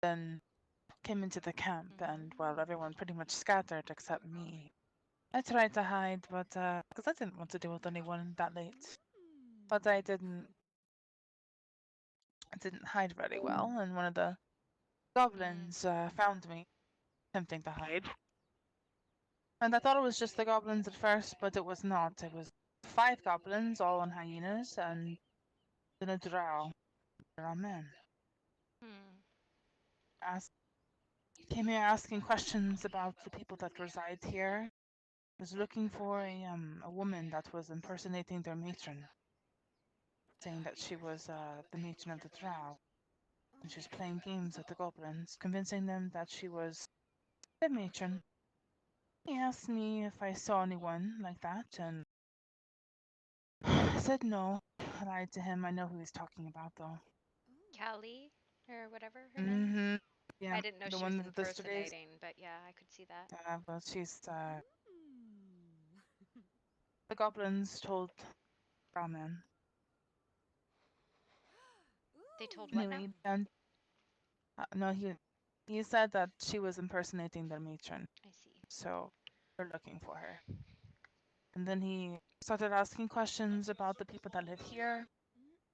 then came into the camp, and well, everyone pretty much scattered except me. I tried to hide, but because I didn't want to deal with anyone that late. But I didn't hide very well, and one of the goblins found me attempting to hide. And I thought it was just the goblins at first, but it was not. It was 5 goblins, all on hyenas, and then a drow man. Hmm. Asked, came here asking questions about the people that reside here. Was looking for a woman that was impersonating their matron, saying that she was the matron of the drow, and she was playing games with the goblins, convincing them that she was the matron. He asked me if I saw anyone like that, and I said no. I lied to him. I know who he's talking about, though. Callie, or whatever her name. Mm-hmm. Yeah, I didn't know the she was one with the strays. impersonating, but yeah, I could see that. Well, she's the goblins told Ramen. They told what now? Anyway, and no, he said that she was impersonating their matron, I see. so we're looking for her. And then he started asking questions about the people that live here,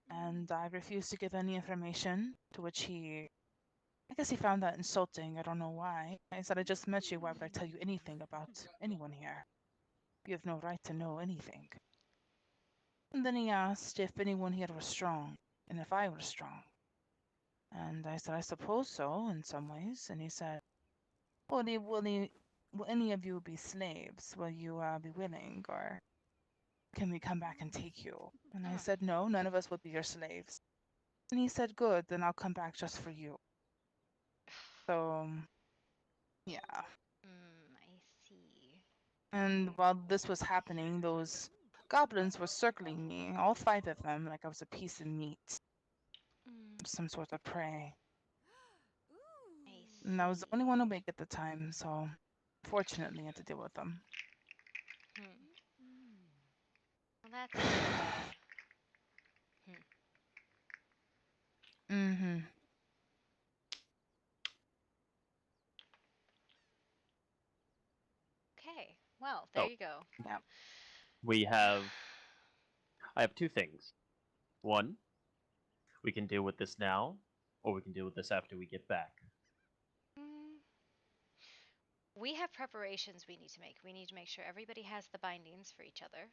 and I refused to give any information, to which I guess he found that insulting. I don't know why. I said, I just met you. Why would I tell you anything about anyone here? You have no right to know anything. And then he asked if anyone here was strong, and if I was strong. And I said, I suppose so, in some ways. And he said, will any of you be slaves? Will you be willing, or can we come back and take you? And I Oh. said, no, none of us will be your slaves. And he said, good, then I'll come back just for you. So, yeah. I see. And while this was happening, those goblins were circling me, all 5 of them, like I was a piece of meat, Mm, some sort of prey. I And I was the see. only one awake at the time, so fortunately I had to deal with them. Hmm. Well, that's a bit. Hmm. Mm-hmm. Okay. Well, there So you go. Yeah. we have. I have two things. One, we can deal with this now, or we can deal with this after we get back. Mm, we have preparations we need to make. We need to make sure everybody has the bindings for each other,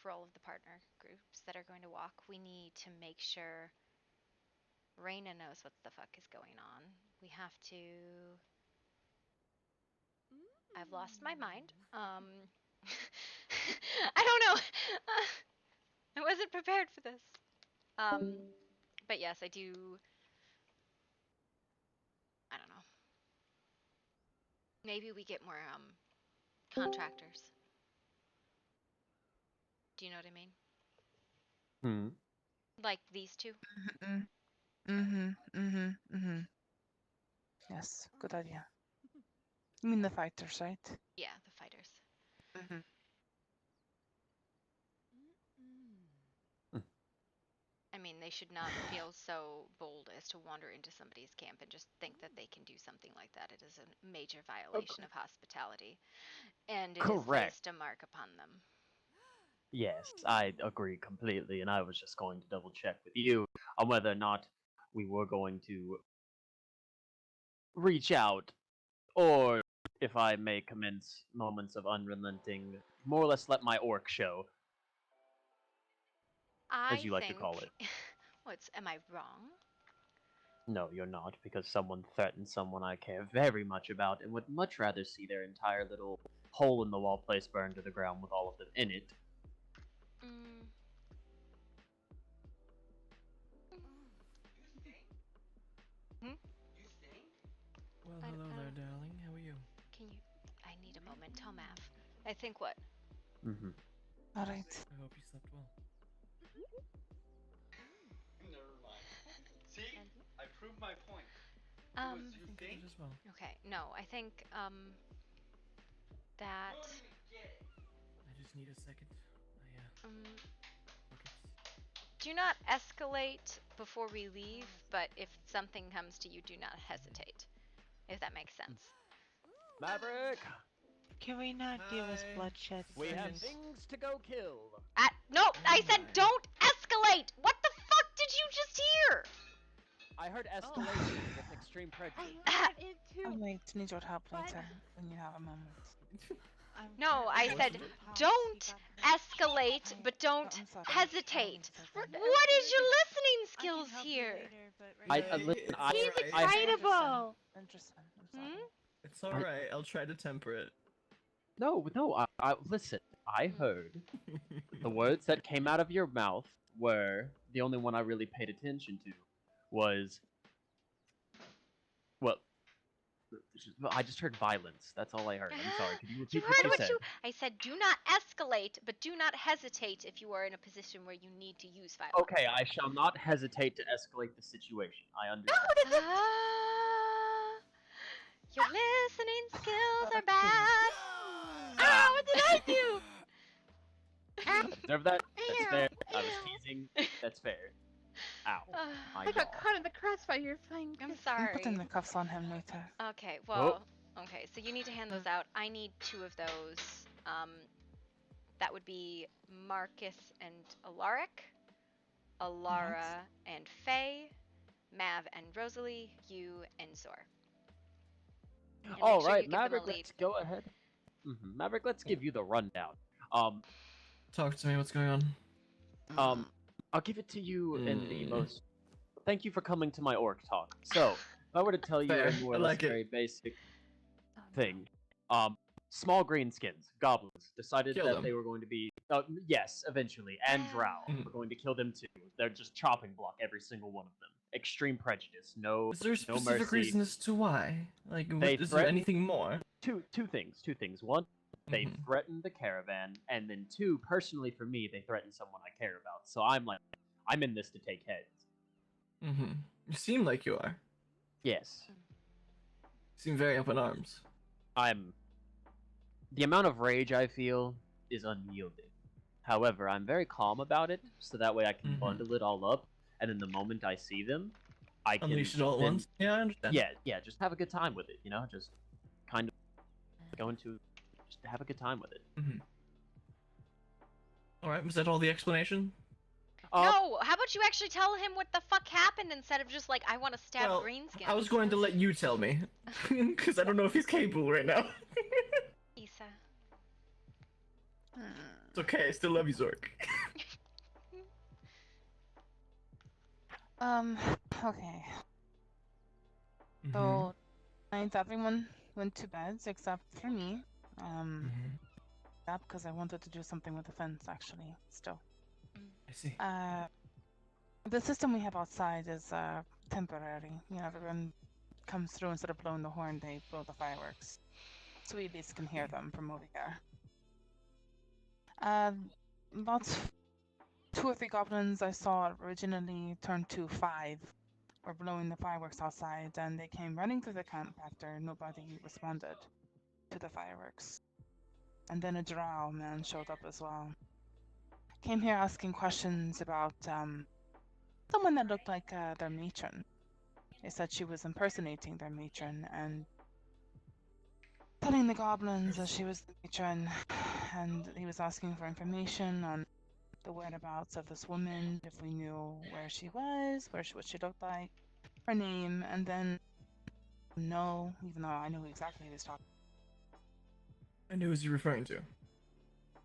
for all of the partner groups that are going to walk. We need to make sure Reina knows what the fuck is going on. We have to. I've lost my mind. I don't know. I wasn't prepared for this. Um, but yes, I do. I don't know. Maybe we get more contractors. Do you know what I mean? Hmm. Like these two? Mm-hmm. Mm-hmm. Mm-hmm. Mm-hmm. Yes, good idea. You mean the fighters, right? Yeah, the fighters. Mm-hmm. I mean, they should not feel so bold as to wander into somebody's camp and just think that they can do something like that. It is a major violation of hospitality, and it has Correct. placed a mark upon them. Yes, I agree completely, and I was just going to double check with you on whether or not we were going to reach out, or if I may commence moments of unrelenting, more or less let my orc show, as I you like to think. call it. What's. Am I wrong? No, you're not, because someone threatened someone I care very much about and would much rather see their entire little hole in the wall place burned to the ground with all of them in it. Mm, hmm? Well, I, hello I there, don't. darling. How are you? Can you. I need a moment. Tell Mav. I think what? Mm-hmm. All right. I hope you slept well. Never mind. See? And, I proved my point. It was um. I you think I think? did as well. Okay. No, I think that. You don't even get it. I just need a second. I Um. forget. do not escalate before we leave, but if something comes to you, do not hesitate. If that makes sense. Maverick, Can we not give us Hi. bloodshed, we have please? things to go kill. No, I said my. don't escalate! What the fuck did you just hear? I heard escalation with extreme prejudice. Oh, wait, need your help later when you have a moment. No, I What's said the- don't escalate, but don't I'm sorry. hesitate. I What mean, is your listening skills here? Listen, I He's excitable. Interesting. I'm sorry. Hmm? It's alright, I'll try to temper it. no, listen. I heard the words that came out of your mouth were the only one I really paid attention to was, well, I just heard violence. That's all I heard. I'm sorry. Could you You repeat heard what you what said? you. I said do not escalate, but do not hesitate if you are in a position where you need to use violence. Okay, I shall not hesitate to escalate the situation. I understand. Ah, your listening skills are bad. Ah, what did I do? Observe that? That's fair. I was teasing. That's fair. Ow. My I got jaw. caught in the crossfire. You're fine. I'm I'm putting sorry. the cuffs on him later. Okay, well, okay, so you need to hand those out. I need 2 of those. That would be Marcus and Alaric, Alara and Faye, Mav and Rosalie, you and Zor. And make All sure right, you give them a Maverick, lead. let's go ahead. Maverick, let's give you the rundown. Talk to me, what's going on? I'll give it to you in the most. Thank you for coming to my orc talk. So, if I were to tell you Fair, a more I or less like it. very basic thing, small greenskins, goblins, decided Kill that them. they were going to be. Yes, eventually, and drow. Mhm. We're going to kill them too. They're just chopping block every single one of them. Extreme prejudice. No, Is there a no specific mercy. reason as to why? Like, They is there threaten- anything more? Two things. One, they Mhm. threatened the caravan, and then 2, personally for me, they threatened someone I care about. So I'm in this to take heads. You seem like you are. Yes, You seem very up in arms. the amount of rage I feel is unyielding. However, I'm very calm about it, so that way I can Mhm. bundle it all up, and then the moment I see them, I can Unleash it all at then- once? Yeah, I understand. Yeah, just have a good time with it, you know? Just kind of just have a good time with it. Alright, was that all the explanation? No, how about you actually tell him what the fuck happened instead of just like, I want to stab Well, Greenskins. I was going to let you tell me. Because I don't know if he's capable right now. Issa. It's okay, I still love you, Zork. Okay. So, night everyone went to bed except for me. Yeah, because I wanted to do something with the fence actually, still. I see. The system we have outside is temporary. You know, everyone comes through instead of blowing the horn, they blow the fireworks. So we at least can hear them from over here. About 2 or 3 goblins I saw originally turned to 5 were blowing the fireworks outside, and they came running through the camp after nobody responded to the fireworks. And then a drow man showed up as well. Came here asking questions about someone that looked like their matron. They said she was impersonating their matron and telling the goblins that she was the matron, and he was asking for information on the whereabouts of this woman, if we knew where she was, what she looked like, her name, and then no, even though I knew exactly who he was talking. And who is he referring to?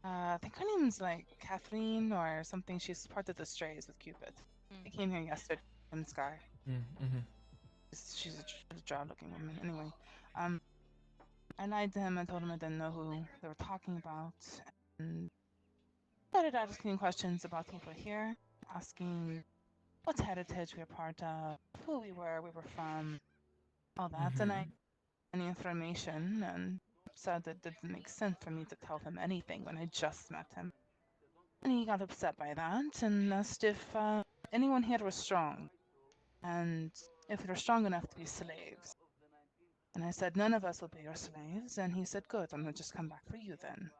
I think her name's like Kathleen or something. She's part of the Strays with Cupid. They came here yesterday in Sky. She's a drow-looking woman. Anyway, I lied to him and told him I didn't know who they were talking about, and started asking questions about people here, asking what heritage we were part of, who we were from, all that, and I any information and said it didn't make sense for me to tell him anything when I just met him. And he got upset by that and asked if anyone here was strong, and if we were strong enough to be slaves. And I said, none of us will be your slaves, and he said, good, I'm gonna just come back for you then.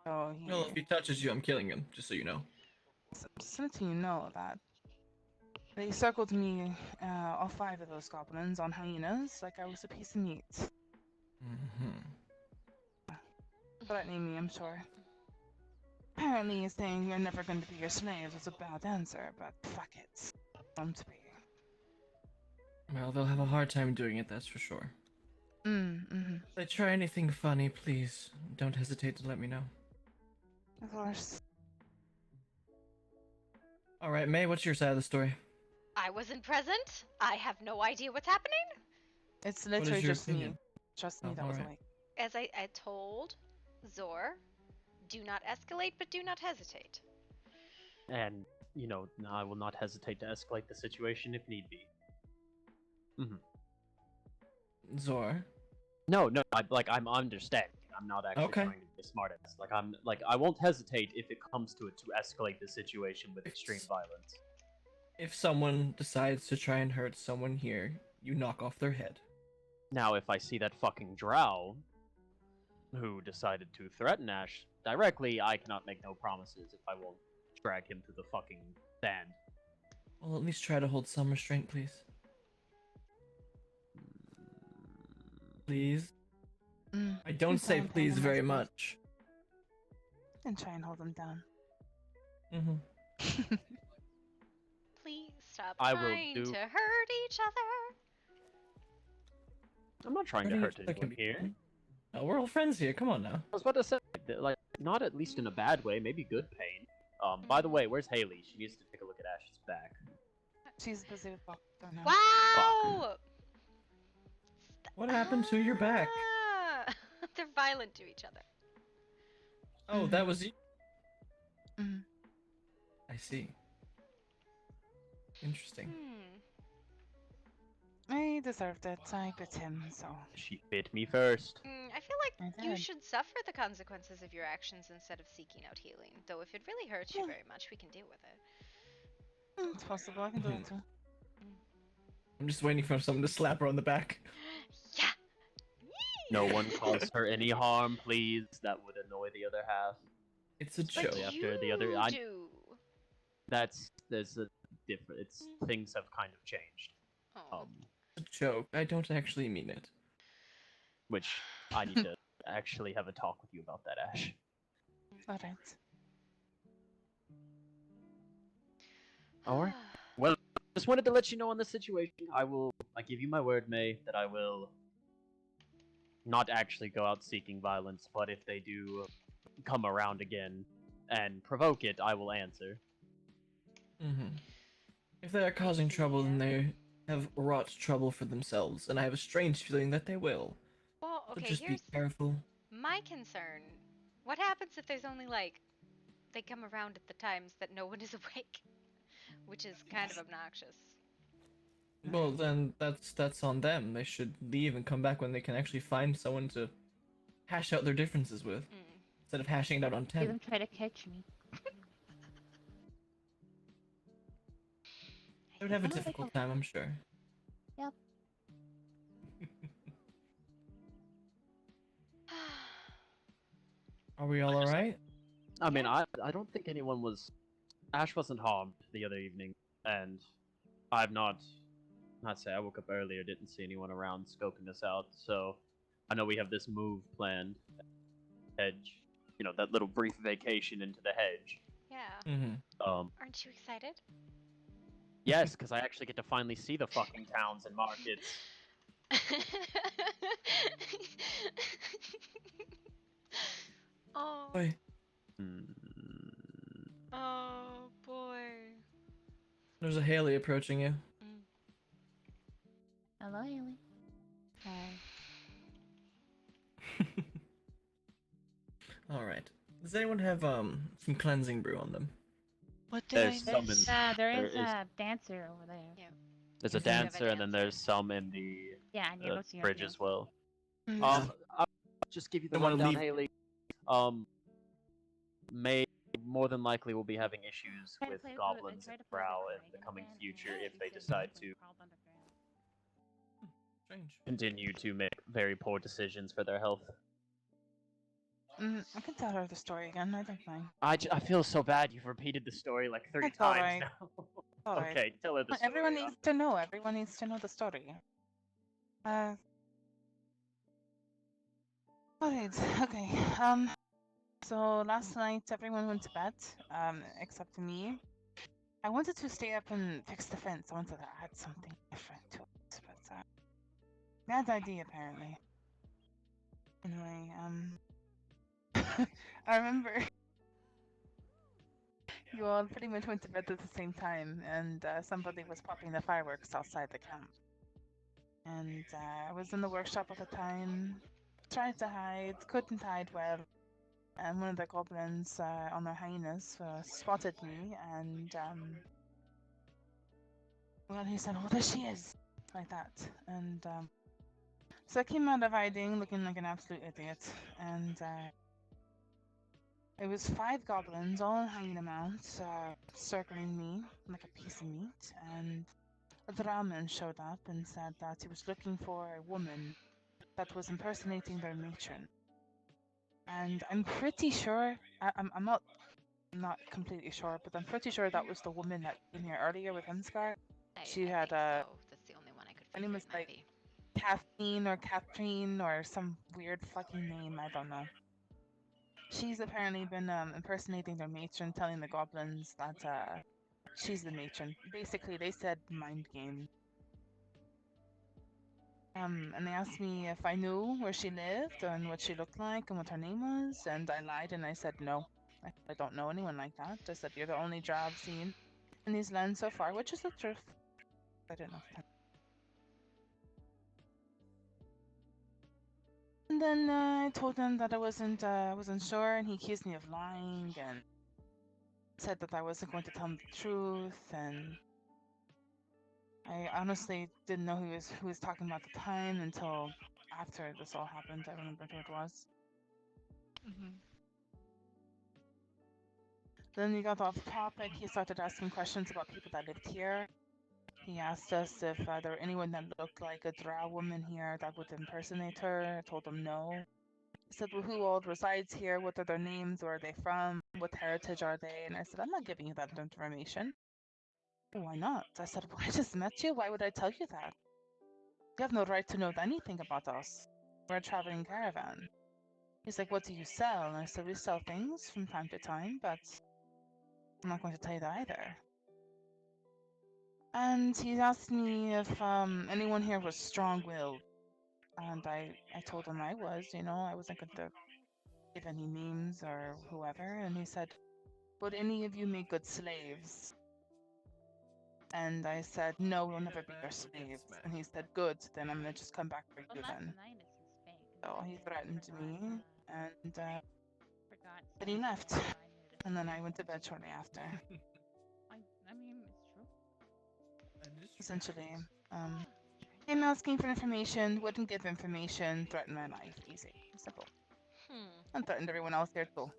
So he... Well, if he touches you, I'm killing him, just so you know. Just letting you know that they circled me, all 5 of those goblins on hyenas like I was a piece of meat. Threatening me, I'm sure. Apparently, saying you're never going to be your slaves was a bad answer, but fuck it. Want to be. Well, they'll have a hard time doing it, that's for sure. Mm-hmm. If they try anything funny, please don't hesitate to let me know. Of course. Alright, May, what's your side of the story? I wasn't present. I have no idea what's happening. It's What literally is your just opinion? me. Trust me, Oh, that was alright. awake. As I told Zor, do not escalate, but do not hesitate. And, you know, I will not hesitate to escalate the situation if need be. Zor? No, I'm understanding. I'm not actually Okay. trying to be a smartass. I won't hesitate if it comes to it to escalate the situation with extreme violence. If someone decides to try and hurt someone here, you knock off their head. Now, if I see that fucking drow who decided to threaten Ash directly, I cannot make no promises if I won't drag him to the fucking sand. Well, at least try to hold some restraint, please. Please? Mm. I don't say Fine, please fine, very please. much. And try and hold them down. Mm-hmm. Please stop I will trying do- to hurt each other. I'm not trying to hurt anyone here. No, we're all friends here, come on now. I was about to say, like, not at least in a bad way, maybe good pain. By the way, where's Haley? She needs to take a look at Ash's back. She's busy with Buck now. Wow! What happened to your back? Ah! They're violent to each other. Oh, that was you? Mm. I see. Interesting. I deserved it. I bit him, so. She bit me first. I feel like I you did. should suffer the consequences of your actions instead of seeking out healing. Though if it really hurts you Yeah. very much, we can deal with it. It's possible. I can do it too. I'm just waiting for someone to slap her on the back. Yeah! No one cause her any harm, please. That would annoy the other half. It's a But joke. after the other- you I- do. There's a different. Things have kind of changed. Oh. It's a joke. I don't actually mean it. Which I need to actually have a talk with you about that, Ash. Alright. Alright. Well, just wanted to let you know on the situation. I give you my word, May, that I will not actually go out seeking violence, but if they do come around again and provoke it, I will answer. Mm-hmm. If they are causing trouble, then they have wrought trouble for themselves, and I have a strange feeling that they will. Well, So okay, just be here's careful. my concern. What happens if there's only, like, they come around at the times that no one is awake? Which is kind of obnoxious. Well, then that's on them. They should leave and come back when they can actually find someone to hash out their differences with, instead of hashing it out on See 10. them try to catch me. They would have a I don't think difficult time, I'm sure. Yep. Are we all alright? I mean, I don't think anyone was... Ash wasn't harmed the other evening, and I've not say I woke up earlier, didn't see anyone around scoping us out, so I know we have this move planned. Hedge. You know, that little brief vacation into the hedge. Yeah. Mm-hmm. Aren't you excited? Yes, because I actually get to finally see the fucking towns and markets. Oh. Boy, Oh boy. there's a Haley approaching you. Hello, Haley. Alright. Does anyone have some cleansing brew on them? What did I There's some miss? There There is is- a dancer over there. Yeah. There's a Is there- dancer, and then there's some in the Yeah, I need to go see her. bridge as well. Mm. I'll just give you the Don't wanna rundown, leave- Haley. May more than likely will be having issues Try to with play goblins try and to play Brow the in the dragon coming again, future and if they she said decide she to crawled underground. Strange. continue to make very poor decisions for their health. I can tell her the story again. I don't mind. I feel so bad. You've repeated the story like 30 It's times alright. now. Alright. Okay, tell her the story. Everyone needs to know. Everyone needs to know the story. Alright. Okay. So last night everyone went to bed. Except me. I wanted to stay up and fix the fence. I wanted to add something different to it, but bad idea apparently. Anyway, I remember you all pretty much went to bed at the same time, and somebody was popping the fireworks outside the camp. And I was in the workshop at the time, tried to hide, couldn't hide well, and one of the goblins on their hyenas spotted me, and well, he said, "Oh, there she is," like that, and so I came out of hiding looking like an absolute idiot, and it was 5 goblins, all in hyena mounts, circling me like a piece of meat, and the Brahmin showed up and said that he was looking for a woman that was impersonating their matron. And I'm pretty sure, I'm not completely sure, but I'm pretty sure that was the woman that came here earlier with Hemscar. She had so. That's the only one I could her figure name it was might like be. Kathleen or Catherine or some weird fucking name, I don't know. She's apparently been impersonating their matron, telling the goblins that she's the matron. Basically, they said mind game. And they asked me if I knew where she lived and what she looked like and what her name was, and I lied and I said no. I don't know anyone like that. I said you're the only drow I've seen in these lands so far, which is the truth. I didn't know. And then I told him that I wasn't sure, and he accused me of lying and said that I wasn't going to tell him the truth, and I honestly didn't know who he was talking about at the time until after this all happened. I remembered who it was. Then we got off topic. He started asking questions about people that lived here. He asked us if there were anyone that looked like a drow woman here that would impersonate her. I told him no. He said, well, who all resides here? What are their names? Where are they from? What heritage are they? And I said, I'm not giving you that information. Why not? I said, well, I just met you. Why would I tell you that? You have no right to know anything about us. We're a traveling caravan. He's like, what do you sell? And I said, we sell things from time to time, but I'm not going to tell you that either. And he asked me if anyone here was strong-willed. And I told him I was, I wasn't going to give any names or whoever. And he said, would any of you make good slaves? And I said, no, we'll never be your slaves. And he said, good, then I'm going to just come back for you then. So he threatened me, and then he left. And then I went to bed shortly after. I mean, it's true. Essentially, came asking for information, wouldn't give information, threatened my life. Easy. Simple. And threatened everyone else there too.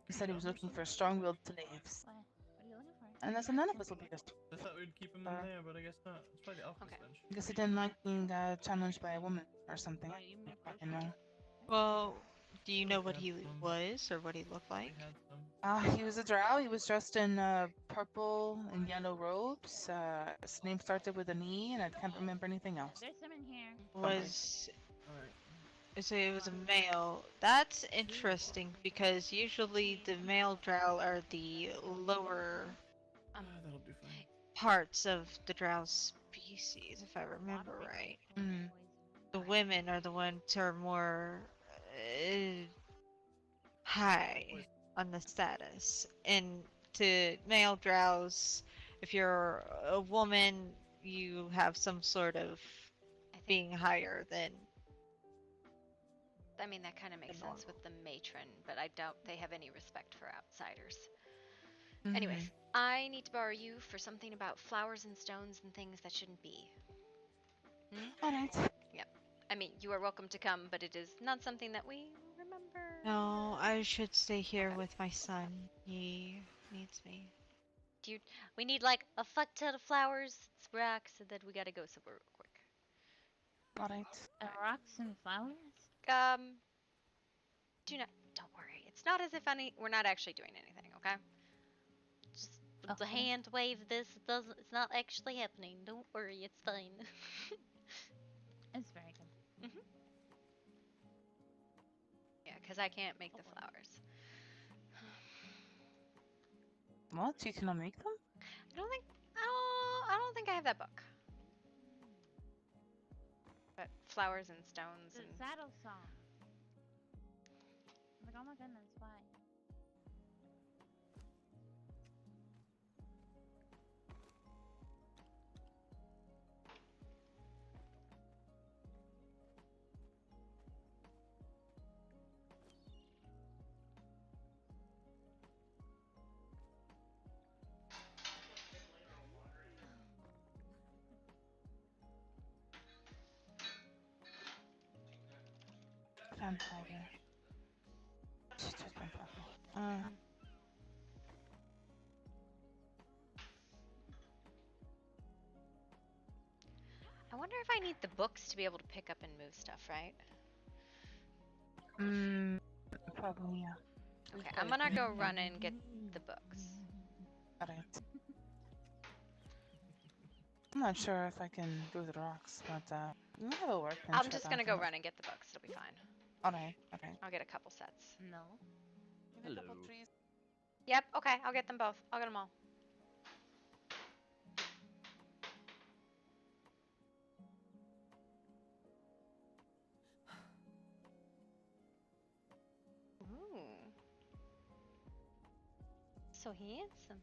He said he was looking for strong-willed slaves. What are you looking for? And I said none of us will be just. I thought we'd keep him in there, but I guess not. It's probably the office bench. I guess he didn't like being challenged by a woman or something. Oh, you mean I fucking know. Well, do you know what he was or what he looked like? He was a drow. He was dressed in purple and yellow robes. His name started with an E, and I can't remember anything else. There's some in here. It was a male. That's interesting because usually the male drow are the lower That'll be fine. parts of the drow species, if I remember right. The women are the ones who are more high on the status, and to male drows, if you're a woman, you have some sort of being higher than. I mean, that kind of makes sense with the matron, but I doubt they have any respect for outsiders. Anyways, I need to borrow you for something about flowers and stones and things that shouldn't be. Alright. Yep. I mean, you are welcome to come, but it is not something that we remember. No, I should stay here with my son. He needs me. We need like a fuck ton of flowers, rocks, and then we gotta go somewhere real quick. Alright. Rocks and flowers? Don't worry. It's not as if we're not actually doing anything, okay? Just the Okay. hand wave this it's not actually happening. Don't worry, it's fine. It's very good. Mhm. Yeah, because I can't make the flowers. What? You cannot make them? I don't think I have that book. But flowers and stones The and saddle song. I'm like, oh my goodness, why? Vampire. She just vampire. I wonder if I need the books to be able to pick up and move stuff, right? Probably, yeah. Okay, I'm gonna go run and get the books. Alright. I'm not sure if I can do the rocks, but we have a workbench. I'm just gonna go run and get the books. It'll be fine. Alright. I'll get a couple sets. No. Give me a couple trees. Yep, okay, I'll get them both. I'll get them all. Ooh. So handsome.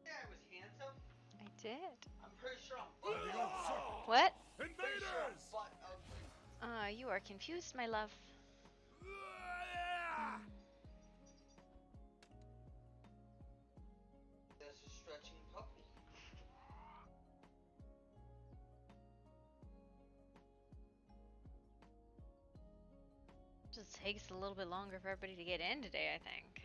Yeah, I was handsome. I did. I'm pretty sure I'm butt ugly. What? Pretty sure I'm butt ugly. You are confused, my love. That's a stretching puppy. Just takes a little bit longer for everybody to get in today, I think.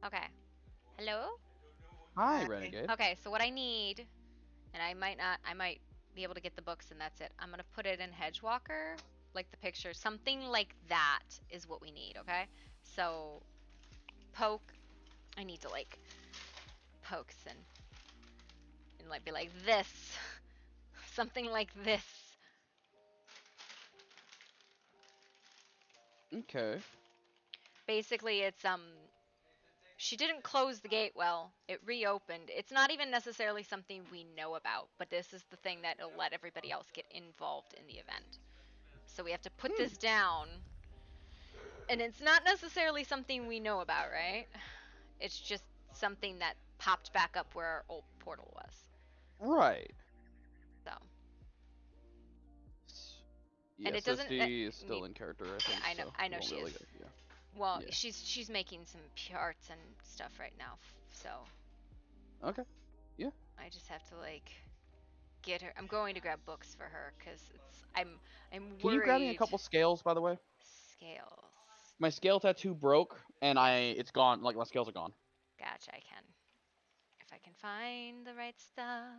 Okay. Hello? Hi, Renegade. Okay, so what I need, and I might be able to get the books and that's it. I'm gonna put it in Hedgewalker, like the picture. Something like that is what we need, okay? So, poke, I need to like, pokes and like be like this. Something like this. Okay. Basically, it's, she didn't close the gate well. It reopened. It's not even necessarily something we know about, but this is the thing that'll let everybody else get involved in the event. So we have to put this down. And it's not necessarily something we know about, right? It's just something that popped back up where our old portal was. Right. So. Yeah, And it so doesn't. Steve is still in character, I think. Yeah, So I know we won't she really is. get- yeah. Well, Yeah. she's making some parts and stuff right now, so. Okay. Yeah. I just have to like get her. I'm going to grab books for her because I'm worried. Can you grab me a couple scales, by the way? Scales. My scale tattoo broke, and it's gone. Like, my scales are gone. Gotcha, I can. If I can find the right stuff.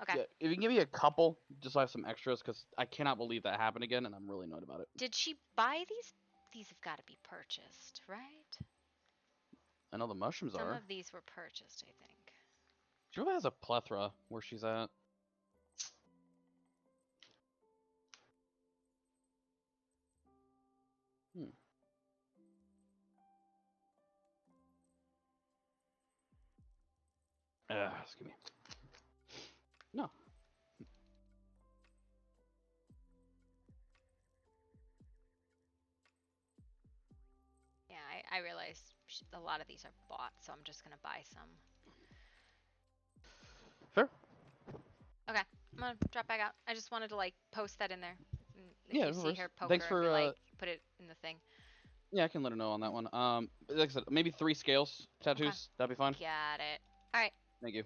Okay. Yeah, if you can give me a couple, just so I have some extras, because I cannot believe that happened again, and I'm really annoyed about it. Did she buy these? These have got to be purchased, right? I know the mushrooms Some are. of these were purchased, I think. She really has a plethora where she's at. Hmm. Excuse me. No. Yeah, I realized a lot of these are bought, so I'm just gonna buy some. Fair. Okay, I'm gonna drop back out. I just wanted to like post that in there. And if Yeah, you of see course. her, poke Thanks her and be for like, put it in the thing. yeah, I can let her know on that one. Like I said, maybe 3 scales tattoos. Okay. That'd be fine. Got it. All right. Thank you.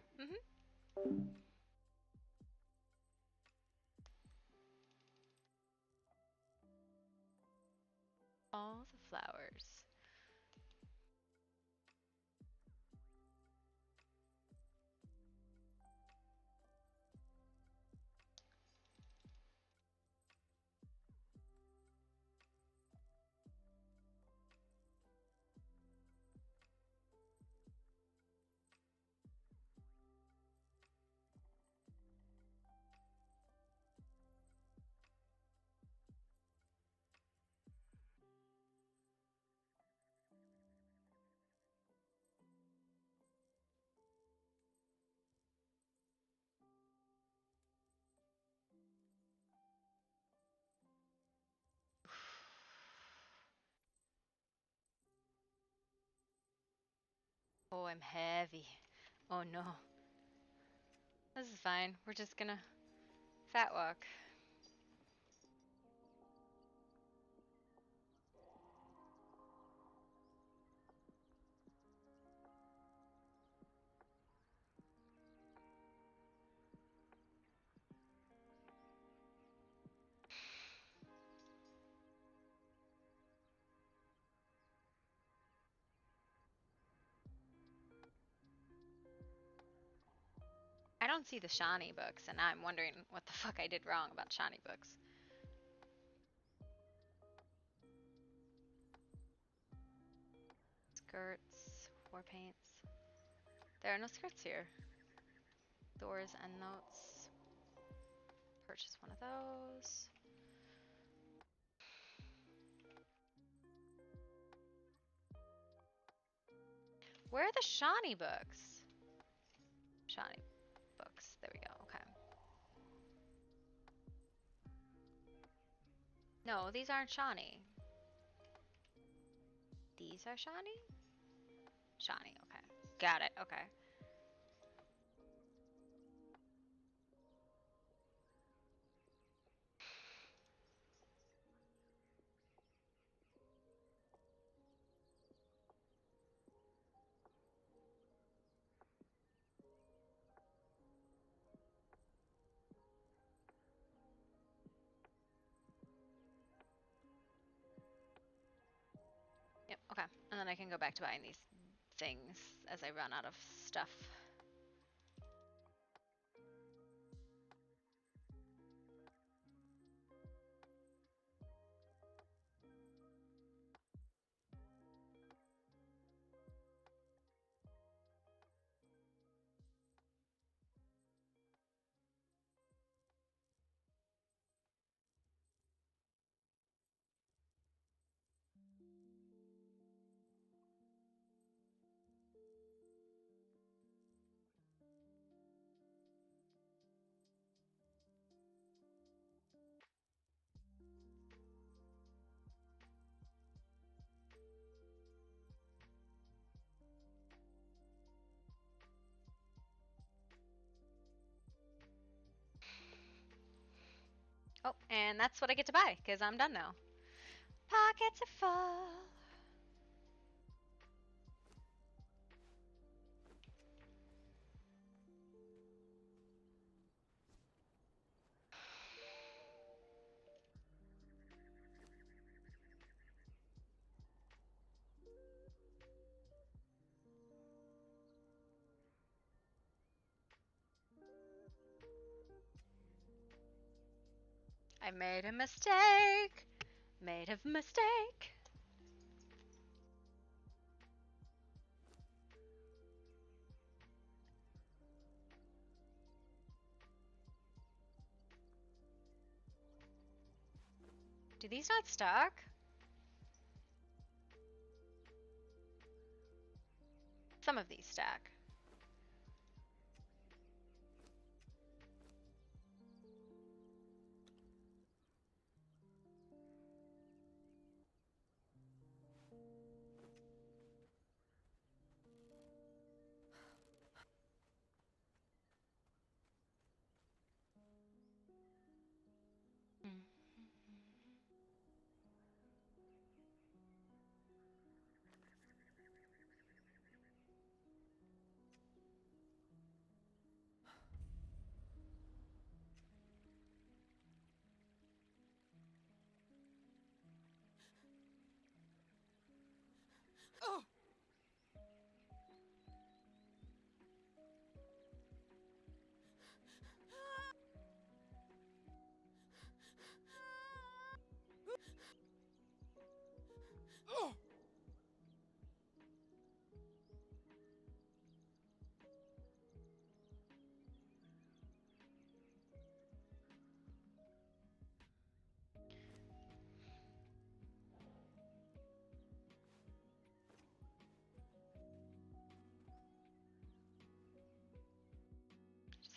All the flowers. Oh, I'm heavy. Oh no. This is fine. We're just gonna fat walk. I don't see the Shawnee books, and I'm wondering what the fuck I did wrong about Shawnee books. Skirts, war paints. There are no skirts here. Doors and notes. Purchase one of those. Where are the Shawnee books? Shawnee books. There we go. Okay. No, these aren't Shawnee. These are Shawnee? Shawnee, okay. Got it, okay. Yep, okay. And then I can go back to buying these things as I run out of stuff. Oh, and that's what I get to buy, because I'm done now. Pockets are full. I made a mistake. Made a mistake. Do these not stack? Some of these stack.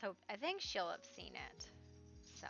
So I think she'll have seen it. So.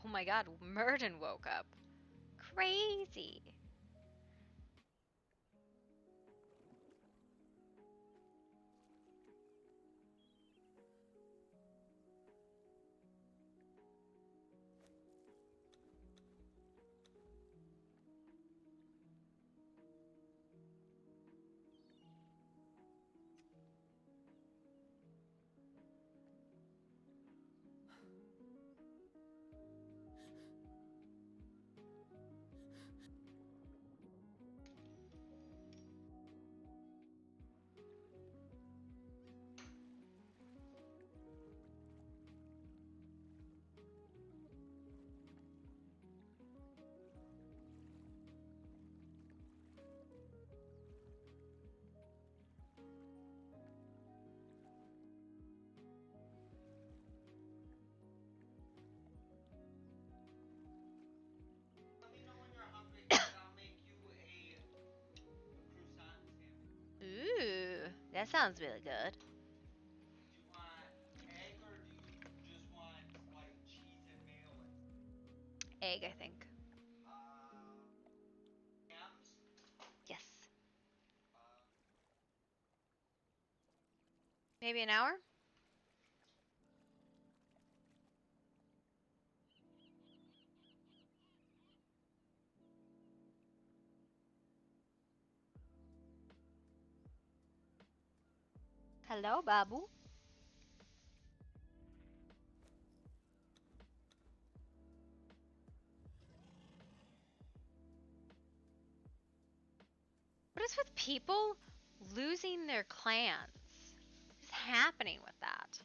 Oh my god, Murden woke up. Crazy. Let me know when you're hungry, and I'll make you a croissant sandwich. Ooh, that sounds really good. Do you want egg or do you just want like cheese and mayo in? Egg, I think. Hams? Yes. Uh, Maybe an hour? Hello, Babu. What is with people losing their clans? What is happening with that?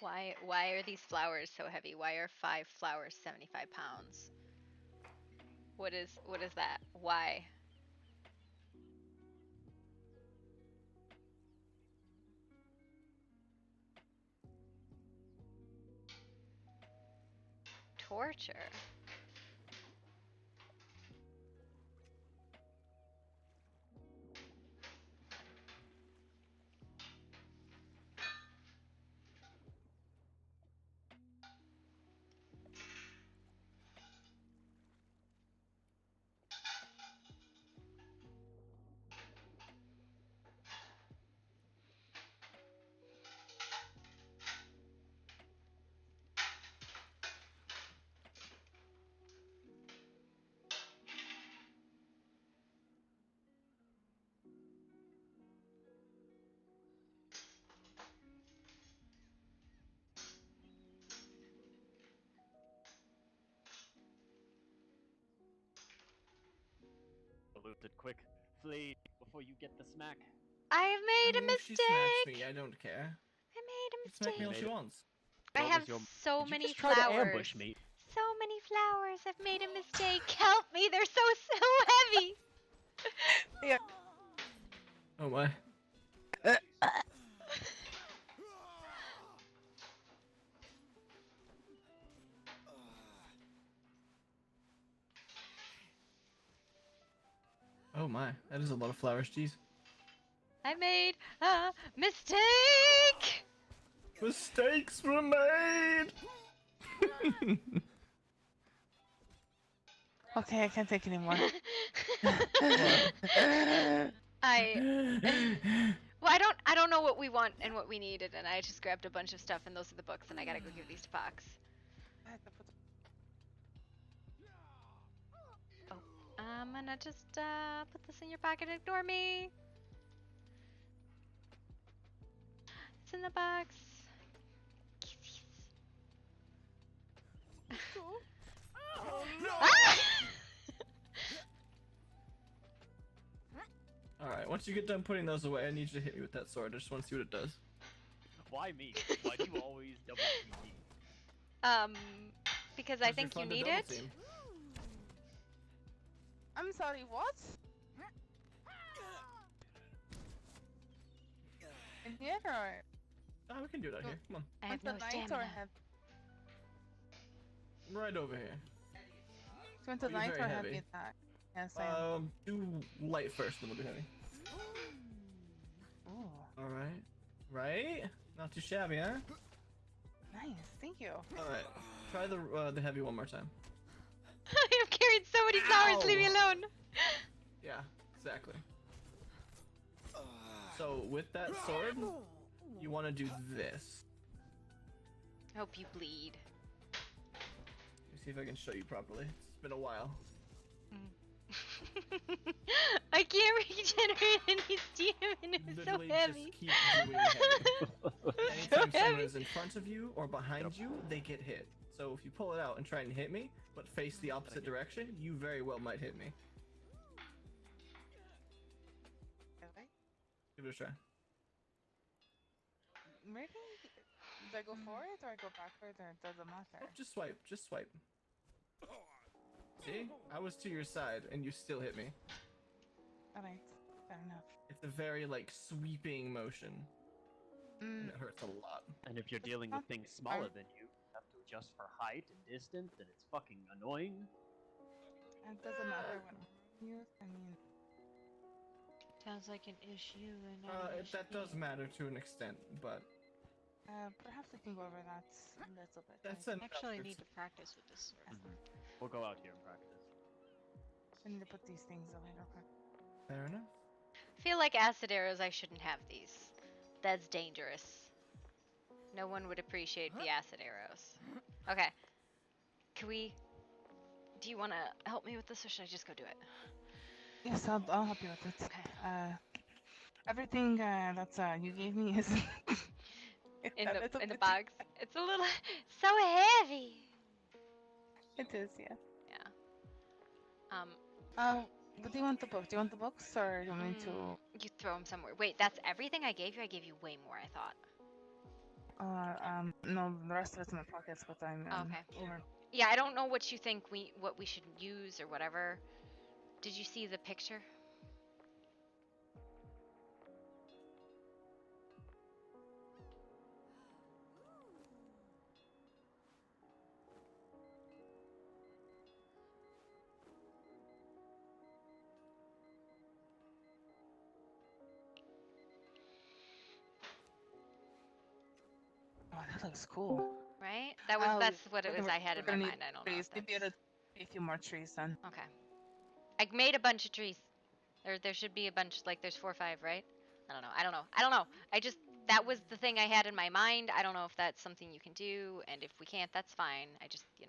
Why are these flowers so heavy? Why are 5 flowers 75 pounds? What is that? Why? Torture. Polluted, quick. Flee before you get the smack. I have I made a mean, if she smacks me, mistake. I don't care. I made a She can smack me all mistake. she wants. I What have was your... so Did you many just try flowers. to ambush me? So many flowers. I've made a mistake. Help me. They're so heavy. Yeah. Oh my. Oh my, that is a lot of flowers, jeez. I made a mistake. Mistakes were made! Okay, I can't take anymore. I don't know what we want and what we needed, and I just grabbed a bunch of stuff, and those are the books, and I gotta go give these to Fox. Oh, I'm gonna just put this in your pocket. Ignore me. It's in the box. Kisses. Oh no! Ah! Alright, once you get done putting those away, I need you to hit me with that sword. I just want to see what it does. Why me? Why do you always double team me? Because I Because you're think you fun to need double it. team. I'm sorry, what? In here or? Oh, we can do it out here. Come I have the no light stamina. or have? on. Right over here. Do you want the You're light very or heavy. heavy attack? Yes, I am. Do light first, then we'll do heavy. Ooh, Alright. Right? Not too shabby, huh? nice, thank you. Alright. Try the heavy one more time. I have carried so many flowers. Leave me Ow. alone. Yeah, exactly. So, with that sword, you want to do this. Hope you bleed. Let me see if I can show you properly. It's been a while. I can't regenerate any stamina. It's so Literally heavy. just keep doing heavy. Anytime So someone heavy. is in front of you or behind you, they get hit. So if you pull it out and try and hit me, but face the opposite direction, you very well might hit me. Okay. Give it a try. Maybe do I go forward or I go backward or it doesn't matter? Oh, just swipe. Just swipe. See? I was to your side and you still hit me. Alright, fair enough. It's a very, like, sweeping motion. And Mm, it hurts a lot. And if you're dealing with things smaller than you have to adjust for height and distance, and it's fucking annoying. it doesn't matter what I use. I mean, Sounds like an issue and not an That does issue. matter to an extent, but perhaps we can go over that a little bit. that's I enough. Actually It's- need to practice with this sword. We'll go out here and practice. I need to put these things away real quick. Fair enough. Feel like acid arrows. I shouldn't have these. That's dangerous. No one would appreciate the acid arrows. Okay. Can we? Do you want to help me with this, or should I just go do it? Yes, I'll help you with it. Okay. Everything that's you gave me is In a the little in the bit- box. It's a little so heavy. It is, yeah. Yeah. But do you want the book? Do you want the books or do you want me to? You throw them somewhere. Wait, that's everything I gave you? I gave you way more, I thought. No, the rest of it's in my pockets, but I'm Okay. over. Yeah, I don't know what you think what we should use or whatever. Did you see the picture? Oh, that looks cool. Right? That's what it Okay, was I had we're in my gonna need mind. I don't know trees. if Maybe that's a few more trees then. okay. I made a bunch of trees. There should be a bunch, like there's 4 or 5, right? I don't know. I just that was the thing I had in my mind. I don't know if that's something you can do, and if we can't, that's fine. I just, how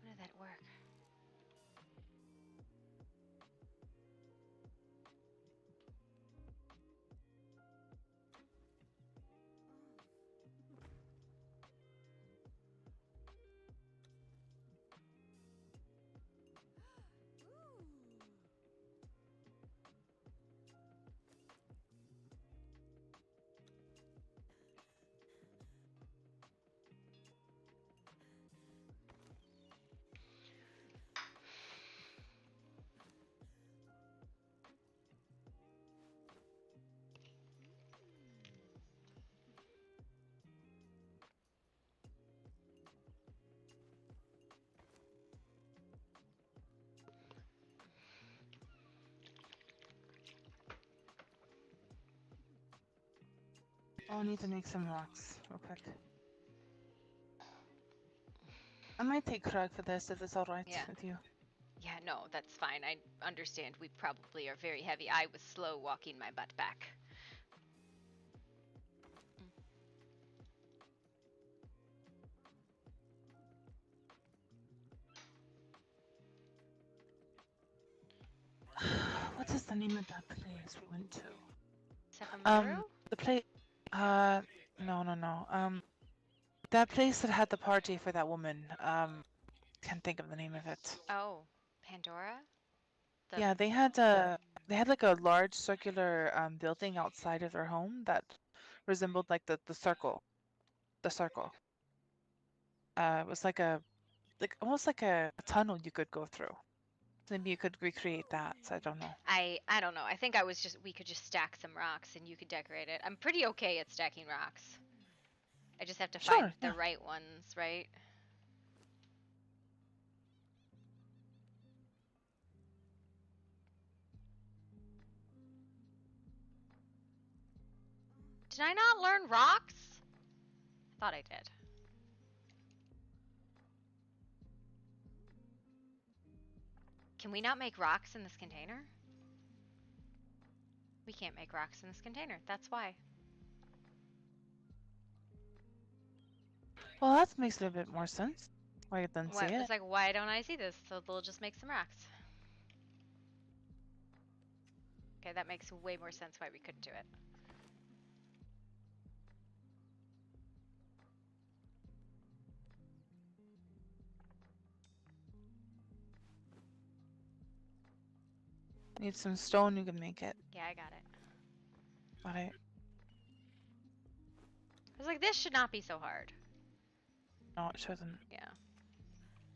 did that work? I'll need to make some rocks real quick. I might take Craig for this if it's alright Yeah. with you. Yeah, no, that's fine. I understand we probably are very heavy. I was slow walking my butt back. What is the name of that place we went to? Sepamaru? The place. No. That place that had the party for that woman. Can't think of the name of it. Oh, Pandora? Yeah, they had like a large circular building outside of their home that resembled like the circle. The circle. It was like almost like a tunnel you could go through. Maybe you could recreate that. So I don't know. I don't know. I think we could just stack some rocks and you could decorate it. I'm pretty okay at stacking rocks. I just have to find Sure, the yeah. right ones, right? Did I not learn rocks? I thought I did. Can we not make rocks in this container? We can't make rocks in this container. That's why. Well, that makes a little bit more sense. Why you didn't see What? it? It's like, why don't I see this? So they'll just make some rocks. Okay, that makes way more sense why we couldn't do it. Need some stone, you can make it. Yeah, I got it. Alright. I was like, this should not be so hard. No, it shouldn't. Yeah.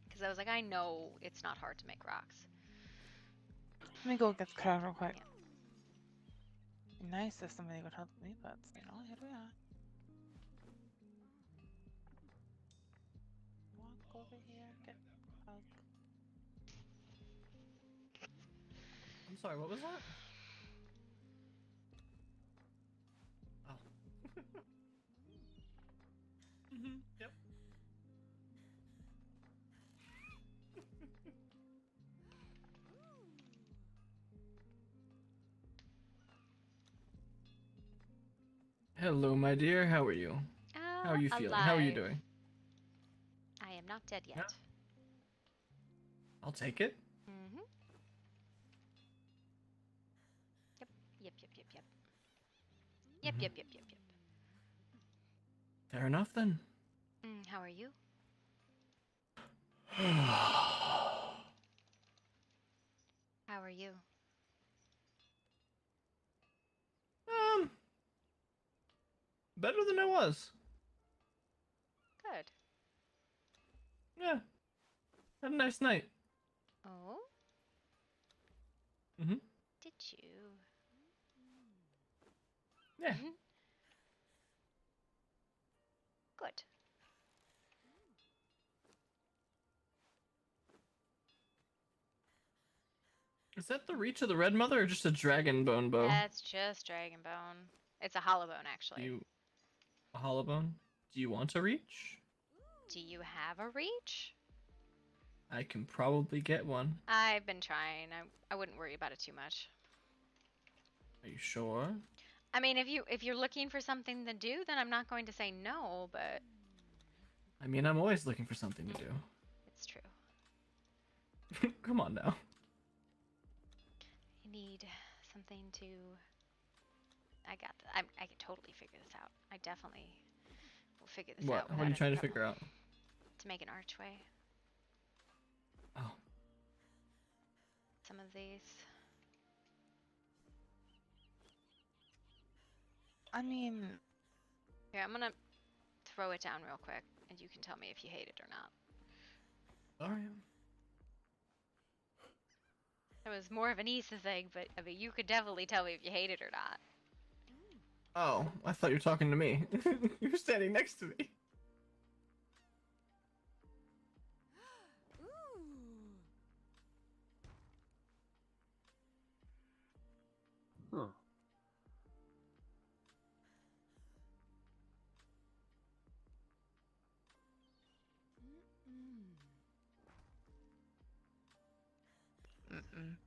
Because I was like, I know it's not hard to make rocks. Let me go get the crowd real quick. Yeah. Be nice if somebody would help me, but here we are. Walk over here, get hug. I'm sorry, what was that? Oh. Yep. Hello, my dear. How are you? How are you feeling? How are you doing? I am not dead yet. Yeah. I'll take it. Yep. Yep, Mhm. yep, yep, yep, yep. Fair enough then. How are you? How are you? Better than I was. Good. Yeah. Had a nice night. Oh? Mhm. Did you? Yeah. Good. Is that the reach of the Red Mother or just a dragon bone bow? That's just dragon bone. It's a hollow bone, actually. A hollow bone? Do you want a reach? Do you have a reach? I can probably get one. I've been trying. I wouldn't worry about it too much. Are you sure? I mean, if you're looking for something to do, then I'm not going to say no, but I mean, I'm always looking for something to do. it's true. Come on now. I need something to. I got. I can totally figure this out. I definitely will figure this out. What are you trying to figure out? To make an archway. Oh. Some of these. I mean, Here, I'm gonna throw it down real quick, and you can tell me if you hate it or not. Alright. It was more of an Issa thing, but I mean, you could definitely tell me if you hate it or not. Oh, I thought you were talking to me. You're standing next to me. Huh.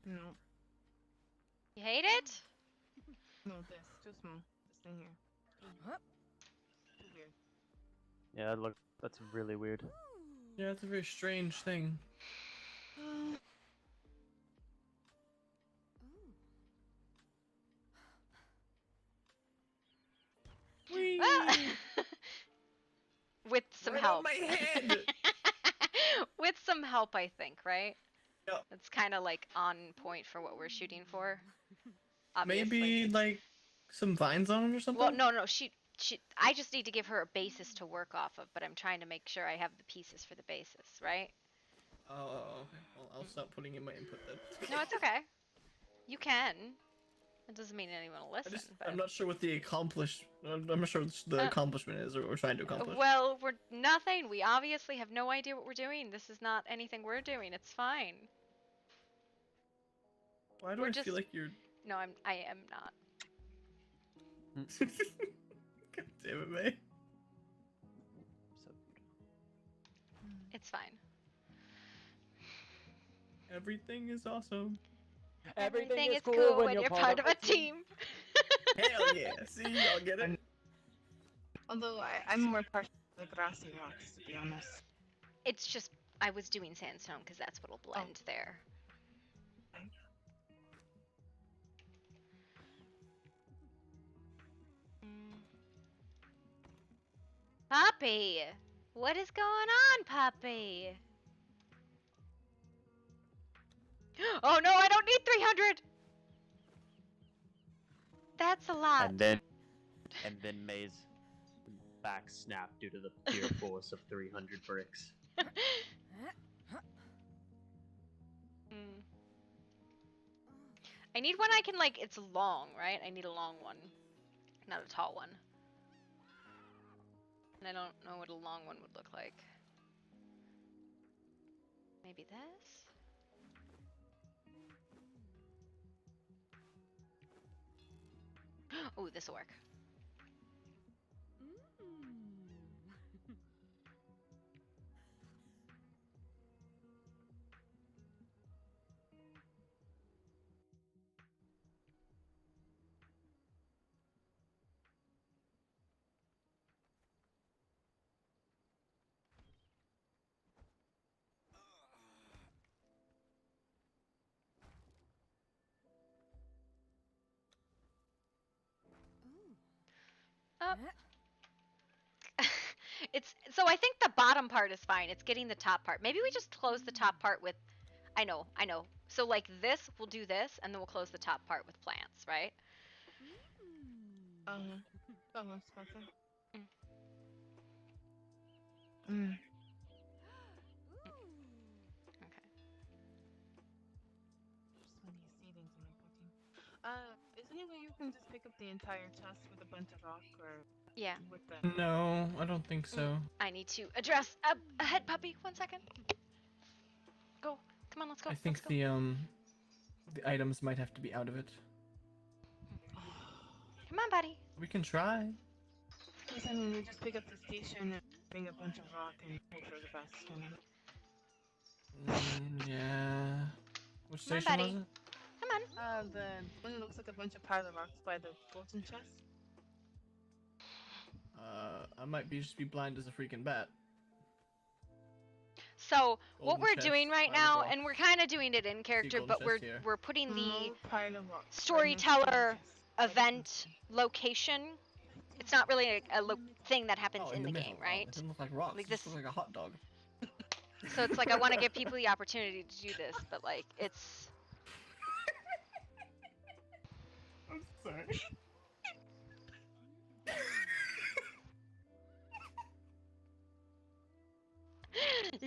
no, You hate it? no, this too small. This thing here. Too weird. Yeah, look, that's really weird. Yeah, it's a very strange thing. Whee! Well, with some Right help. on my head! With some help, I think, right? Yep. It's kind of like on point for what we're shooting for. Obviously. Maybe like some vines on it or something? Well, no. I just need to give her a basis to work off of, but I'm trying to make sure I have the pieces for the basis, right? Oh, okay. Well, I'll stop putting in my input then. No, it's okay. You can. It doesn't mean anyone will listen. But... I'm not sure what the I'm not sure what the accomplishment is or what we're trying to accomplish. Well, we're nothing. We obviously have no idea what we're doing. This is not anything we're doing. It's fine. Why do I feel like you're... No, I am not. God damn it, May. So It's fine. Everything is awesome. Everything is cool when you're part of a team. Hell yeah. See, y'all get it? Although I'm more partial to the grassy rocks, to be honest. It's just, I was doing sandstone because that's what'll blend there. Poppy! What is going on, Poppy? Oh no, I don't need 300! That's a lot. And then May's back snapped due to the pure force of 300 bricks. I need one I can, like, it's long, right? I need a long one, not a tall one. And I don't know what a long one would look like. Maybe this? Oh, this'll work. It's so I think the bottom part is fine. It's getting the top part. Maybe we just close the top part with. I know. So like this, we'll do this, and then we'll close the top part with plants, right? That looks better. Mm. Mm. Okay. Just when these seedings in my cooking. Is there any way you can just pick up the entire chest with a bunch of rock or Yeah. with the No, I don't think so. I need to address a head puppy. 1 second. Go. Come on, let's go. I think let's go. the items might have to be out of it. Come on, buddy. We can try. Yes, I mean, you just pick up the station and bring a bunch of rock and hope for the best, you know? Yeah. Which Come on, station buddy. was it? Come on. The one that looks like a bunch of pile of rocks by the golden chest. I might just be blind as a freaking bat. So what Golden we're chest, doing right pile of now, rock. and we're kind of doing it in character, golden but chest here. we're putting the Pile of rocks. storyteller event location. It's not really a thing that happens Oh, in the middle. game, right? Oh, it doesn't look like rocks. Like It just this- looks like a hot dog. So it's like I want to give people the opportunity to do this, but like it's. I'm sorry.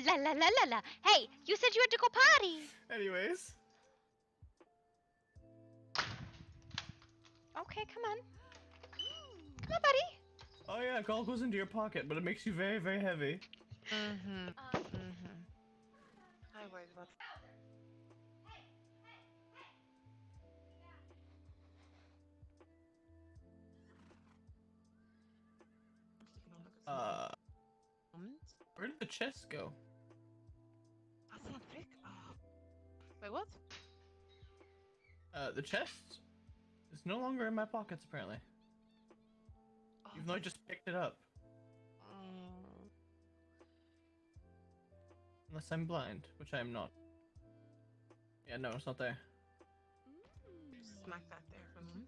La la la la la. Hey, you said you had to go potty. Anyways. Okay, come on. Come on, buddy. Oh yeah, it all goes into your pocket, but it makes you very, very heavy. I worried about Where did the chest go? That's not big. Oh. Wait, what? The chest is no longer in my pockets, apparently. Oh, Even though I just picked it up. Unless I'm blind, which I am not. Yeah, no, it's not there. Smack that there for me.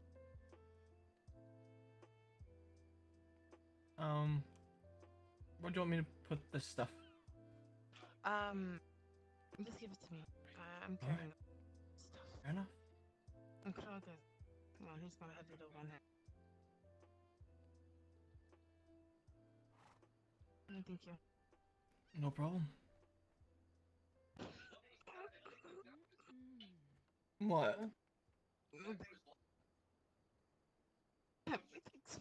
Where do you want me to put this stuff? Just give it to me. I'm carrying stuff. Fair enough. And Krog is. Come on, he's gonna have to do one hand. Thank you. No problem. What? Everything's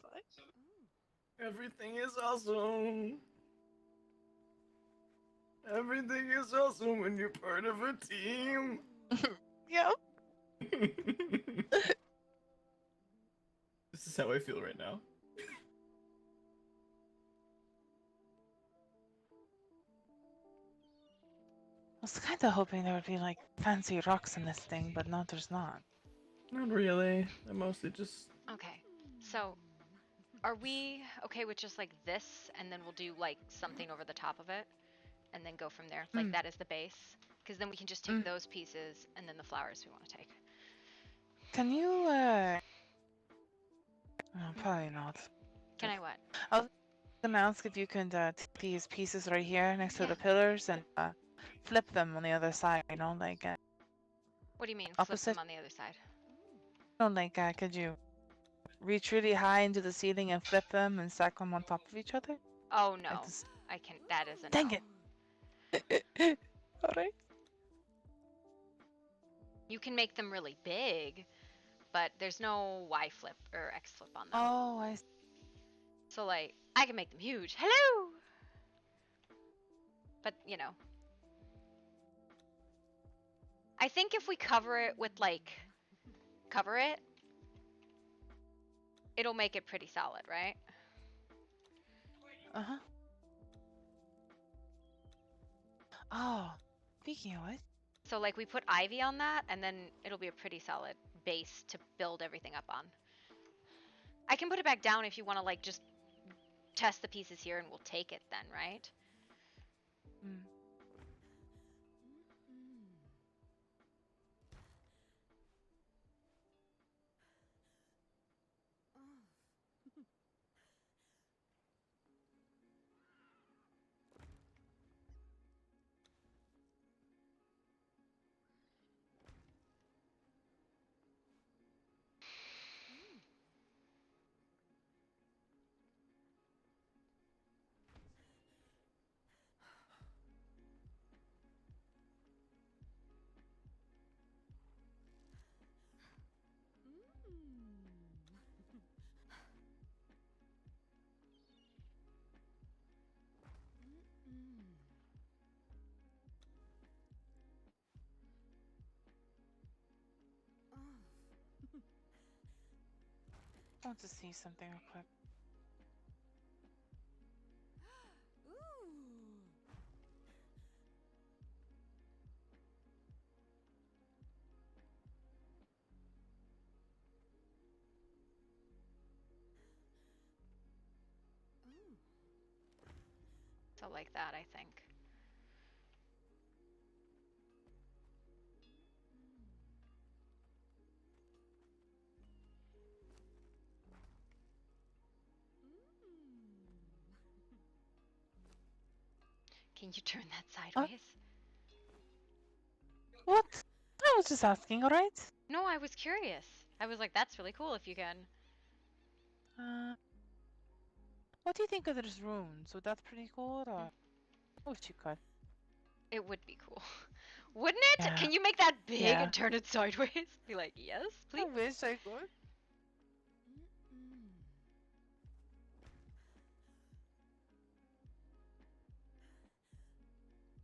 fine. Everything is awesome. Everything is awesome when you're part of a team. Yep. This is how I feel right now. I was kind of hoping there would be like fancy rocks in this thing, but no, there's not. Not really. I mostly just. Okay, so are we okay with just like this, and then we'll do like something over the top of it, and then go from there? Like that is the base, because then we can just take those pieces and then the flowers we want to take. Can you, oh, probably not. Can I what? I was gonna ask if you can take these pieces right here next to Yeah. the pillars and flip them on the other side, you know, like, What do you mean? Flip Opposite? them on the other side. could you reach really high into the ceiling and flip them and stack them on top of each other? Oh no, Like this- I can. That is a Dang no. it! Alright. You can make them really big, but there's no Y flip or X flip on them. Oh, I see. So like, I can make them huge. Hello. But you know, I think if we cover it with like, it'll make it pretty solid, right? Uh-huh. Oh, speaking of which, So like we put ivy on that, and then it'll be a pretty solid base to build everything up on. I can put it back down if you want to like just test the pieces here, and we'll take it then, right? I want to see something real quick. So like that, I think. Can you turn that sideways? What? I was just asking, alright? No, I was curious. I was like, that's really cool if you can. What do you think of this rune? So that's pretty cool, or? Oh, she could. It would be cool. Wouldn't it? Yeah. Can you make that big Yeah. and turn it sideways? Be like, yes, please. I wish I could.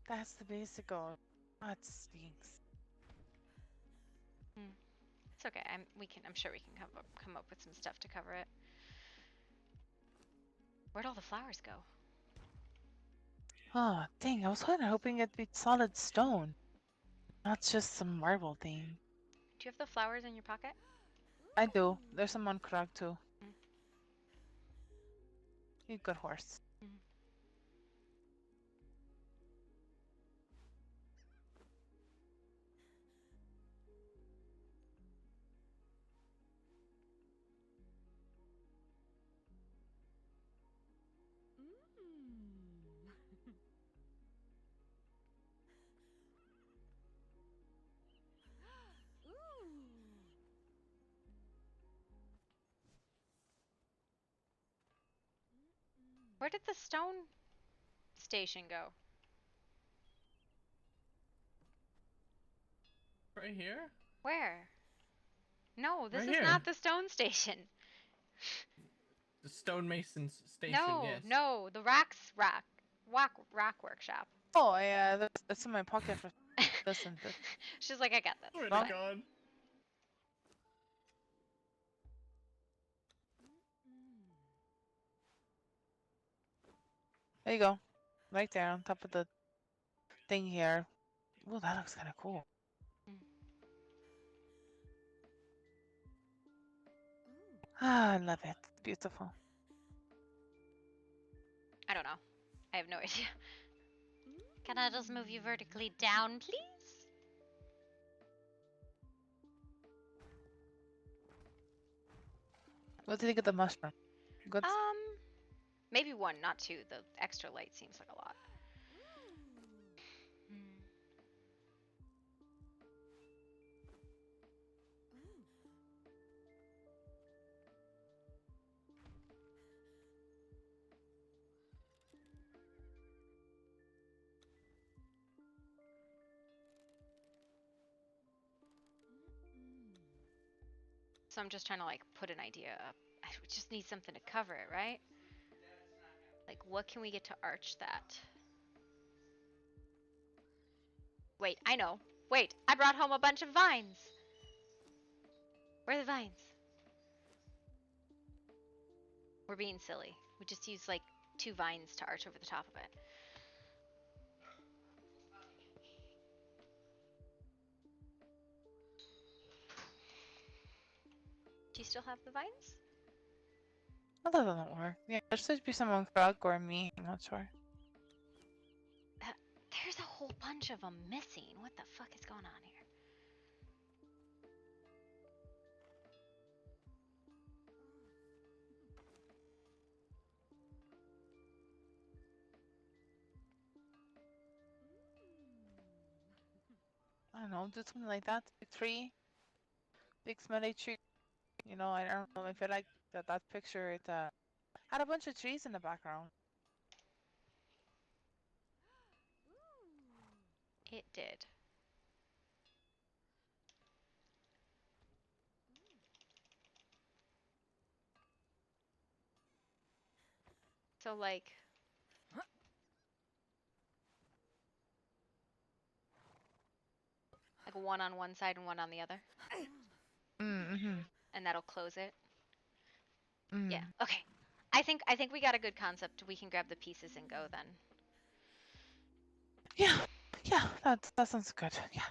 That's the basic of that stinks. It's okay. I'm sure we can come up with some stuff to cover it. Where'd all the flowers go? Oh, dang, I was kind of hoping it'd be solid stone. Not just some marble thing. Do you have the flowers in your pocket? I do. There's some on Krog too. Mm. You good horse. Where did the stone station go? Right here? Where? No, this Right is here. not the stone station. The stonemason's station, No, yes. no, the rack workshop. Oh, yeah, that's in my pocket for this and this. She's like, I got this. Where'd Well, it gone? There you go. Right there on top of the thing here. Ooh, that looks kind of cool. Ah, I love it. Beautiful. I don't know. I have no idea. Can I just move you vertically down, please? What do you think of the mushroom? Good. Maybe one, not two. The extra light seems like a lot. So I'm just trying to like put an idea up. I just need something to cover it, right? Like, what can we get to arch that? Wait, I know. Wait, I brought home a bunch of vines. Where are the vines? We're being silly. We just use like 2 vines to arch over the top of it. Do you still have the vines? That doesn't work. Yeah, there should be some on Krog or me. I'm not sure. There's a whole bunch of them missing. What the fuck is going on here? I don't know, do something like that. Big tree. Big smelly tree. You know, I don't know if you like that picture. It had a bunch of trees in the background. It did. So like one on one side and one on the other. Mm-hmm. And that'll close it. Yeah. Okay. I think we got a good concept. We can grab the pieces and go then. Yeah. Yeah. That sounds good. Yeah.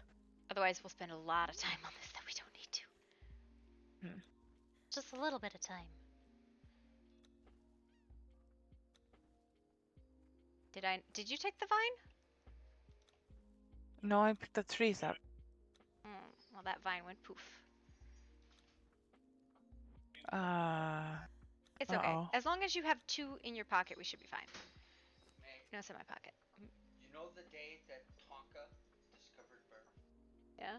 Otherwise, we'll spend a lot of time on this that we don't need to. Hmm. Just a little bit of time. Did you take the vine? No, I picked the trees up. Well, that vine went poof. It's okay. Uh-oh. As long as you have 2 in your pocket, we should be fine. Meg, No, it's in my pocket. you know the day that Tonka discovered bird? Yeah?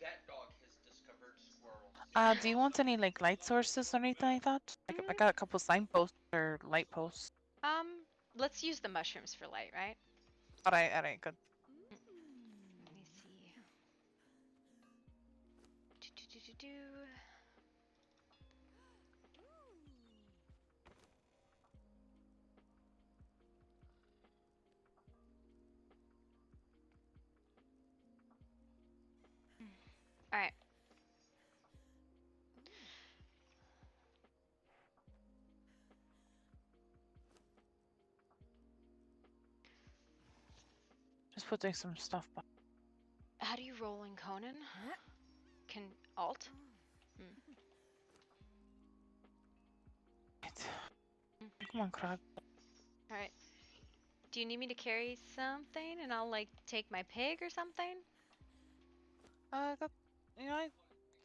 That dog has discovered squirrels. Do you want any like light sources or anything like that? I got a couple signposts or light posts. Let's use the mushrooms for light, right? Alright, good. Let me see. Do. All right. Just putting some stuff back. How do you roll in Conan? Can Alt? Right. Come on, Krog. All right. Do you need me to carry something and I'll like take my pig or something?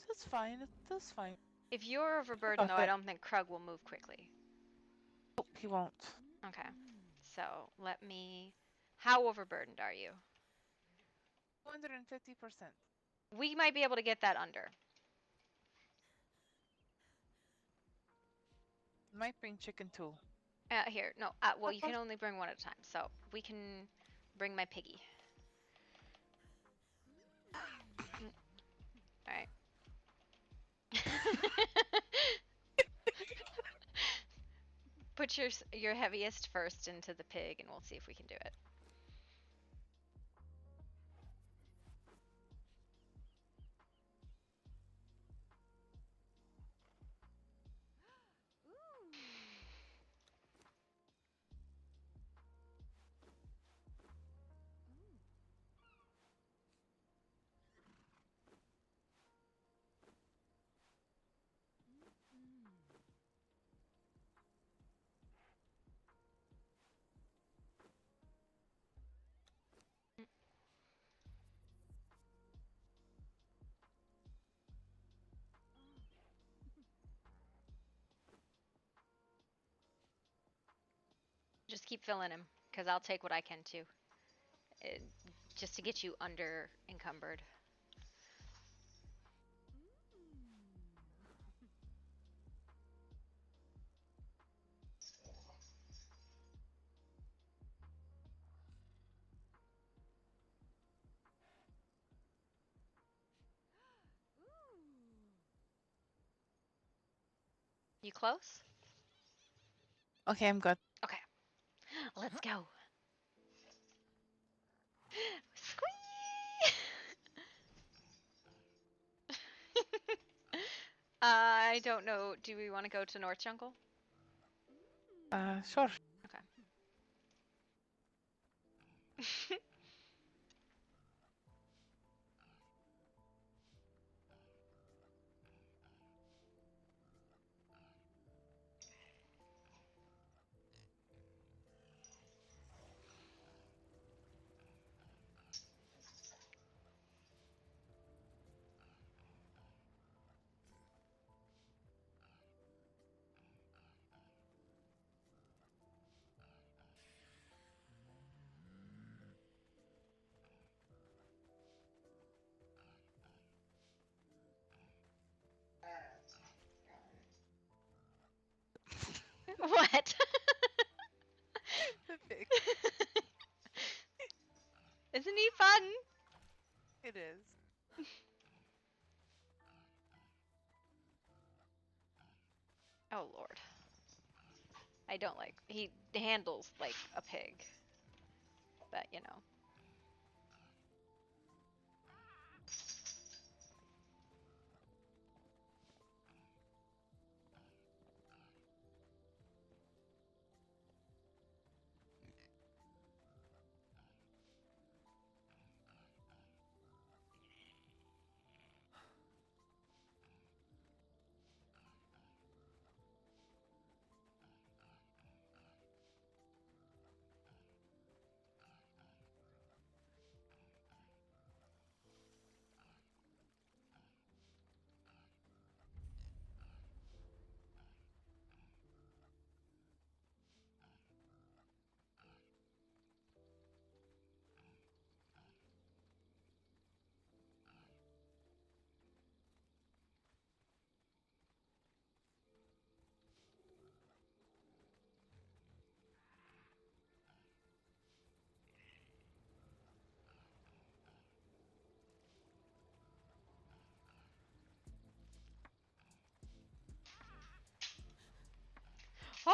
That's fine. That's fine. If you're overburdened though, I it. don't think Krug will move quickly. Nope, he won't. Okay. So let me. How overburdened are you? 250%. We might be able to get that under. Might bring chicken too. Here, no. Well, you can only bring one at a time, so we can bring my piggy. All right. Put your heaviest first into the pig, and we'll see if we can do it. Just keep filling him, because I'll take what I can too. Just to get you under encumbered. You close? Okay, I'm good. Okay. Let's go. Squee! I don't know. Do we want to go to North Jungle? Sure. Okay. What? The pig. Isn't he fun? It is. Oh Lord. I don't like. He handles like a pig. But you know.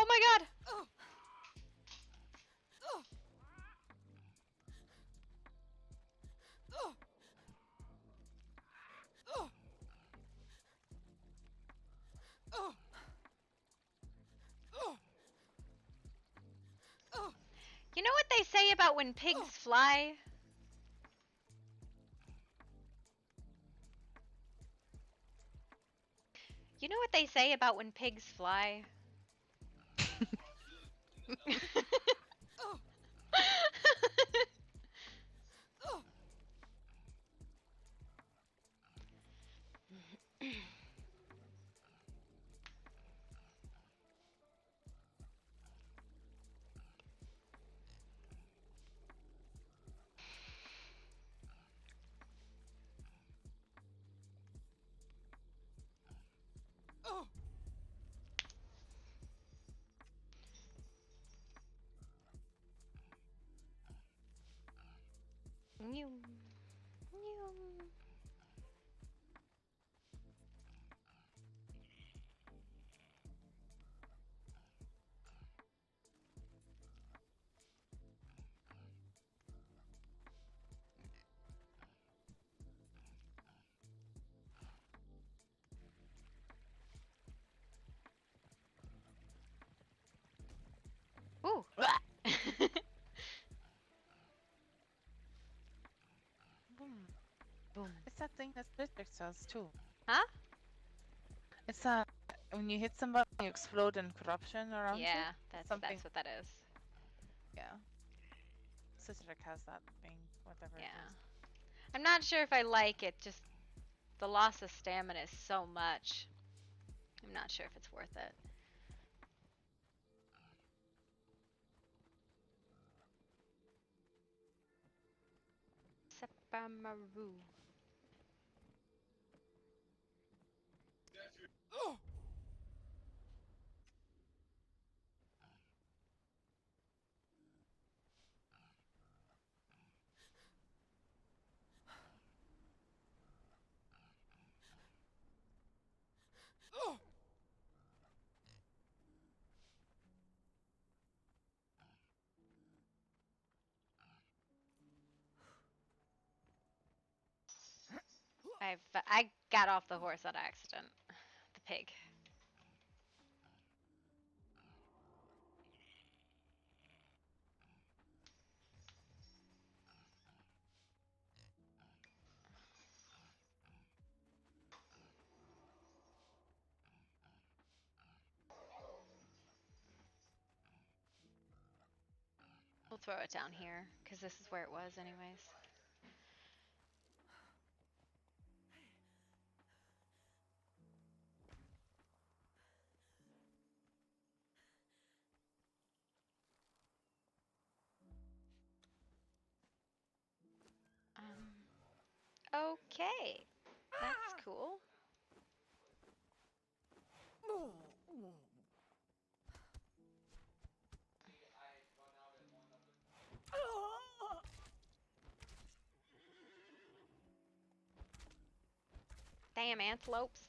Oh my god! You know what they say about when pigs fly? You know what they say about when pigs fly? Mew. Mew. Ooh. Boom. Boom. It's that thing that physics does too. Huh? It's that when you hit somebody, you explode in corruption around you. Yeah, that's something. what that is. Yeah. Citric has that thing, whatever it Yeah. is. I'm not sure if I like it. Just the loss of stamina is so much. I'm not sure if it's worth it. Sepamaru. I got off the horse on accident. The pig. We'll throw it down here, because this is where it was anyways. Okay. That's cool. Damn antelopes.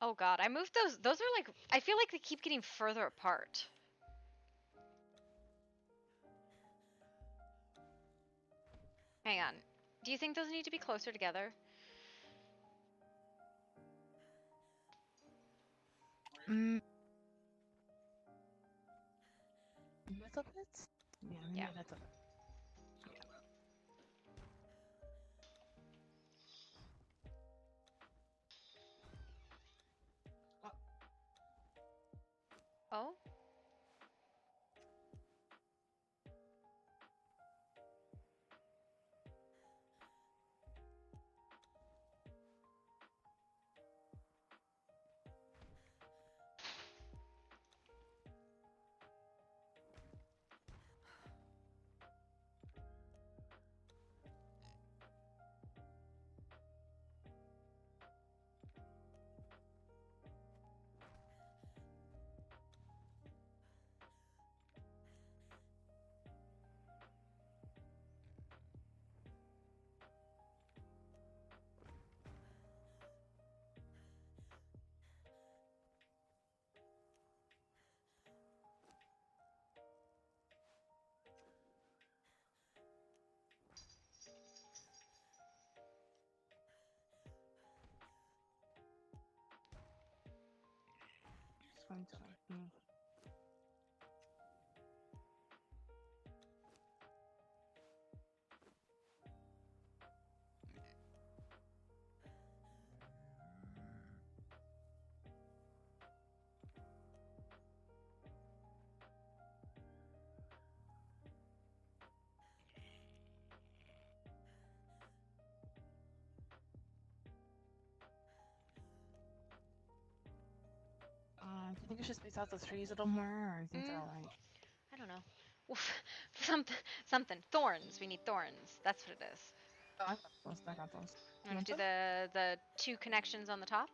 Oh god, I moved those. Those are like, I feel like they keep getting further apart. Hang on. Do you think those need to be closer together? Little bit? Yeah, maybe Yeah. a little bit. Oh? Just going to do you think I should space out the trees a little more, or do you think they're alright? I don't know. Something. Thorns. We need thorns. That's what it is. Oh, I got those. I got those. You want to do some? the 2 connections on the top?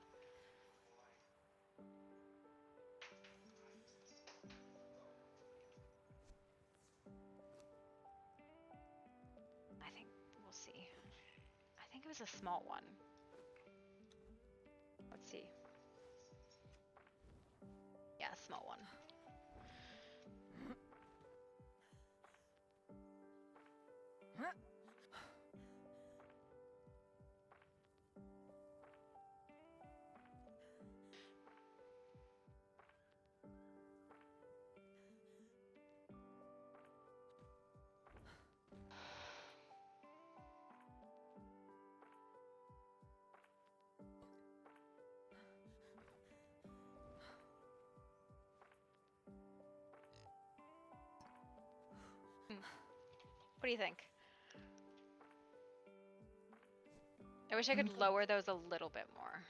I think we'll see. I think it was a small one. Let's see. Yeah, small one. What do you think? I wish I could lower those a little bit more.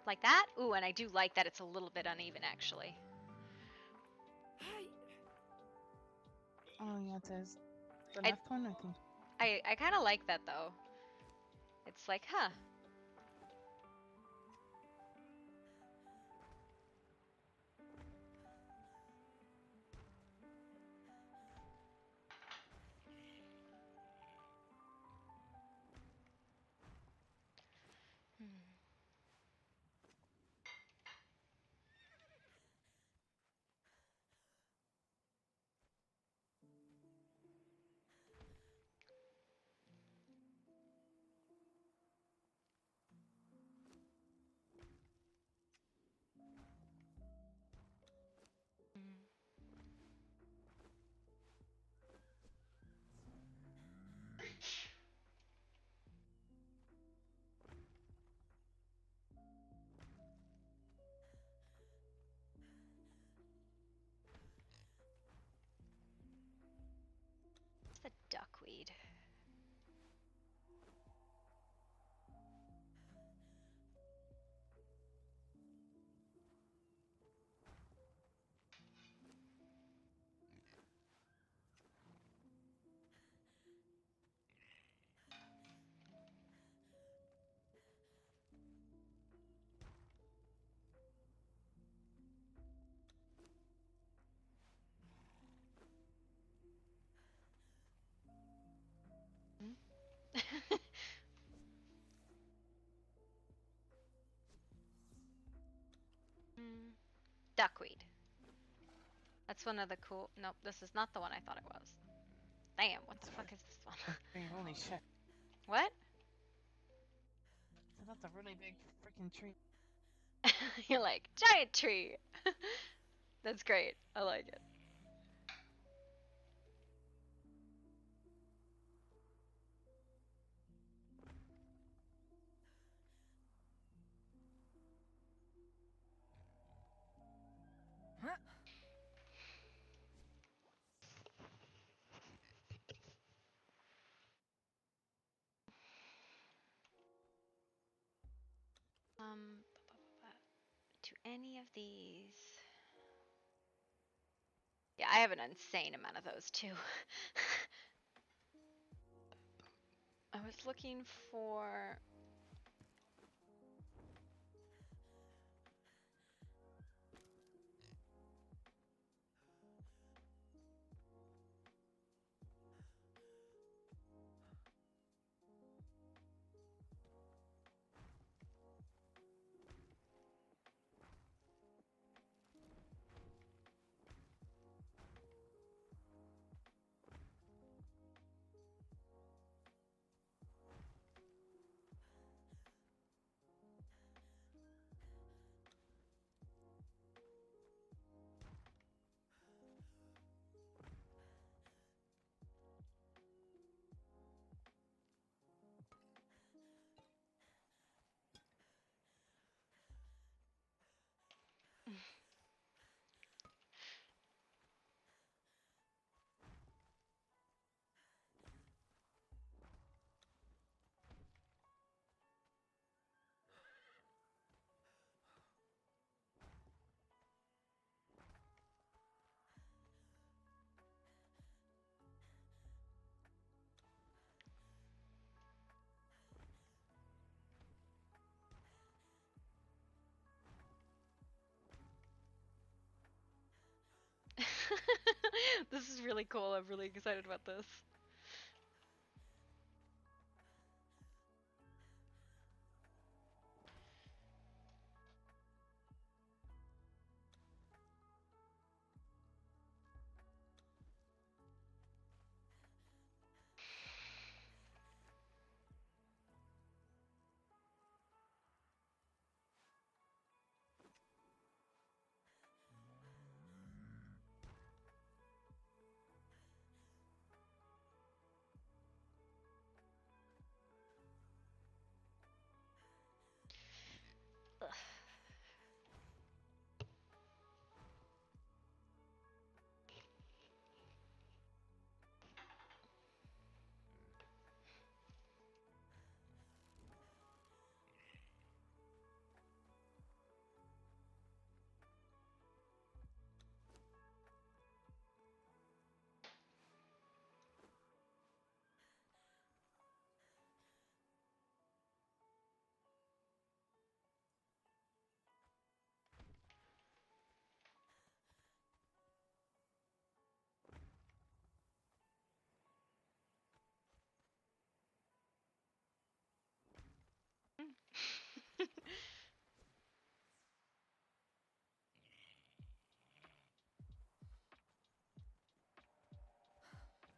Like that? Ooh, and I do like that it's a little bit uneven, actually. Oh, yeah, it is. The left one, I think. I kind of like that, though. It's like, huh. It's the duckweed. duckweed. That's one of the cool. Nope, this is not the one I thought it was. Damn, what the fuck is this one? Holy shit. What? So that's a really big freaking tree. You're like, giant tree! That's great. I like it. Do any of these... Yeah, I have an insane amount of those too. I was looking for... This is really cool. I'm really excited about this.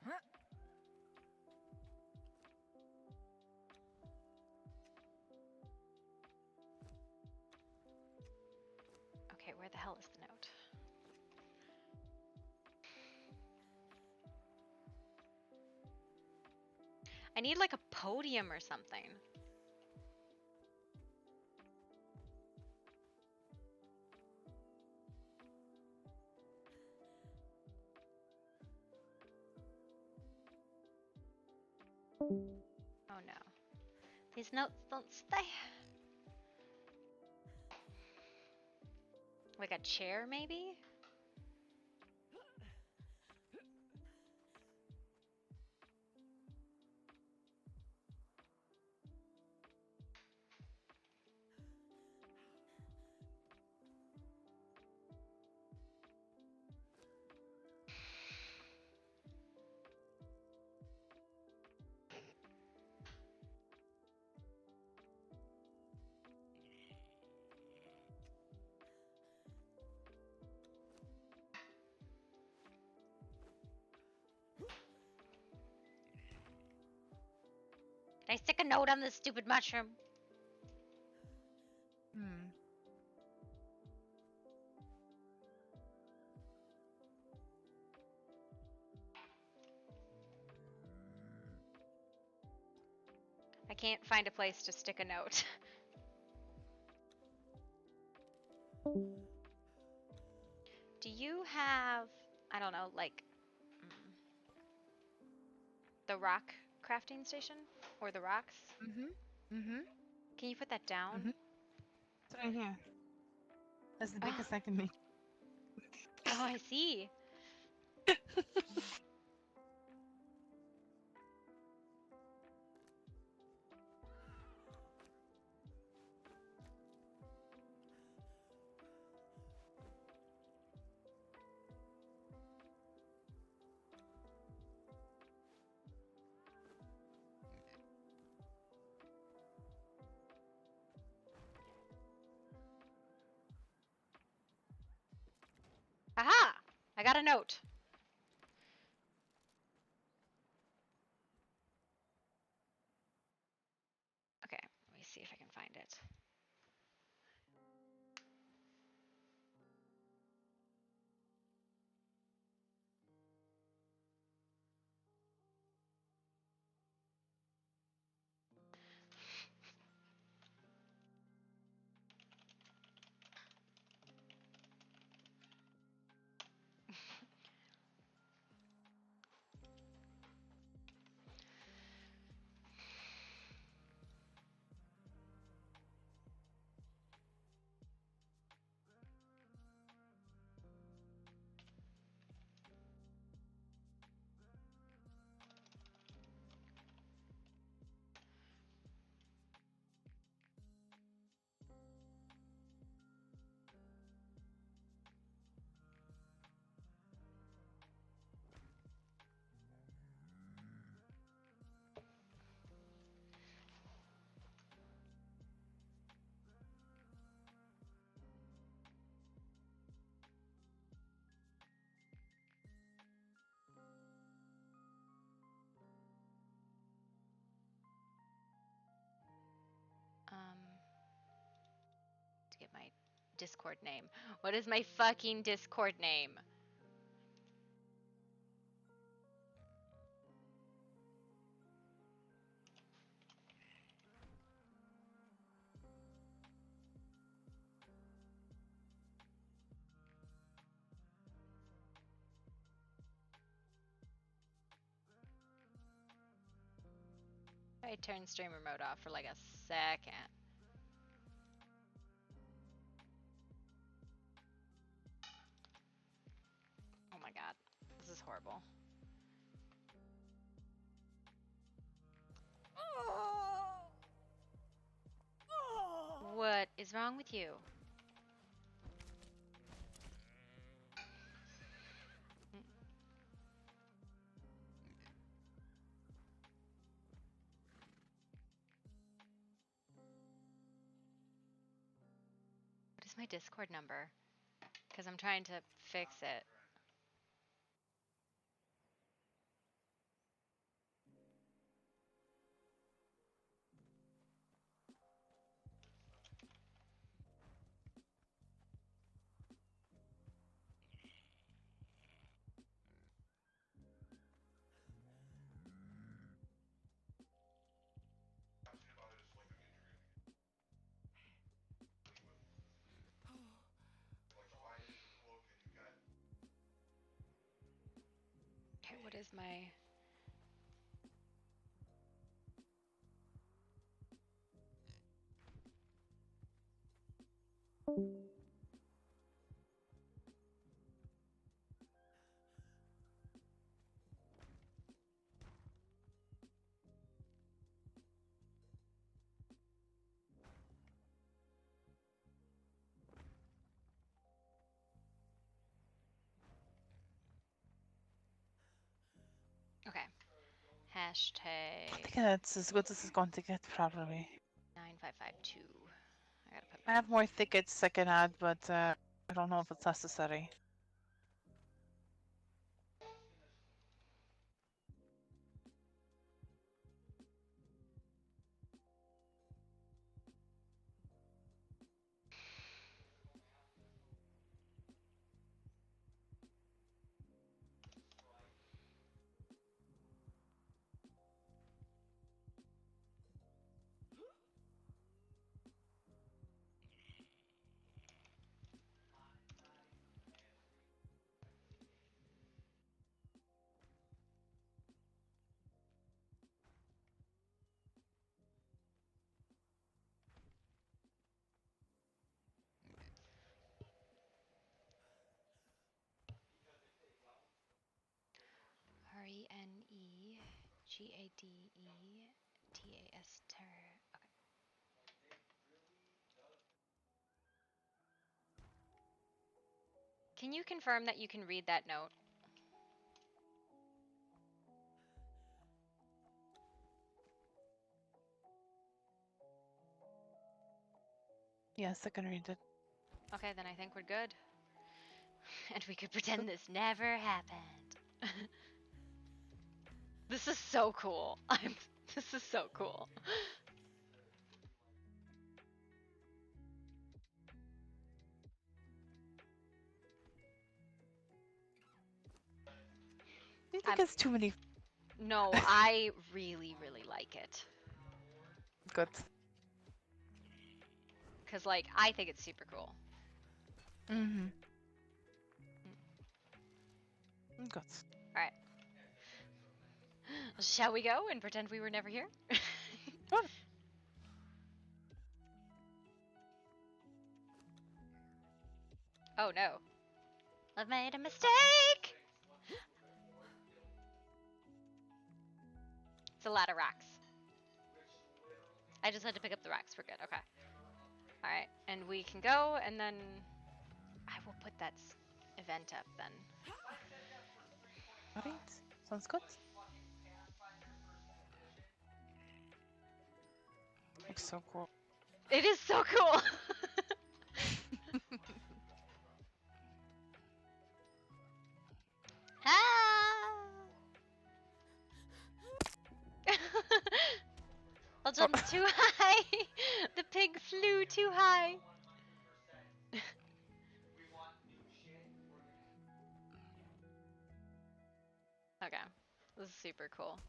Ugh. Okay, where the hell is the note? I need like a podium or something. Oh no. These notes don't stay. Like a chair, maybe? I stick a note on this stupid mushroom. Hmm. I can't find a place to stick a note. Do you have, I don't know, like the rock crafting station? Or the rocks? Can you put that down? It's right here. That's the Oh. biggest I can make. Oh, I see. Aha! I got a note. Okay, let me see if I can find it. To get my Discord name. What is my fucking Discord name? I turned streamer mode off for like a second. Oh my god, this is horrible. What is wrong with you? What is my Discord number? Because I'm trying to fix it. Okay, what is my... Okay. Hashtag I think that's as good as it's going to get, probably. 9552. I gotta put I my... have more tickets I can add, but I don't know if it's necessary. Okay. Can you confirm that you can read that note? Yes, I can read it. Okay, then I think we're good. And we could pretend this never happened. This is so cool. This is so cool. Do you think it's too many? No, I really, really like it. Good. Because, like, I think it's super cool. Mm-hmm. Good. Alright. Shall we go and pretend we were never here? Sure. Oh no. I've made a mistake! It's a lot of rocks. I just had to pick up the rocks. We're good. Okay. Alright. And we can go, and then I will put that event up then. Alright. Sounds good. Looks so cool. It is so cool! Ah! I'll jump too high! The pig flew too high! Okay. This is super cool.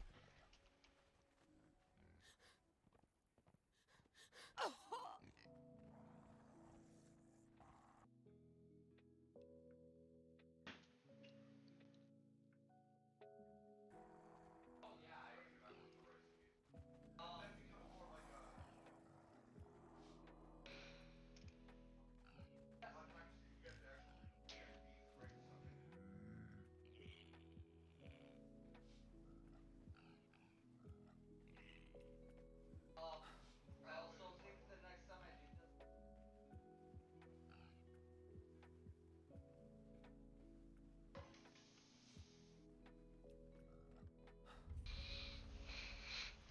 I also think the next time I do this.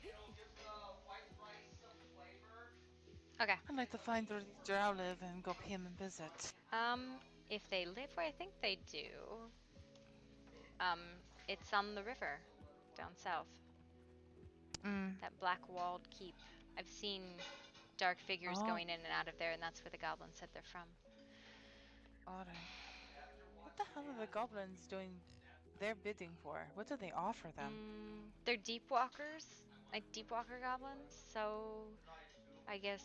It'll give the white rice some flavor. Okay. I'd like to find where these drow live and go pay them a visit. If they live where I think they do, um, it's on the river down south. Mm. That black walled keep. I've seen dark figures Oh. going in and out of there, and that's where the goblins said they're from. Alright. What the hell are the goblins doing their bidding for? What do they offer them? They're deep walkers, like deep walker goblins. So, I guess,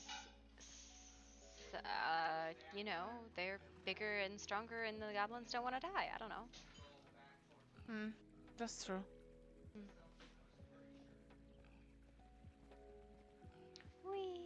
you know, they're bigger and stronger, and the goblins don't want to die. I don't know. Hmm. That's true. Whee!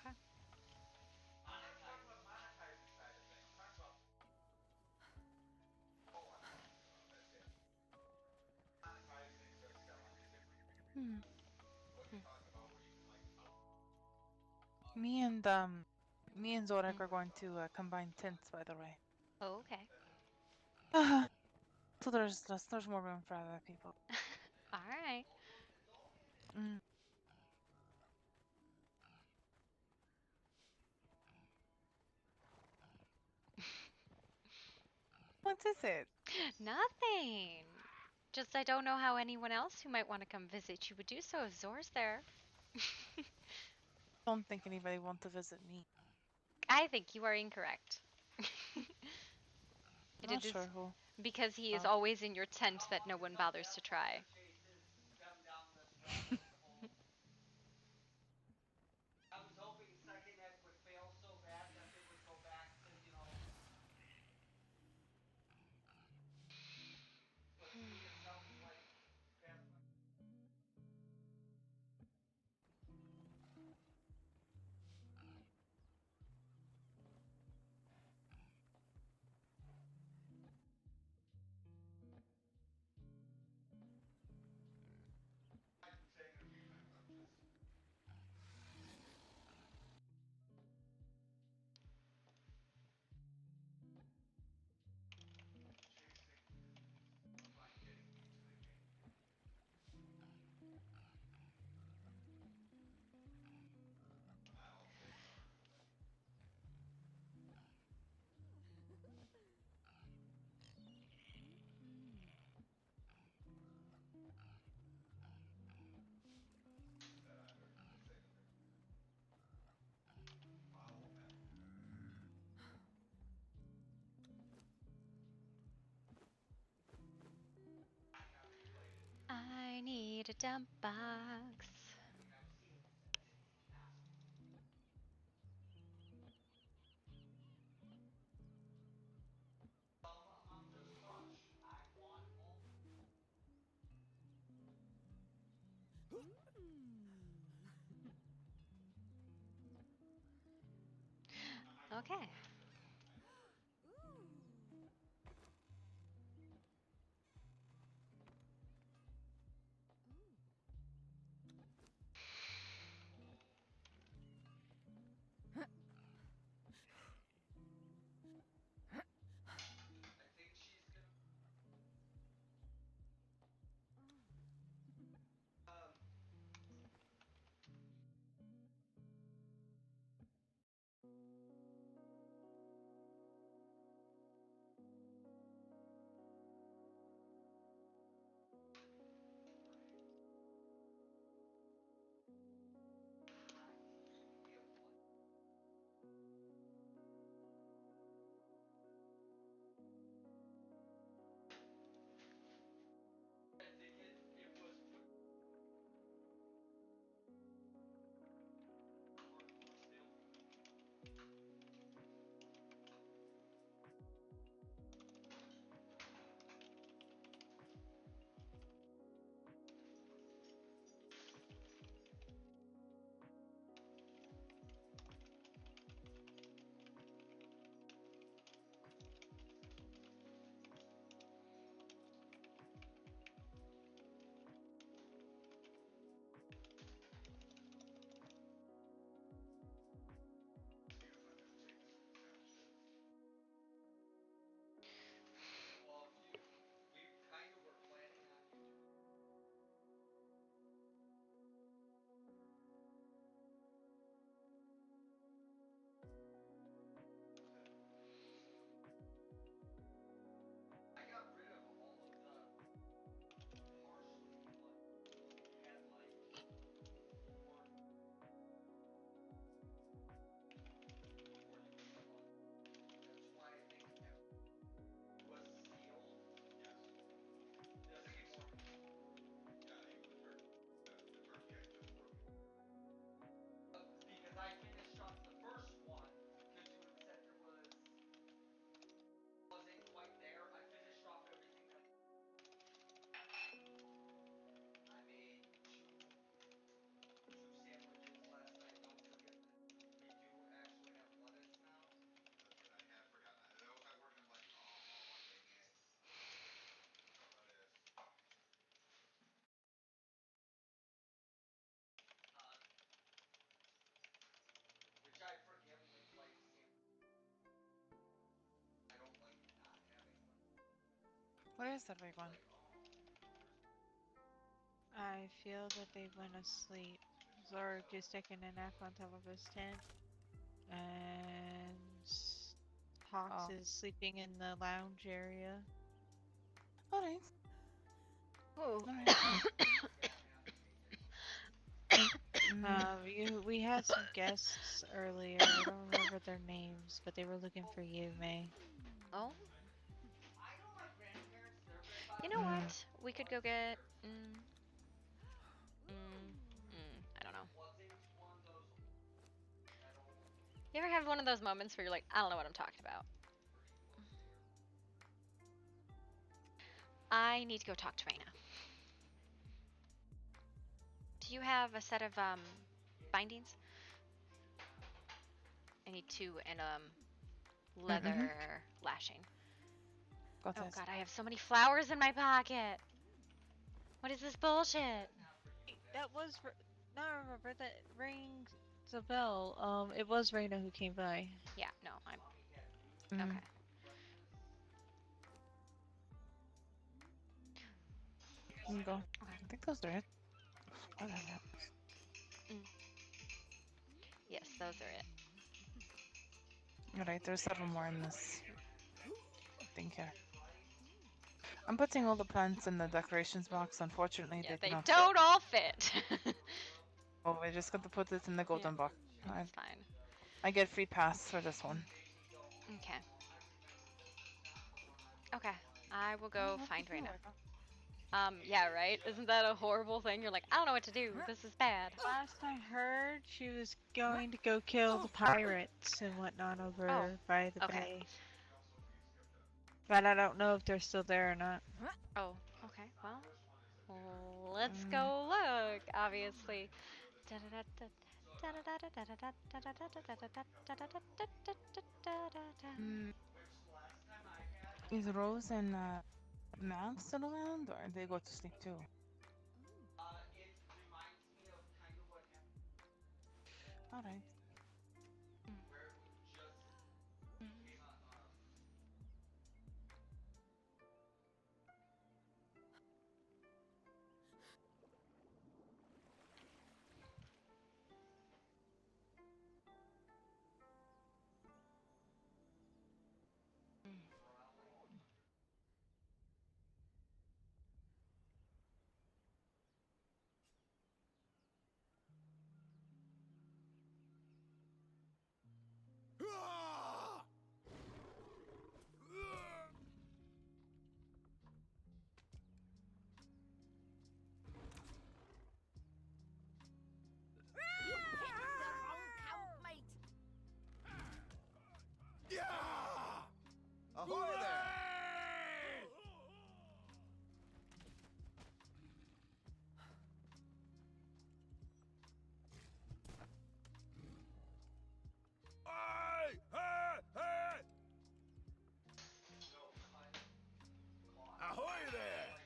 Okay. I'm not talking about monetizing side of things. I'm talking about. Oh, I'm talking about. That's it. Monetizing or selling is different. Hmm. What you're talking about, where you can like. Me and Zorak are going to combine tints, by the way. Oh, okay. So there's more room for other people. All right. Mm. What is it? Nothing. Just I don't know how anyone else who might want to come visit you would do so if Zor's there. Don't think anybody wants to visit me. I think you are incorrect. I did Not this sure who. because he is Oh. always in your tent that no one bothers to try. I was hoping second ed would fail so bad that they would go back to, but seeing it sounds like that's what. I've been saying it a few times. I'm just. Chasing by getting into the game. I'll say sorry for that. That I heard. Just say that they're foul men. I haven't played it either. I need a dump box. We have seen that they cannot. Hunter's Rush. I want all. I don't know Okay. what it is. I think she's gonna. Um. Where is that big one? I feel that they went asleep. Zorg is taking a nap on top of his tent, and Hawks Oh. is sleeping in the lounge area. Alright. Oh. Alright. We had some guests earlier. I don't remember their names, but they were looking for you, May. Oh. You know what? We could go get. I don't know. You ever have one of those moments where you're like, I don't know what I'm talking about? I need to go talk to Raina. Do you have a set of bindings? I need 2 and leather lashing. Got Oh this. god, I have so many flowers in my pocket. What is this bullshit? That was now I remember that rings a bell. It was Raina who came by. Yeah, no, I'm Mm. okay. Here you go. Okay. I think those are it. What the hell? Yes, those are it. Alright, there's several more in this thing here. I'm putting all the plants in the decorations box. Unfortunately, Yeah, they they cannot don't all fit. Oh, I just got to put it in the golden box. That's fine. I get free pass for this one. Okay. Okay, I will go find Raina. Yeah, right? Isn't that a horrible thing? You're like, I don't know what to do. This is bad. Last I heard, she was going to go kill the pirates and whatnot over by the okay. bay. But I don't know if they're still there or not. Oh, okay. Well, let's go look, obviously. Is Rose and Max still around, or they go to sleep too? Alright. Ahoy there! Hey! Hey! Hey! Ahoy there!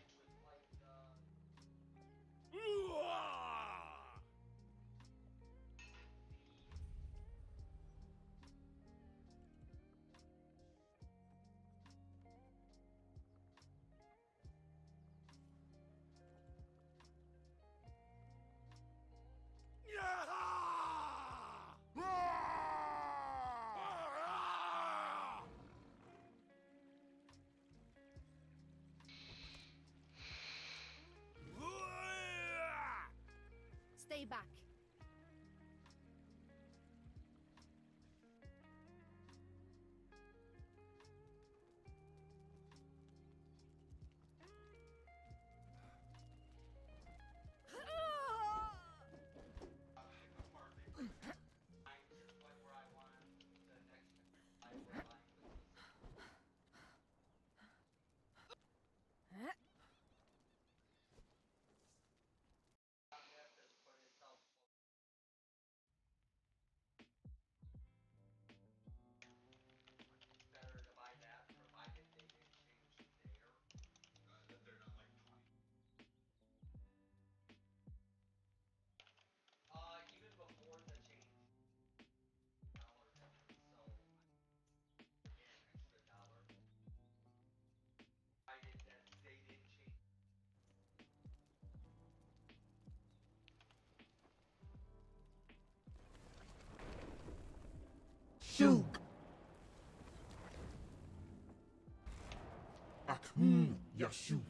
Stay back. Shug. Akhum Yashug.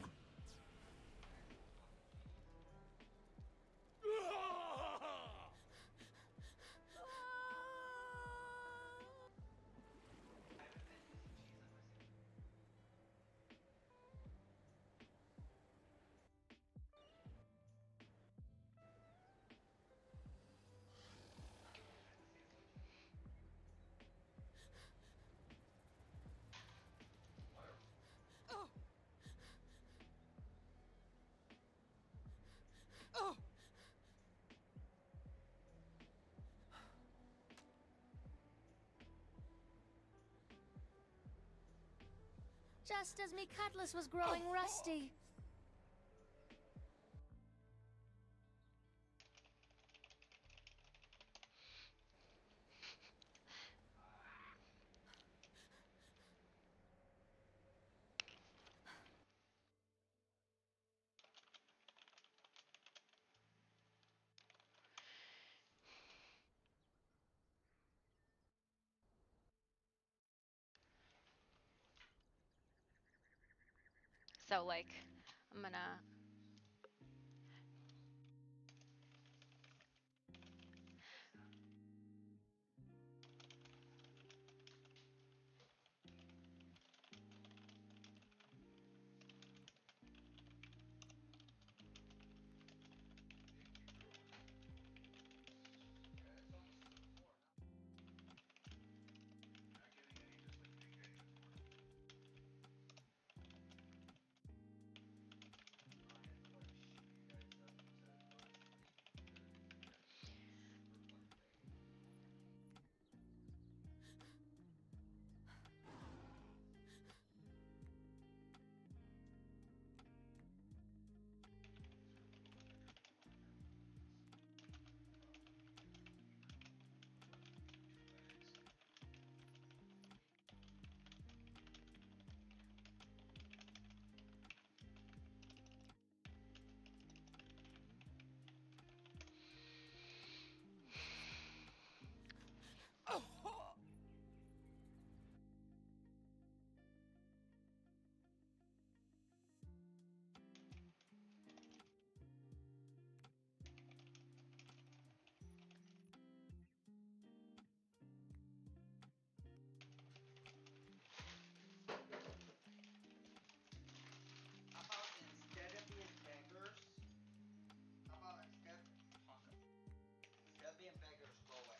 Just as me cutlass was growing rusty. So like, I'm gonna. How about instead of being beggars, how about instead of being beggars, go away.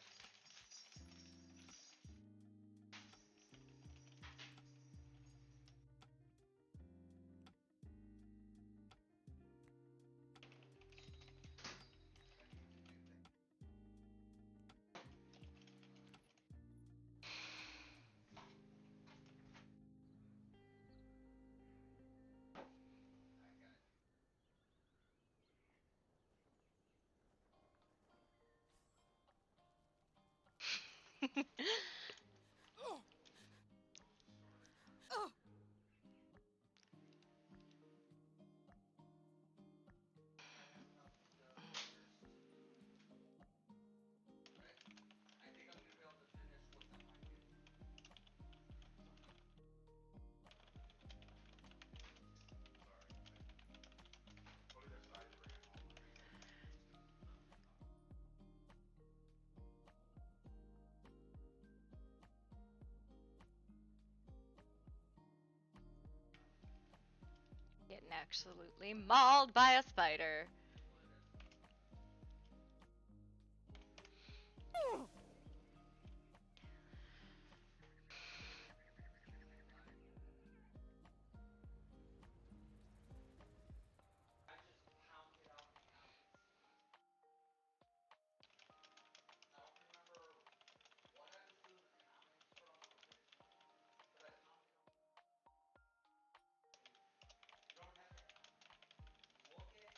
I think I'm gonna be able to finish with them on you. Getting absolutely mauled by a spider. I just pound it out and pound it. I don't remember what I was doing the comments from or which, but I pounded them. You don't have to look at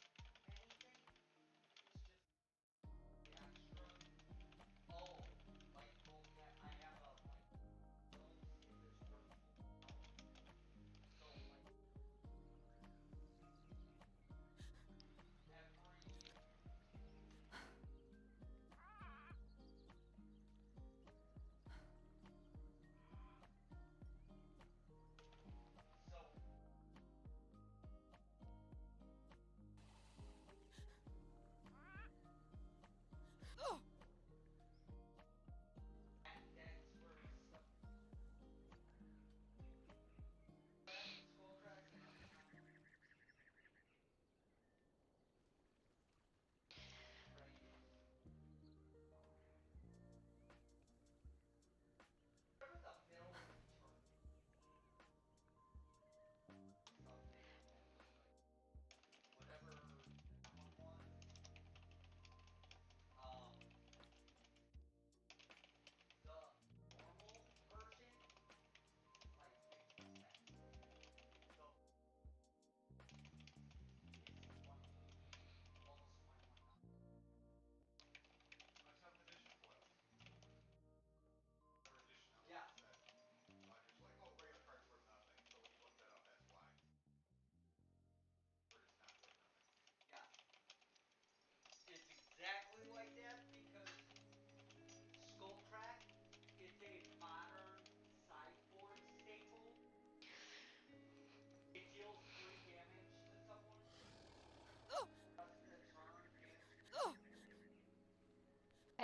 any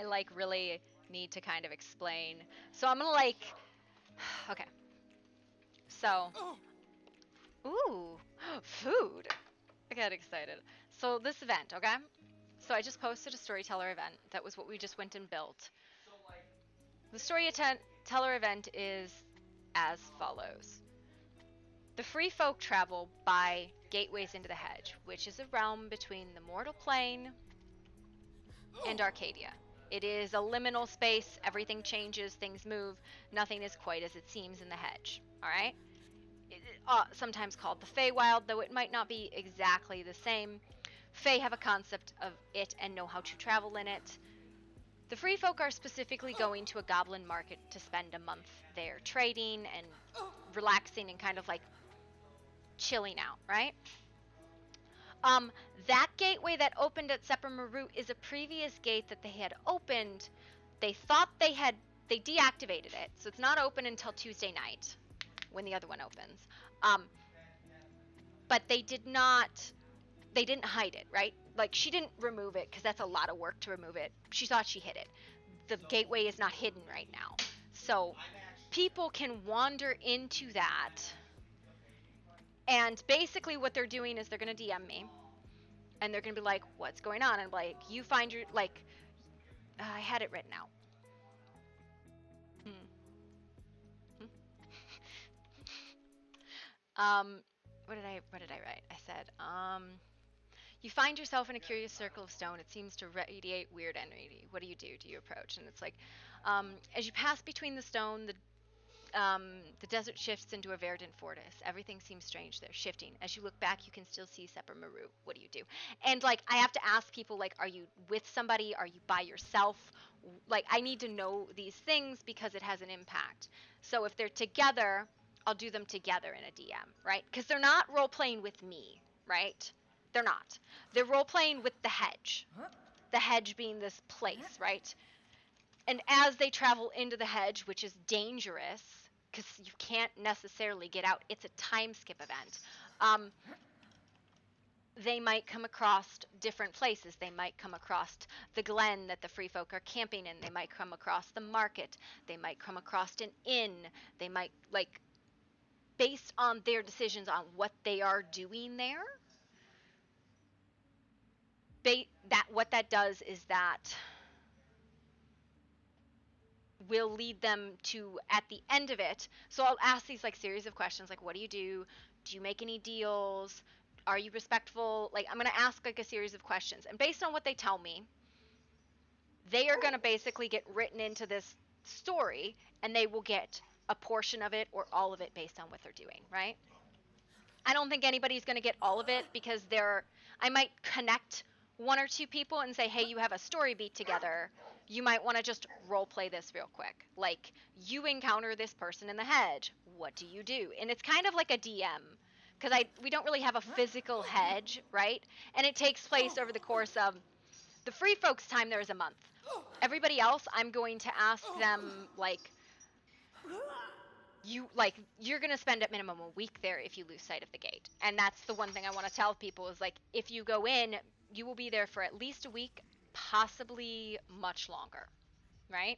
I like really need to kind of explain. So I'm gonna like, okay. So, ooh, food. I got excited. So this event, okay? So I just posted a storyteller event. That was what we just went and built. The storyteller event is as follows. The free folk travel by gateways into the hedge, which is a realm between the mortal plane and Arcadia. It is a liminal space. Everything changes, things move. Nothing is quite as it seems in the hedge. All right? Sometimes called the Feywild, though it might not be exactly the same. Fey have a concept of it and know how to travel in it. The free folk are specifically going to a goblin market to spend a month there trading and relaxing and kind of like chilling out, right? That gateway that opened at Sepper Maru is a previous gate that they had opened. They thought they deactivated it, so it's not open until Tuesday night when the other one opens. But they didn't hide it, right? Like, she didn't remove it because that's a lot of work to remove it. She thought she hid it. The gateway is not hidden right now. So people can wander into that. And basically what they're doing is they're going to DM me. And they're going to be like, what's going on? And I'm like, you find your, like, I had it written out. What did I write? I said, you find yourself in a curious circle of stone. It seems to radiate weird energy. What do you do? Do you approach? And it's like, as you pass between the stone, the desert shifts into a verdant fortress. Everything seems strange there, shifting. As you look back, you can still see Sepper Maru. What do you do? And, like, I have to ask people, like, are you with somebody? Are you by yourself? Like, I need to know these things because it has an impact. So if they're together, I'll do them together in a DM, right? Because they're not role-playing with me, right? They're not. They're role-playing with the hedge. The hedge being this place, right? And as they travel into the hedge, which is dangerous, because you can't necessarily get out, it's a time skip event. They might come across different places. They might come across the glen that the free folk are camping in. They might come across the market. They might come across an inn. They might, like, based on their decisions on what they are doing there, what that does is that will lead them to, at the end of it, so I'll ask these, like, series of questions, like, what do you do? Do you make any deals? Are you respectful? Like, I'm going to ask, like, a series of questions. And based on what they tell me, they are going to basically get written into this story, and they will get a portion of it or all of it based on what they're doing, right? I don't think anybody's going to get all of it because I might connect one or two people and say, hey, you have a story beat together. You might want to just role play this real quick. Like, you encounter this person in the hedge. What do you do? And it's kind of like a DM because we don't really have a physical hedge, right? And it takes place over the course of the free folks' time. There is a month. Everybody else, I'm going to ask them, like, you're going to spend at minimum a week there if you lose sight of the gate. And that's the one thing I want to tell people is, like, if you go in, you will be there for at least a week, possibly much longer, right?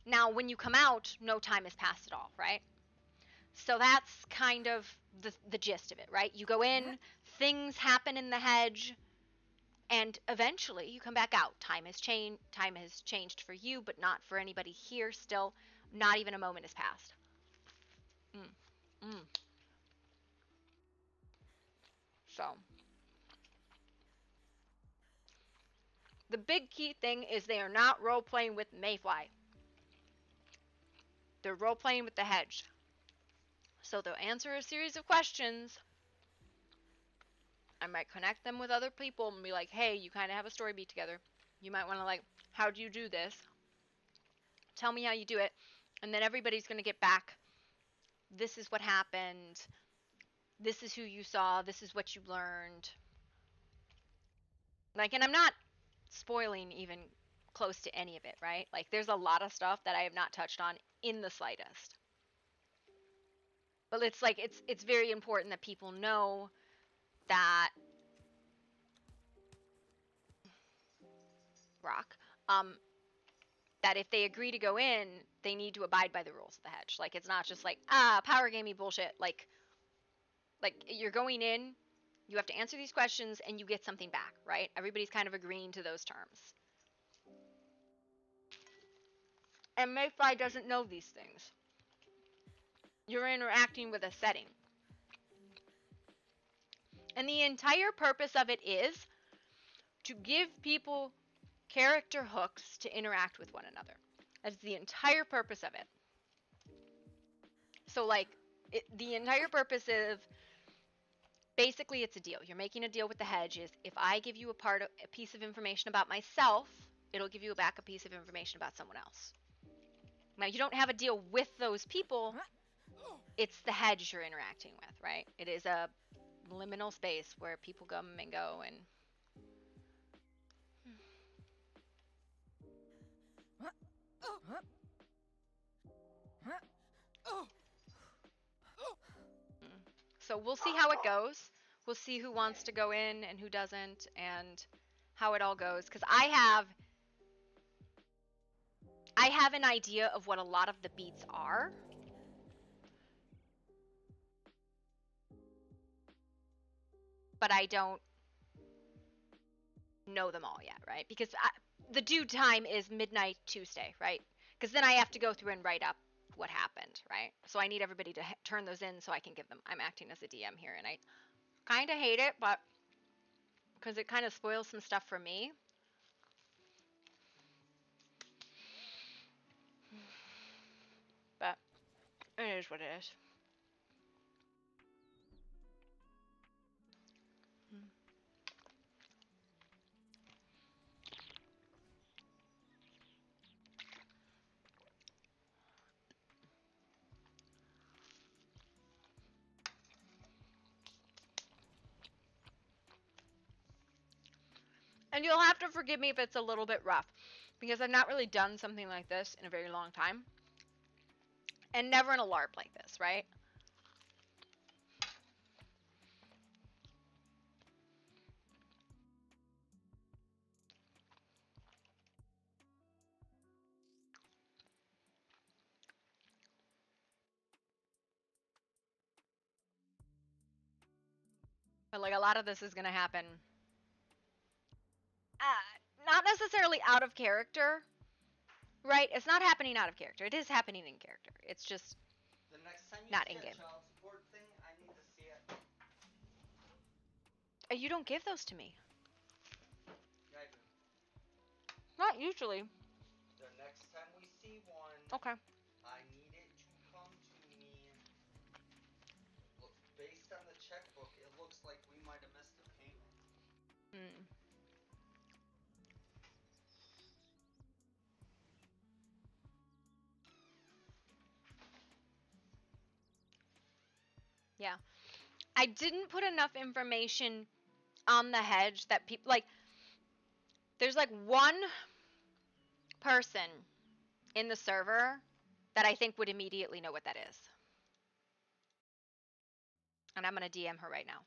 Now, when you come out, no time has passed at all, right? So that's kind of the gist of it, right? You go in, things happen in the hedge, and eventually you come back out. Time has changed for you, but not for anybody here still. Not even a moment has passed. So the big key thing is they are not role-playing with Mayfly. They're role-playing with the hedge. So they'll answer a series of questions. I might connect them with other people and be like, hey, you kind of have a story beat together. You might want to, like, how do you do this? Tell me how you do it. And then everybody's going to get back. This is what happened. This is who you saw. This is what you learned. Like, and I'm not spoiling even close to any of it, right? Like, there's a lot of stuff that I have not touched on in the slightest. But it's like, it's very important that people know that rock, that if they agree to go in, they need to abide by the rules of the hedge. Like, it's not just like, power gamey bullshit. Like you're going in, you have to answer these questions, and you get something back, right? Everybody's kind of agreeing to those terms. And Mayfly doesn't know these things. You're interacting with a setting. And the entire purpose of it is to give people character hooks to interact with one another. That's the entire purpose of it. So, like, the entire purpose of, basically, it's a deal. You're making a deal with the hedge. Is if I give you a piece of information about myself, it'll give you back a piece of information about someone else. Now, you don't have a deal with those people. It's the hedge you're interacting with, right? It is a liminal space where people come and go and... So we'll see how it goes. We'll see who wants to go in and who doesn't, and how it all goes. Because I have an idea of what a lot of the beats are. But I don't know them all yet, right? Because the due time is midnight Tuesday, right? Because then I have to go through and write up what happened, right? So I need everybody to turn those in so I can give them. I'm acting as a DM here, and I kind of hate it, but because it kind of spoils some stuff for me. But it is what it is. And you'll have to forgive me if it's a little bit rough, because I've not really done something like this in a very long time. And never in a LARP like this, right? But like, a lot of this is gonna happen not necessarily out of character, right? It's not happening out of character. It is happening in character. It's just The next time you not see in a game. child support thing, I need to see it. You don't give those to me. Yeah, I do. Not usually. The next time we see one, Okay. I need it to come to me. Look, based on the checkbook, it looks like we might have missed a payment. Mm. Yeah. I didn't put enough information on the hedge that people, like, there's like one person in the server that I think would immediately know what that is. And I'm going to DM her right now.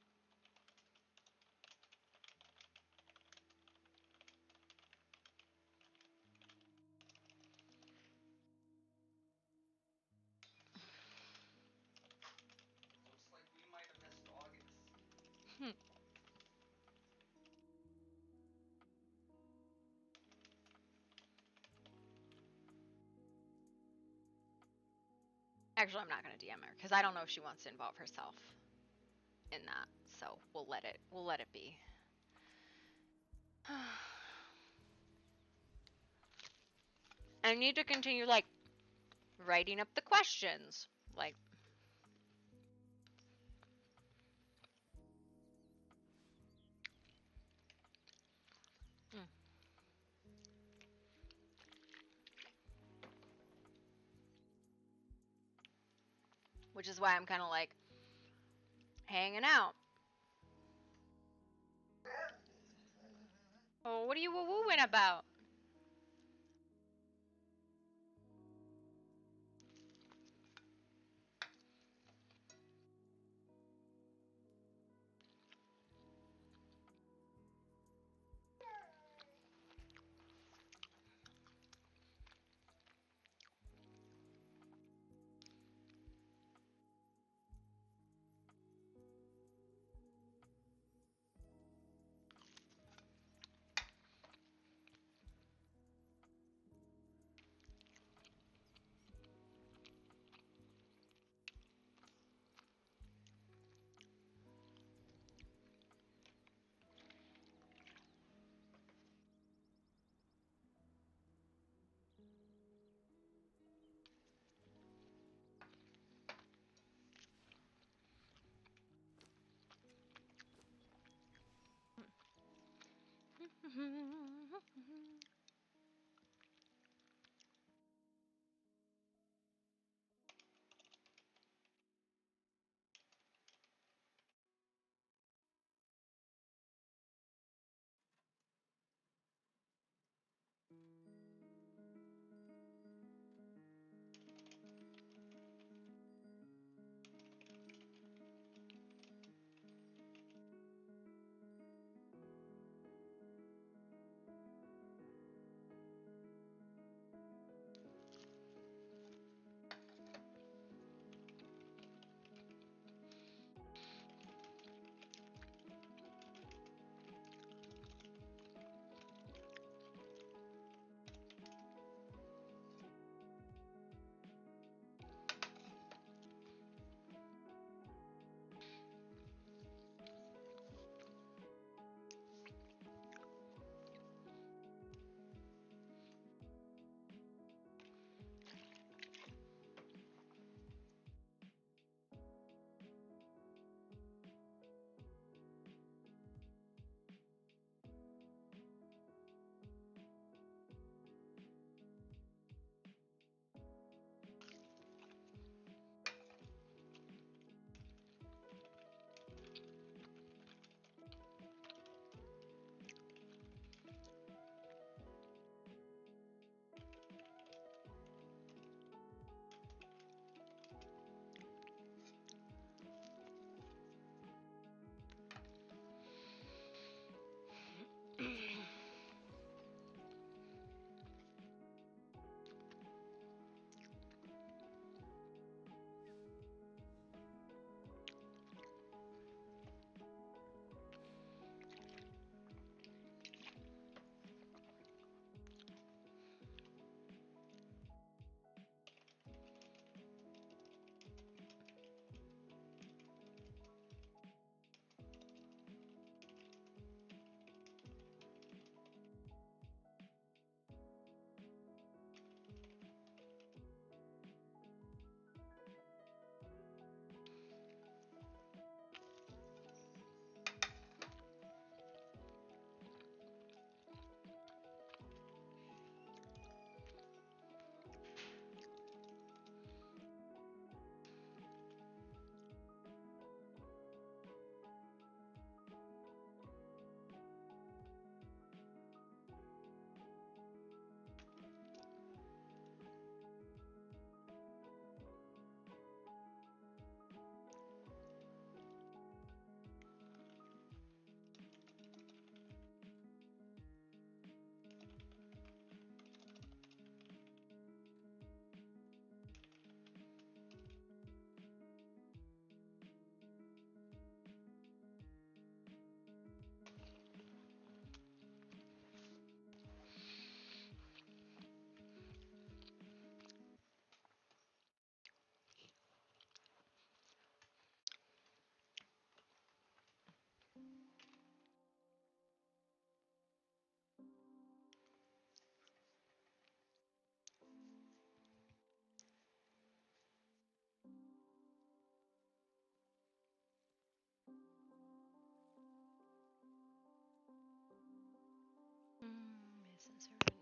Looks like we might have missed August. Actually, I'm not going to DM her because I don't know if she wants to involve herself in that. So we'll let it be. I need to continue, like, writing up the questions. Like, which is why I'm kind of like hanging out. Oh, what are you woo-wooing about?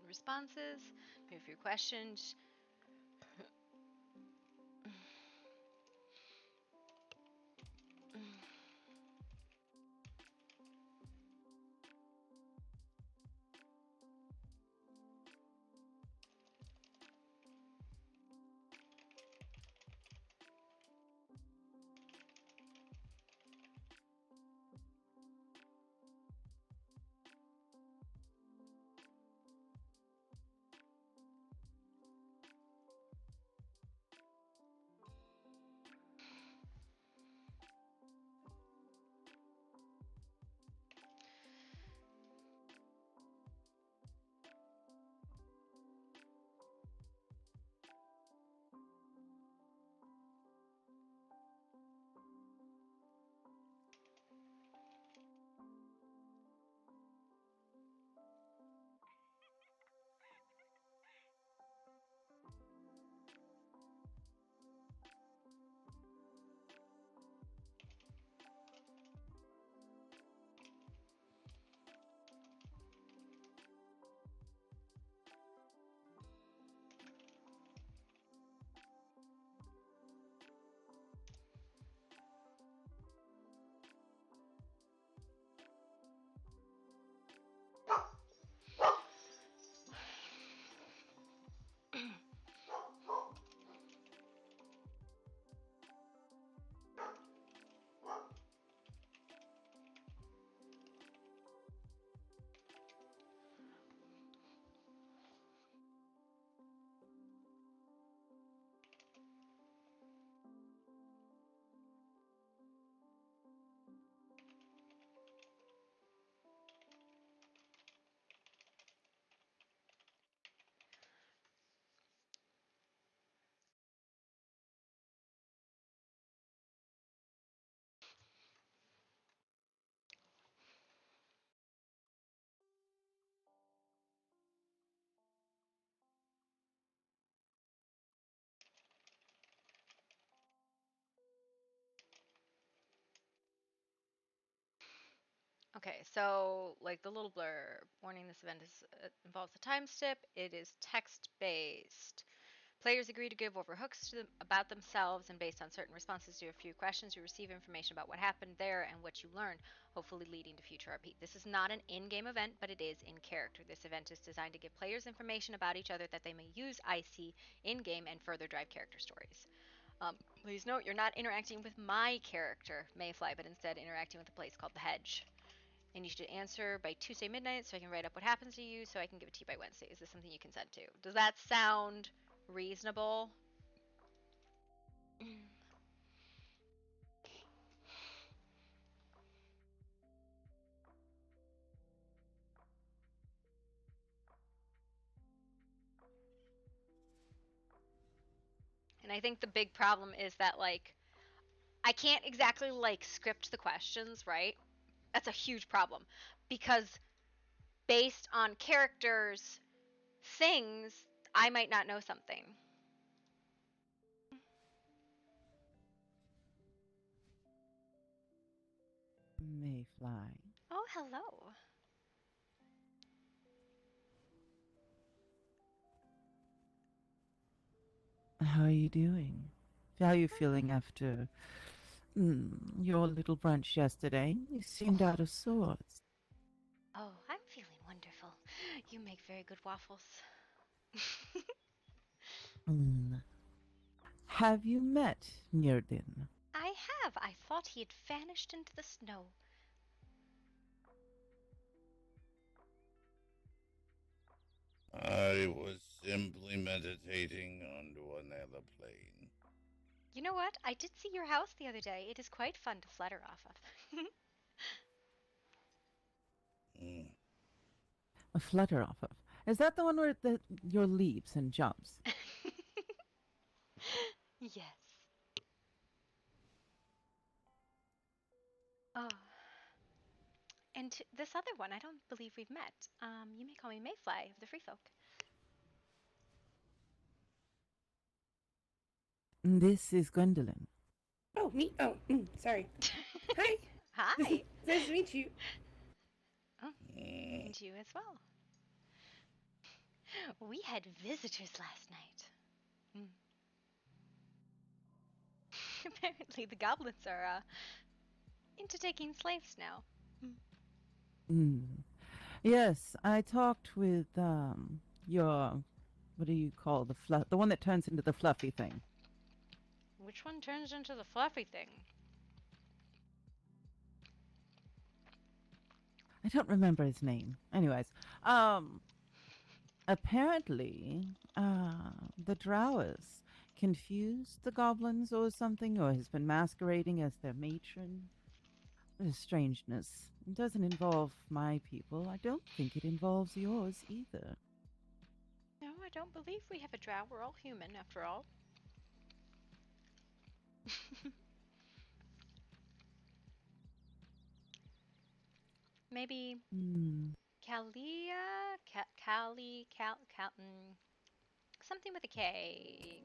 Responses. Move your questions. Okay, so like the little blur warning, this event involves a time skip. It is text based. Players agree to give over hooks to them about themselves, and based on certain responses to a few questions, you receive information about what happened there and what you learned, hopefully leading to future RP. This is not an in-game event, but it is in character. This event is designed to give players information about each other that they may use IC in-game and further drive character stories. Please note, you're not interacting with my character, Mayfly, but instead interacting with a place called the Hedge. And you should answer by Tuesday midnight so I can write up what happens to you so I can give it to you by Wednesday. Is this something you consent to? Does that sound reasonable? And I think the big problem is that, like, I can't exactly, like, script the questions, right? That's a huge problem. Because based on characters' things, I might not know something. Mayfly. Oh, hello. How are you doing? How are you feeling after your little brunch yesterday? You seemed out of sorts. Oh, I'm feeling wonderful. You make very good waffles. Have you met Mirden? I have. I thought he had vanished into the snow. I was simply meditating onto another plane. You know what? I did see your house the other day. It is quite fun to flutter off of. A flutter off of. Is that the one where your leaps and jumps? Yes. Oh. And this other one, I don't believe we've met. You may call me Mayfly of the Free Folk. This is Gwendolyn. Oh, me? Oh, sorry. Hi. Hi. Nice to meet you. Oh, and you as well. We had visitors last night. Apparently the goblins are into taking slaves now. Yes, I talked with your, what do you call the one that turns into the fluffy thing? Which one turns into the fluffy thing? I don't remember his name. Anyways, apparently, the Drowers confused the goblins or something, or has been masquerading as their matron. There's strangeness. It doesn't involve my people. I don't think it involves yours either. No, I don't believe we have a drow. We're all human, after all. Maybe Kalia, something with a K.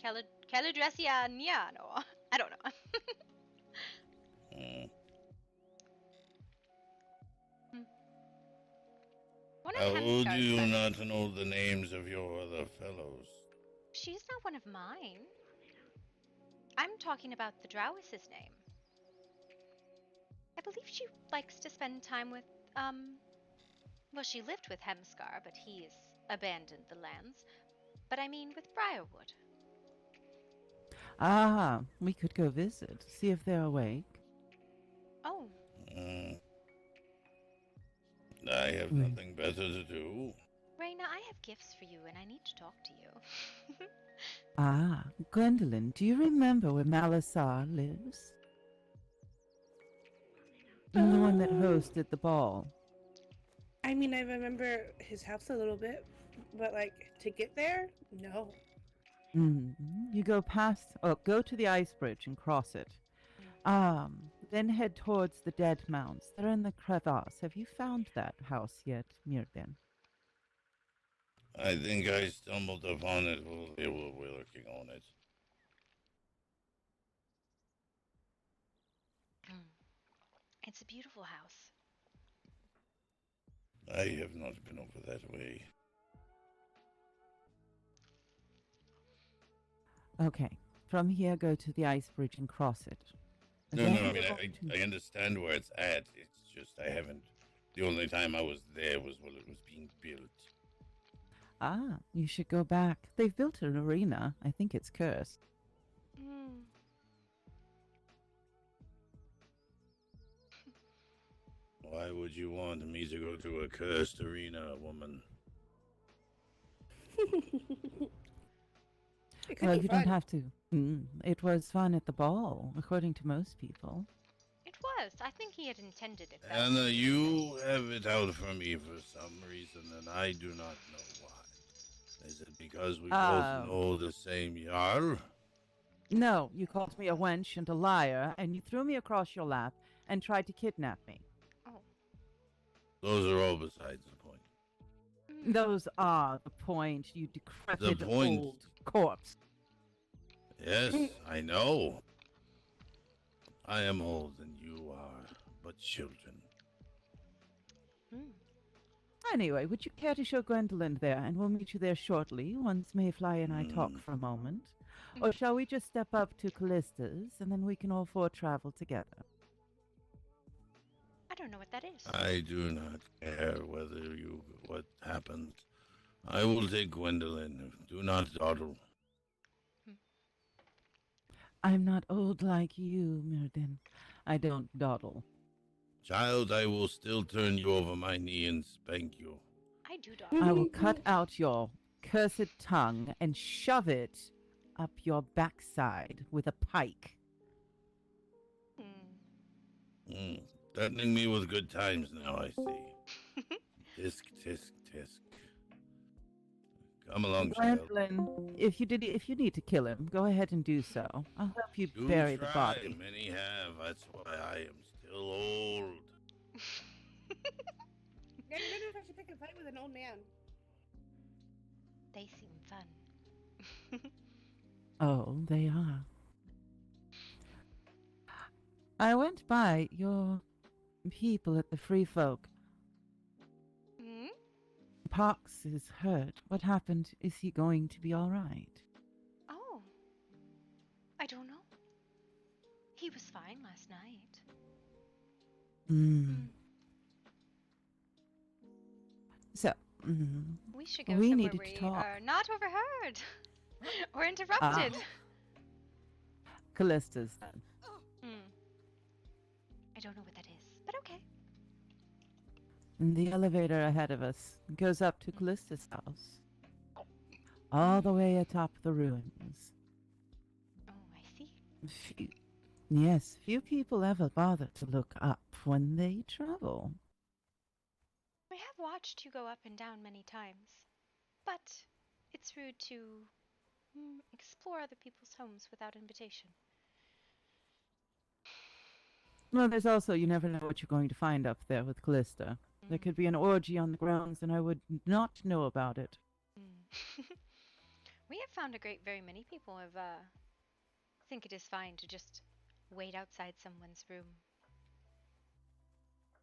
Calidressianiano. I don't know. How do you not know the names of your other fellows? She's not one of mine. I'm talking about the Drows's name. I believe she likes to spend time with, well, she lived with Hemscar, but he's abandoned the lands. But I mean with Briarwood. Ah, we could go visit, see if they're awake. Oh. I have nothing better to do. Raina, I have gifts for you, and I need to talk to you. Ah, Gwendolyn, do you remember where Malasar lives? The one that hosted the ball. I mean, I remember his house a little bit, but like to get there, no. You go past, go to the ice bridge and cross it. Then head towards the Dead Mounts. They're in the crevasse. Have you found that house yet, Mirden? I think I stumbled upon it while they were working on it. It's a beautiful house. I have not been over that way. Okay. From here, go to the ice bridge and cross it. No, Then I we're mean, going to- I understand where it's at. It's just I haven't. The only time I was there was while it was being built. Ah, you should go back. They've built an arena. I think it's cursed. Mm. Why would you want me to go to a cursed arena, woman? It could Well, be you fun. don't have to. It was fun at the ball, according to most people. It was. I think he had intended it that Anna, way. you have it out for me for some reason, and I do not know why. Is it because we both know the same Jarl? No, you called me a wench and a liar, and you threw me across your lap and tried to kidnap me. Oh. Those are all besides the point. Those are the point, you decrepit point- old corpse. Yes, I know. I am old and you are but children. Anyway, would you care to show Gwendolyn there, and we'll meet you there shortly, once Mayfly and I talk for a moment? Or shall we just step up to Callista's, and then we can all four travel together? I don't know what that is. I do not care what happens. I will take Gwendolyn. Do not dawdle. I'm not old like you, Mirden. I don't dawdle. Child, I will still turn you over my knee and spank you. I do dawdle. I will cut out your cursed tongue and shove it up your backside with a pike. Threatening me with good times now, I see. Tisk, tisk, tisk. Come along, child. Gwendolyn, if you need to kill him, go ahead and do so. I'll help you Do bury the try. body. Many have. That's why I am still old. Yeah, you wonder if I should pick a fight with an old man. They seem fun. Oh, they are. I went by your people at the Free Folk. Pox is hurt. What happened? Is he going to be all right? Oh. I don't know. He was fine last night. So, We should go we somewhere needed where to we talk. are not overheard or interrupted. Callista's then. I don't know what that is, but okay. The elevator ahead of us goes up to Callista's house. All the way atop the ruins. Oh, I see. Few people ever bother to look up when they travel. We have watched you go up and down many times, but it's rude to explore other people's homes without invitation. Well, there's also, you never know what you're going to find up there with Callista. There could be an orgy on the grounds, and I would not know about it. We have found very many people have think it is fine to just wait outside someone's room.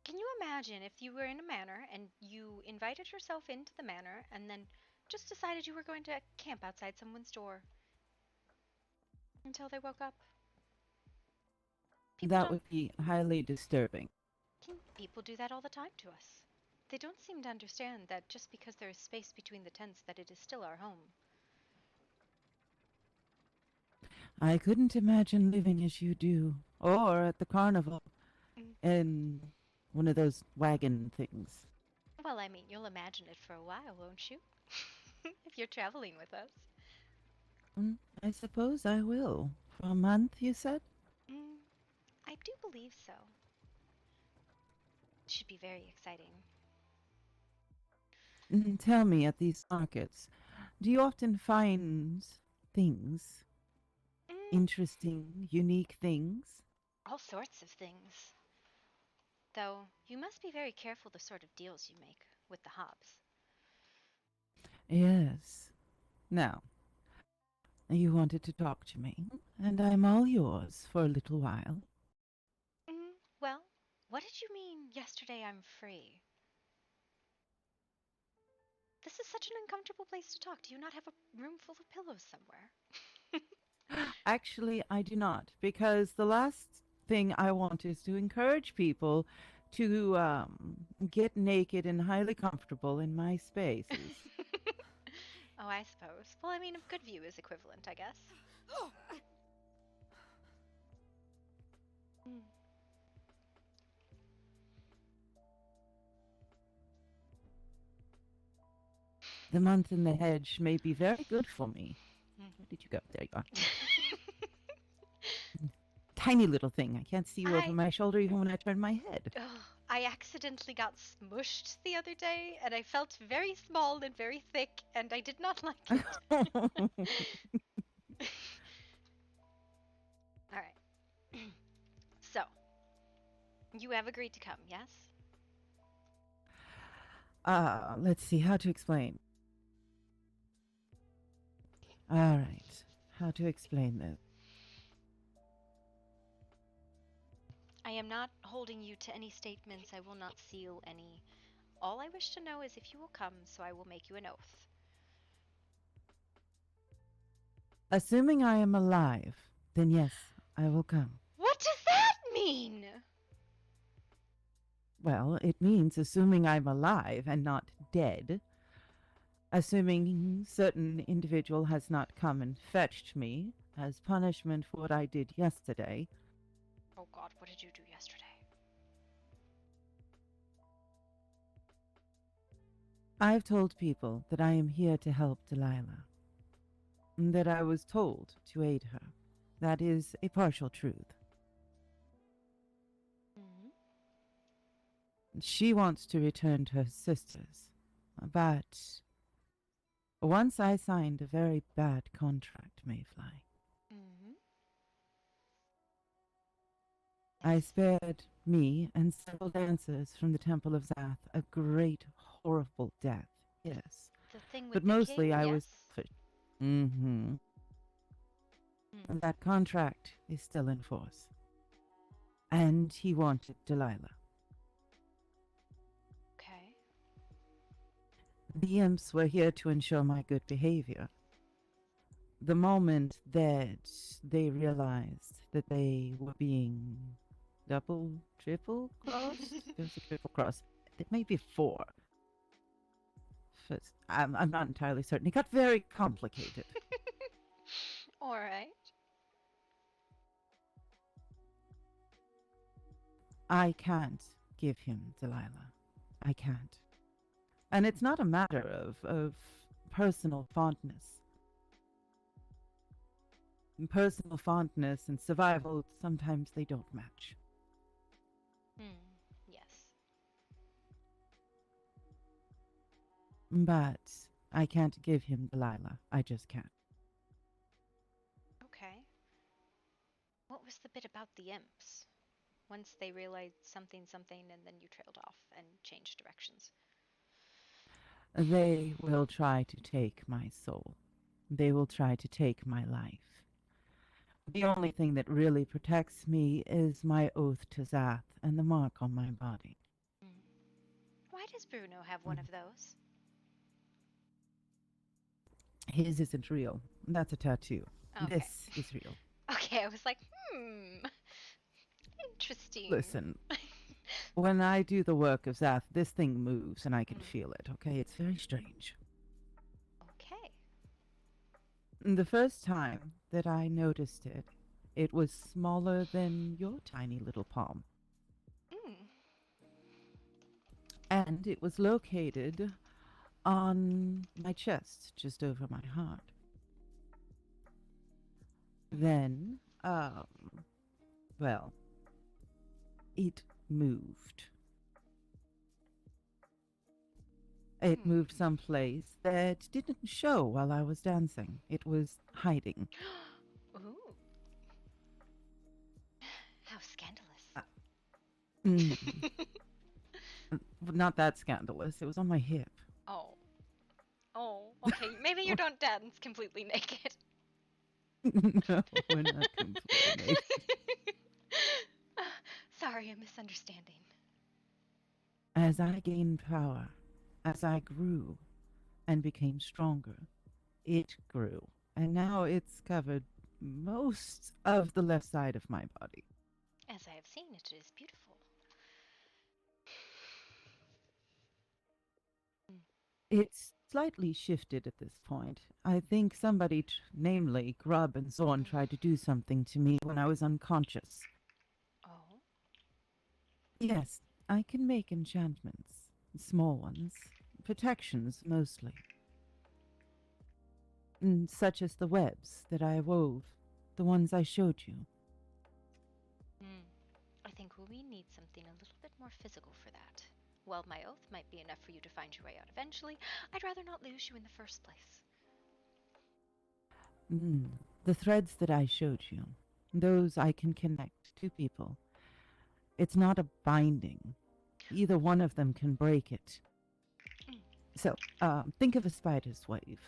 Can you imagine if you were in a manor and you invited yourself into the manor and then just decided you were going to camp outside someone's door until they woke up? That would be highly disturbing. People do that all the time to us. They don't seem to understand that just because there is space between the tents that it is still our home. I couldn't imagine living as you do, or at the carnival, in one of those wagon things. Well, I mean, you'll imagine it for a while, won't you? If you're traveling with us. I suppose I will. For a month, you said? I do believe so. It should be very exciting. Tell me, at these markets, do you often find things? Interesting, unique things? All sorts of things. Though, you must be very careful the sort of deals you make with the hobs. Yes. Now, you wanted to talk to me, and I'm all yours for a little while. Well, what did you mean yesterday I'm free? is such an uncomfortable place to talk. Do you not have a room full of pillows somewhere? Actually, I do not, because the last thing I want is to encourage people to get naked and highly comfortable in my spaces. Oh, I suppose. Well, I mean, a good view is equivalent, I guess. Mm. The month in the hedge may be very good for me. Where did you go? There you are. Tiny little thing. I can't see you over my shoulder even when I turn my head. I accidentally got smushed the other day, and I felt very small and very thick, and I did not like it. Alright. So, you have agreed to come, yes? Let's see how to explain. All right. How to explain this? I am not holding you to any statements. I will not seal any. All I wish to know is if you will come, so I will make you an oath. Assuming I am alive, then yes, I will come. What does that mean? Well, it means assuming I'm alive and not dead. Assuming certain individual has not come and fetched me as punishment for what I did yesterday. Oh God, what did you do yesterday? I've told people that I am here to help Delilah. And that I was told to aid her. That is a partial truth. She wants to return to her sisters. But once I signed a very bad contract, Mayfly. I spared me and several dancers from the Temple of Zath a great, horrible death, yes. The thing with But the mostly king, I yes? was... Mm-hmm. And that contract is still in force. And he wanted Delilah. Okay. The imps were here to ensure my good behavior. The moment that they realized that they were being triple crossed? There's a triple cross. It may be 4. First, I'm not entirely certain. It got very complicated. Alright. I can't give him Delilah. I can't. And it's not a matter of personal fondness. Personal fondness and survival, sometimes they don't match. Yes. But I can't give him Delilah. I just can't. Okay. What was the bit about the imps? Once they realized something and then you trailed off and changed directions. They will try to take my soul. They will try to take my life. The only thing that really protects me is my oath to Zath and the mark on my body. Why does Bruno have one of those? His isn't real. That's a tattoo. Okay. This is real. Okay, I was like, interesting. Listen, when I do the work of Zath, this thing moves and I can feel it, okay? It's very strange. Okay. The first time that I noticed it, it was smaller than your tiny little palm. And it was located on my chest, just over my heart. Then, well, it moved. It moved someplace that didn't show while I was dancing. It was hiding. Ooh. How scandalous. Not that scandalous. It was on my hip. Oh. Oh, okay. Maybe you don't dance completely naked. No, we're not completely naked. Sorry, a misunderstanding. As I gained power, as I grew, and became stronger. It grew, and now it's covered most of the left side of my body. As I have seen, it is beautiful. It's slightly shifted at this point. I think somebody, namely Grub and Zorn, tried to do something to me when I was unconscious. Oh? Yes, I can make enchantments. Small ones. Protections, mostly. Such as the webs that I wove. The ones I showed you. I think we need something a little bit more physical for that. While my oath might be enough for you to find your way out eventually, I'd rather not lose you in the first place. The threads that I showed you. Those I can connect to people. It's not a binding. Either one of them can break it. So, think of a spider's wave.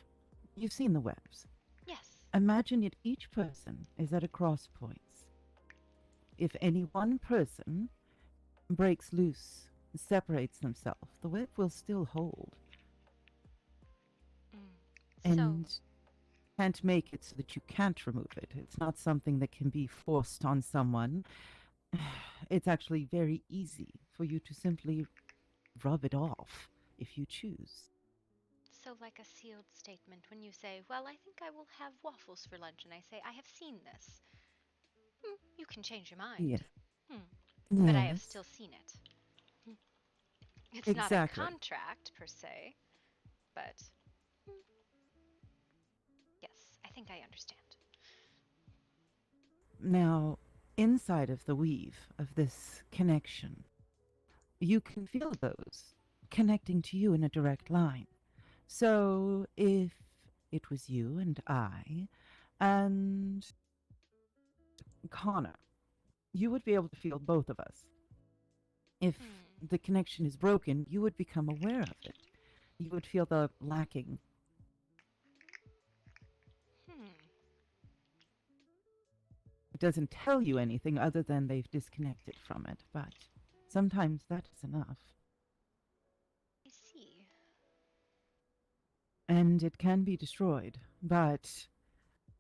You've seen the webs. Yes. Imagine that each person is at a cross points. If any one person breaks loose, separates themselves, the web will still hold. And can't make it so that you can't remove it. It's not something that can be forced on someone. It's actually very easy for you to simply rub it off if you choose. So, like a sealed statement when you say, well, I think I will have waffles for lunch, and I say, I have seen this. You can change your mind. Yes. But I have Yes. still seen it. It's not a Exactly. contract, per se, but yes, I think I understand. Now, inside of the weave of this connection, you can feel those connecting to you in a direct line. So if it was you and I and Connor, you would be able to feel both of us. If the connection is broken, you would become aware of it. You would feel the lacking. It doesn't tell you anything other than they've disconnected from it, but sometimes that is enough. I see. And it can be destroyed, but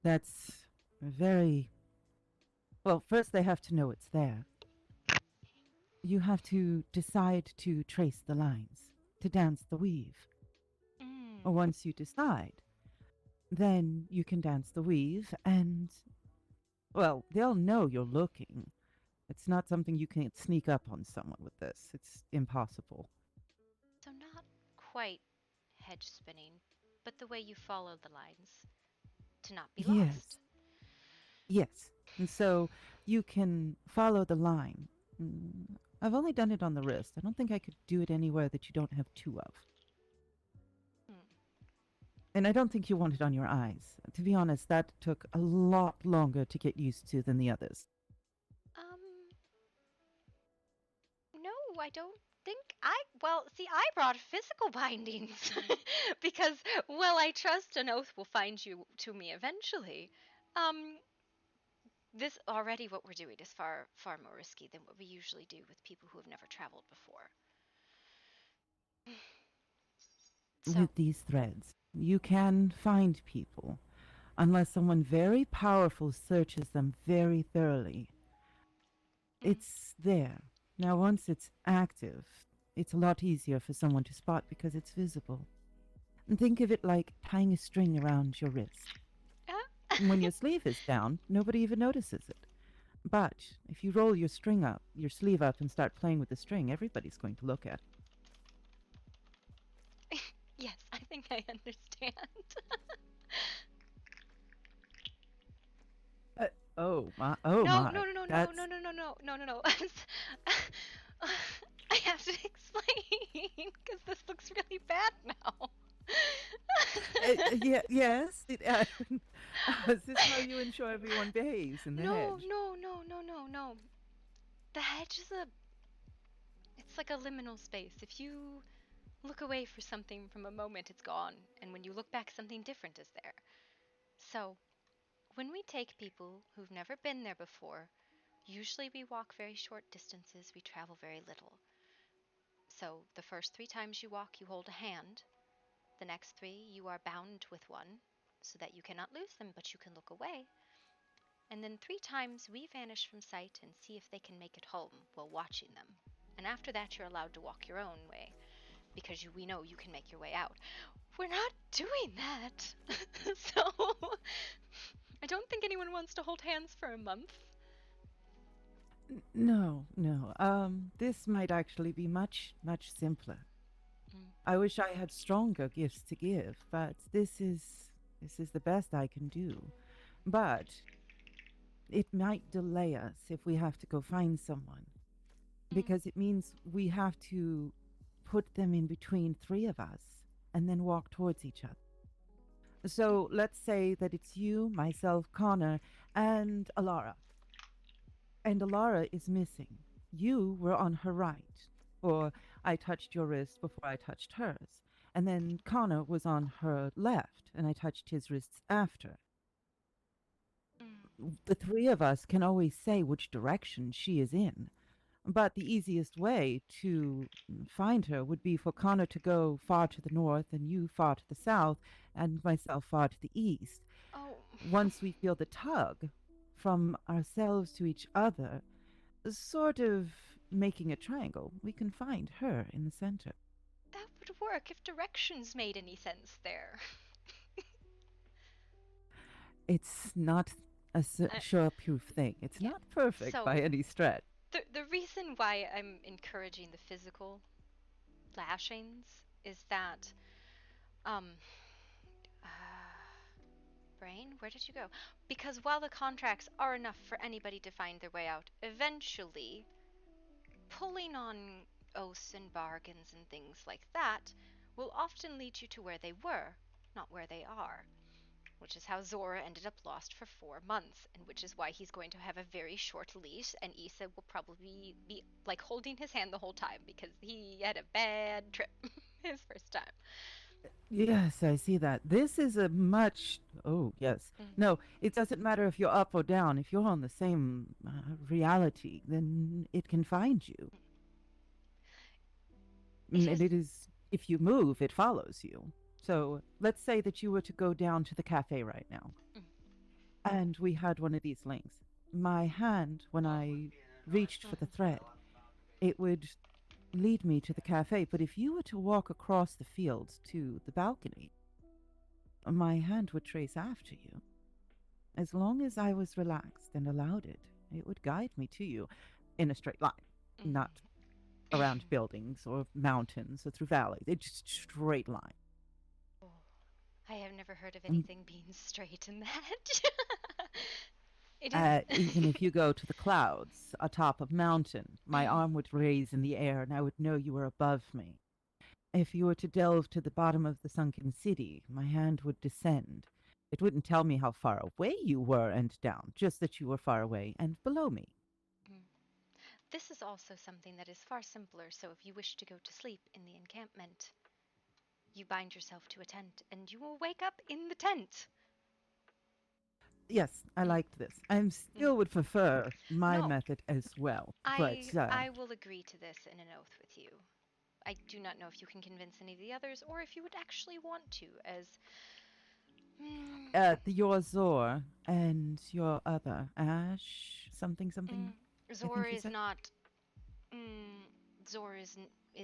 that's very... Well, first they have to know it's there. You have to decide to trace the lines, to dance the weave. Once you decide, then you can dance the weave and, well, they'll know you're looking. It's not something you can sneak up on someone with this. It's impossible. So not quite hedge spinning, but the way you follow the lines to not be lost. Yes. And so you can follow the line. I've only done it on the wrist. I don't think I could do it anywhere that you don't have two of. And I don't think you want it on your eyes. To be honest, that took a lot longer to get used to than the others. No, I don't think well, see, I brought physical bindings because, well, I trust an oath will find you to me eventually. This already what we're doing is far, far more risky than what we usually do with people who have never traveled before. With these threads, you can find people, unless someone very powerful searches them very thoroughly. It's there. Now, once it's active, it's a lot easier for someone to spot because it's visible. And think of it like tying a string around your wrist. When your sleeve is down, nobody even notices it. But if you roll your sleeve up and start playing with the string, everybody's going to look at it. Yes, I think I understand. Oh my! No, I have to explain because this looks really bad now. Yes. Is this how you ensure everyone behaves in the hedge? No. The hedge is it's like a liminal space. If you look away for something from a moment, it's gone, and when you look back, something different is there. So, when we take people who've never been there before, usually we walk very short distances, we travel very little. So, the first 3 times you walk, you hold a hand. The next 3, you are bound with one, so that you cannot lose them, but you can look away. And then 3 times we vanish from sight and see if they can make it home while watching them. And after that, you're allowed to walk your own way, because we know you can make your way out. We're not doing that. So I don't think anyone wants to hold hands for a month. No, no. This might actually be much, much simpler. Mm. I wish I had stronger gifts to give, but this is the best I can do. But it might delay us if we have to go find someone, because it means we have to put them in between 3 of us and then walk towards each other. So let's say that it's you, myself, Connor, and Alara. And Alara is missing. You were on her right, or I touched your wrist before I touched hers. And then Connor was on her left, and I touched his wrists after. The 3 of us can always say which direction she is in. But the easiest way to find her would be for Connor to go far to the north, and you far to the south, and myself far to the east. Oh. Once we feel the tug from ourselves to each other, sort of making a triangle, we can find her in the center. That would work if directions made any sense there. It's not a sure-proof thing. It's not perfect So, by any stretch. The reason why I'm encouraging the physical lashings is that, brain, where did you go? Because while the contracts are enough for anybody to find their way out, eventually, pulling on oaths and bargains and things like that will often lead you to where they were, not where they are. Which is how Zora ended up lost for 4 months, and which is why he's going to have a very short leash, and Issa will probably be like holding his hand the whole time because he had a bad trip his first time. Yes, I see that. This is a much... Oh, yes. No, it doesn't matter if you're up or down. If you're on the same reality, then it can find you. And it is... If you move, it follows you. So let's say that you were to go down to the cafe right now. And we had one of these links. My hand, when I reached for the thread, it would lead me to the cafe. But if you were to walk across the fields to the balcony, my hand would trace after you. As long as I was relaxed and allowed it, it would guide me to you in a straight line, not around buildings or mountains or through valleys. It's just straight line. I have never heard of anything being straight in that. It is... Even if you go to the clouds atop a mountain, my arm would raise in the air and I would know you were above me. If you were to delve to the bottom of the sunken city, my hand would descend. It wouldn't tell me how far away you were and down, just that you were far away and below me. This is also something that is far simpler, so if you wish to go to sleep in the encampment, you bind yourself to a tent, and you will wake up in the tent. Yes, I liked this. I still would prefer my method as well. I will agree to this in an oath with you. I do not know if you can convince any of the others, or if you would actually want to, as... your Zor and your other Ash, something. Zor is not... Zor is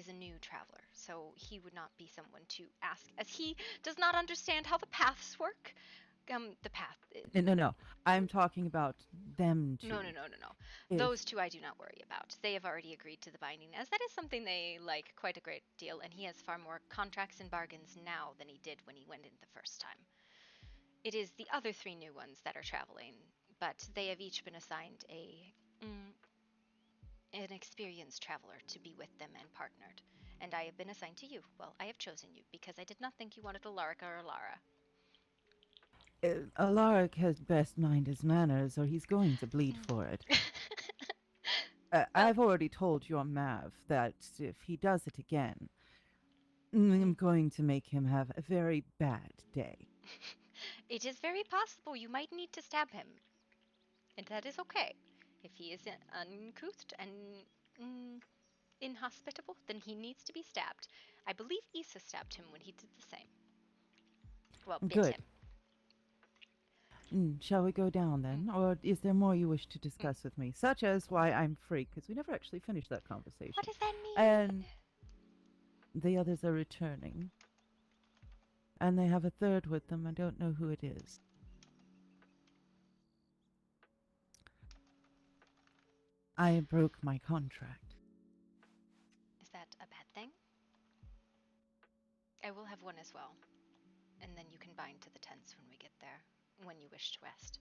a new traveler, so he would not be someone to ask, as he does not understand how the paths work. The path... No. I'm talking about them two. No. Those 2 I do not worry about. They have already agreed to the binding, as that is something they like quite a great deal, and he has far more contracts and bargains now than he did when he went in the first time. It is the other 3 new ones that are traveling, but they have each been assigned an experienced traveler to be with them and partnered. And I have been assigned to you. Well, I have chosen you, because I did not think you wanted Alaric or Alara. Alaric has best mind his manners, or he's going to bleed for it. I've already told your Mav that if he does it again, I'm going to make him have a very bad day. It is very possible you might need to stab him. And that is okay. If he is uncouth and inhospitable, then he needs to be stabbed. I believe Issa stabbed him when he did the same. Well, bit Good. him. Shall we go down then? Or is there more you wish to discuss with me? Such as why I'm free, because we never actually finished that conversation. What does that mean? And the others are returning. And they have a third with them. I don't know who it is. I broke my contract. Is that a bad thing? I will have one as well. And then you can bind to the tents when we get there, when you wish to rest.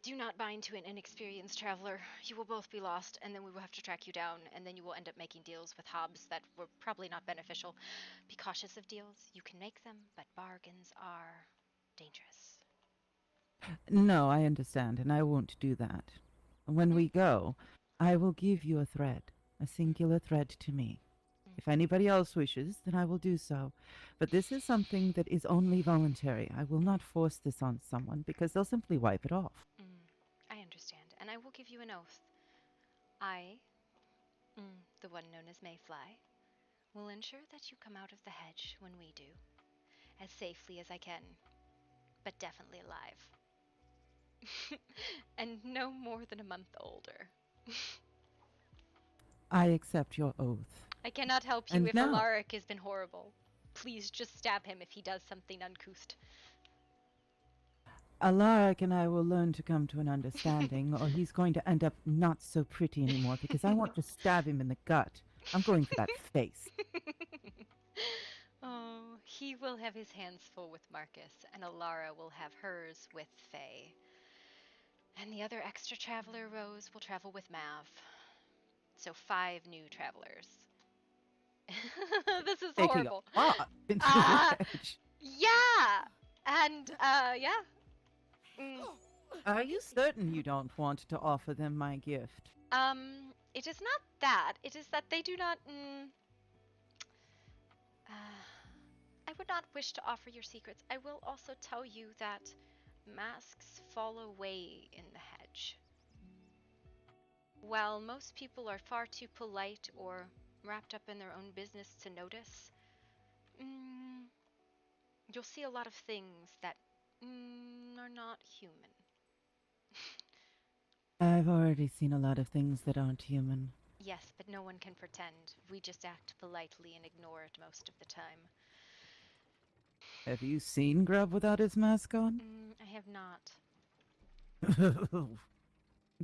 Do not bind to an inexperienced traveler. You will both be lost, and then we will have to track you down, and then you will end up making deals with hobs that were probably not beneficial. Be cautious of deals. You can make them, but bargains are dangerous. No, I understand, and I won't do that. When we go, I will give you a thread, a singular thread to me. If anybody else wishes, then I will do so. But this is something that is only voluntary. I will not force this on someone because they'll simply wipe it off. I understand, and I will give you an oath. I, the one known as Mayfly, will ensure that you come out of the hedge when we do, as safely as I can, but definitely alive. And no more than a month older. I accept your oath. I cannot help you And if now- Alaric has been horrible. Please just stab him if he does something uncouth. Alaric and I will learn to come to an understanding, or he's going to end up not so pretty anymore because I want to stab him in the gut. I'm going for that face. Oh, he will have his hands full with Marcus, and Alara will have hers with Faye. And the other extra traveler, Rose, will travel with Mav. So 5 new travelers. This is Taking horrible. a lot into the hedge. Yeah! And, yeah. Are you certain you don't want to offer them my gift? It is not that. It is that they do not, I would not wish to offer your secrets. I will also tell you that masks fall away in the hedge. While most people are far too polite or wrapped up in their own business to notice, you'll see a lot of things that are not human. I've already seen a lot of things that aren't human. Yes, but no one can pretend. We just act politely and ignore it most of the time. Have you seen Grub without his mask on? I have not.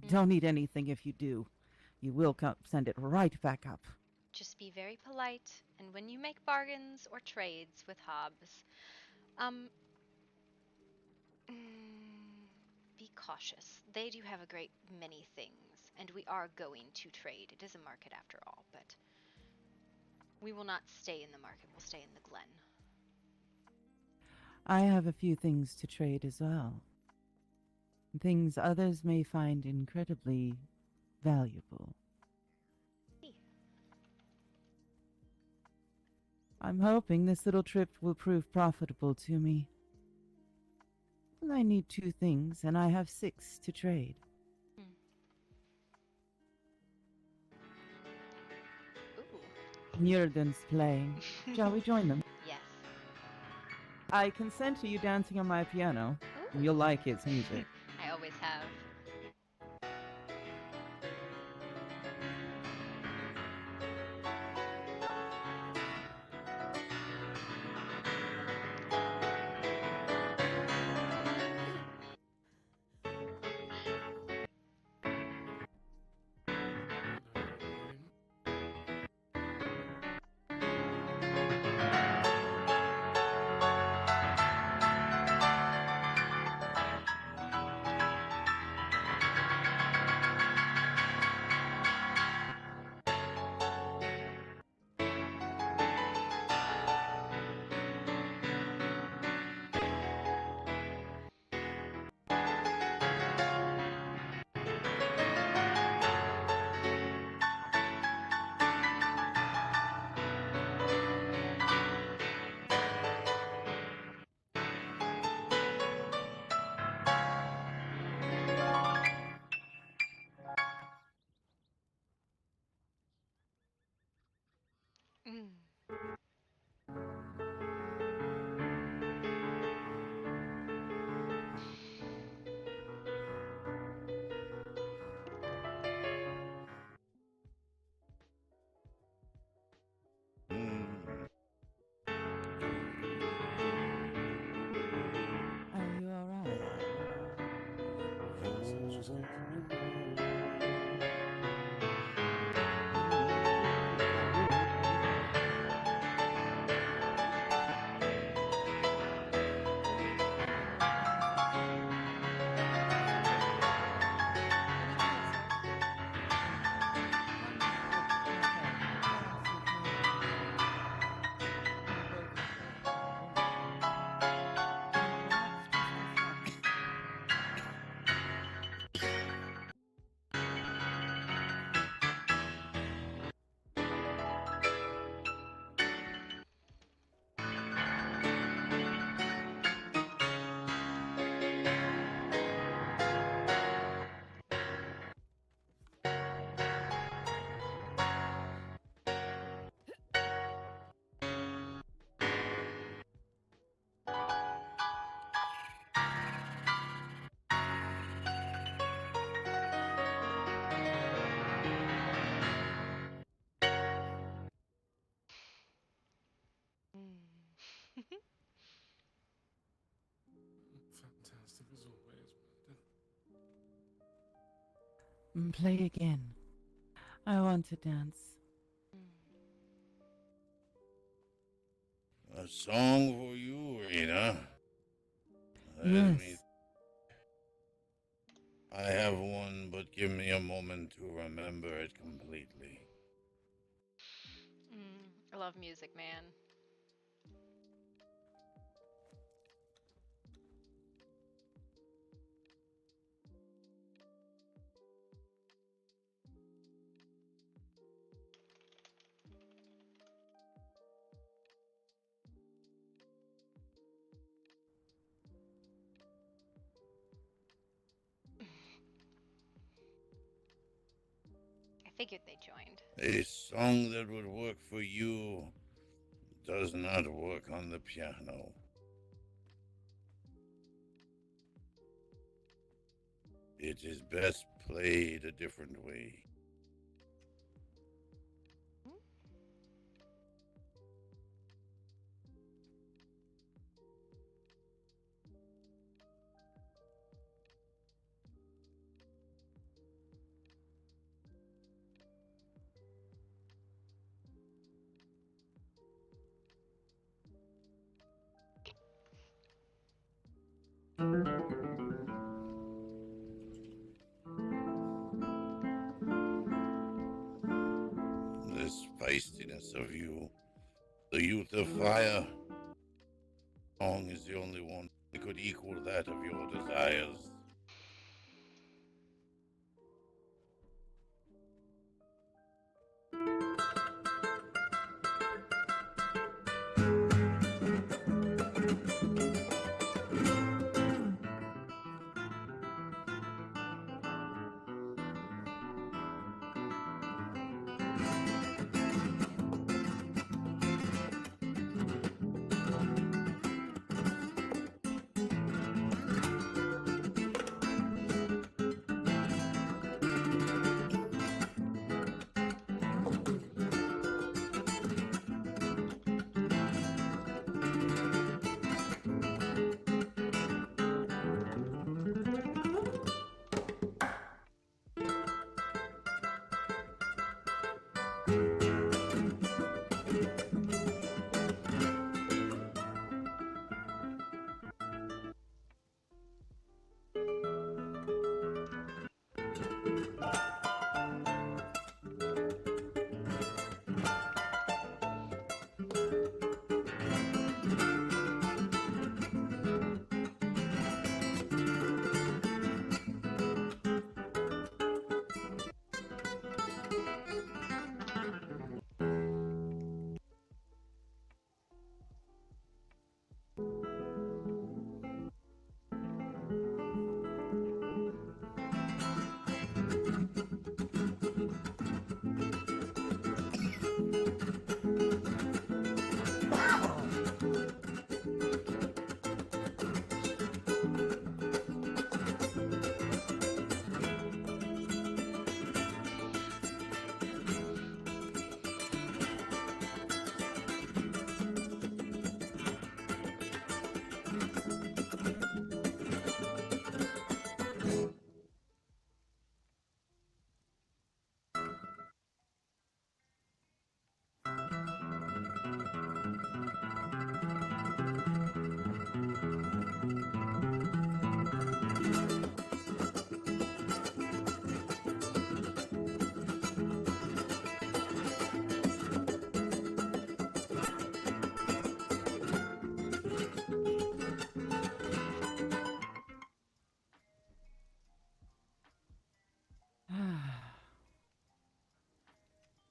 Don't need anything if you do. You will send it right back up. Just be very polite, and when you make bargains or trades with Hobbs, be cautious. They do have a great many things, and we are going to trade. It is a market after all, but we will not stay in the market. We'll stay in the glen. I have a few things to trade as well. Things others may find incredibly valuable. I'm hoping this little trip will prove profitable to me. I need 2 things, and I have 6 to trade. Njörden's playing. Shall we join them? Yes. I consent to you dancing on my piano. Ooh. You'll like its music. I always have. Play again. I want to dance. A song for you, Rena. Yes. I have one, but give me a moment to remember it completely. I love music, man. I figured they joined. A song that would work for you does not work on the piano. It is best played a different way. The spiciness of you, the youth of fire. Song is the only one that could equal that of your desires.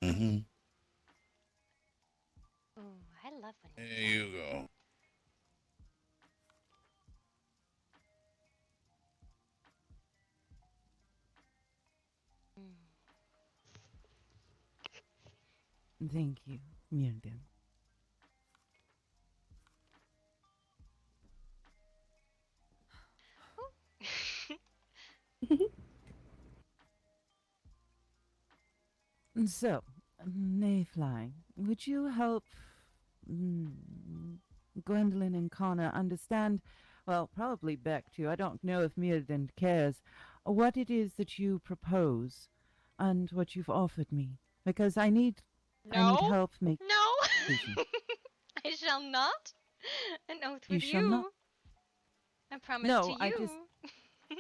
Mm-hmm. Ooh, I love when you There you go. Thank you, Mirden. So, Mayfly, would you help mm, Gwendolyn and Connor understand? Well, probably Beck too. I don't know if Mirden cares what it is that you propose and what you've offered me, because I need No. help make No. decision. I shall not. An oath You with shall not. I promise No, to I you. just My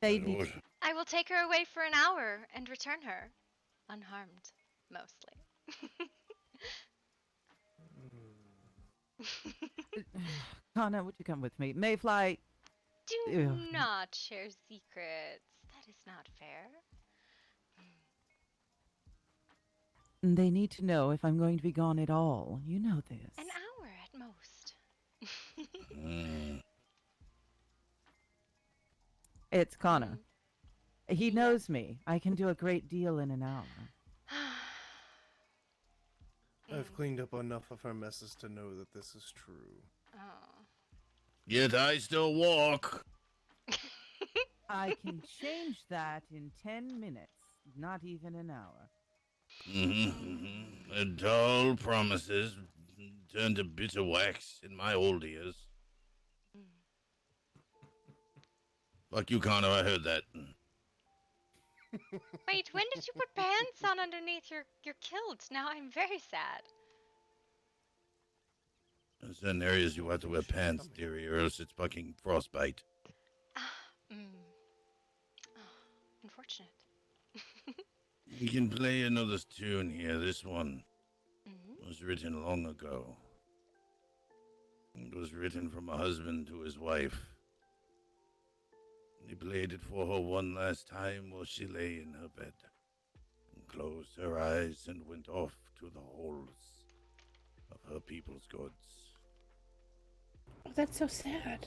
they need. lord. I will take her away for an hour and return her, unharmed, mostly. Connor, would you come with me? Mayfly. Do not share secrets. That is not fair. They need to know if I'm going to be gone at all. You know this. An hour at most. It's Connor. He Yes. knows me. I can do a great deal in an hour. I've cleaned up enough of her messes to know that this is true. Oh. Yet I still walk. I can change that in 10 minutes, not even an hour. And dull promises turned to bitter wax in my old ears. Fuck you, Connor, I heard that. Wait, when did you put pants on underneath your kilt? Now I'm very sad. In certain areas you have to wear pants, dearie, or else it's fucking frostbite. Unfortunate. You can play another tune here. This one was written long ago. It was written from a husband to his wife. He played it for her one last time while she lay in her bed and closed her eyes and went off to the holes of her people's goods. Oh, that's so sad.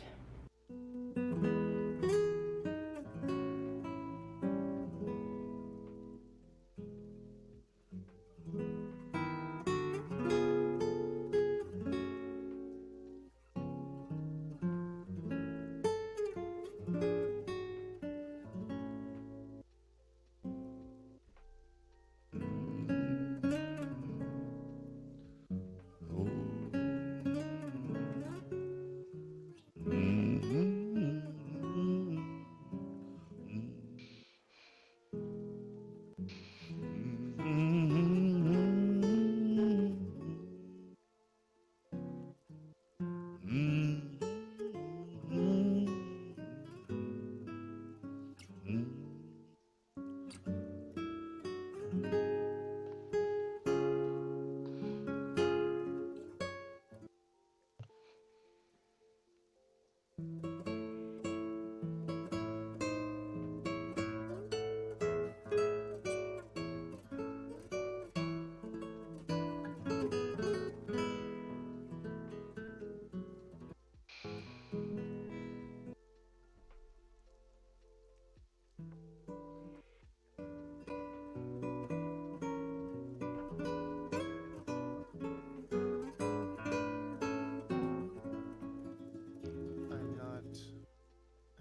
I'm not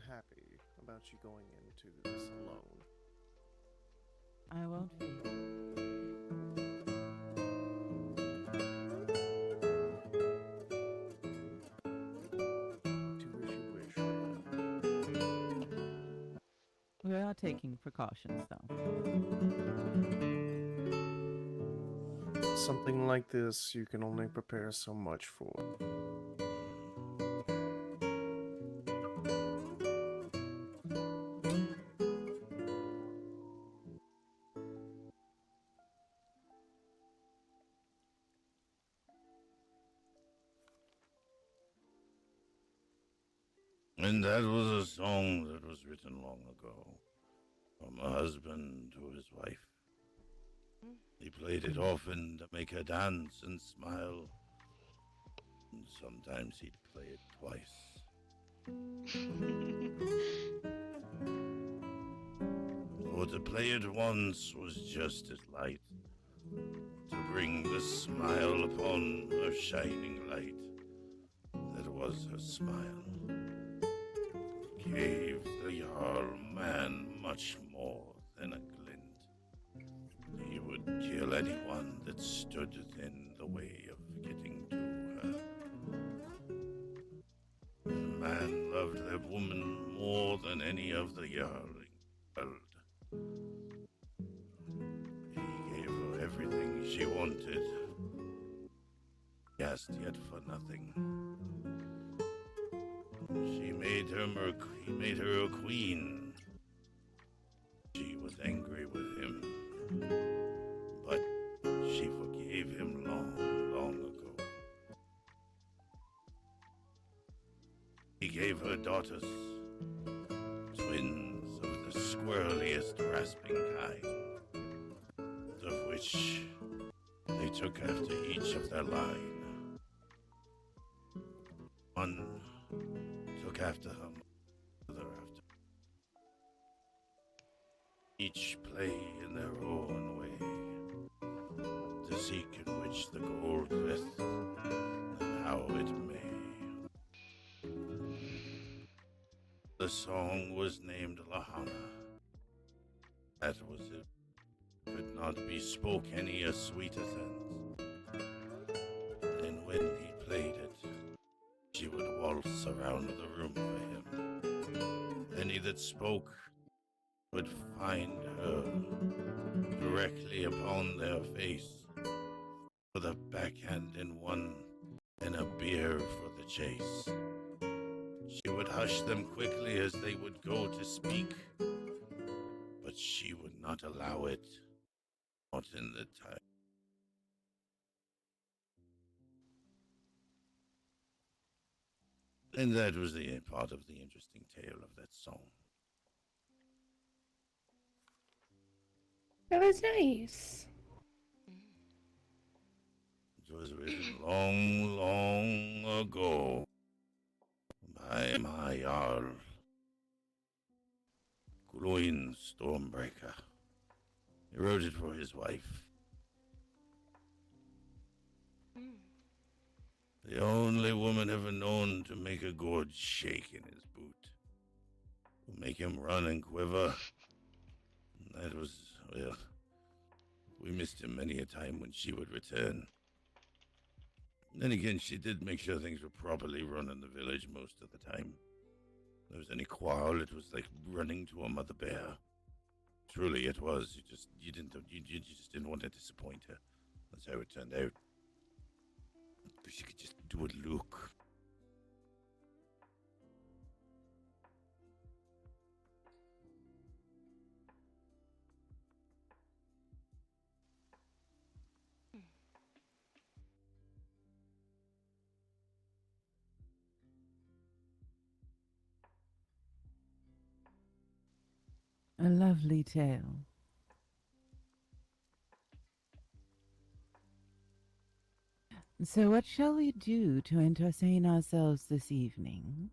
happy about you going into this alone. I won't be. Do as you wish. We are taking precautions, though. Something like this you can only prepare so much for. And that was a song that was written long ago from a husband to his wife. He played it often to make her dance and smile. And sometimes he'd play it twice. For to play it once was just as light. To bring the smile upon her shining light. That was her smile. Gave the Jarl man much more than a glint. He would kill anyone that stood in the way of getting to her. man loved that woman more than any of the yearling world. He gave her everything she wanted. He asked yet for nothing. He made her a queen. She was angry with him, but she forgave him long, long ago. He gave her daughters, twins of the squirreliest, rasping kind, of which they took after each of their line. One took after her mother, after each play in their own way, to seek in which the gold list and how it may. The song was named Lahana. That was it. Could not be spoke any a sweeter sense. And when he played it, she would waltz around the room for him. Any that spoke would find her directly upon their face, with a backhand in one and a beer for the chase. She would hush them quickly as they would go to speak, but she would not allow it, not in the time. And that was the part of the interesting tale of that song. That was nice. It was written long, long ago by my Jarl, Gloin Stormbreaker. He wrote it for his wife. The only woman ever known to make a gourd shake in his boot. To make him run and quiver. And that was, well, we missed him many a time when she would return. Then again, she did make sure things were properly run in the village most of the time. If there was any quarrel, it was like running to a mother bear. Truly, it was. You just didn't want to disappoint her. That's how it turned out. Because she could just do a look. A lovely tale. So what shall we do to entertain ourselves this evening?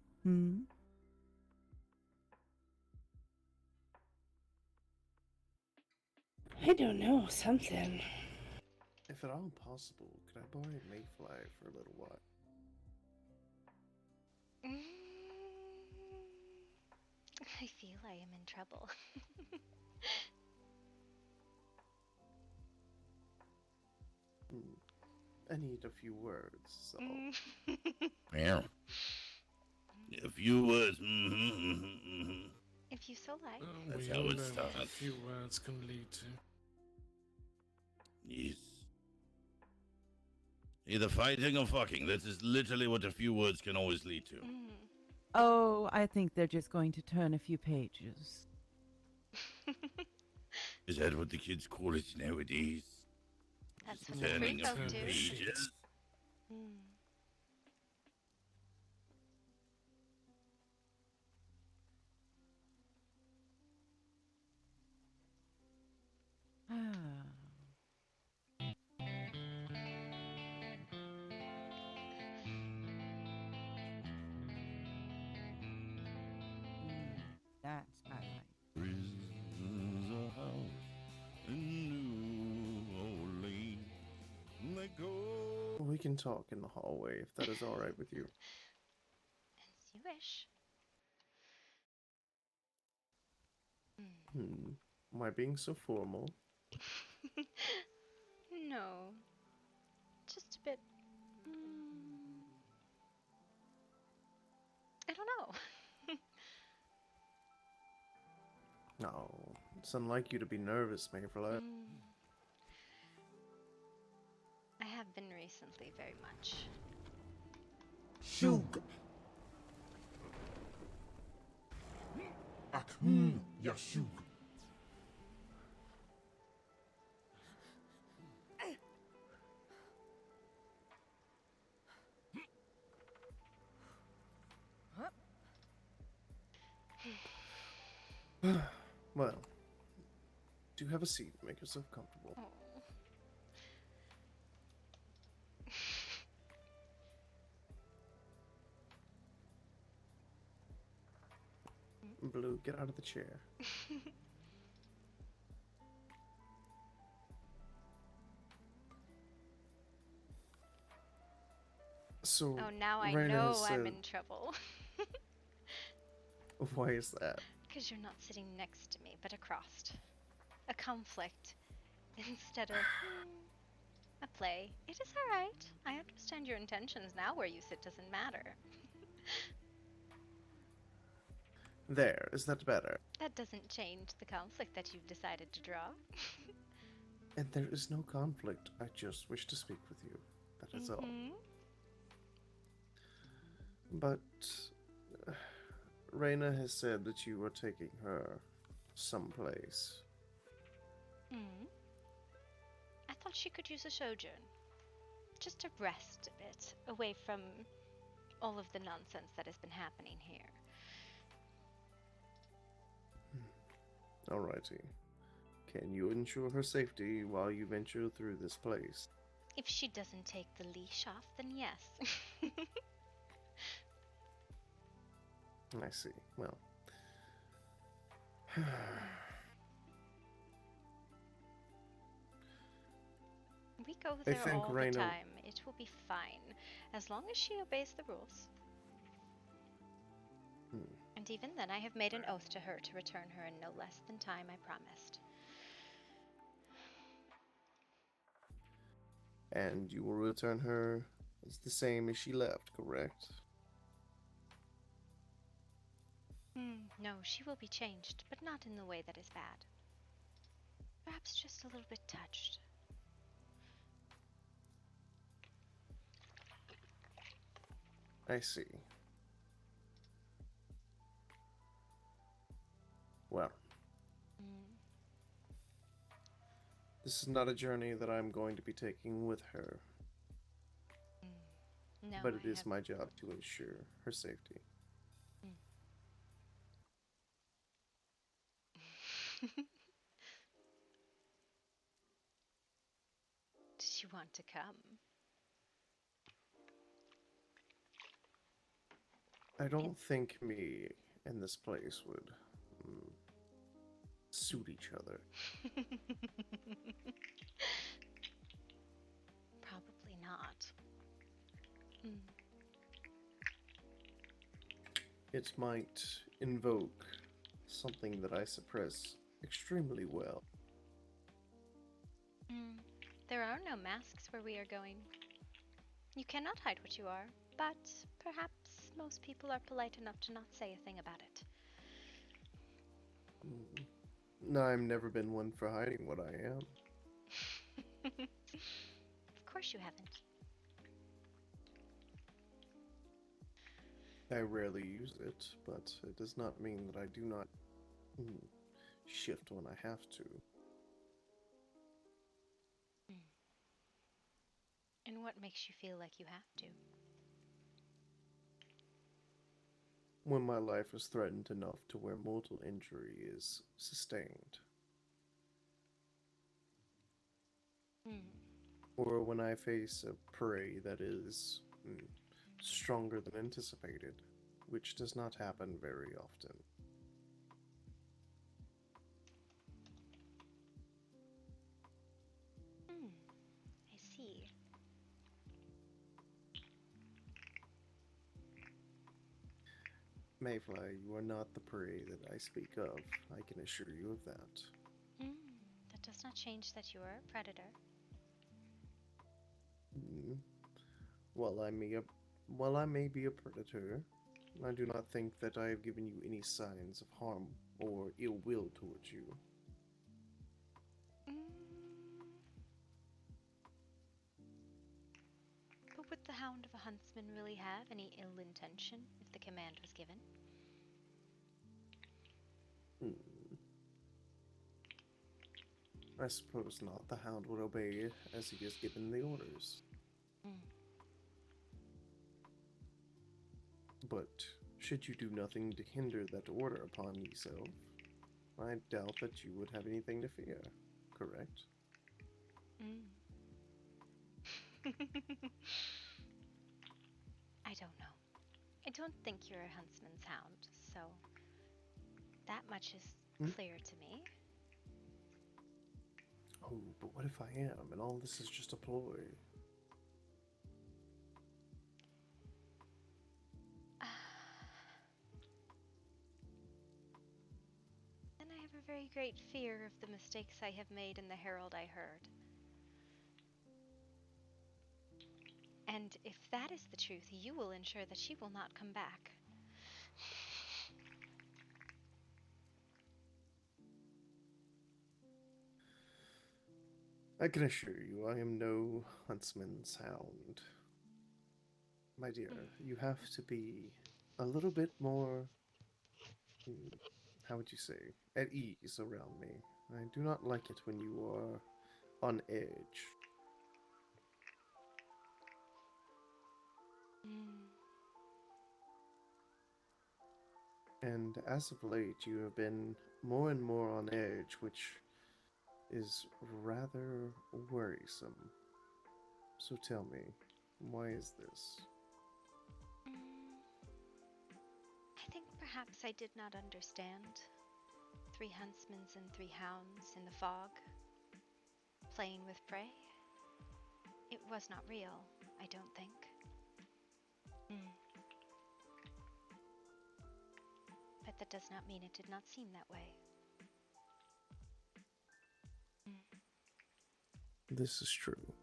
I don't know, something. If at all possible, could I borrow Mayfly for a little while? I feel I am in trouble. I need a few words, so. Yeah. A few words. If you so like. That's we how all it know starts. what a few words can lead to. Yes. Either fighting or fucking. That is literally what a few words can always lead to. Oh, I think they're just going to turn a few pages. Is that what the kids call it nowadays? That's what Turning the of folk do. pages? That I like. Prison's a house in New Orleans. They go. We can talk in the hallway if that is alright with you. As you wish. Am I being so formal? No. Just a bit. I don't No, it's unlike you to be nervous, Mayfly. I have been recently very much. Shug. Akhn Yashug. Well, do have a seat. Make yourself comfortable. Oh. Blue, get out of the chair. So, Oh, now I Raina know has I'm said, in trouble. why is that? Because you're not sitting next to me, but across. A conflict instead of a play. It is alright. I understand your intentions now. Where you sit doesn't matter. There, is that better? That doesn't change the conflict that you've decided to draw. And there is no conflict. I just wish to speak with you. That is all. But Raina has said that you are taking her someplace. I thought she could use a sojourn. Just to rest a bit, away from all of the nonsense that has been happening here. Alrighty. Can you ensure her safety while you venture through this place? If she doesn't take the leash off, then yes. I see. Well. We go I there think all Raina... the time. It will be fine, as long as she obeys the rules. And even then, I have made an oath to her to return her in no less than time, I promised. And you will return her as the same as she left, correct? No, she will be changed, but not in the way that is bad. Perhaps just a little bit touched. I see. Well. This is not a journey that I'm going to be taking with her. No, but it is my job to ensure her safety. Does she want to come? I don't think me and this place would suit each other. Probably not. It might invoke something that I suppress extremely well. There are no masks where we are going. You cannot hide what you are, but perhaps most people are polite enough to not say a thing about it. No, I've never been one for hiding what I am. Of course you haven't. I rarely use it, but it does not mean that I do not shift when I have to. And what makes you feel like you have to? When my life is threatened enough to where mortal injury is sustained. Or when I face a prey that is stronger than anticipated, which does not happen very often. I see. Mayfly, you are not the prey that I speak of. I can assure you of that. That does not change that you are a predator. While I may be a predator, I do not think that I have given you any signs of harm or ill will towards you. But would the Hound of a Huntsman really have any ill intention if the command was given? I suppose not. The Hound would obey as he is given the orders. But should you do nothing to hinder that order upon yourself, I doubt that you would have anything to fear, correct? I don't know. I don't think you're a huntsman's hound, so that much is clear to me. Oh, but what if I am, and all this is just a ploy? Then I have a very great fear of the mistakes I have made in the herald I heard. And if that is the truth, you will ensure that she will not come back. I can assure you, I am no huntsman's hound. My dear, you have to be a little bit more, how would you say, at ease around me. I do not like it when you are on edge. And as of late, you have been more and more on edge, which is rather worrisome. So tell me, why is this? I think perhaps I did not understand. 3 huntsmen and 3 hounds in the fog, playing with prey. It was not real, I don't think. But that does not mean it did not seem that way. This is true.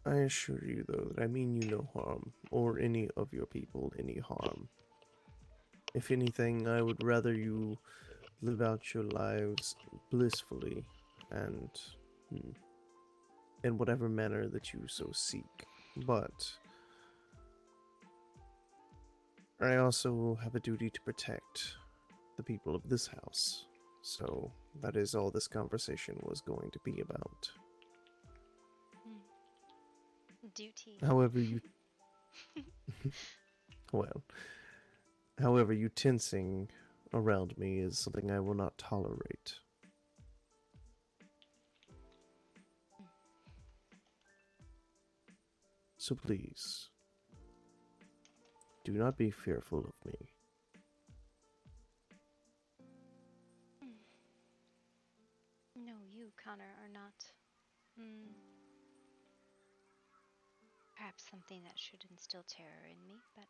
I assure you, though, that I mean you no harm, or any of your people any harm. If anything, I would rather you live out your lives blissfully and in whatever manner that you so seek. But I also have a duty to protect the people of this house. So that is all this conversation was going to be about. Duty. However, you... well... However, you tensing around me is something I will not tolerate. So please, do not be fearful of me. No, you, Connor, are not. Perhaps something that should instill terror in me, but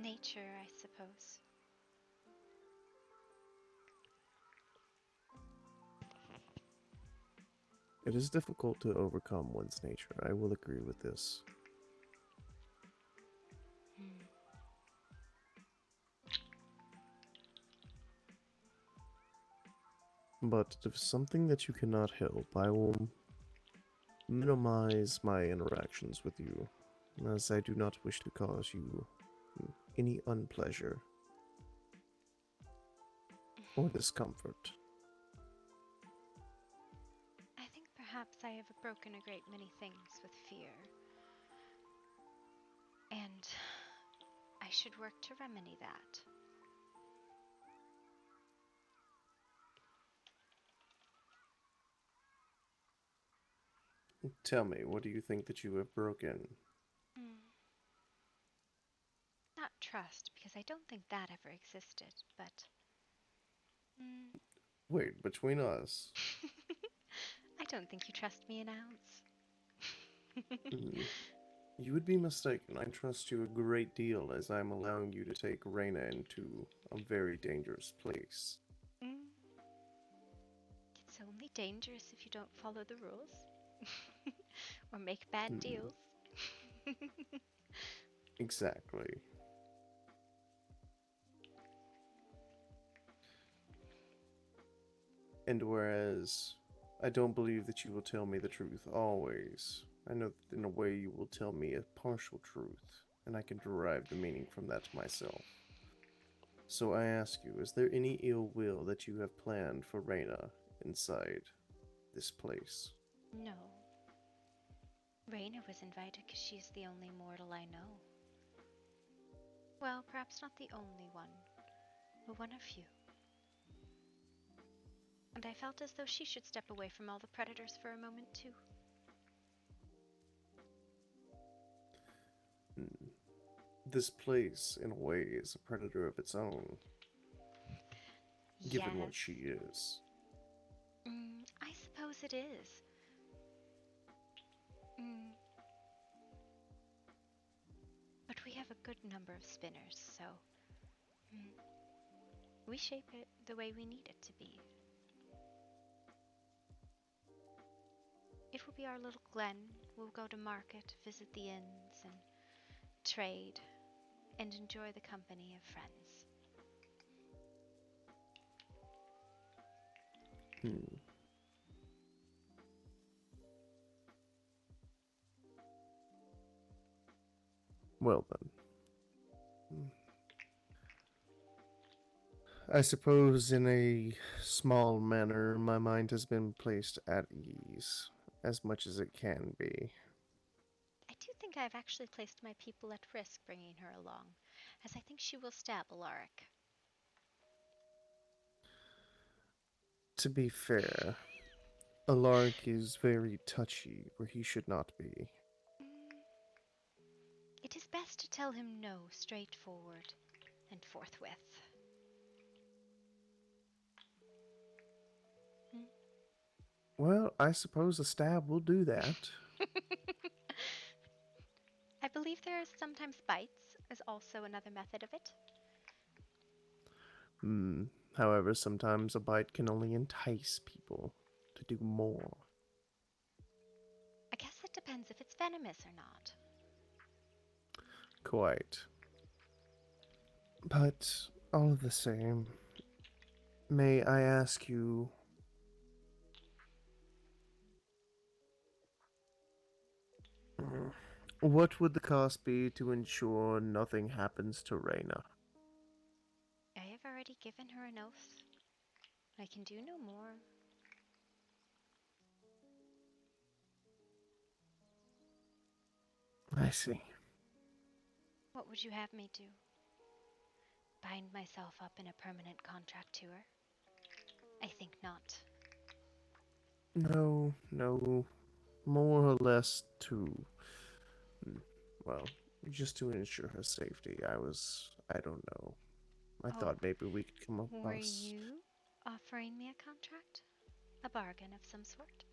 nature, I suppose. It is difficult to overcome one's nature, I will agree with this. But if something that you cannot help, I will minimize my interactions with you, as I do not wish to cause you any unpleasure or discomfort. I think perhaps I have broken a great many things with fear. And I should work to remedy that. Tell me, what do you think that you have broken? Not trust, because I don't think that ever existed, but... Wait, between us... I don't think you trust me an ounce. You would be mistaken. I trust you a great deal, as I'm allowing you to take Reina into a very dangerous place. only dangerous if you don't follow the rules or make bad deals. Exactly. And whereas I don't believe that you will tell me the truth always, I know that in a way you will tell me a partial truth, and I can derive the meaning from that myself. So I ask you, is there any ill will that you have planned for Reyna inside this place? No. Reyna was invited because she's the only mortal I know. Well, perhaps not the only one, but one of few. And I felt as though she should step away from all the predators for a moment, too. This place, in a way, is a predator of its own, given what she is. I suppose it is. But we have a good number of spinners, so we shape it the way we need it to be. It will be our little glen. We'll go to market, visit the inns, and trade, and enjoy the company of friends. Well then. I suppose in a small manner my mind has been placed at ease, as much as it can be. I do think I've actually placed my people at risk bringing her along, as I think she will stab Alaric. To be fair, Alaric is very touchy where he should not be. It is best to tell him no straightforward and forthwith. Well, I suppose a stab will do that. I believe there are sometimes bites is also another method of it. However, sometimes a bite can only entice people to do more. I guess it depends if it's venomous or not. Quite. But, all the same, may I ask you... What would the cost be to ensure nothing happens to Reyna? I have already given her an oath. I can do no more. I see. What would you have me do? Bind myself up in a permanent contract to her? I think not. No, no. More or less to... Well, just to ensure her safety. I don't know. I thought maybe we could come across... Were you offering me a contract? A bargain of some sort?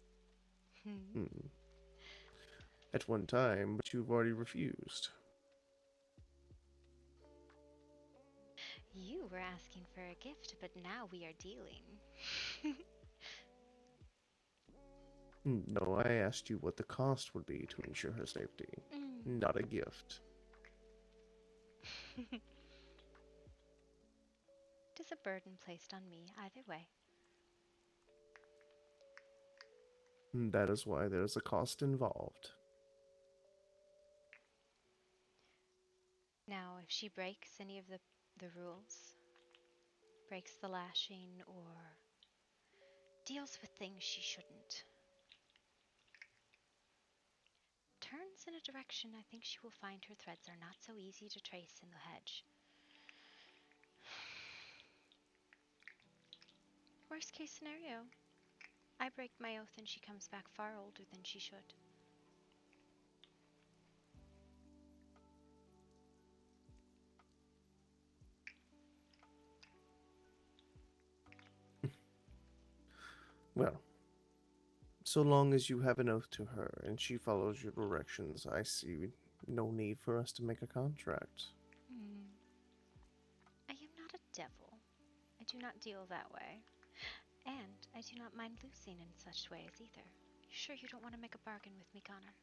At one time, but you've already refused. You were asking for a gift, but now we are dealing. No, I asked you what the cost would be to ensure her safety, not a gift. It is a burden placed on me either way. That is why there's a cost involved. Now, if she breaks any of the rules, breaks the lashing, or deals with things she shouldn't, turns in a direction I think she will find her threads are not so easy to trace in the hedge. Worst case scenario, I break my oath and she comes back far older than she should. Well, so long as you have an oath to her and she follows your directions, I see no need for us to make a contract. I am not a devil. I do not deal that way. And I do not mind losing in such ways either. You sure you don't want to make a bargain with me, Connor?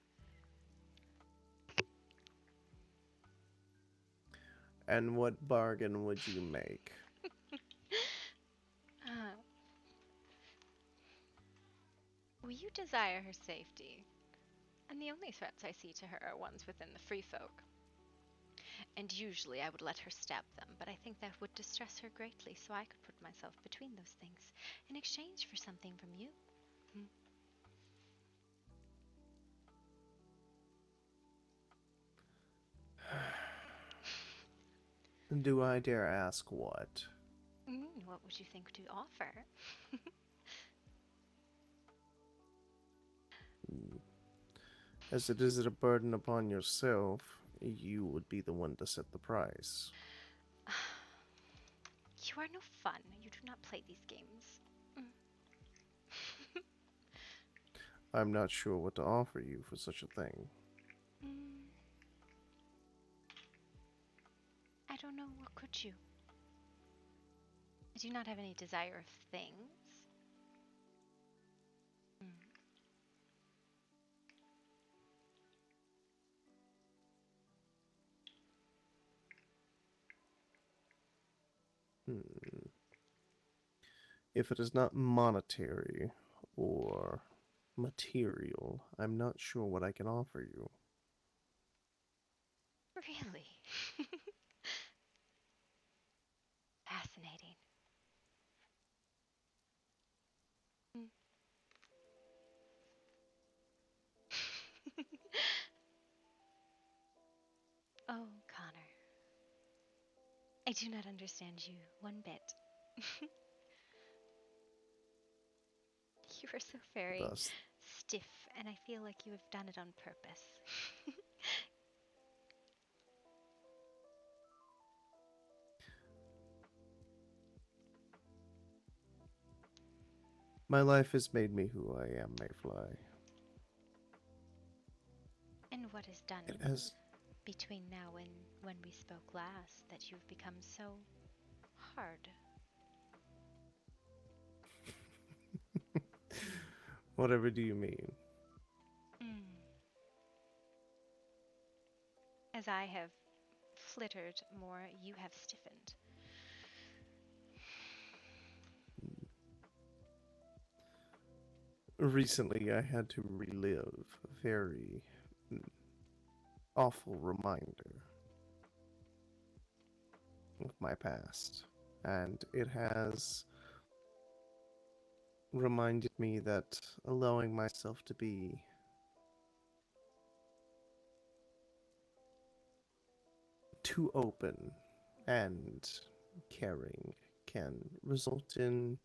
And what bargain would you make? Well, you desire her safety, and the only threats I see to her are ones within the free folk. And usually I would let her stab them, but I think that would distress her greatly, so I could put myself between those things in exchange for something from you. Do I dare ask what? What would you think to offer? As it is a burden upon yourself, you would be the one to set the price. You are no fun. You do not play these games. I'm not sure what to offer you for such a thing. I don't know. What could you? I do not have any desire of things. If it is not monetary or material, I'm not sure what I can offer you. Really? Fascinating. Oh, Connor. I do not understand you one bit. You are so very Thus, stiff, and I feel like you have done it on purpose. my life has made me who I am, Mayfly. And what is done It has... between now and when we spoke last that you've become so hard? Whatever do you mean? As I have flittered more, you have stiffened. Recently, I had to relive a very awful reminder of my past, and it has reminded me that allowing myself to be too open and caring can result in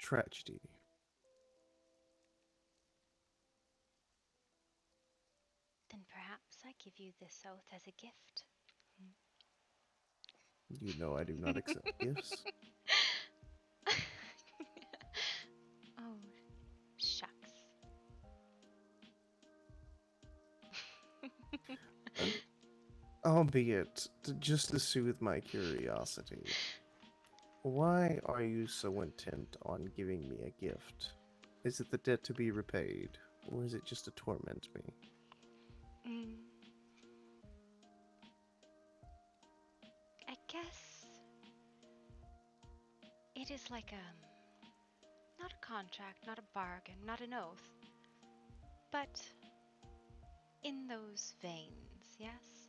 tragedy. Then perhaps I give you this oath as a gift. You know I do not accept gifts. Oh, shucks. Albeit, just to soothe my curiosity, why are you so intent on giving me a gift? Is it the debt to be repaid, or is it just to torment me? I guess it is like not a contract, not a bargain, not an oath, but in those veins, yes?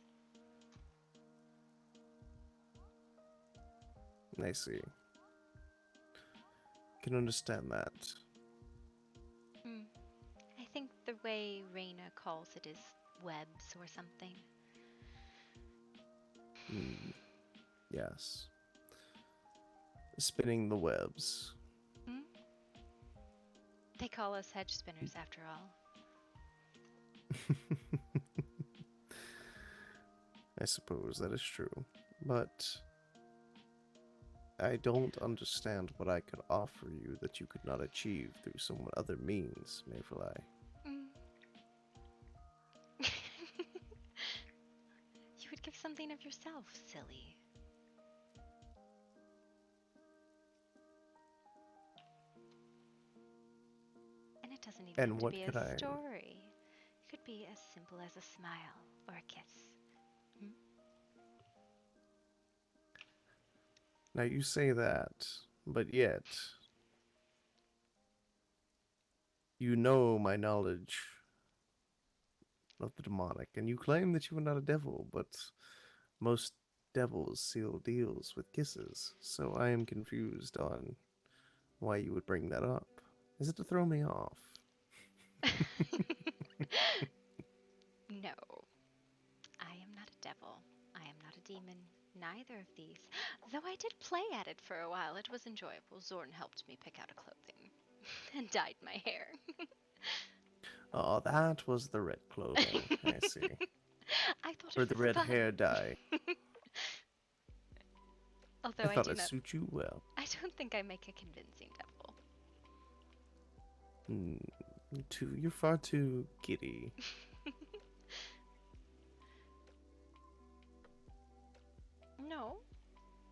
I see. Can understand that. I think the way Reina calls it is webs or something. Yes. Spinning the webs. They call us hedge spinners after all. I suppose that is true, but I don't understand what I could offer you that you could not achieve through some other means, Mayfly. You would give something of yourself, silly. doesn't even And have to what be could a I... story. It could be as simple as a smile or a kiss. Now you say that, but yet... You know my knowledge of the demonic, and you claim that you are not a devil, but most devils seal deals with kisses, so I am confused on why you would bring that up. Is it to throw me off? No, I am not a devil. I am not a demon. Neither of these. Though I did play at it for a while. It was enjoyable. Zorn helped me pick out a clothing and dyed my hair. Oh, that was the red clothing. I see. I thought Or it the was red fun. hair dye. Although I I thought do it not. suit you well. I don't think I make a convincing devil. You're far too giddy. No,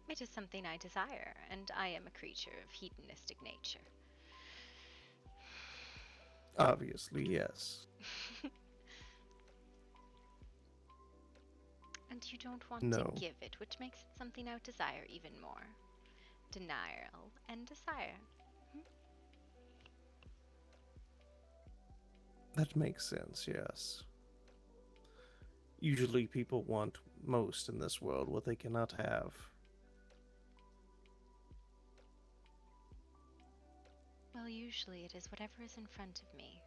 it is something I desire, and I am a creature of hedonistic nature. Obviously, yes. And you don't want No. to give it, which makes it something I would desire even more. Denial and desire. That makes sense, yes. Usually people want most in this world what they cannot have. Well, usually it is whatever is in front of me.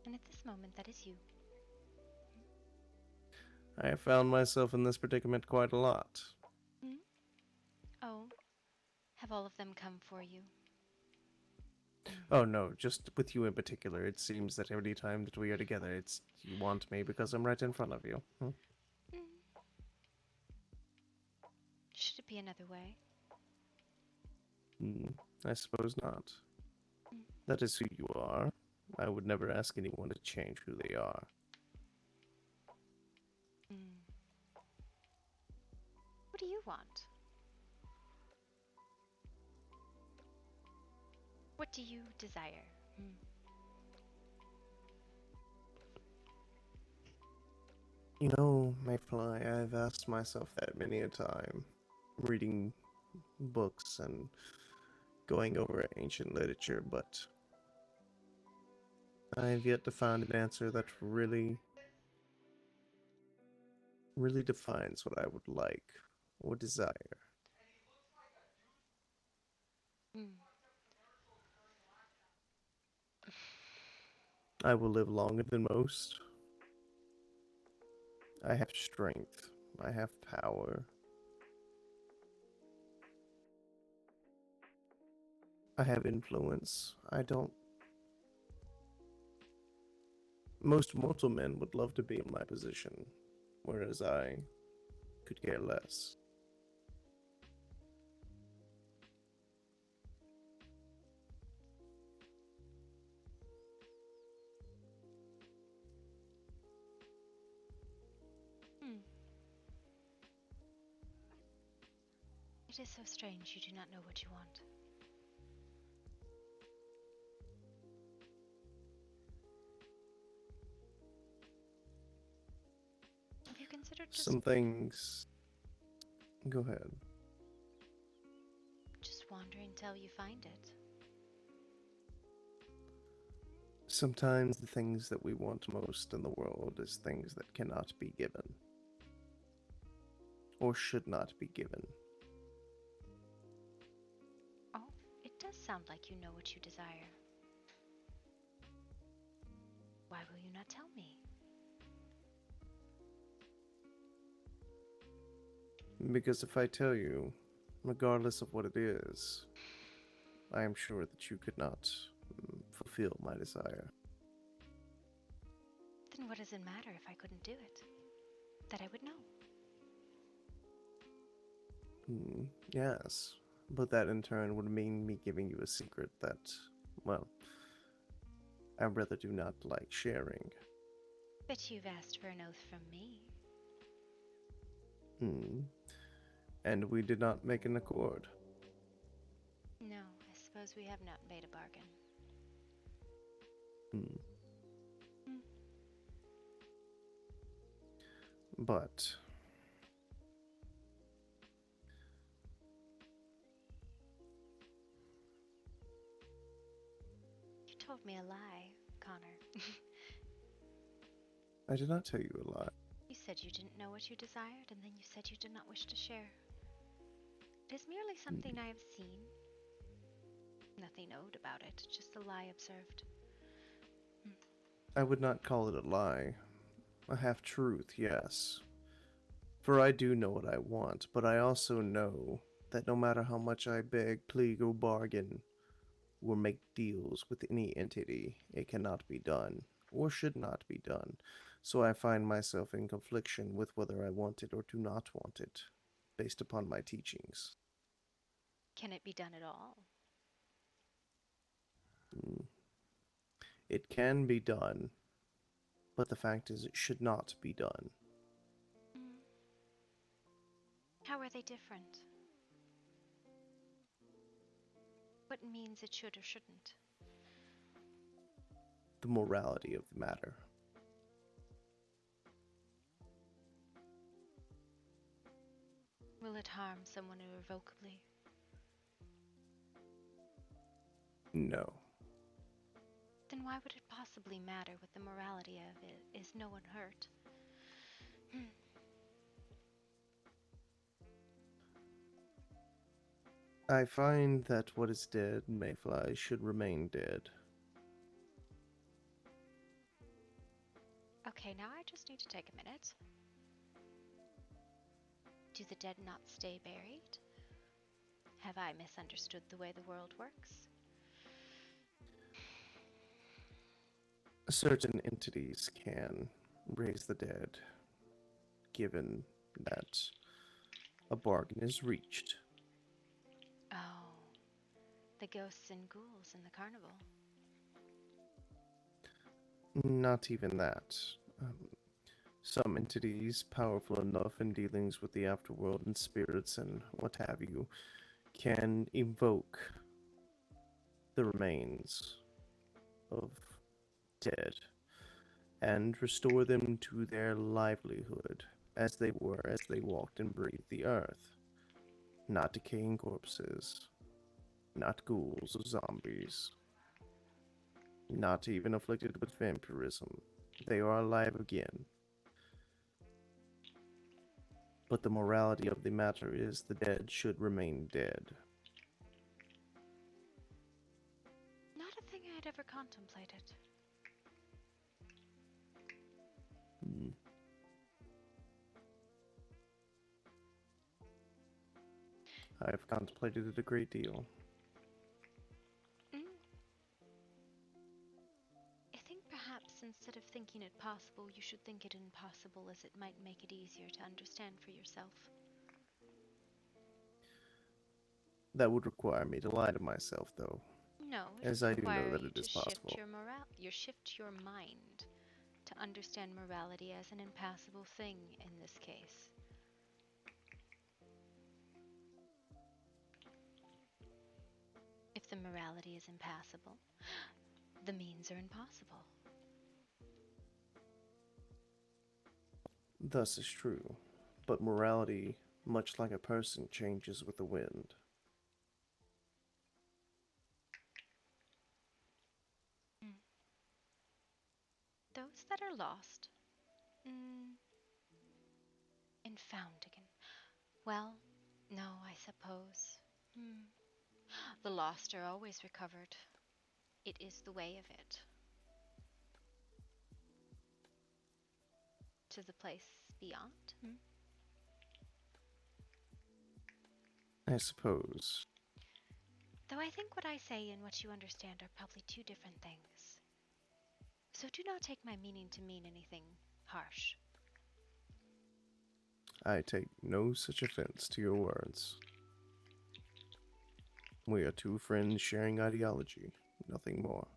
And at this moment, that is you. I have found myself in this predicament quite a lot. Oh, have all of them come for you? Oh no, just with you in particular. It seems that every time that we are together, it's you want me because I'm right in front of you. Should it be another way? I suppose not. That is who you are. I would never ask anyone to change who they are. What do you want? What do you desire? You know, Mayfly, I've asked myself that many a time, reading books and going over ancient literature, but I've yet to find an answer that really defines what I would like or desire. I will live longer than most. I have strength. I have power. I have influence. I don't... Most mortal men would love to be in my position, whereas I could care less. It is so strange you do not know what you want. Have you considered just... Some things... Go ahead. Just wandering till you find it? Sometimes the things that we want most in the world is things that cannot be given. Or should not be given. Oh, it does sound like you know what you desire. Why will you not tell me? Because if I tell you, regardless of what it is, I am sure that you could not fulfill my desire. Then what does it matter if I couldn't do it? That I would know. Yes, but that in turn would mean me giving you a secret that, well, I rather do not like sharing. But you've asked for an oath from me. And we did not make an accord. No, I suppose we have not made a bargain. But You told me a lie, Connor. I did not tell you a lie. You said you didn't know what you desired, and then you said you did not wish to share. It is merely something I have seen. Nothing owed about it, just a lie observed. I would not call it a lie. A half-truth, yes. For I do know what I want, but I also know that no matter how much I beg, plead, or bargain, or make deals with any entity, it cannot be done, or should not be done. So I find myself in confliction with whether I want it or do not want it, based upon my teachings. Can it be done at all? It can be done, but the fact is it should not be done. How are they different? What means it should or shouldn't? The morality of the matter. Will it harm someone irrevocably? No. Then why would it possibly matter what the morality of it is? No one hurt. I find that what is dead, Mayfly, should remain dead. Okay, now I just need to take a minute. Do the dead not stay buried? Have I misunderstood the way the world works? Certain entities can raise the dead, given that a bargain is reached. Oh, the ghosts and ghouls in the carnival. Not even that. Some entities powerful enough in dealings with the afterworld and spirits and what have you can evoke the remains of dead and restore them to their livelihood as they were as they walked and breathed the earth. Not decaying corpses, not ghouls or zombies, not even afflicted with vampirism. They are alive again. But the morality of the matter is the dead should remain dead. Not a thing I had ever contemplated. I've contemplated it a great deal. I think perhaps instead of thinking it possible, you should think it impossible, as it might make it easier to understand for yourself. That would require me to lie to myself, though. No, as I do know that it is possible. Shift your mind to understand morality as an impassable thing in this case. If the morality is impassable, the means are impossible. Thus is true, but morality, much like a person, changes with the wind. Those that are lost, and found again. Well, no, I suppose. The lost are always recovered. It is the way of it. To the place beyond? I suppose. Though I think what I say and what you understand are probably two different things. So do not take my meaning to mean anything harsh. I take no such offense to your words. We are two friends sharing ideology, nothing more.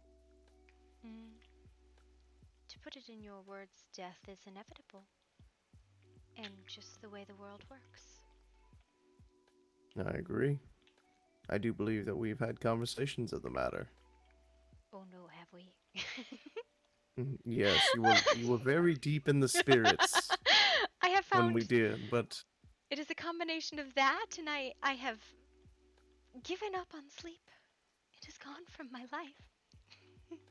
To put it in your words, death is inevitable. And just the way the world works. I agree. I do believe that we've had conversations of the matter. Oh no, have we? Yes, you were very deep in the spirits. I when found we did, but it is a combination of that, and I have given up on sleep. It is gone from my life.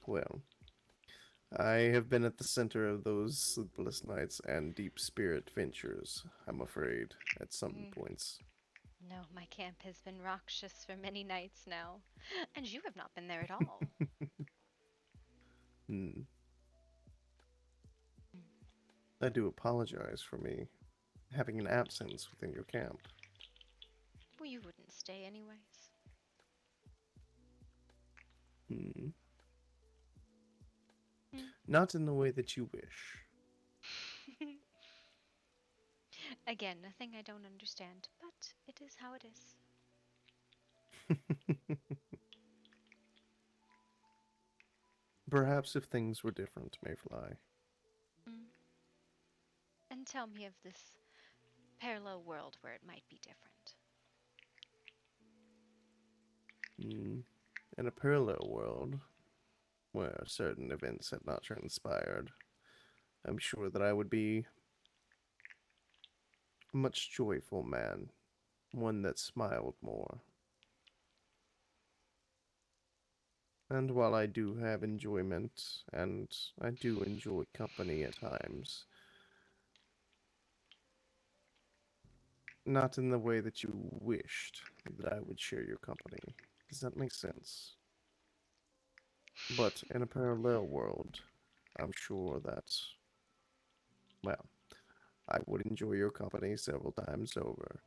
well, I have been at the center of those sleepless nights and deep spirit ventures, I'm afraid, at some points. No, my camp has been noxious for many nights now, and you have not been there at all. Hmm. I do apologize for me having an absence within your camp. Well, you wouldn't stay anyways. Hmm. Not in the way that you wish. Again, nothing I don't understand, but it is how it is. Perhaps if things were different, Mayfly. And tell me of this parallel world where it might be different. In a parallel world, where certain events had not transpired, I'm sure that I would be a much joyful man, one that smiled more. And while I do have enjoyment, and I do enjoy company at times, not in the way that you wished that I would share your company. Does that make sense? But in a parallel world, I'm sure that, well, I would enjoy your company several times over.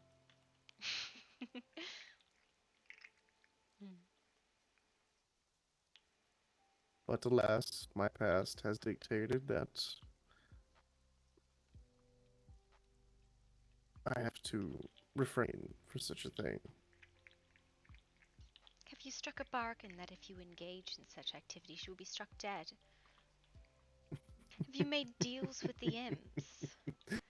But alas, my past has dictated that I have to refrain for such a thing. Have you struck a bargain that if you engage in such activities, you will be struck dead? Have you made deals with the imps?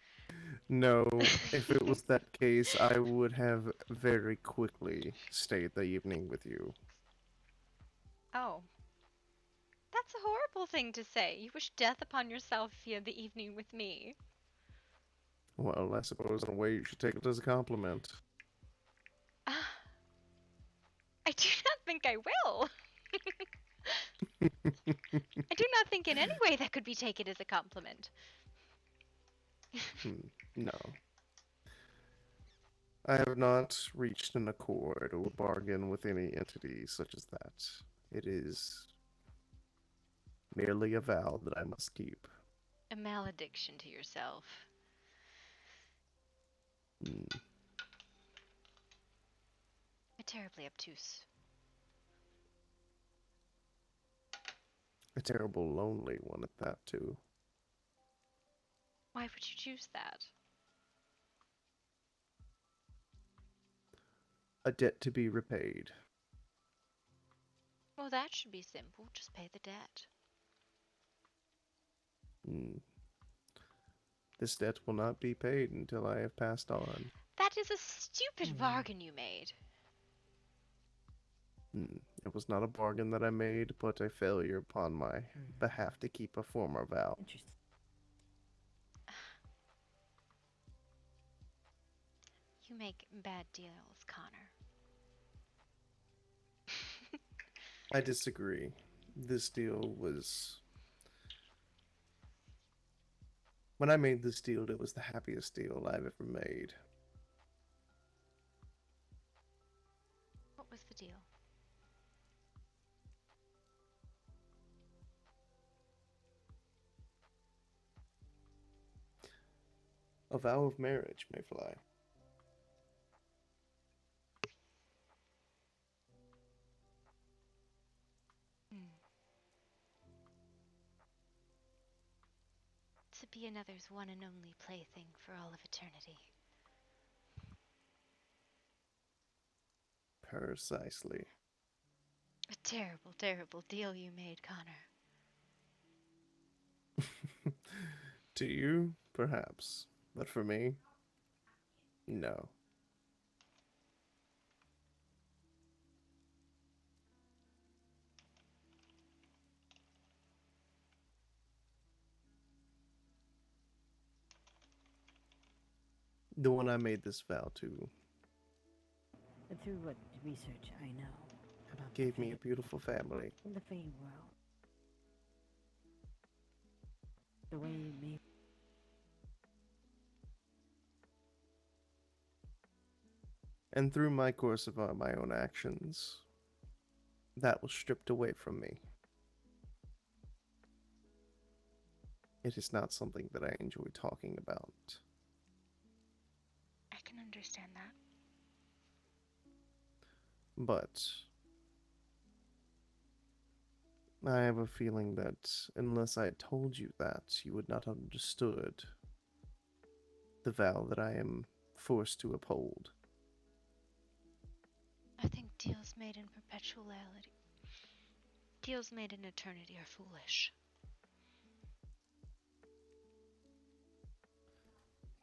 No, if it was that case, I would have very quickly stayed the evening with you. Oh. That's a horrible thing to say. You wish death upon yourself via the evening with me. Well, I suppose in a way you should take it as a compliment. I do not think I will. I do not think in any way that could be taken as a compliment. No. I have not reached an accord or bargain with any entity such as that. It is merely a vow that I must keep. A malediction to yourself. A terribly obtuse. A terrible, lonely one at that, too. Why would you choose that? A debt to be repaid. Well, that should be simple. Just pay the debt. This debt will not be paid until I have passed on. That is a stupid bargain you made. It was not a bargain that I made, but a failure upon my behalf to keep a former vow. You make bad deals, Connor. I disagree. This deal was... When I made this deal, it was the happiest deal I've ever made. What was the deal? A vow of marriage, Mayfly. To be another's one and only plaything for all of eternity. Precisely. A terrible, terrible deal you made, Connor. To you, perhaps. But for me, no. The one I made this vow to Through what research I know about gave me a beautiful family. the Fey world. The way you made And through my course of my own actions, that was stripped away from me. It is not something that I enjoy talking about. I can understand that. But I have a feeling that unless I had told you that, you would not have understood the vow that I am forced to uphold. I think deals made in perpetuality, deals made in eternity are foolish.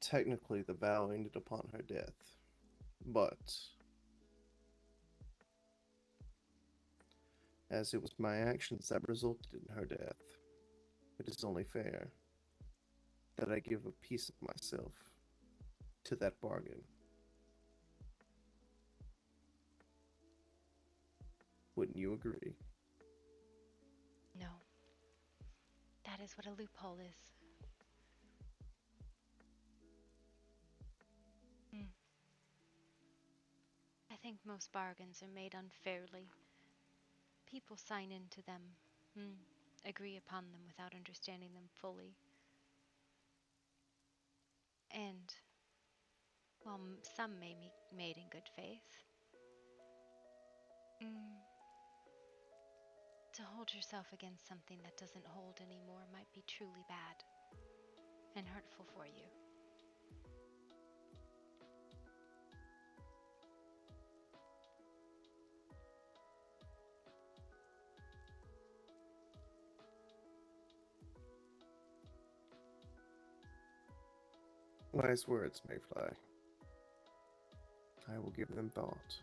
Technically, the vow ended upon her death, but as it was my actions that resulted in her death, it is only fair that I give a piece of myself to that bargain. Wouldn't you agree? No. That is what a loophole is. I think most bargains are made unfairly. People sign into them, agree upon them without understanding them fully. And while some may be made in good faith, to hold yourself against something that doesn't hold anymore might be truly bad and hurtful for you. Wise words, Mayfly. I will give them thought.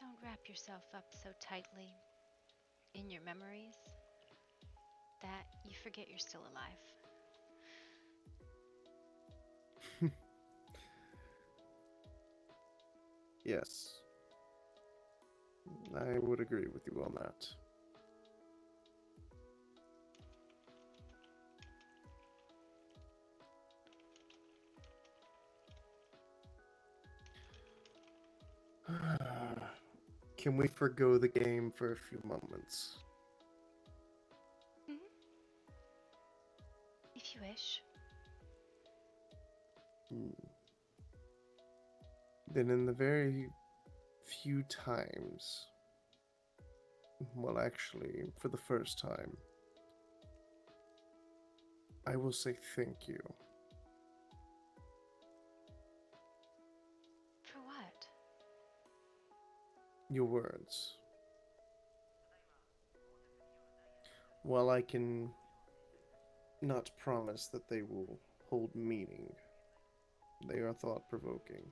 Don't wrap yourself up so tightly in your memories that you forget you're still alive. Yes. I would agree with you on that. Can we forgo the game for a few moments? If you wish. Then in the very few times, well actually, for the first time, I will say thank you. For what? Your words. While I can not promise that they will hold meaning, they are thought-provoking.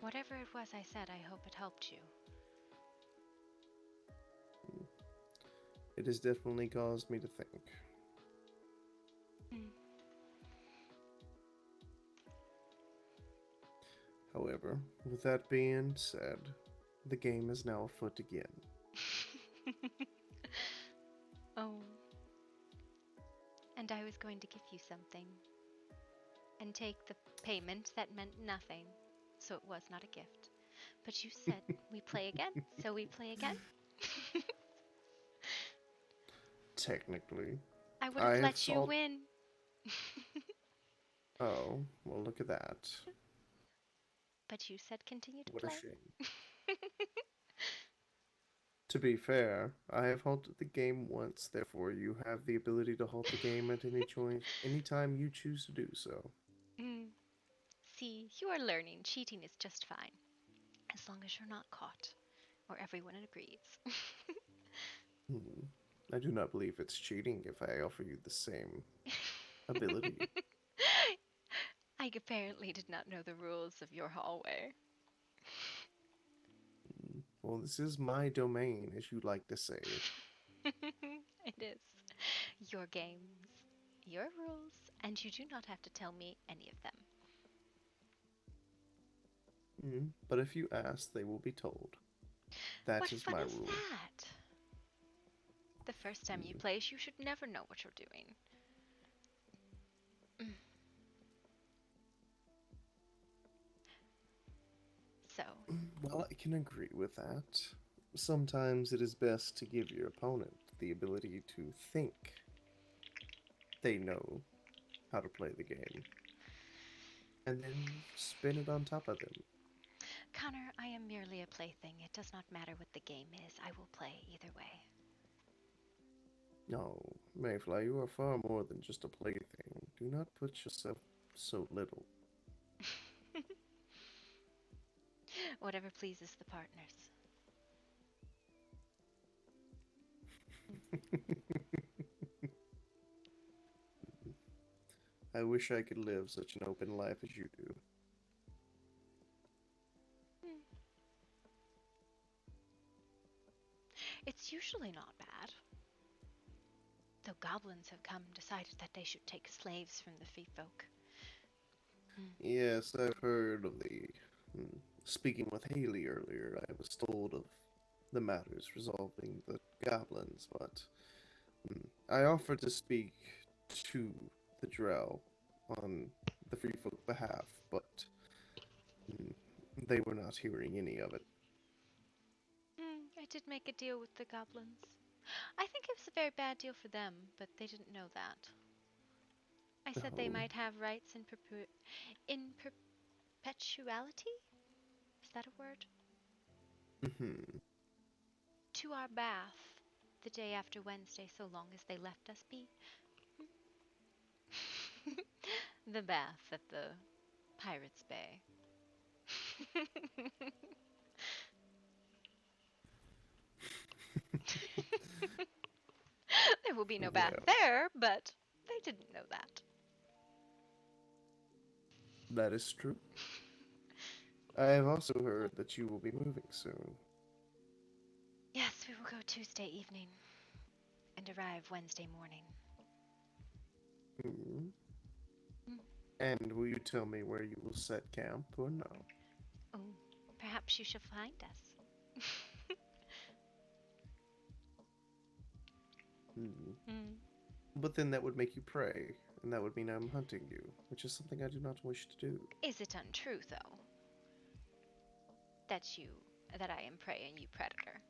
Whatever it was I said, I hope it helped you. It has definitely caused me to think. However, with that being said, the game is now afoot again. Oh. And I was going to give you something. And take the payment that meant nothing. So it was not a gift. But you said we play again, so we play again. Technically. I would have let you win. Oh, well look at that. But you said continue to What play. a shame. To be fair, I have halted the game once, therefore you have the ability to halt the game at any time you choose to do so. See, you are learning. Cheating is just fine. As long as you're not caught. Or everyone agrees. I do not believe it's cheating if I offer you the same ability. I apparently did not know the rules of your hallway. Well, this is my domain, as you like to say. It is. Your games, your rules, and you do not have to tell me any of them. But if you ask, they will be told. That What is fun my is rule. that? The first time you play, you should never know what you're doing. So. Well, I can agree with that. Sometimes it is best to give your opponent the ability to think they know how to play the game, and then spin it on top of them. Connor, I am merely a plaything. It does not matter what the game is. I will play either way. No, Mayfly, you are far more than just a plaything. Do not put yourself so little. Whatever pleases the partners. I wish I could live such an open life as you do. It's usually not bad. Though goblins have come and decided that they should take slaves from the free folk. Yes, I've heard of the... Speaking with Haley earlier, I was told of the matters resolving the goblins, but I offered to speak to the Drow on the free folk behalf, but they were not hearing any of it. I did make a deal with the goblins. I think it was a very bad deal for them, but they didn't know that. I said they might have rights in perpetuality? Is that a word? To our bath the day after Wednesday, so long as they left us be. The bath at the Pirates Bay. There will be no bath there, but they didn't know that. That is true. I have also heard that you will be moving soon. Yes, we will go Tuesday evening and arrive Wednesday morning. And will you tell me where you will set camp or no? Oh, perhaps you shall find us. But then that would make you prey, and that would mean I'm hunting you, which is something I do not wish to do. Is it untrue, though, that I am prey and you predator?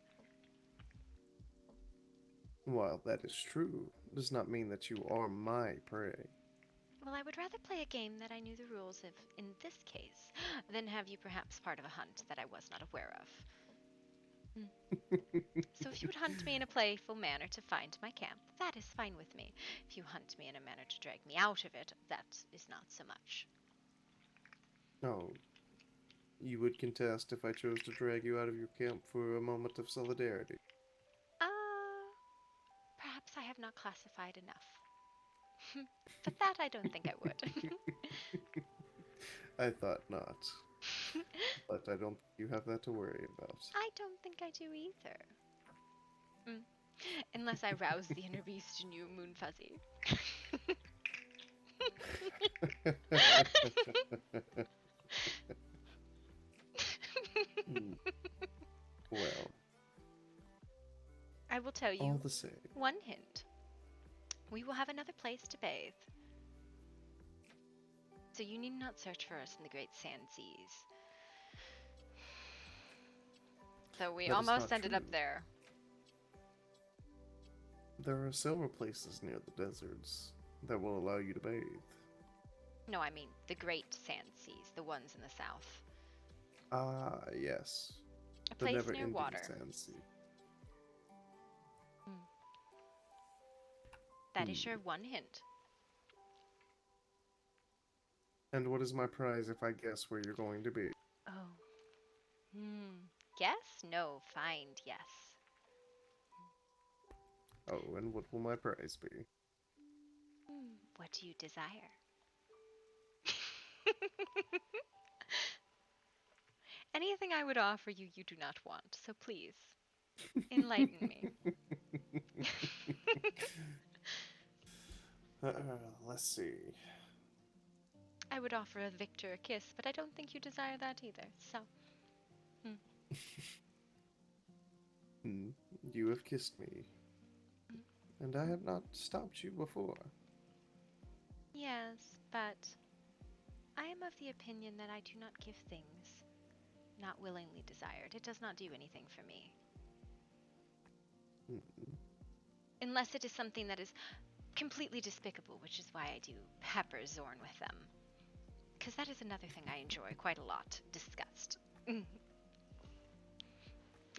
While that is true, does not mean that you are my prey. Well, I would rather play a game that I knew the rules of in this case than have you perhaps part of a hunt that I was not aware of. So if you would hunt me in a playful manner to find my camp, that is fine with me. If you hunt me in a manner to drag me out of it, that is not so much. No. You would contest if I chose to drag you out of your camp for a moment of solidarity. Perhaps I have not classified enough. But that I don't think I would. I thought not. But I don't think you have that to worry about. I don't think I do either. Unless I rouse the inner beast in you, Moon Fuzzy. Well. I will tell you All the same. one hint. We will have another place to bathe. So you need not search for us in the great sand seas. So we almost ended up there. There are several places near the deserts that will allow you to bathe. No, I mean the great sand seas, the ones in the south. Ah, yes. A The place near never-ending water. sand sea. That is your one hint. And what is my prize if I guess where you're going to be? Oh. Guess? No, find, yes. Oh, and what will my prize be? What do you desire? Anything I would offer you, you do not want, so please. Enlighten me. Let's see. I would offer a Victor a kiss, but I don't think you desire that either, so. You have kissed me, and I have not stopped you before. Yes, but I am of the opinion that I do not give things not willingly desired. It does not do anything for me. Unless it is something that is completely despicable, which is why I do pepper Zorn with them. Because that is another thing I enjoy quite a lot. Disgust.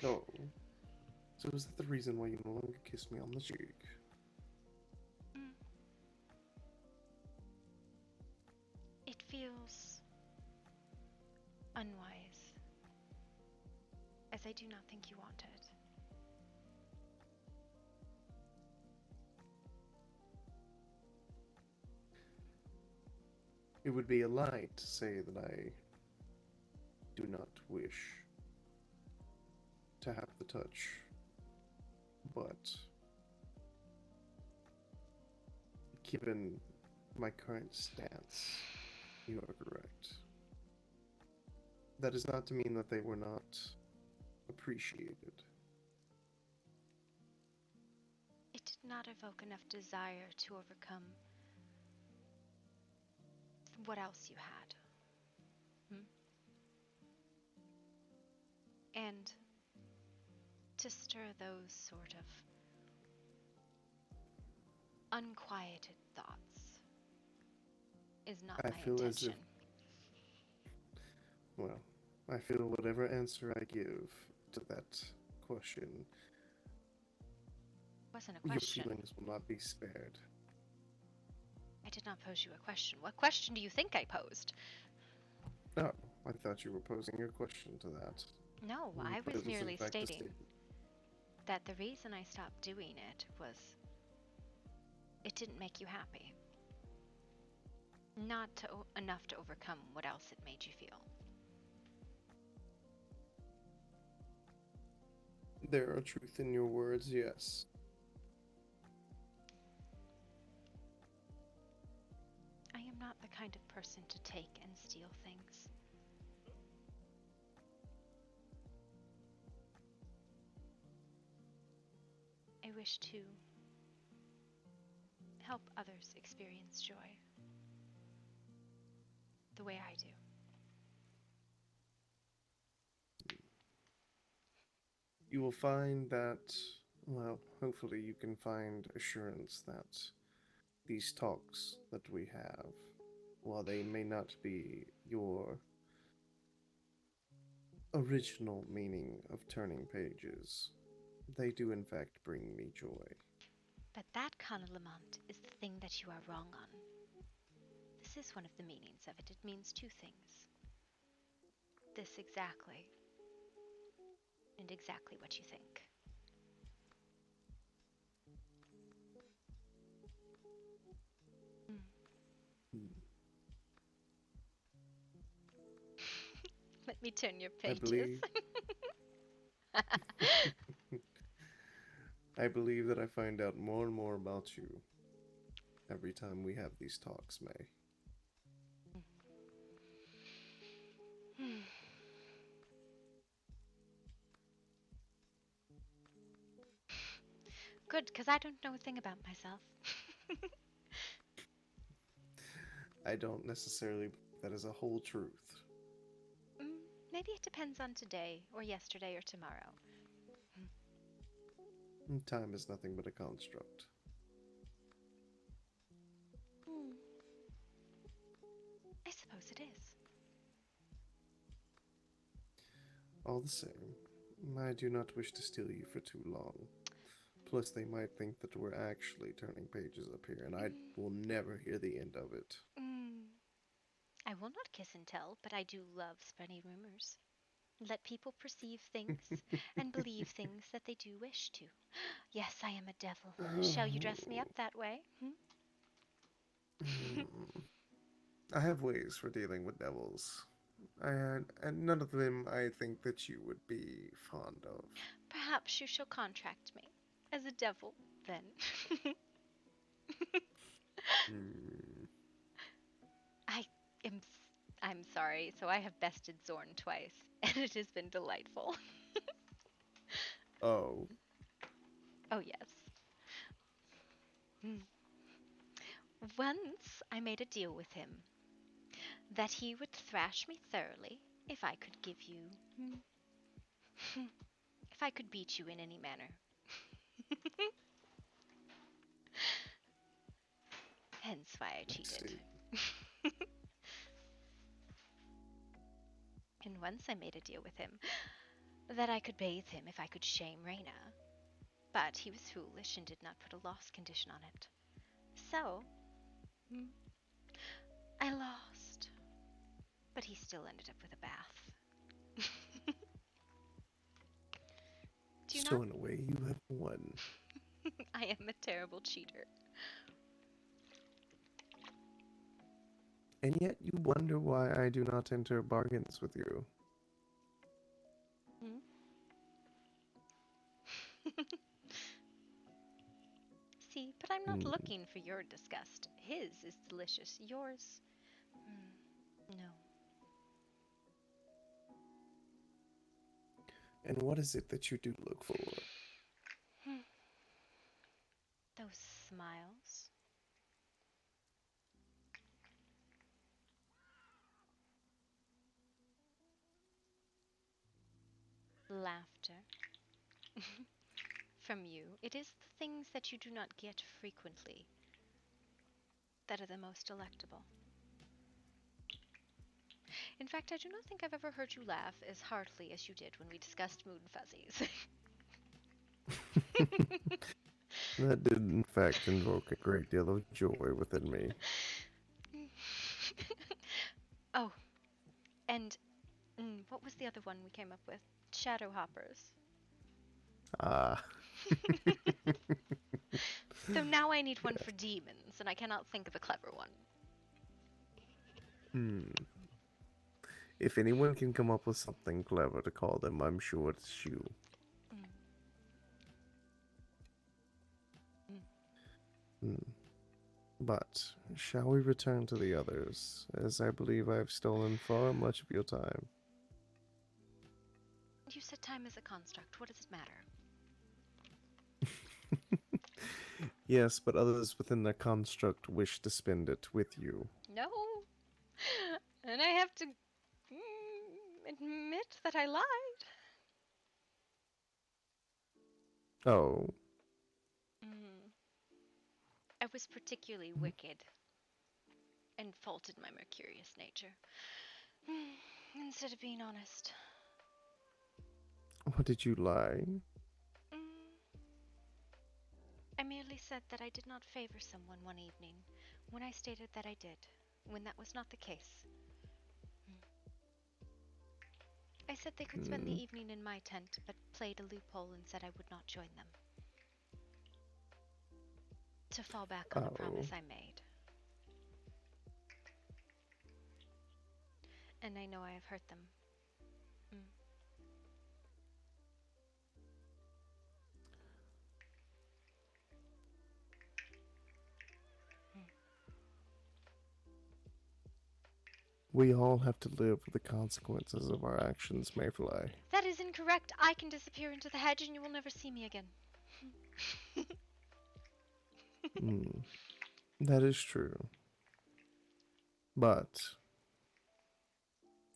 Oh. So is that the reason why you no longer kiss me on the cheek? It feels unwise, as I do not think you want it. It would be a lie to say that I do not wish to have the touch, but given my current stance, you are correct. That is not to mean that they were not appreciated. It did not evoke enough desire to overcome what else you had. And to stir those sort of unquieted thoughts is not my feel intention. Well, I feel whatever answer I give to that question, Wasn't a question. your feelings will not be spared. I did not pose you a question. What question do you think I posed? Oh, I thought you were posing your question to that. No, But I it was was in merely fact a stating statement. that the reason I stopped doing it was it didn't make you happy. Not enough to overcome what else it made you feel. There are truth in your words, yes. I am not the kind of person to take and steal things. I wish to help others experience joy the way I do. You will find that, well, hopefully you can find assurance that these talks that we have, while they may not be your original meaning of turning pages, they do in fact bring me joy. But that, Kana Lamont, is the thing that you are wrong on. This is one of the meanings of it. It means two things. This exactly, and exactly what you think. Let me turn your pages. I believe that I find out more and more about you every time we have these talks, May. Good, because I don't know a thing about myself. I don't necessarily believe that is a whole truth. Maybe it depends on today, or yesterday, or tomorrow. Time is nothing but a construct. I suppose it is. All the same, I do not wish to steal you for too long. Plus, they might think that we're actually turning pages up here, and I will never hear the end of it. I will not kiss and tell, but I do love spreading rumors. Let people perceive things and believe things that they do wish to. Yes, I am a devil. Shall you dress me up that way? I have ways for dealing with devils. and none of them I think that you would be fond of. Perhaps you shall contract me as a devil, then. Hmm. I am. I'm sorry. So I have bested Zorn twice, and it has been delightful. Oh. Oh yes. Once I made a deal with him that he would thrash me thoroughly if I could give you. If I could beat you in any manner. Hence why I cheated. And once I made a deal with him that I could bathe him if I could shame Reyna. But he was foolish and did not put a loss condition on it. So, I lost. But he still ended up with a bath. Do you So not? in a way, you have won. I am a terrible cheater. And yet you wonder why I do not enter bargains with you. See, but I'm not looking for your disgust. His is delicious. Yours? No. And what is it that you do look for? Those smiles. Laughter. From you. It is the things that you do not get frequently that are the most delectable. In fact, I do not think I've ever heard you laugh as heartily as you did when we discussed Moon Fuzzies. That did, in fact, invoke a great deal of joy within me. Oh, and what was the other one we came up with? Shadow Hoppers. Ah. So now I need one for demons, and I cannot think of a clever one. If anyone can come up with something clever to call them, I'm sure it's you. But shall we return to the others, as I believe I've stolen far much of your time? You said time is a construct. What does it matter? Yes, but others within the construct wish to spend it with you. No. And I have to admit that I lied. Oh. I was particularly wicked and faulted my mercurious nature instead of being honest. What did you lie? I merely said that I did not favor someone one evening when I stated that I did, when that was not the case. I said they could spend the evening in my tent, but played a loophole and said I would not join them. To fall back on a promise I made. And I know I have hurt them. We all have to live with the consequences of our actions, Mayfly. That is incorrect. I can disappear into the hedge and you will never see me again. That is true. But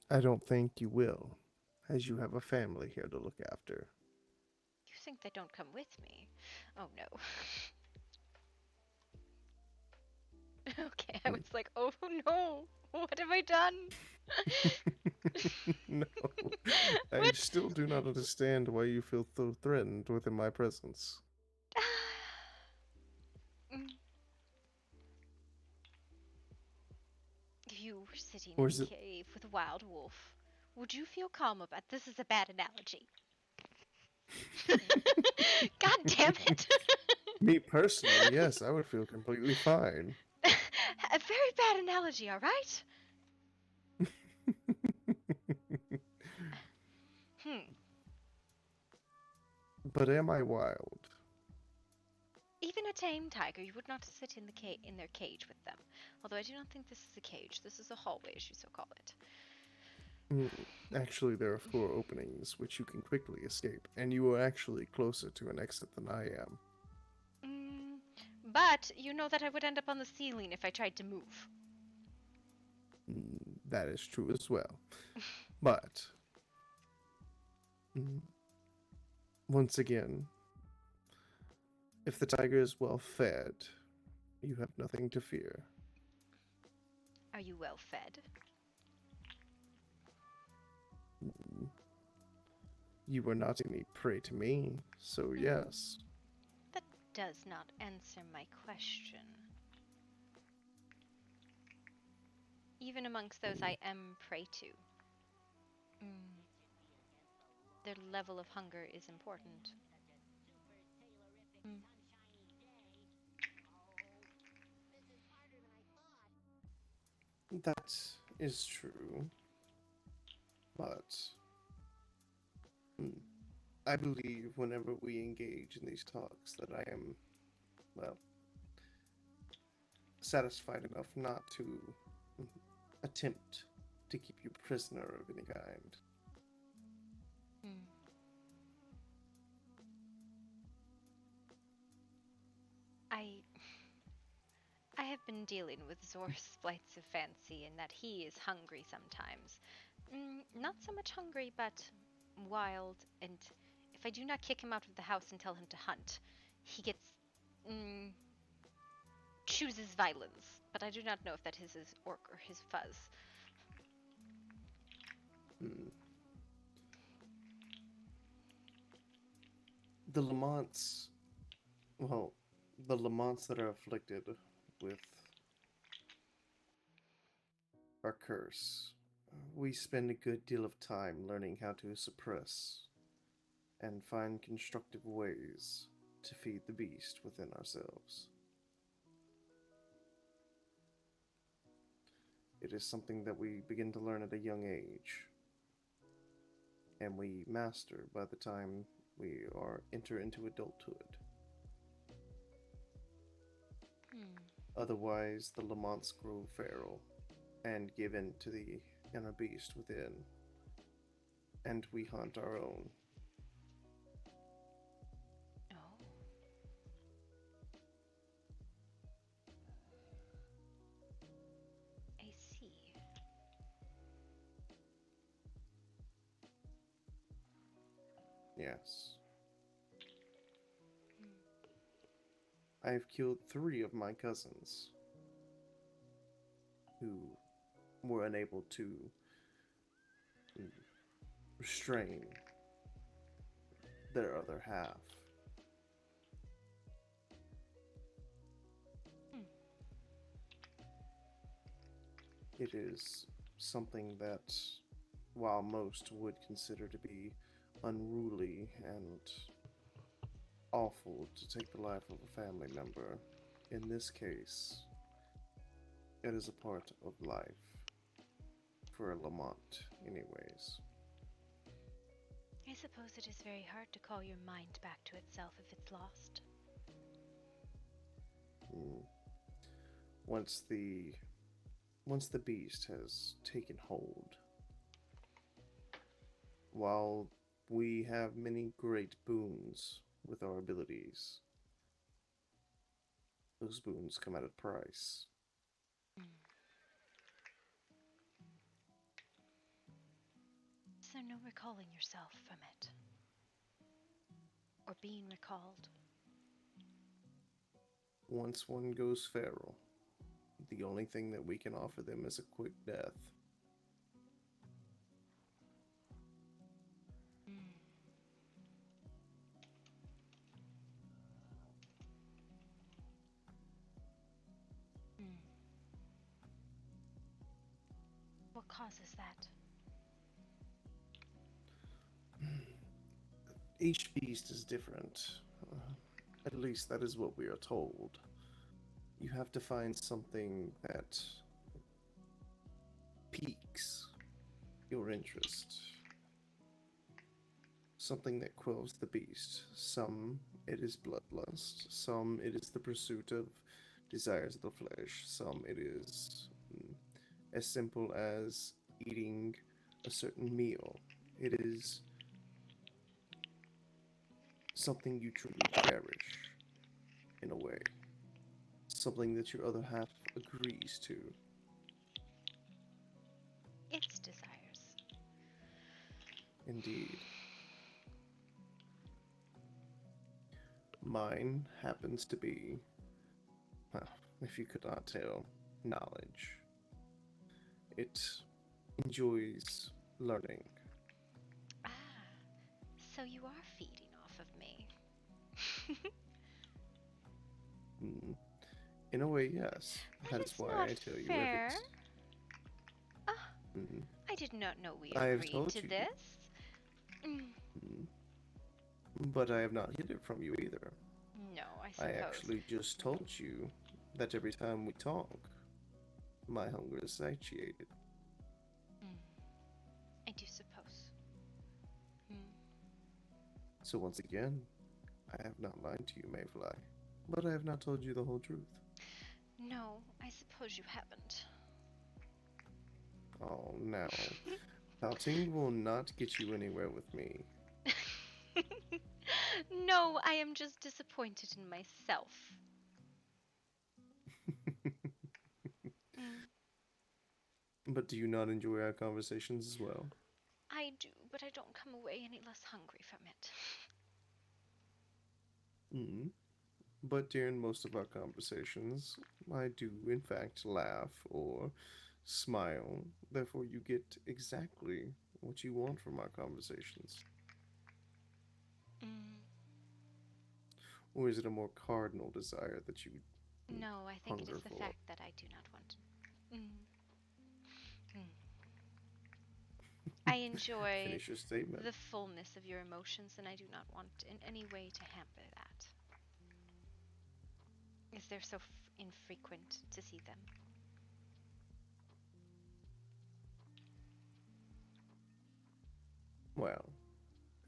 I don't think you will, as you have a family here to look after. You think they don't come with me? Oh no. Okay, I was like, oh no, what have I done? No, I still do not understand why you feel so threatened within my presence. If you were sitting in a cave with a wild wolf, would you feel calm about this? Is a bad analogy. God damn it! Me personally, yes, I would feel completely fine. A very bad analogy, alright? But am I wild? Even a tame tiger, you would not sit in in their cage with them. Although I do not think this is a cage. This is a hallway, as you so call it. Actually, there are 4 openings which you can quickly escape, and you are actually closer to an exit than I am. But you know that I would end up on the ceiling if I tried to move. That is true as well. But once again, if the tiger is well fed, you have nothing to fear. Are you well fed? You were not any prey to me, so yes. That does not answer my question. Even amongst those I am prey to, their level of hunger is important. That is true. But I believe whenever we engage in these talks that I am, well, satisfied enough not to attempt to keep you prisoner of any kind. I have been dealing with Zor's flights of fancy in that he is hungry sometimes. Not so much hungry, but wild, and if I do not kick him out of the house and tell him to hunt, he gets chooses violence. But I do not know if that is his orc or his fuzz. The Lamonts, well, the Lamonts that are afflicted with our curse, we spend a good deal of time learning how to suppress and find constructive ways to feed the beast within ourselves. It is something that we begin to learn at a young age, and we master by the time we enter into adulthood. Otherwise, the Lamonts grow feral and give in to the inner beast within, and we hunt our own. I see. Yes. I have killed 3 of my cousins who were unable to restrain their other half. It is something that, while most would consider to be unruly and awful to take the life of a family member, in this case, it is a part of life. For a Lamont, anyways. I suppose it is very hard to call your mind back to itself if it's lost. Once the beast has taken hold, while we have many great boons with our abilities, those boons come at a price. Is there no recalling yourself from it? Or being recalled? Once one goes feral, the only thing that we can offer them is a quick death. What causes that? Each beast is different. At least that is what we are told. You have to find something that piques your interest. something that quells the beast. Some it is bloodlust, some it is the pursuit of desires of the flesh, some it is as simple as eating a certain meal. It is something you truly cherish, in a way. Something that your other half agrees to. Its desires. Indeed. Mine happens to be, well, if you could not tell, knowledge. It enjoys learning. Ah, so you are feeding off of me. In a way, yes. That is why not I tell you fair. everything. I did not know we I have agreed told to you. this. But I have not hid it from you either. No, I I suppose. actually just told you that every time we talk, my hunger is satiated. I do suppose. So once again, I have not lied to you, Mayfly. But I have not told you the whole truth. No, I suppose you haven't. Oh, no. Pouting will not get you anywhere with me. No, I am just disappointed in myself. But do you not enjoy our conversations as well? I do, but I don't come away any less hungry from it. But during most of our conversations, I do in fact laugh or smile. Therefore, you get exactly what you want from our conversations. Or is it a more cardinal desire that you No, I think it is the for? fact that I do not want. I enjoy Finish your statement. the fullness of your emotions, and I do not want in any way to hamper that. Is they're so infrequent to see them. Well,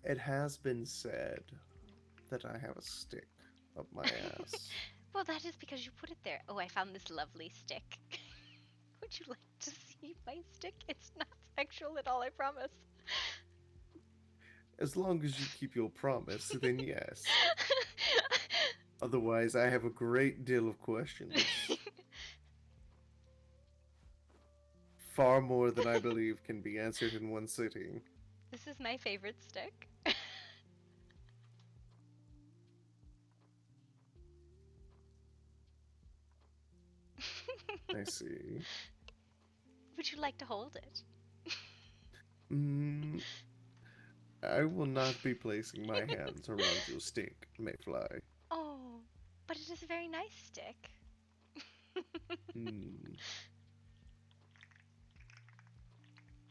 it has been said that I have a stick up my ass. Well, that is because you put it there. Oh, I found this lovely stick. Would you like to see my stick? It's not sexual at all, I promise. As long as you keep your promise, then yes. Otherwise, I have a great deal of questions. Far more than I believe can be answered in one sitting. This is my favorite stick. I see. Would you like to hold it? I will not be placing my hands around your stick, Mayfly. Oh, but it is a very nice stick.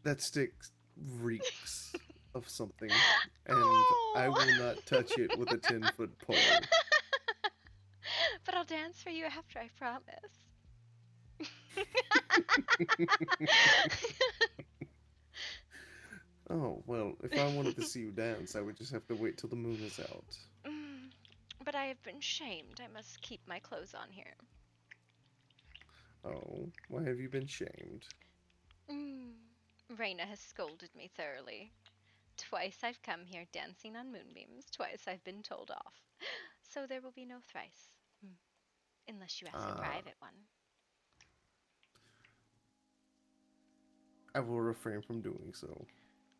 That stick reeks of something, and I will not touch it with a 10-foot pole. But I'll dance for you after, I promise. Oh, well, if I wanted to see you dance, I would just have to wait till the moon is out. But I have been shamed. I must keep my clothes on here. Oh, why have you been shamed? Raina has scolded me thoroughly. Twice I've come here dancing on moonbeams. Twice I've been told off. So there will be no thrice. Unless you ask a private one. I will refrain from doing so.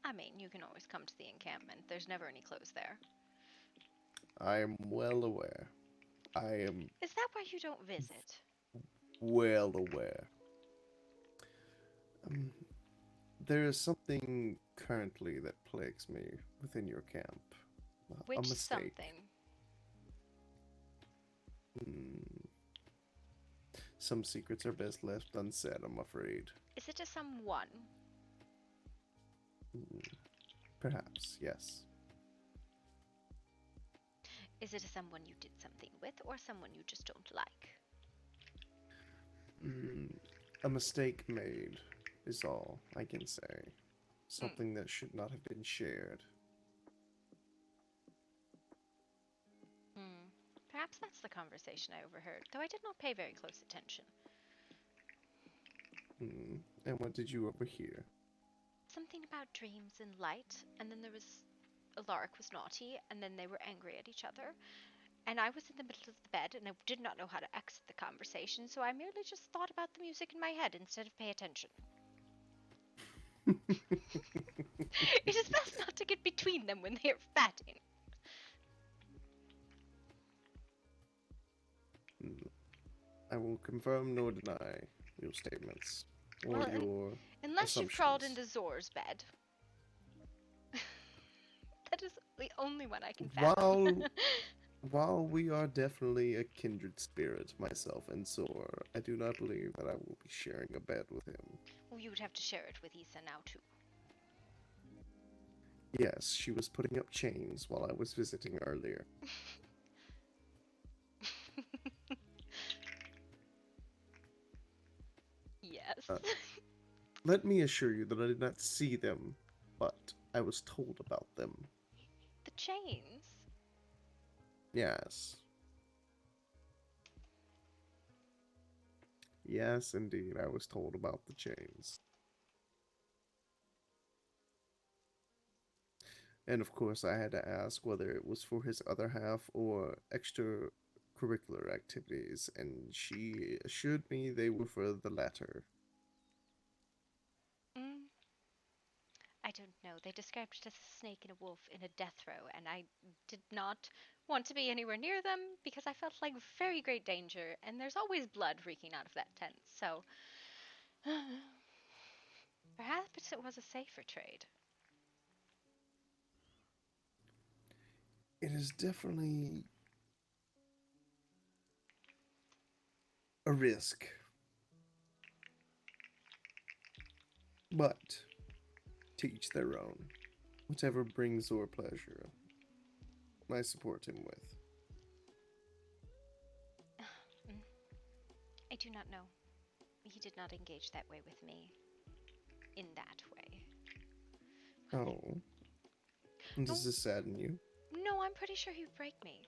I mean, you can always come to the encampment. There's never any clothes there. I am well aware. Is that why you don't visit? Well aware. There is something currently that plagues me within your camp. Which a mistake. something? Some secrets are best left unsaid, I'm afraid. Is it a someone? Perhaps, yes. Is it a someone you did something with, or someone you just don't like? A mistake made is all I can say. Something that should not have been shared. Perhaps that's the conversation I overheard, though I did not pay very close attention. And what did you overhear? Something about dreams and light, and then there was Alaric was naughty, and then they were angry at each other. And I was in the middle of the bed, and I did not know how to exit the conversation, so I merely just thought about the music in my head instead of pay attention. It is best not to get between them when they are fatting. I will confirm nor deny your statements or Well, your unless you've crawled assumptions. into Zor's bed. That is the only one I can fathom. While we are definitely a kindred spirit, myself and Zor, I do not believe that I will be sharing a bed with him. Well, you would have to share it with Issa now, too. Yes, she was putting up chains while I was visiting earlier. Yes. Let me assure you that I did not see them, but I was told about them. The chains? Yes. Yes, indeed, I was told about the chains. And of course, I had to ask whether it was for his other half or extracurricular activities, and she assured me they were for the latter. I don't know. They described it as a snake and a wolf in a death row, and I did not want to be anywhere near them because I felt like very great danger, and there's always blood reeking out of that tent, so perhaps it was a safer trade. It is definitely a risk. But to each their own. Whatever brings Zor pleasure, I support him with. I do not know. He did not engage that way with me. In that way. Oh. Does this sadden you? No, I'm pretty sure he would break me.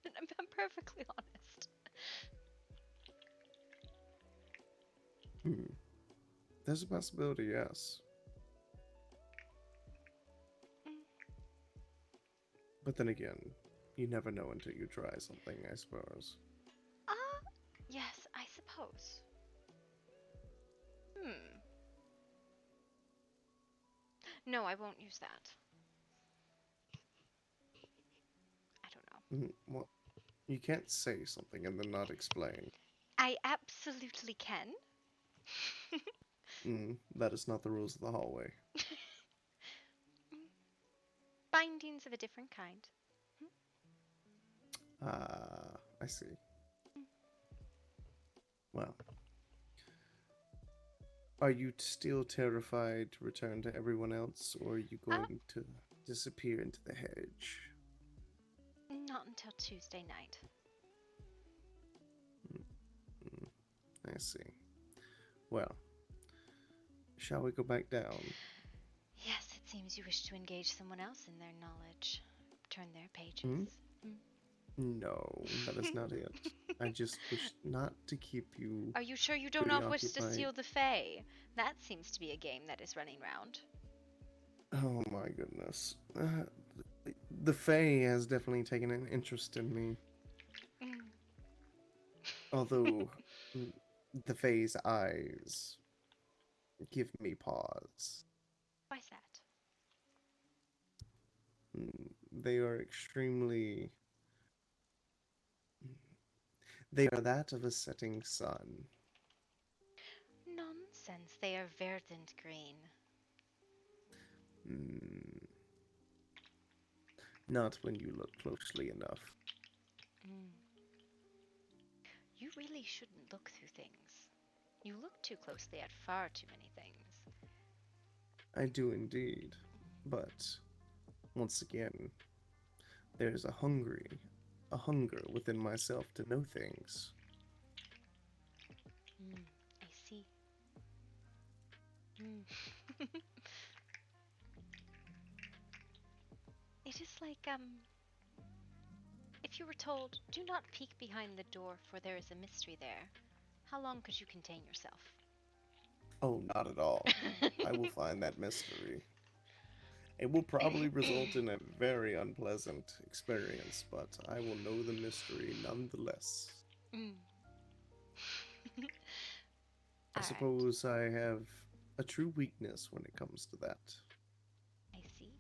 I'm perfectly honest. There's a possibility, yes. But then again, you never know until you try something, I suppose. Yes, I suppose. No, I won't use that. I don't know. Well, you can't say something and then not explain. I absolutely can. That is not the rules of the hallway. Bindings of a different kind. I see. Well. Are you still terrified to return to everyone else, or are you going to disappear into the hedge? Not until Tuesday night. I see. Well, shall we go back down? Yes, it seems you wish to engage someone else in their knowledge. Turn their pages. No, that is not it. I just wish not to keep you. Are you sure you do not wish to steal the Fae? That seems to be a game that is running round. Oh my goodness. The Fae has definitely taken an interest in me. Although, the Fae's eyes give me pause. Why's that? They are extremely... They are that of a setting sun. Nonsense, they are verdant green. Not when you look closely enough. You really shouldn't look through things. You look too closely at far too many things. I do indeed. But, once again, there's a hunger within myself to know things. I see. If It is like, if you were told, do not peek behind the door, for there is a mystery there. How long could you contain yourself? Oh, not at all. I will find that mystery. It will probably result in a very unpleasant experience, but I will know the mystery nonetheless. Mm. I suppose I have a true weakness when it comes to that. I see.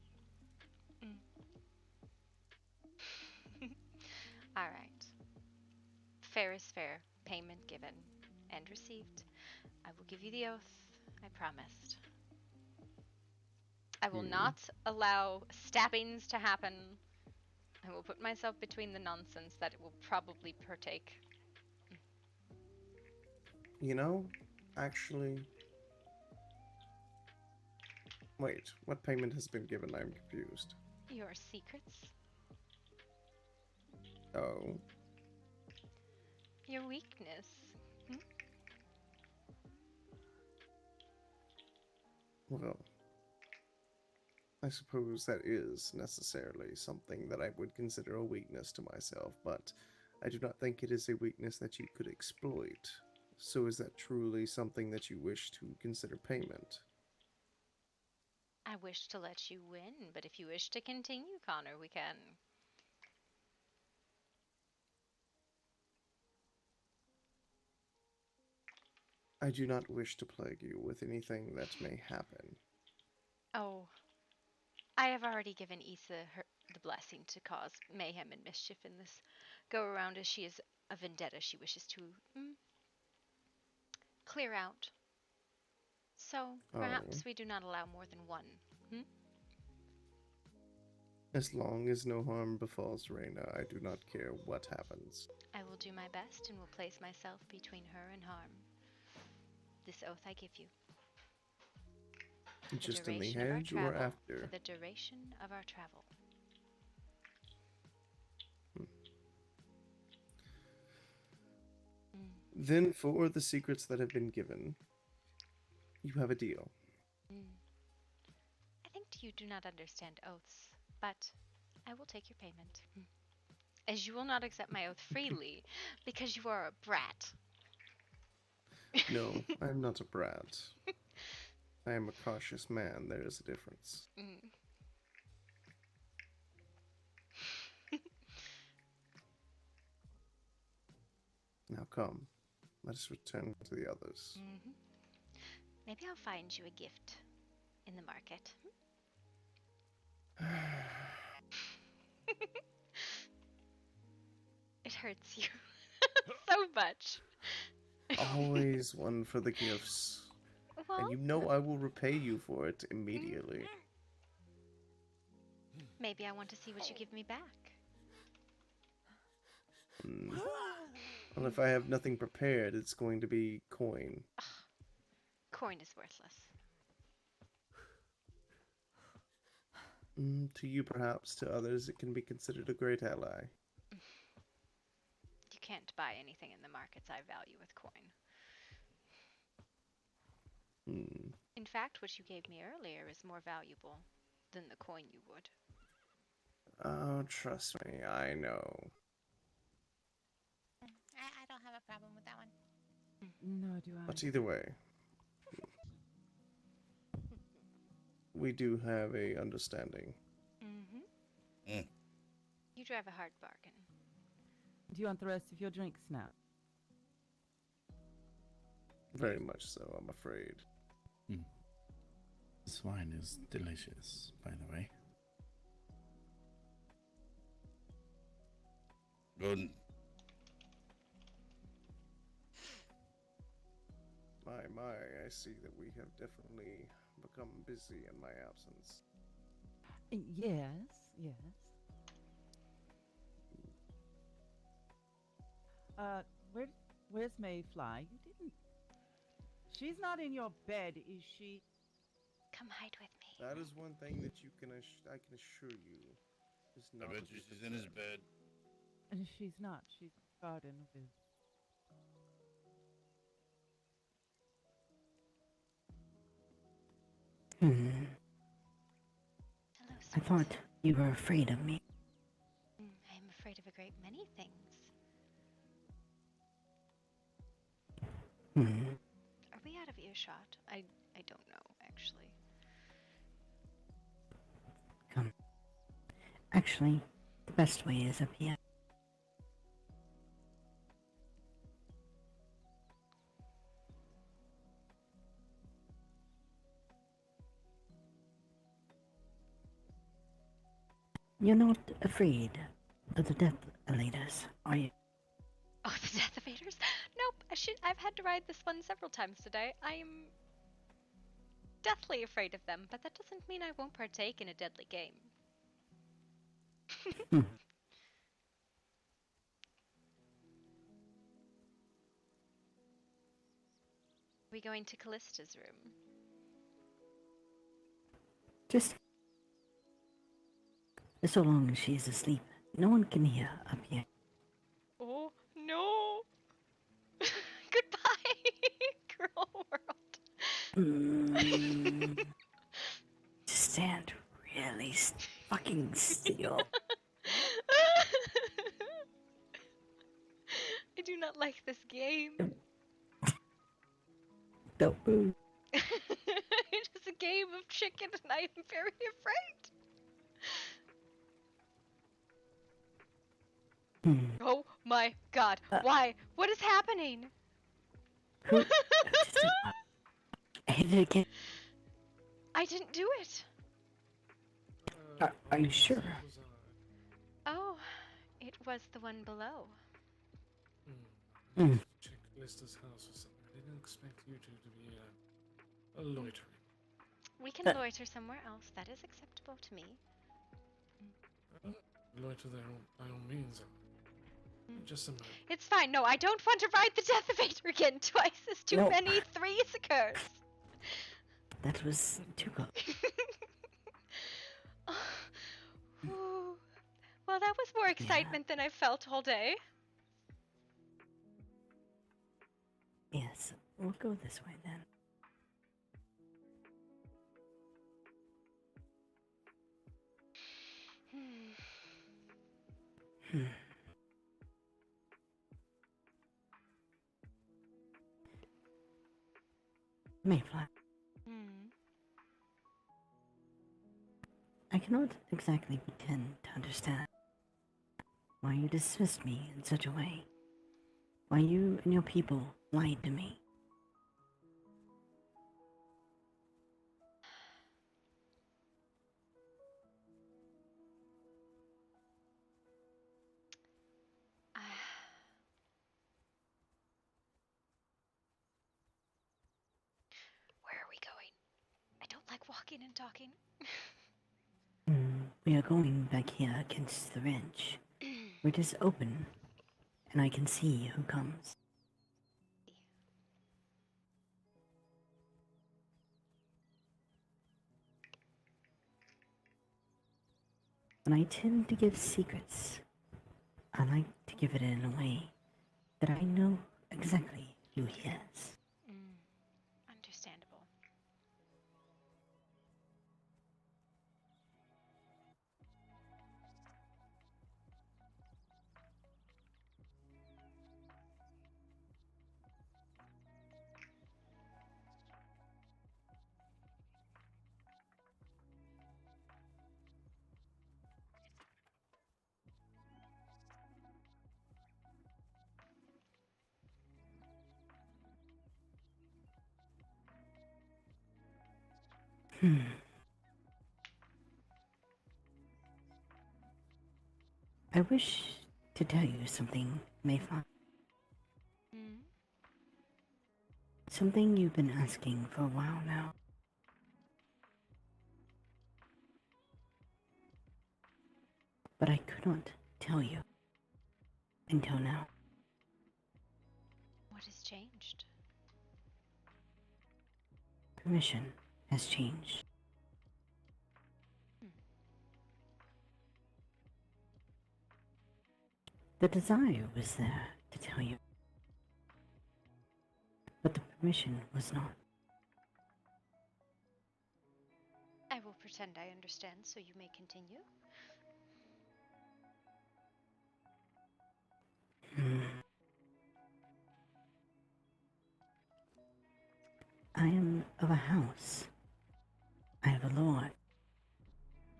Alright. Fair is fair. Payment given and received. I will give you the oath. I promised. I will not allow stabbings to happen. I will put myself between the nonsense that it will probably partake. You know, actually... Wait, what payment has been given? I'm confused. Your secrets? Oh. Your weakness? Hmm? Well, I suppose that is necessarily something that I would consider a weakness to myself, but I do not think it is a weakness that you could exploit. So is that truly something that you wish to consider payment? I wish to let you win, but if you wish to continue, Connor, we can. I do not wish to plague you with anything that may happen. Oh, I have already given Issa the blessing to cause mayhem and mischief in this go around, as she is a vendetta she wishes to clear out. So perhaps we do not allow more than one. As long as no harm befalls Reyna, I do not care what happens. I will do my best and will place myself between her and harm. This oath I give you. Just in the hedge or after? For the duration of our travel. Then, for the secrets that have been given, you have a deal. I think you do not understand oaths, but I will take your payment. As you will not accept my oath freely, because you are a brat. No, I am not a brat. I am a cautious man. There is a difference. Now come, let us return to the others. Maybe I'll find you a gift in the market. It hurts you so much. Always one for the gifts. Well, and you know I will repay you for it immediately. Maybe I want to see what you give me back. Well, if I have nothing prepared, it's going to be coin. Coin is worthless. To you, perhaps. To others, it can be considered a great ally. You can't buy anything in the markets I value with coin. In fact, what you gave me earlier is more valuable than the coin you would. Oh, trust me, I know. I don't have a problem with that one. No, do I? But either way, we do have a understanding. You drive a hard bargain. Do you want the rest of your drink, Snap? Very much so, I'm afraid. This wine is delicious, by the way. Good. My, I see that we have definitely become busy in my absence. Yes. Where's Mayfly? You didn't... She's not in your bed, is she? Come hide with me. That is one thing that I can assure you. Is not I bet you she's in his bed. And she's not. She's in the garden with... Hello, I thought you were afraid of me. I am afraid of a great many things. Are we out of earshot? I don't know, actually. Come. Actually, the best way is up here. You're not afraid of the Death Elaters, are you? Oh, the Death Evaders? Nope. I've had to ride this one several times today. I'm deathly afraid of them, but that doesn't mean I won't partake in a deadly game. Are we going to Callista's room? Just so long as she's asleep, no one can hear up here. Oh, no! Goodbye, girl world. Stand really fucking still. I do not like this game. Don't move. It is a game of chicken and I am very afraid. Oh my god. Why? What is happening? I hit it again. I didn't do it. Are you sure? Oh, it was the one below. Check Lister's house or something. I didn't expect you two to be loitering. We can loiter somewhere else. That is acceptable to me. Loiter there by all means. Just a moment. It's fine. No, I don't want to ride the Death Evader again. Twice is too many. Threes occurs. That was too close. Well, that was more excitement than I felt all day. Yes, we'll go this way then. Mayfly. I cannot exactly pretend to understand why you dismissed me in such a way. Why you and your people lied to me. Where are we going? I don't like walking and talking. We are going back here against the ridge. It is open, and I can see who comes. When I tend to give secrets, I like to give it in a way that I know exactly who he is. Understandable. I wish to tell you something, Mayfly. Something you've been asking for a while now. But I could not tell you until now. What has changed? Permission has changed. The desire was there to tell you, but the permission was not. I will pretend I understand, so you may continue. I am of a house. I have a lord.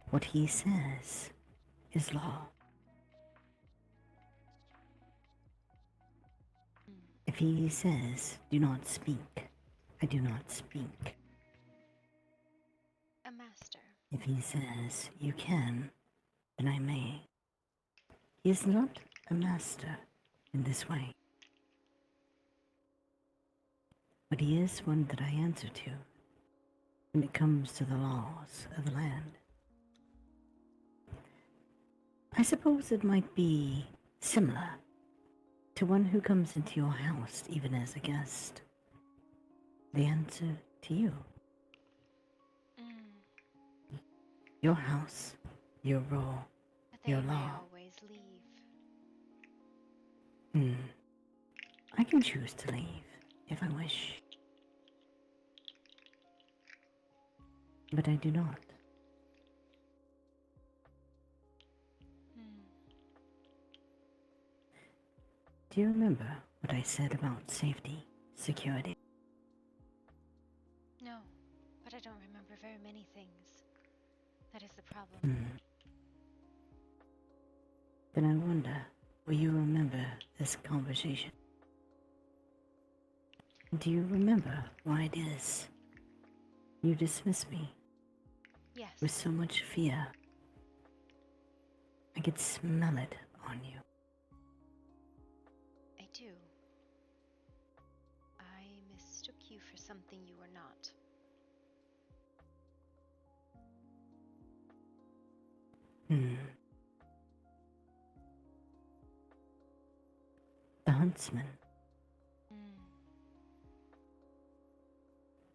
What he says is law. If he says, do not speak, I do not speak. A master. If he says, you can, then I may. He is not a master in this way. But he is one that I answer to when it comes to the laws of the land. I suppose it might be similar to one who comes into your house even as a guest. They answer to you. Your house, your role, But they your may law. always leave. I can choose to leave if I wish. But I do not. Do you remember what I said about safety, security? No, but I don't remember very many things. That is the problem. Then I wonder, will you remember this conversation? Do you remember why it is you dismiss me? Yes. With so much fear. I could smell it on you. I do. I mistook you for something you were not. The huntsman.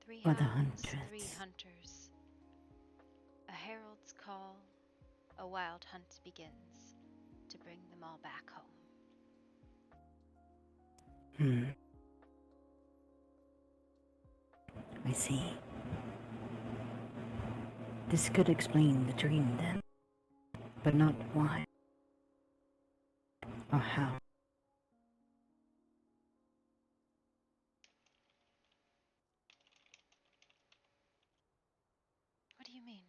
Three Or the hounds, huntress. 3 hunters. A herald's call, a wild hunt begins to bring them all back home. I see. This could explain the dream then, but not why or how. What do you mean?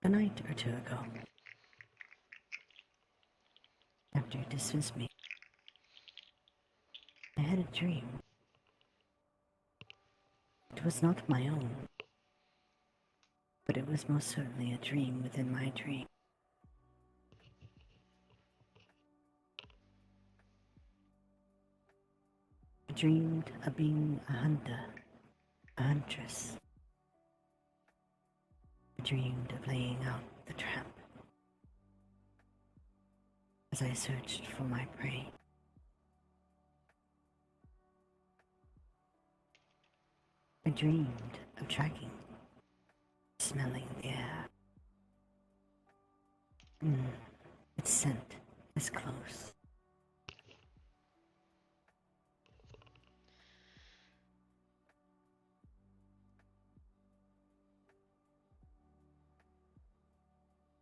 A night or two ago, after you dismissed me, I had a dream. It was not my own, but it was most certainly a dream within my dream. I dreamed of being a hunter, a huntress. I dreamed of laying out the trap as I searched for my prey. I dreamed of tracking, smelling the air. Its scent is close.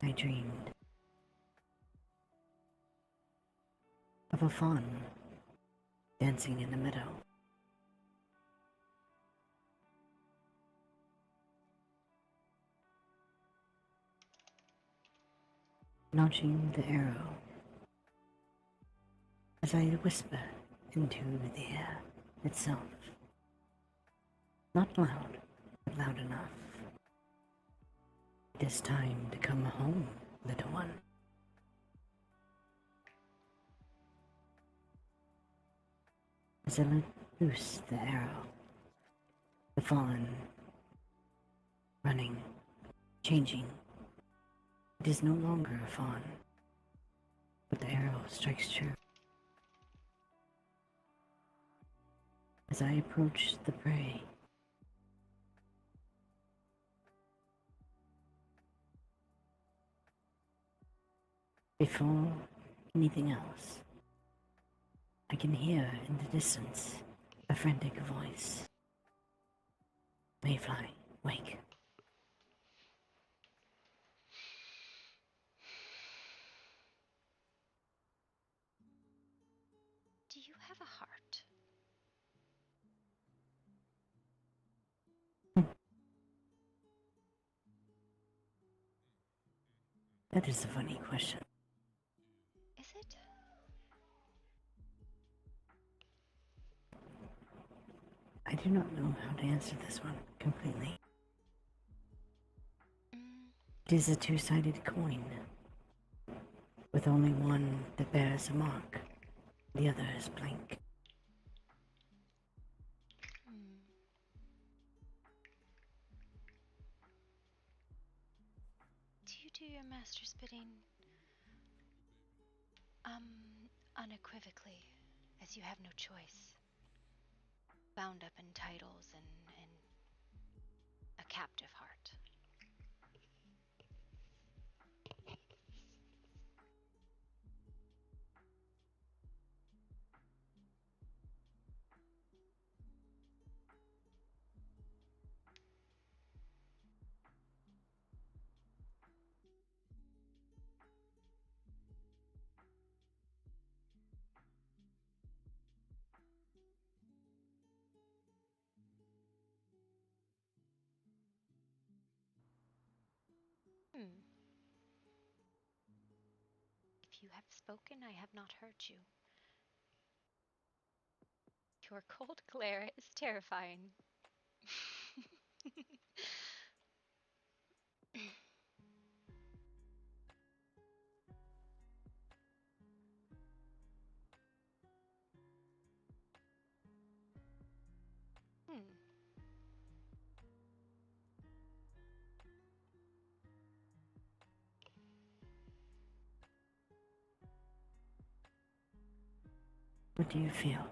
I dreamed of a fawn dancing in the meadow. Launching the arrow as I whisper into the air itself. Not loud, but loud enough. It is time to come home, little one. As I let loose the arrow, the fawn running, changing. It is no longer a fawn, but the arrow strikes true. As I approach the prey, before anything else, I can hear in the distance a frantic voice. Mayfly, wake. Do you have a heart? That is a funny question. Is it? I do not know how to answer this one completely. It is a two-sided coin, with only one that bears a mark. The other is blank. Do you do your master's bidding, unequivocally, as you have no choice? Bound up in titles and a captive heart. If you have spoken, I have not heard you. Your cold glare is terrifying. What do you feel?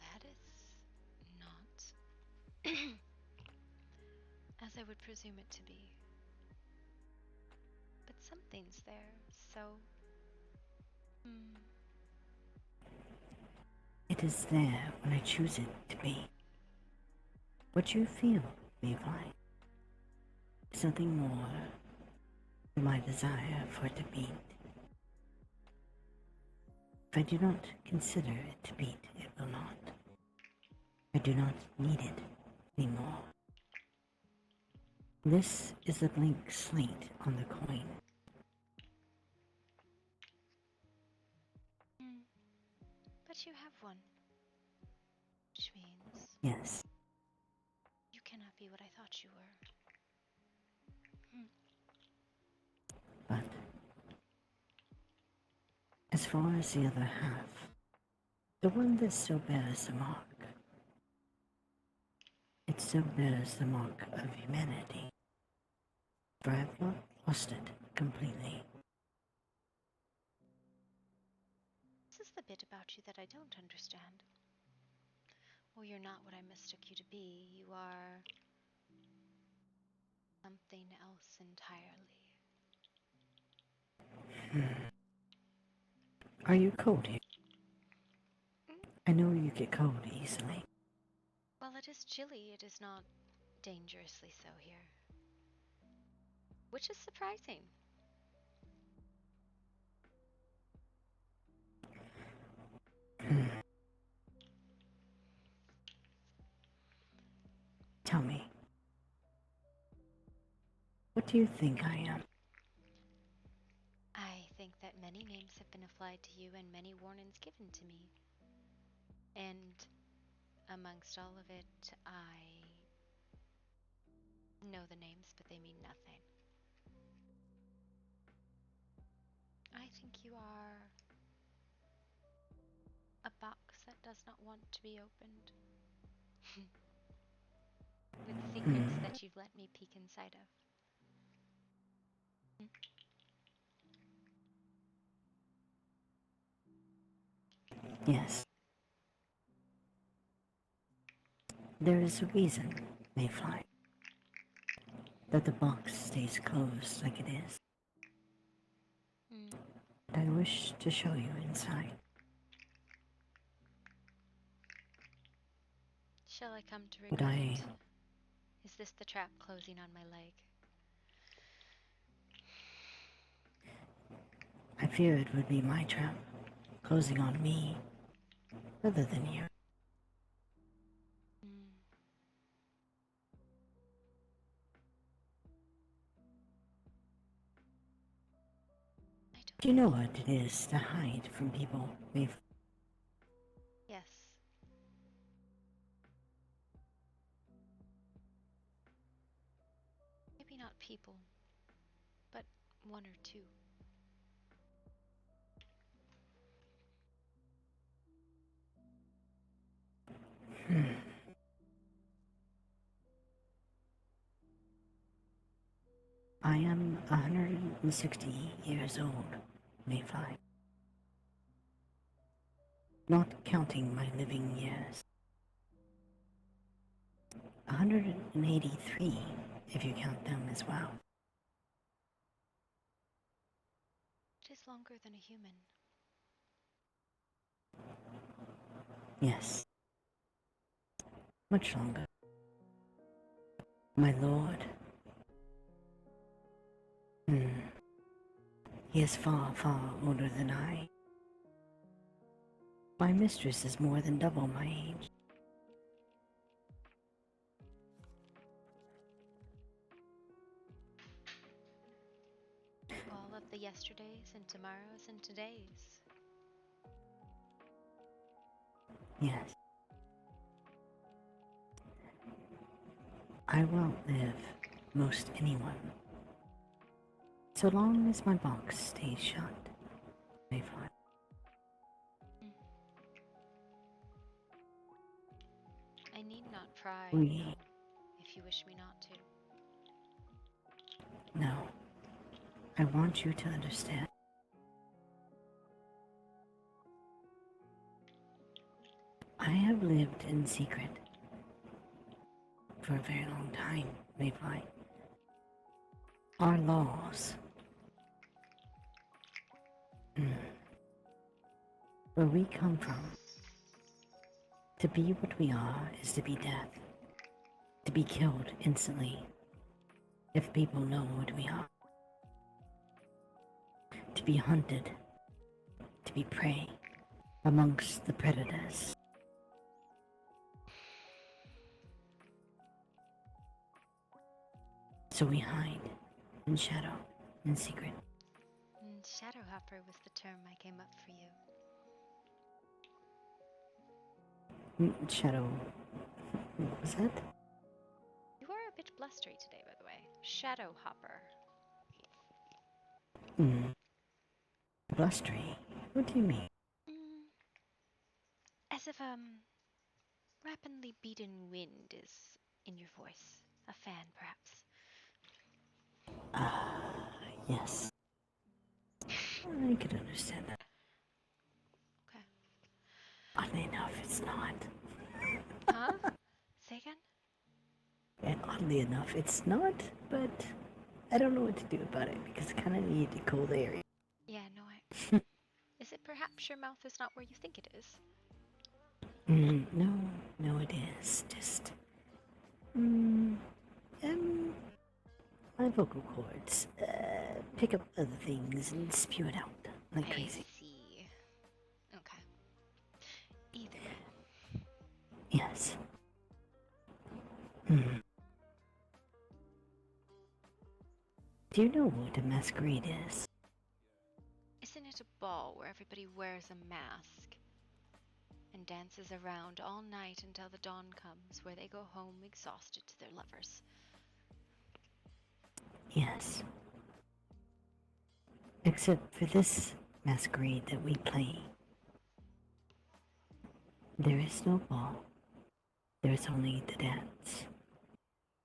That is not as I would presume it to be. But something's there, so... It is there when I choose it to be. What you feel, Mayfly, is nothing more than my desire for it to beat. If I do not consider it to beat, it will not. I do not need it anymore. This is a blank slate on the coin. But you have one. Which means... Yes. You cannot be what I thought you were. But as far as the other half, the one that still bears the mark, it still bears the mark of humanity. For I have not lost it completely. This is the bit about you that I don't understand. Well, you're not what I mistook you to be. You are... something else entirely. Are you cold here? I know you get cold easily. Well, it is chilly. It is not dangerously so here. Which is surprising. Tell me, what do you think I am? I think that many names have been applied to you and many warnings given to me. And amongst all of it, I know the names, but they mean nothing. I think you are a box that does not want to be opened. With secrets that you've let me peek inside of. Yes. There is a reason, Mayfly, that the box stays closed like it is. I wish to show you inside. Shall I come to But regret? Is this the trap closing on my leg? I fear it would be my trap, closing on me, rather than you. Do you know what it is to hide from people, Mayfly? Yes. Maybe not people, but one or two. I am 160 years old, Mayfly. Not counting my living years. 183, if you count them as well. It is longer than a human. Yes. Much longer. My lord. He is far, far older than I. My mistress is more than double my age. All of the yesterdays and tomorrows and todays. Yes. I will outlive most anyone. So long as my box stays shut, Mayfly. I need not pry, We... if you wish me not to. No. I want you to understand. I have lived in secret for a very long time, Mayfly. Our laws. Where we come from. To be what we are is to be death. To be killed instantly. If people know what we are. To be hunted. To be prey amongst the predators. So we hide in shadow, in secret. Shadow Hopper was the term I came up for you. Shadow... What was that? You are a bit blustery today, by the way. Shadow Hopper. Blustery? What do you mean? As if, rapidly beaten wind is in your voice. A fan, perhaps. Yes. I could understand that. Okay. Oddly enough, it's not. Huh? Say again? And oddly enough, it's not, but I don't know what to do about it because I kind of need a cold area. Yeah, no, Is it perhaps your mouth is not where you think it is? No, it is. Just... my vocal cords pick up other things and spew it out like crazy. I see. Okay. Either way. Yes. Do you know what a masquerade is? Isn't it a ball where everybody wears a mask and dances around all night until the dawn comes, where they go home exhausted to their lovers? Yes. Except for this masquerade that we play. There is no ball. There is only the dance.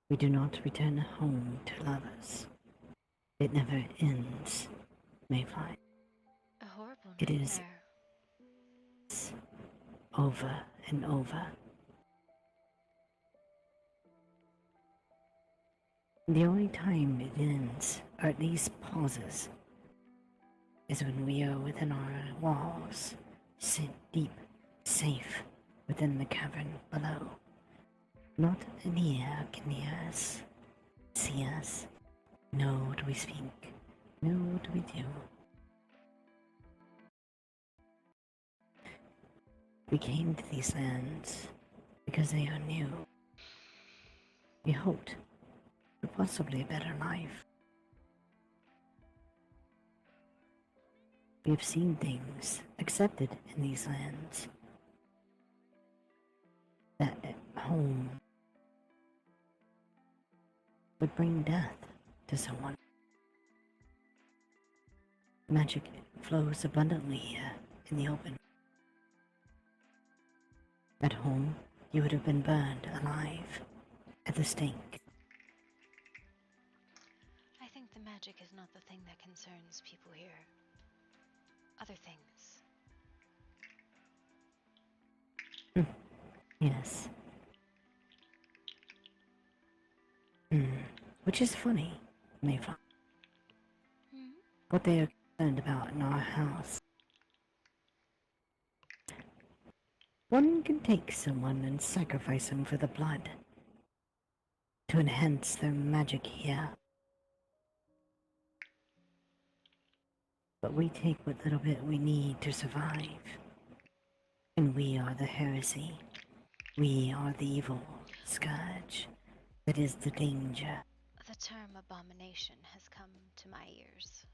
We do not return home to lovers. It never ends, Mayfly. A horrible It is nightmare. over and over. The only time it ends, or at least pauses, is when we are within our walls, sit deep, safe within the cavern below. Not an ear can hear us, see us, nor do we speak, nor do we do. We came to these lands because they are new. We hoped for possibly a better life. We have seen things accepted in these lands that at home would bring death to someone. Magic flows abundantly here in the open. At home, you would have been burned alive at the stake. I think the magic is not the thing that concerns people here. Other things. Yes. Which is funny, Mayfly. What they are concerned about in our house. One can take someone and sacrifice them for the blood to enhance their magic here. But we take what little bit we need to survive. And we are the heresy. We are the evil scourge that is the danger. The term abomination has come to my ears.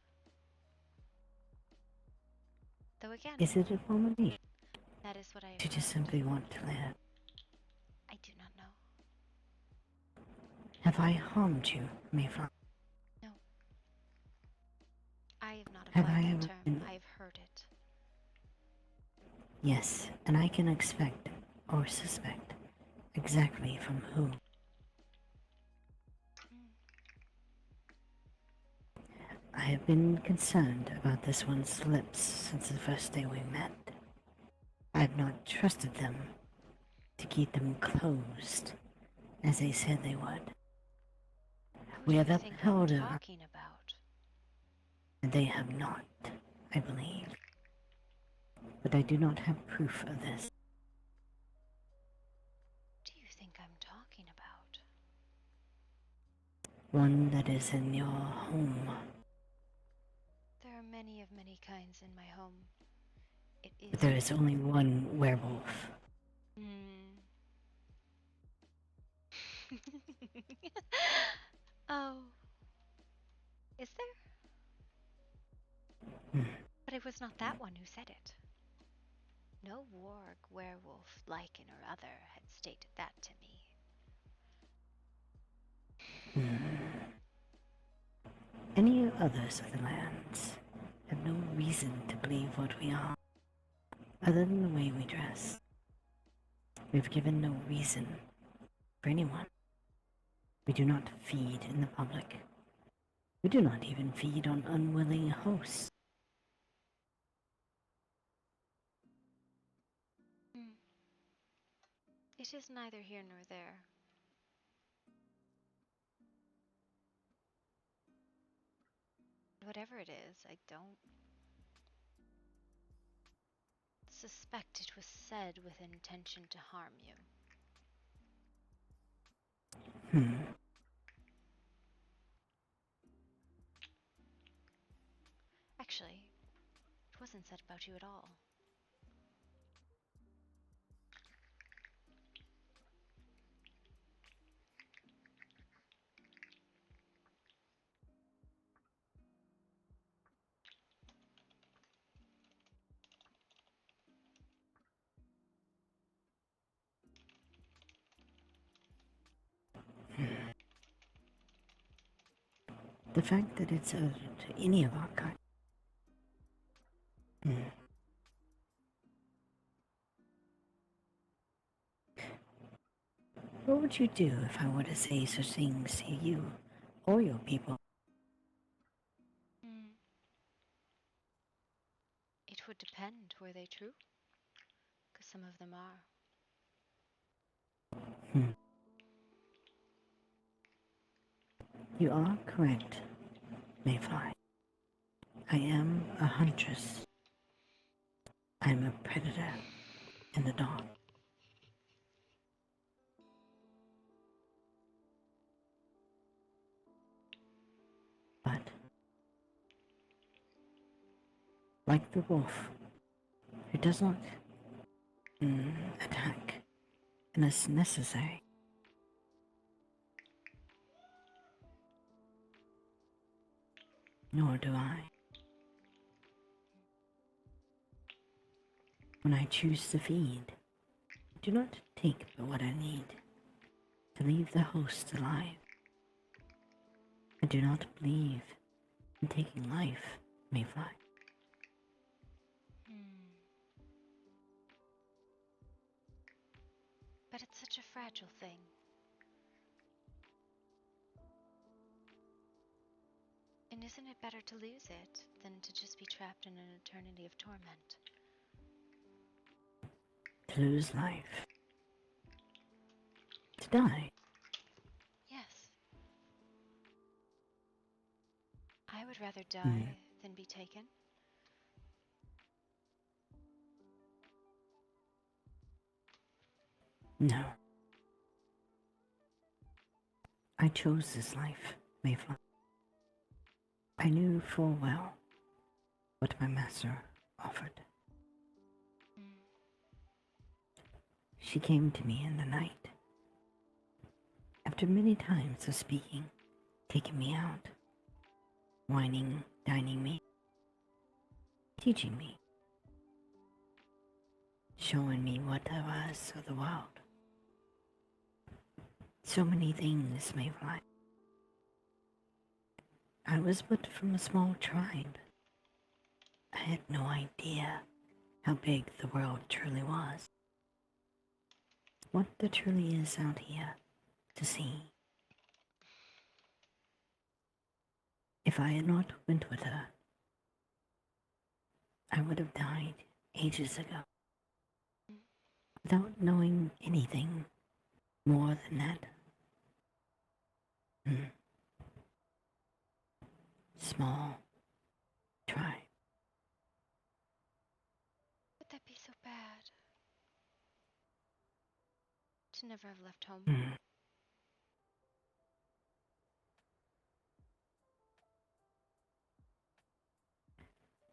Though again, Is it abomination? that is what I To have just heard. simply want to live. I do not know. Have I harmed you, Mayfly? No. I have not Have applied I that ever term. been- I have heard it. Yes, and I can expect or suspect exactly from who. I have been concerned about this one's lips since the first day we met. I have not trusted them to keep them closed, as they said they would. Who We do have you think I'm upheld her, talking about? and they have not, I believe. But I do not have proof of this. What do you think I'm talking about? One that is in your home. There are many of many kinds in my home. It is. But there is only one werewolf. Oh. Is there? But it was not that one who said it. No warg, werewolf, lichen, or other had stated that to me. Any others of the lands have no reason to believe what we are, other than the way we dress. We've given no reason for anyone. We do not feed in the public. We do not even feed on unwilling hosts. It is neither here nor there. Whatever it is, I don't suspect it was said with intention to harm you. Actually, it wasn't said about you at all. The fact that it's to any of our kind. What would you do if I were to say such things to you or your people? It would depend. Were they true? Because some of them are. You are correct, Mayfly. I am a huntress. I am a predator in the dark. But, like the wolf, it does not attack unless necessary. Nor do I. When I choose to feed, I do not take but what I need to leave the host alive. I do not believe in taking life, Mayfly. But it's such a fragile thing. And isn't it better to lose it than to just be trapped in an eternity of torment? To lose life. To die. Yes. I would rather die than be taken. No. I chose this life, Mayfly. I knew full well what my master offered. She came to me in the night. After many times of speaking, taking me out, whining, dining me, teaching me, showing me what there was of the world. So many things, Mayfly. I was but from a small tribe. I had no idea how big the world truly was. What there truly is out here to see. If I had not went with her, I would have died ages ago. Without knowing anything more than that. Small tribe. Would that be so bad? To never have left home?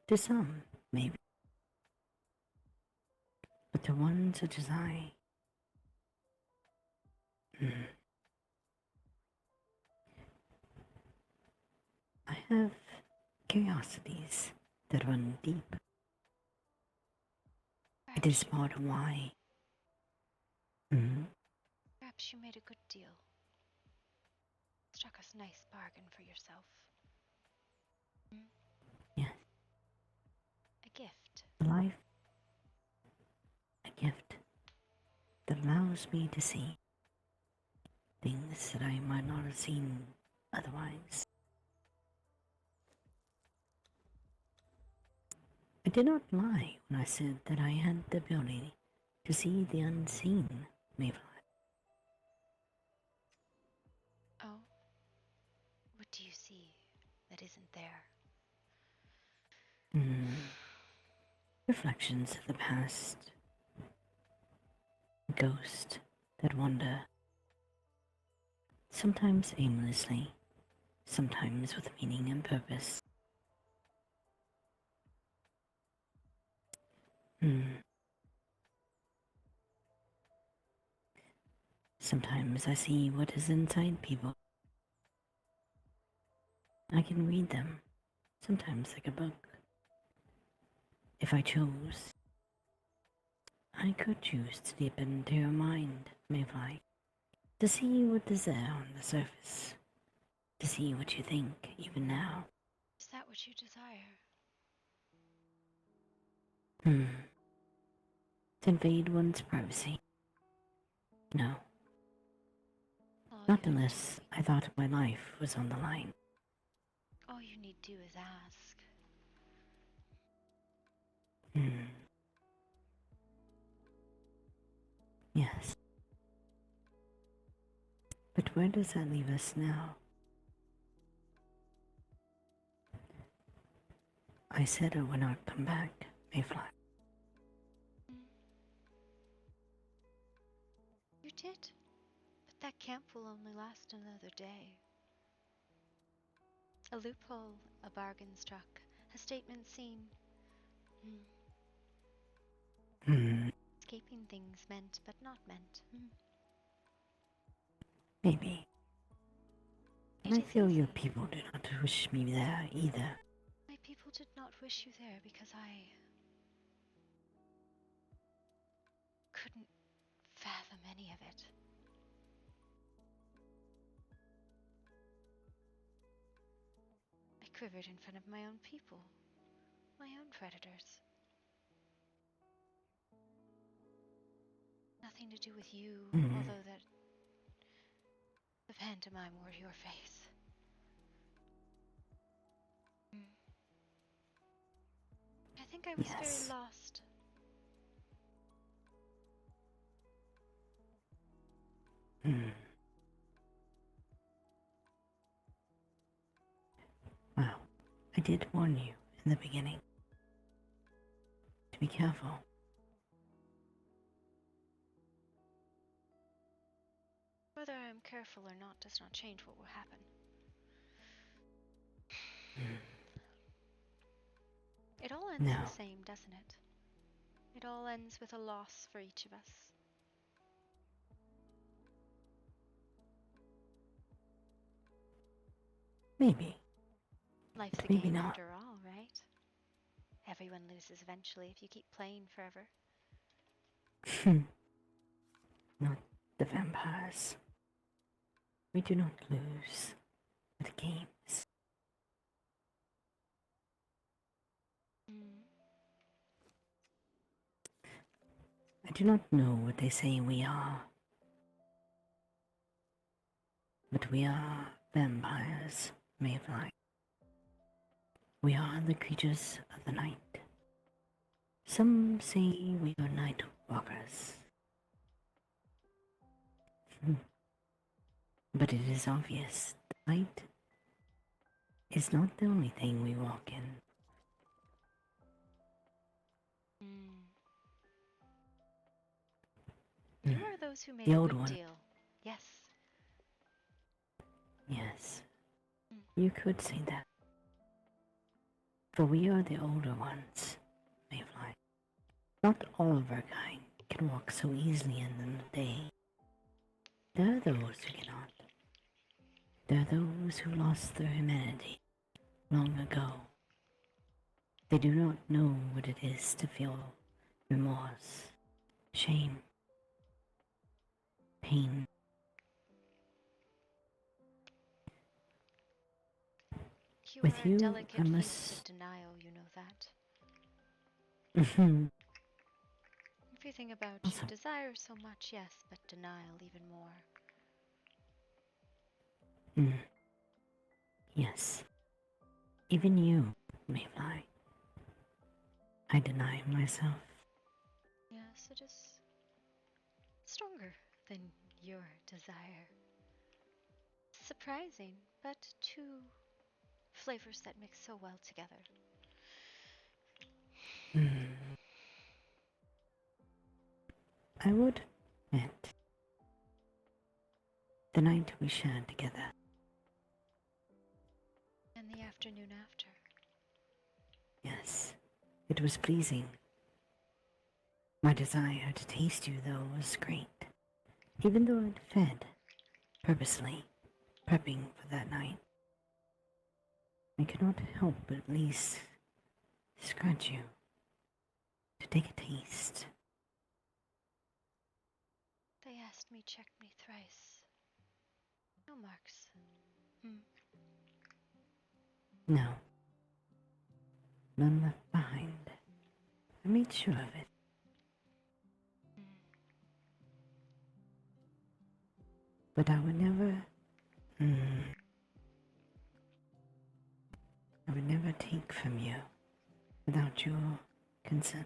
To some, maybe. But to one such as I, I have curiosities that run deep. It is part of why. Perhaps you made a good deal. Struck a nice bargain for yourself. Yes. A gift. Life. A gift that allows me to see things that I might not have seen otherwise. I did not lie when I said that I had the ability to see the unseen, Mayfly. Oh? What do you see that isn't there? Reflections of the past. Ghosts that wander. Sometimes aimlessly, sometimes with meaning and purpose. Sometimes I see what is inside people. I can read them, sometimes like a book. If I chose, I could choose to dip into your mind, Mayfly, to see what is there on the surface, to see what you think, even now. Is that what you desire? To invade one's privacy? No. Not unless I thought my life was on the line. All you need do is ask. Yes. But where does that leave us now? I said I would not come back, Mayfly. You did? But that camp will only last another day. A loophole, a bargain struck, a statement seen. Escaping things meant but not meant. Maybe. And I feel your people do not wish me there either. My people did not wish you there because I couldn't fathom any of it. I quivered in front of my own people, my own predators. Nothing to do with you, although that the pantomime wore your face. I think I was very lost. Well, I did warn you in the beginning to be careful. Whether I am careful or not does not change what will happen. It all ends the same, doesn't it? It all ends with a loss for each of us. Maybe. Life's a Maybe game not. after all, right? Everyone loses eventually if you keep playing forever. Not the vampires. We do not lose at games. I do not know what they say we are, but we are vampires, Mayfly. We are the creatures of the night. Some say we are night walkers. But it is obvious the light is not the only thing we walk in. You are those who made The a old good one. deal. Yes. Yes, you could say that. For we are the older ones, Mayfly. Not all of our kind can walk so easily in the day. There are those who cannot. There are those who lost their humanity long ago. They do not know what it is to feel remorse, shame, pain. With are you, a delicate I beast must. of denial, you know that. Everything about you, desire so much, yes, but denial even more. Yes. Even you, Mayfly. I deny myself. Yes, it is stronger than your desire. Surprising, but two flavors that mix so well together. I would admit, the night we shared together. And the afternoon after. Yes, it was pleasing. My desire to taste you, though, was great. Even though I'd fed, purposely, prepping for that night. I could not help but at least scratch you, to take a taste. They asked me, checked me thrice. No marks. No. None left behind. I made sure of it. But I would never... I would never take from you without your consent.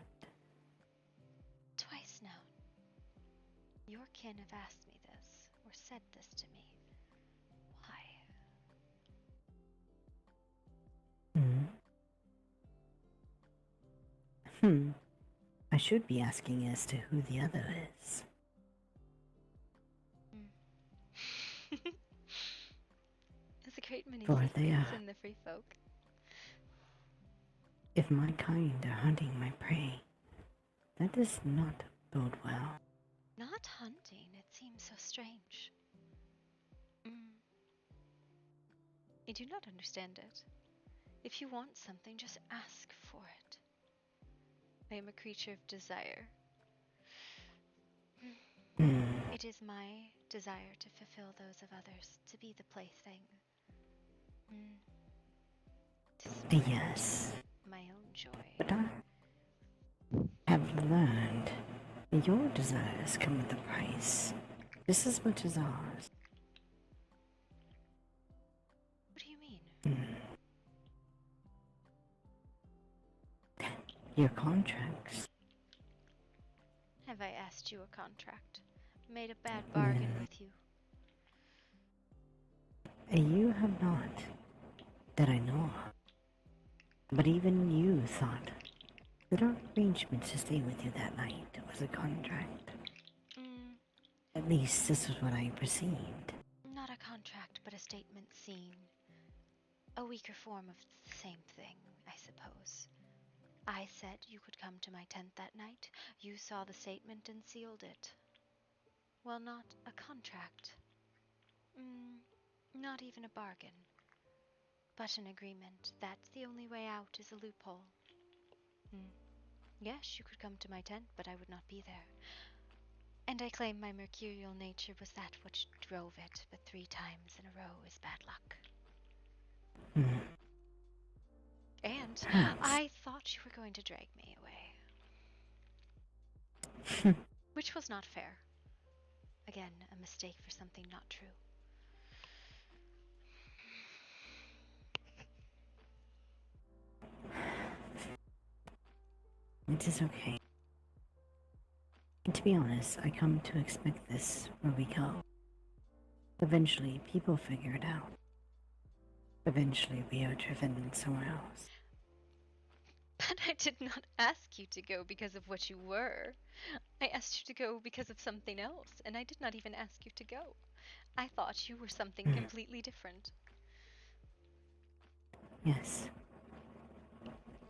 Twice now. Your kin have asked me this, or said this to me. Why? I should be asking as to who the other is. There's a great many For they secrets are. in the free folk. If my kind are hunting my prey, that does not bode well. Not hunting, it seems so strange. I do not understand it. If you want something, just ask for it. I am a creature of desire. It is my desire to fulfill those of others, to be the plaything. Yes. My own joy. But I have learned that your desires come with a price, just as much as ours. What do you mean? Your contracts. Have I asked you a contract? Made a bad bargain with you? You have not, that I know of. But even you thought that our arrangement to stay with you that night was a contract. At least this is what I perceived. Not a contract, but a statement seen. A weaker form of the same thing, I suppose. I said you could come to my tent that night. You saw the statement and sealed it. Well, not a contract. Not even a bargain. But an agreement. That's the only way out is a loophole. Yes, you could come to my tent, but I would not be there. And I claim my mercurial nature was that which drove it, but 3 times in a row is bad luck. And I thought you were going to drag me away. Which was not fair. Again, a mistake for something not true. It is okay. And to be honest, I come to expect this where we go. Eventually, people figure it out. Eventually, we are driven somewhere else. But I did not ask you to go because of what you were. I asked you to go because of something else, and I did not even ask you to go. I thought you were something completely different. Yes.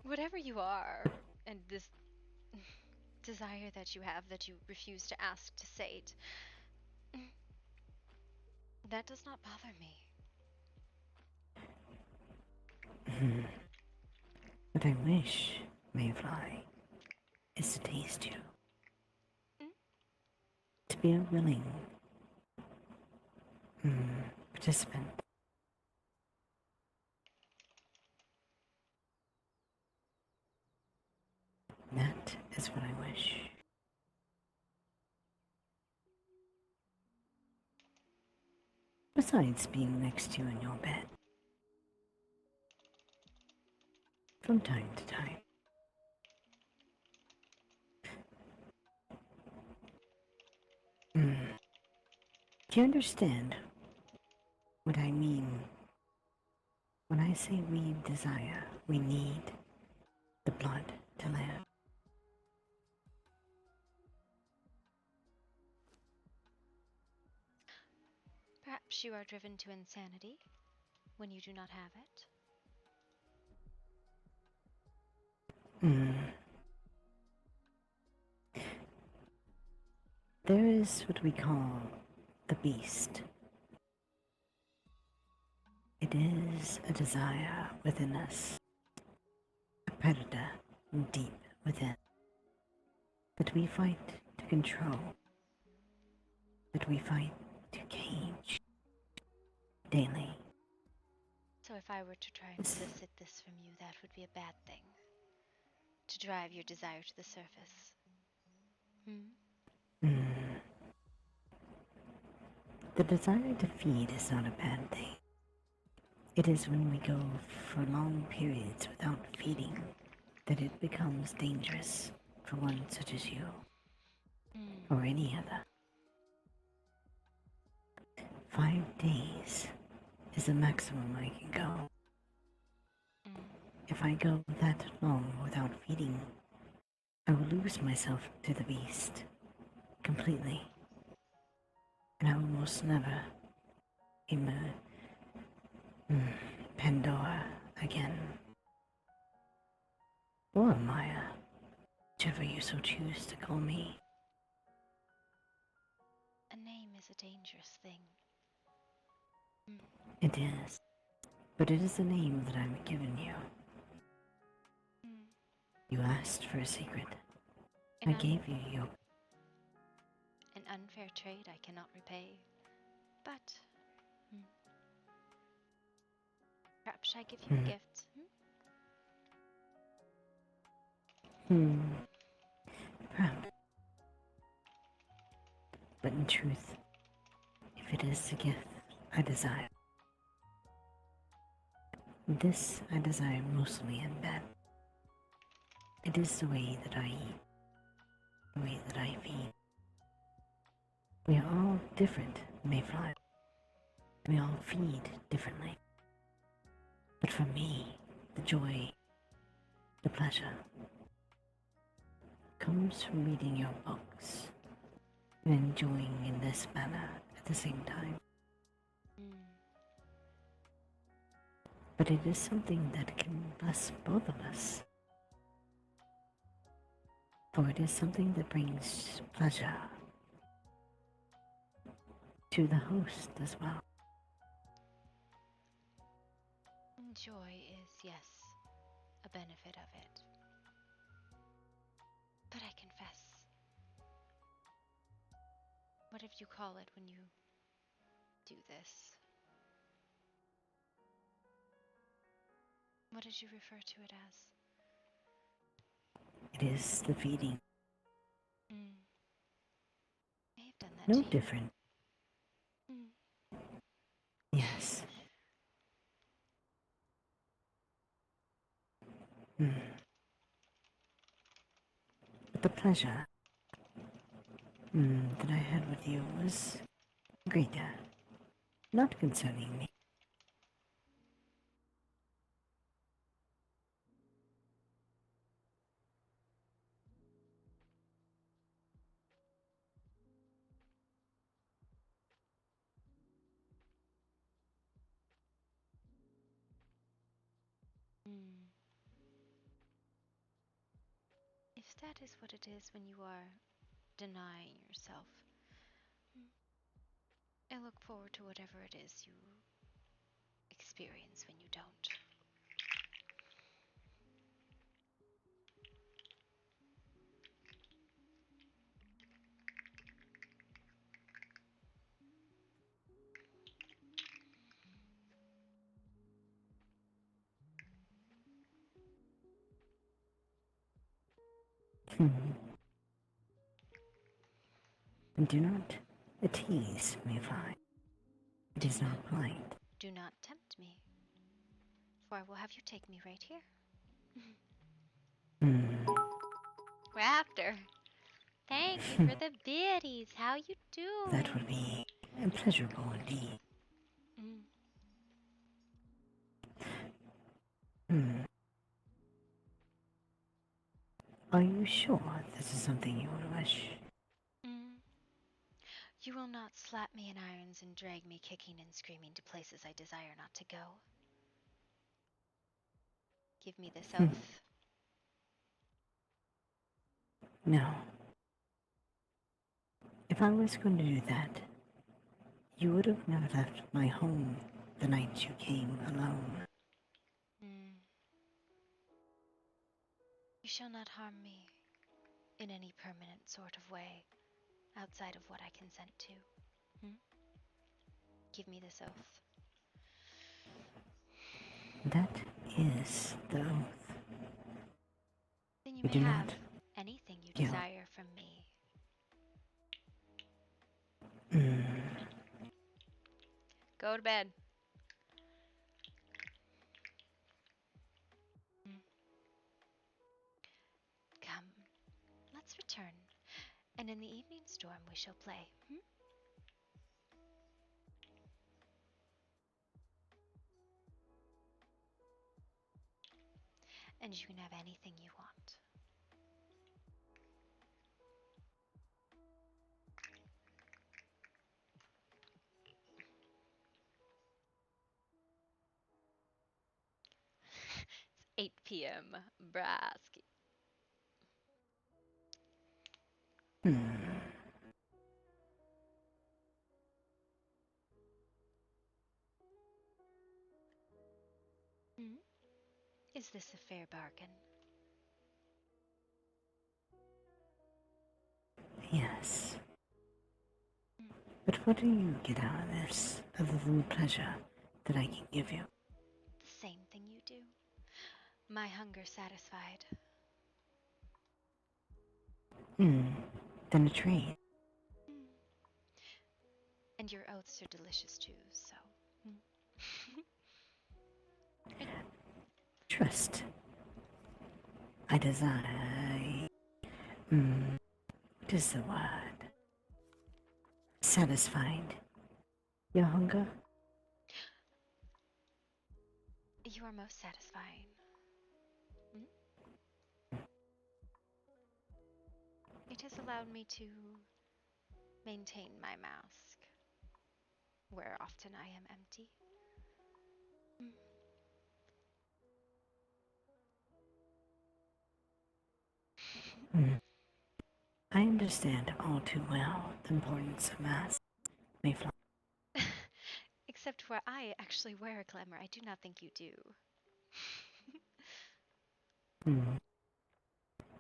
Whatever you are, and this desire that you have that you refuse to ask to sate, that does not bother me. What I wish, Mayfly, is to taste you. To be a willing participant. That is what I wish. Besides being next to you in your bed. From time to time. Do you understand what I mean when I say we desire, we need the blood to live? Perhaps you are driven to insanity when you do not have it. There is what we call the beast. It is a desire within us, a predator deep within, that we fight to control, that we fight to cage daily. So if I were to try and elicit this from you, that would be a bad thing. To drive your desire to the surface. The desire to feed is not a bad thing. It is when we go for long periods without feeding that it becomes dangerous for one such as you, or any other. 5 days is the maximum I can go. If I go that long without feeding, I will lose myself to the beast completely, and I will most never Pandora again, or Maya, whichever you so choose to call me. A name is a dangerous thing. It is, but it is a name that I'm giving you. You asked for a secret. I gave you your... An unfair trade I cannot repay. But... perhaps I give you a gift. Perhaps. But in truth, if it is the gift I desire, this I desire mostly in bed. It is the way that I eat, the way that I feed. We are all different, Mayfly. We all feed differently. But for me, the joy, the pleasure, comes from reading your books and enjoying in this manner at the same time. But it is something that can bless both of us. For it is something that brings pleasure to the host as well. Joy is, yes, a benefit of it. But I confess, what if you call it when you do this? What did you refer to it as? It is the feeding. I have done that No to you. different. Yes. But the pleasure that I had with you was greater, not concerning me. If that is what it is when you are denying yourself, I look forward to whatever it is you experience when you don't. And do not tease Mayfly. It is not polite. Do not tempt me, for I will have you take me right here. Raptor, thank you for the biddies. How you doing? That would be pleasurable indeed. Are you sure this is something you would wish? You will not slap me in irons and drag me kicking and screaming to places I desire not to go. Give me this oath. No. If I was going to do that, you would have never left my home the night you came alone. You shall not harm me in any permanent sort of way outside of what I consent to. Give me this oath. That is the oath. Then you We may do have not anything you kill. desire from me. Go to bed. Come, let's return, and in the evening storm we shall play. And you can have anything you want. It's 8 p.m. Brasky. Is this a fair bargain? Yes. But what do you get out of this, other than the pleasure that I can give you? The same thing you do. My hunger satisfied. Then a trade. And your oaths are delicious too, so. Trust. I desire. What is the word? Satisfied. Your hunger? You are most satisfying. It has allowed me to maintain my mask, where often I am empty. I understand all too well the importance of masks. Mayfly. Except where I actually wear a glamour, I do not think you do.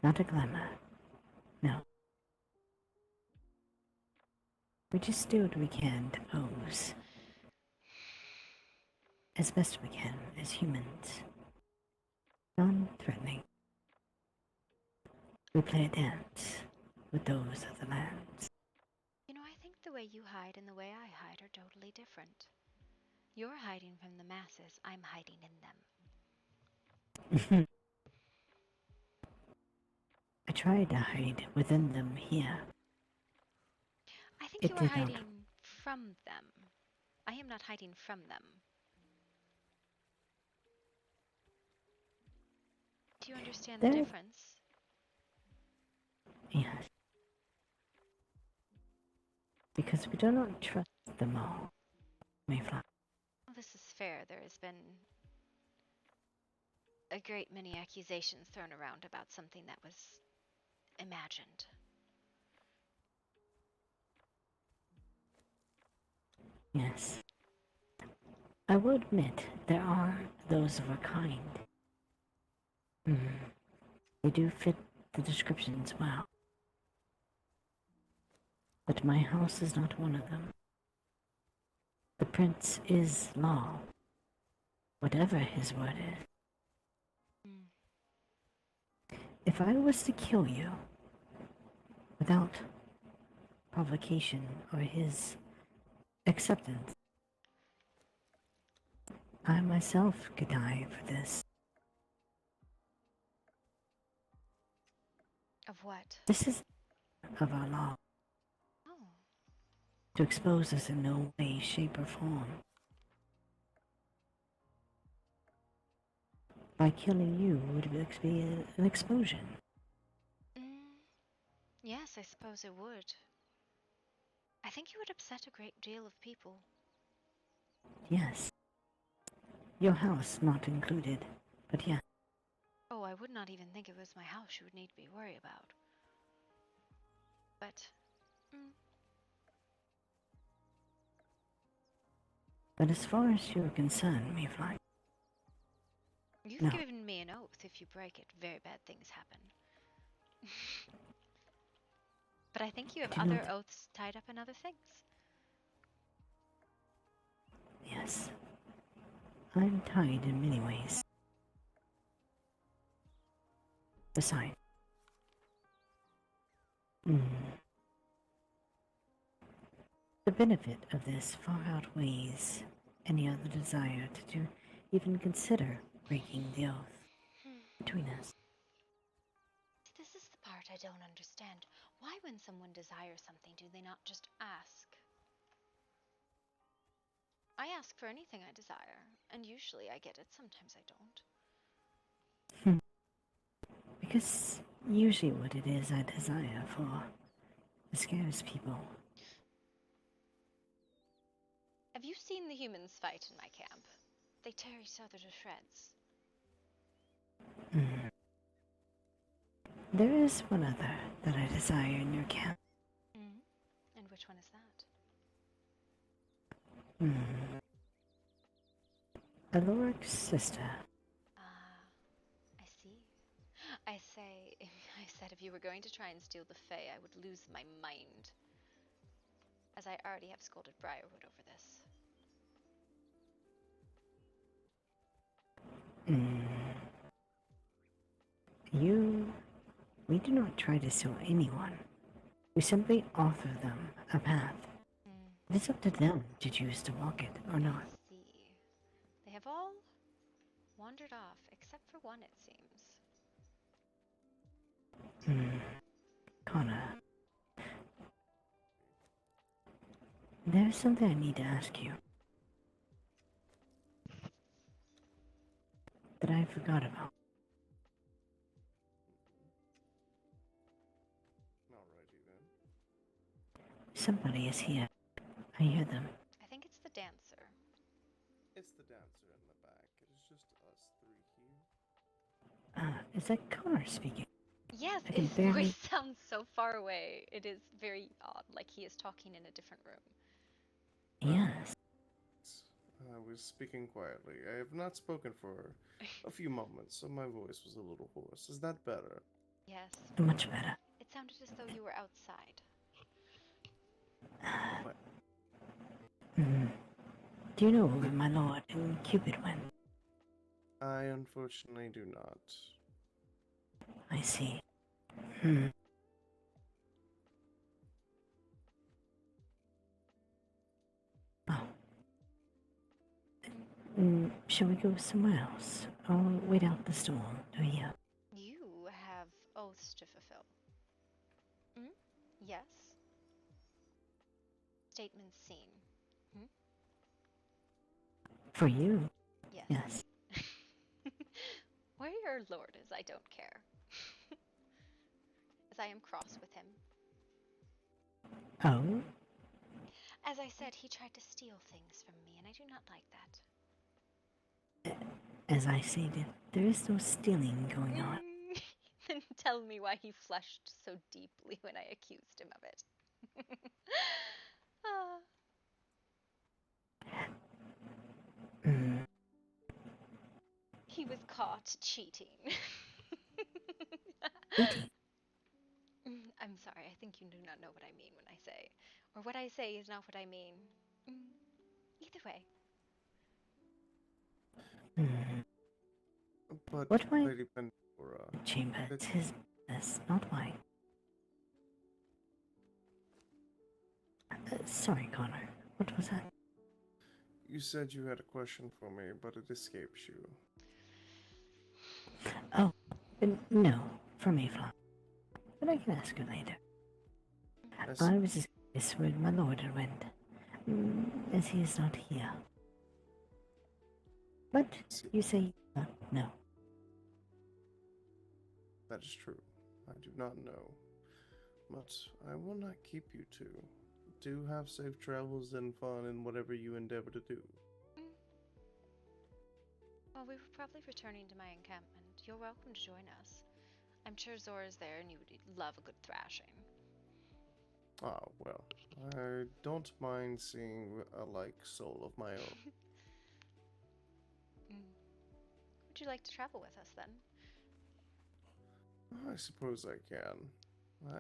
Not a glamour. No. We just do what we can to pose as best we can as humans. Non-threatening. We play a dance with those of the lands. You know, I think the way you hide and the way I hide are totally different. You're hiding from the masses, I'm hiding in them. I tried to hide within them here. I think It you are did not. hiding from them. I am not hiding from them. Do you understand the difference? Yes. Because we do not trust them all, Mayfly. Well, this is fair. There has been a great many accusations thrown around about something that was imagined. Yes. I will admit there are those of our kind. They do fit the descriptions well. But my house is not one of them. The prince is law, whatever his word is. If I was to kill you without provocation or his acceptance, I myself could die for this. Of what? This is of our law. Oh. To expose us in no way, shape, or form. By killing you would be an explosion. Yes, I suppose it would. I think you would upset a great deal of people. Yes. Your house not included, but yes. Oh, I would not even think it was my house you would need to be worried about. But, But as far as you're concerned, Mayfly. You've given me an oath. If you break it, very bad things happen. But I think you have other oaths tied up in other things. Yes. I'm tied in many ways. Besides, the benefit of this far outweighs any other desire to even consider breaking the oath between us. This is the part I don't understand. Why, when someone desires something, do they not just ask? I ask for anything I desire, and usually I get it, sometimes I don't. Because usually what it is I desire for scares people. Have you seen the humans fight in my camp? They tear each other to shreds. There is one other that I desire in your camp. And which one is that? Aloric's sister. I see. I said if you were going to try and steal the Fae, I would lose my mind. As I already have scolded Briarwood over this. We do not try to steal anyone. We simply offer them a path. It is up to them to choose to walk it or not. I see. They have all wandered off, except for one, it seems. Connor. There's something I need to ask you. That I forgot about. Alrighty then. Somebody is here. I hear them. I think it's the dancer. It's the dancer in the back. It is just us three here. Is that Connor speaking? Yes, I can his barely... voice sounds so far away. It is very odd, like he is talking in a different room. Yes. I was speaking quietly. I have not spoken for a few moments, so my voice was a little hoarse. Is that better? Yes. Much better. It sounded as though you were outside. What? Do you know where my lord and Cupid went? I unfortunately do not. I see. Oh. Shall we go somewhere else? I'll wait out the storm, do you? You have oaths to fulfill. Yes. Statement seen. For you? Yes. Yes. Where your lord is, I don't care. As I am cross with him. Oh? As I said, he tried to steal things from me, and I do not like that. As I stated, there is no stealing going on. Then tell me why he flushed so deeply when I accused him of it. He was caught cheating. I'm sorry, I think you do not know what I mean when I say. Or what I say is not what I mean. Either way. But What way? Lady Pandora... Chamber, tis this, not mine. Sorry, Connor. What was that? You said you had a question for me, but it escapes you. Oh, no, for Mayfly. But I can ask her later. I was just curious where my lord went, as he is not here. But you say no. That is true. I do not know. But I will not keep you two. Do have safe travels and fun in whatever you endeavor to do. Well, we were probably returning to my encampment. You're welcome to join us. I'm sure Zora's there and you would love a good thrashing. Ah, well. I don't mind seeing a soul of my own. Would you like to travel with us then? I suppose I can.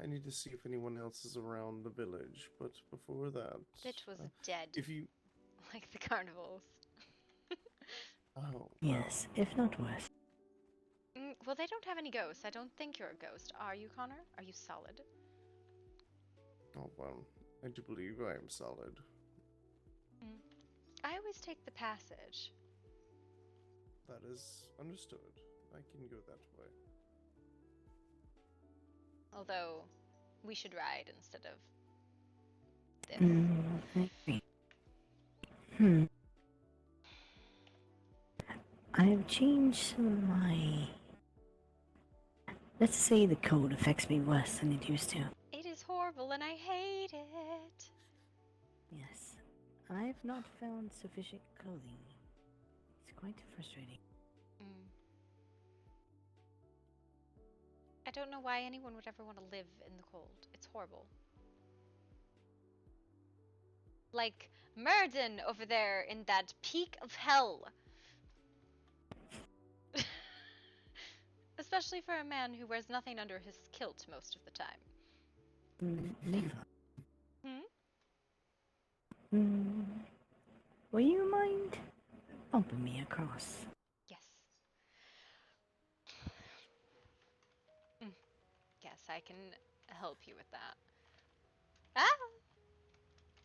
I need to see if anyone else is around the village, but before that... It was dead. If you... Like the carnivals. Yes, if not worse. Well, they don't have any ghosts. I don't think you're a ghost. Are you, Connor? Are you solid? Oh, well, I do believe I am solid. I always take the passage. That is understood. I can go that way. Although, we should ride instead of this. I agree. I have changed some of my... Let's say the cold affects me worse than it used to. It is horrible and I hate it. Yes. I've not found sufficient clothing. It's quite frustrating. I don't know why anyone would ever want to live in the cold. It's horrible. Like Murden over there in that peak of hell. Especially for a man who wears nothing under his kilt most of the time. Mayfly. Will you mind bumping me across? Yes. Yes, I can help you with that. Ah!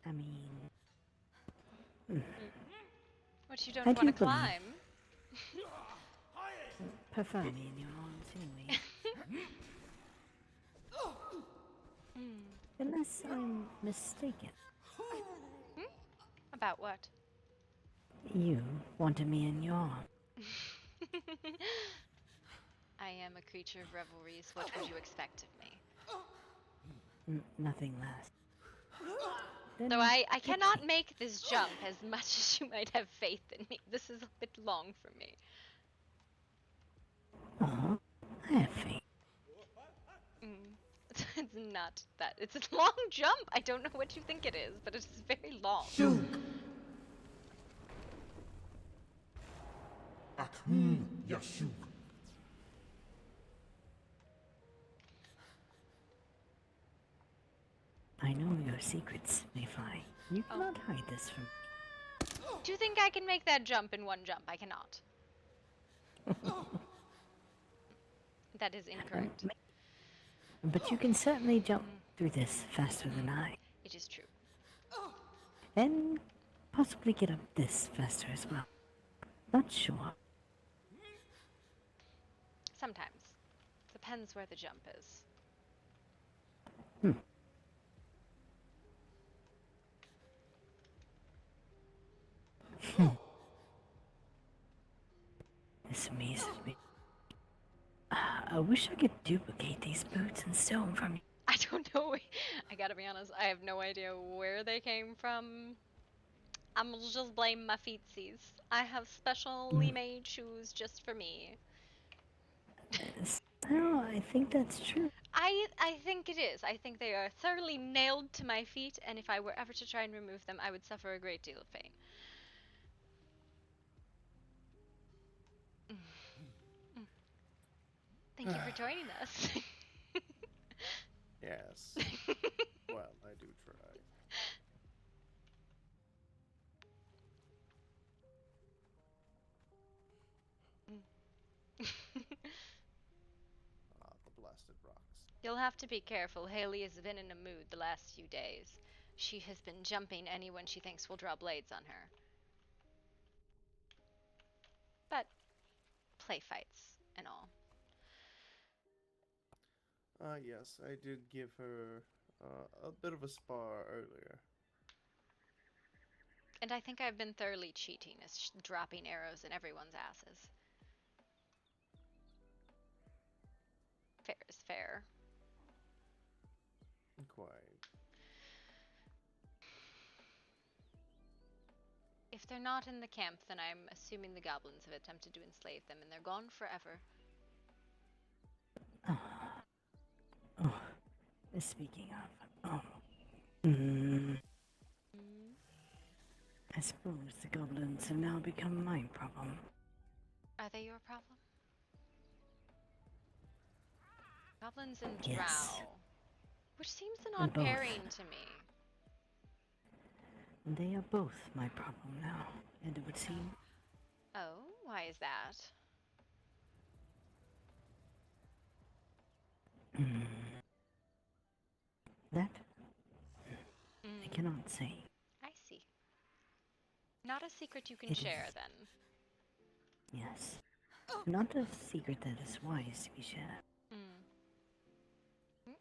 I mean... What, you don't I want to do believe- climb? Prefer me in your arms anyway. Unless I'm mistaken. About what? You wanted me in your arms. I am a creature of revelries. What would you expect of me? Nothing less. Though I cannot make this jump as much as you might have faith in me. This is a bit long for me. Oh, I have faith. It's not that. It's a long jump. I don't know what you think it is, but it's very long. Yashuk. I know your secrets, Mayfly. You cannot hide this from me. Do you think I can make that jump in one jump? I cannot. That is incorrect. But you can certainly jump through this faster than I. It is true. And possibly get up this faster as well. Not sure. Sometimes. Depends where the jump is. This amazes me. I wish I could duplicate these boots and steal them from you. I don't know. I gotta be honest. I have no idea where they came from. I'm gonna just blame my feetsies. I have specially made shoes just for me. Oh, I think that's true. I think it is. I think they are thoroughly nailed to my feet, and if I were ever to try and remove them, I would suffer a great deal of pain. Thank you for joining us. Yes. Well, I do try. The blasted rocks. You'll have to be careful. Haley has been in a mood the last few days. She has been jumping anyone she thinks will draw blades on her. But play fights and all. Yes, I did give her a bit of a spar earlier. And I think I've been thoroughly cheating, dropping arrows in everyone's asses. Fair is fair. Quite. If they're not in the camp, then I'm assuming the goblins have attempted to enslave them and they're gone forever. Speaking of, I suppose the goblins have now become my problem. Are they your problem? Goblins and drow. Yes. Which seems an odd Both. pairing to me. They are both my problem now, and it would seem. Oh, why Why is that? That I Mm, cannot say. I see. Not a secret you can It share, is. then. Yes. Not a secret that is wise to be shared. Mm. Mm.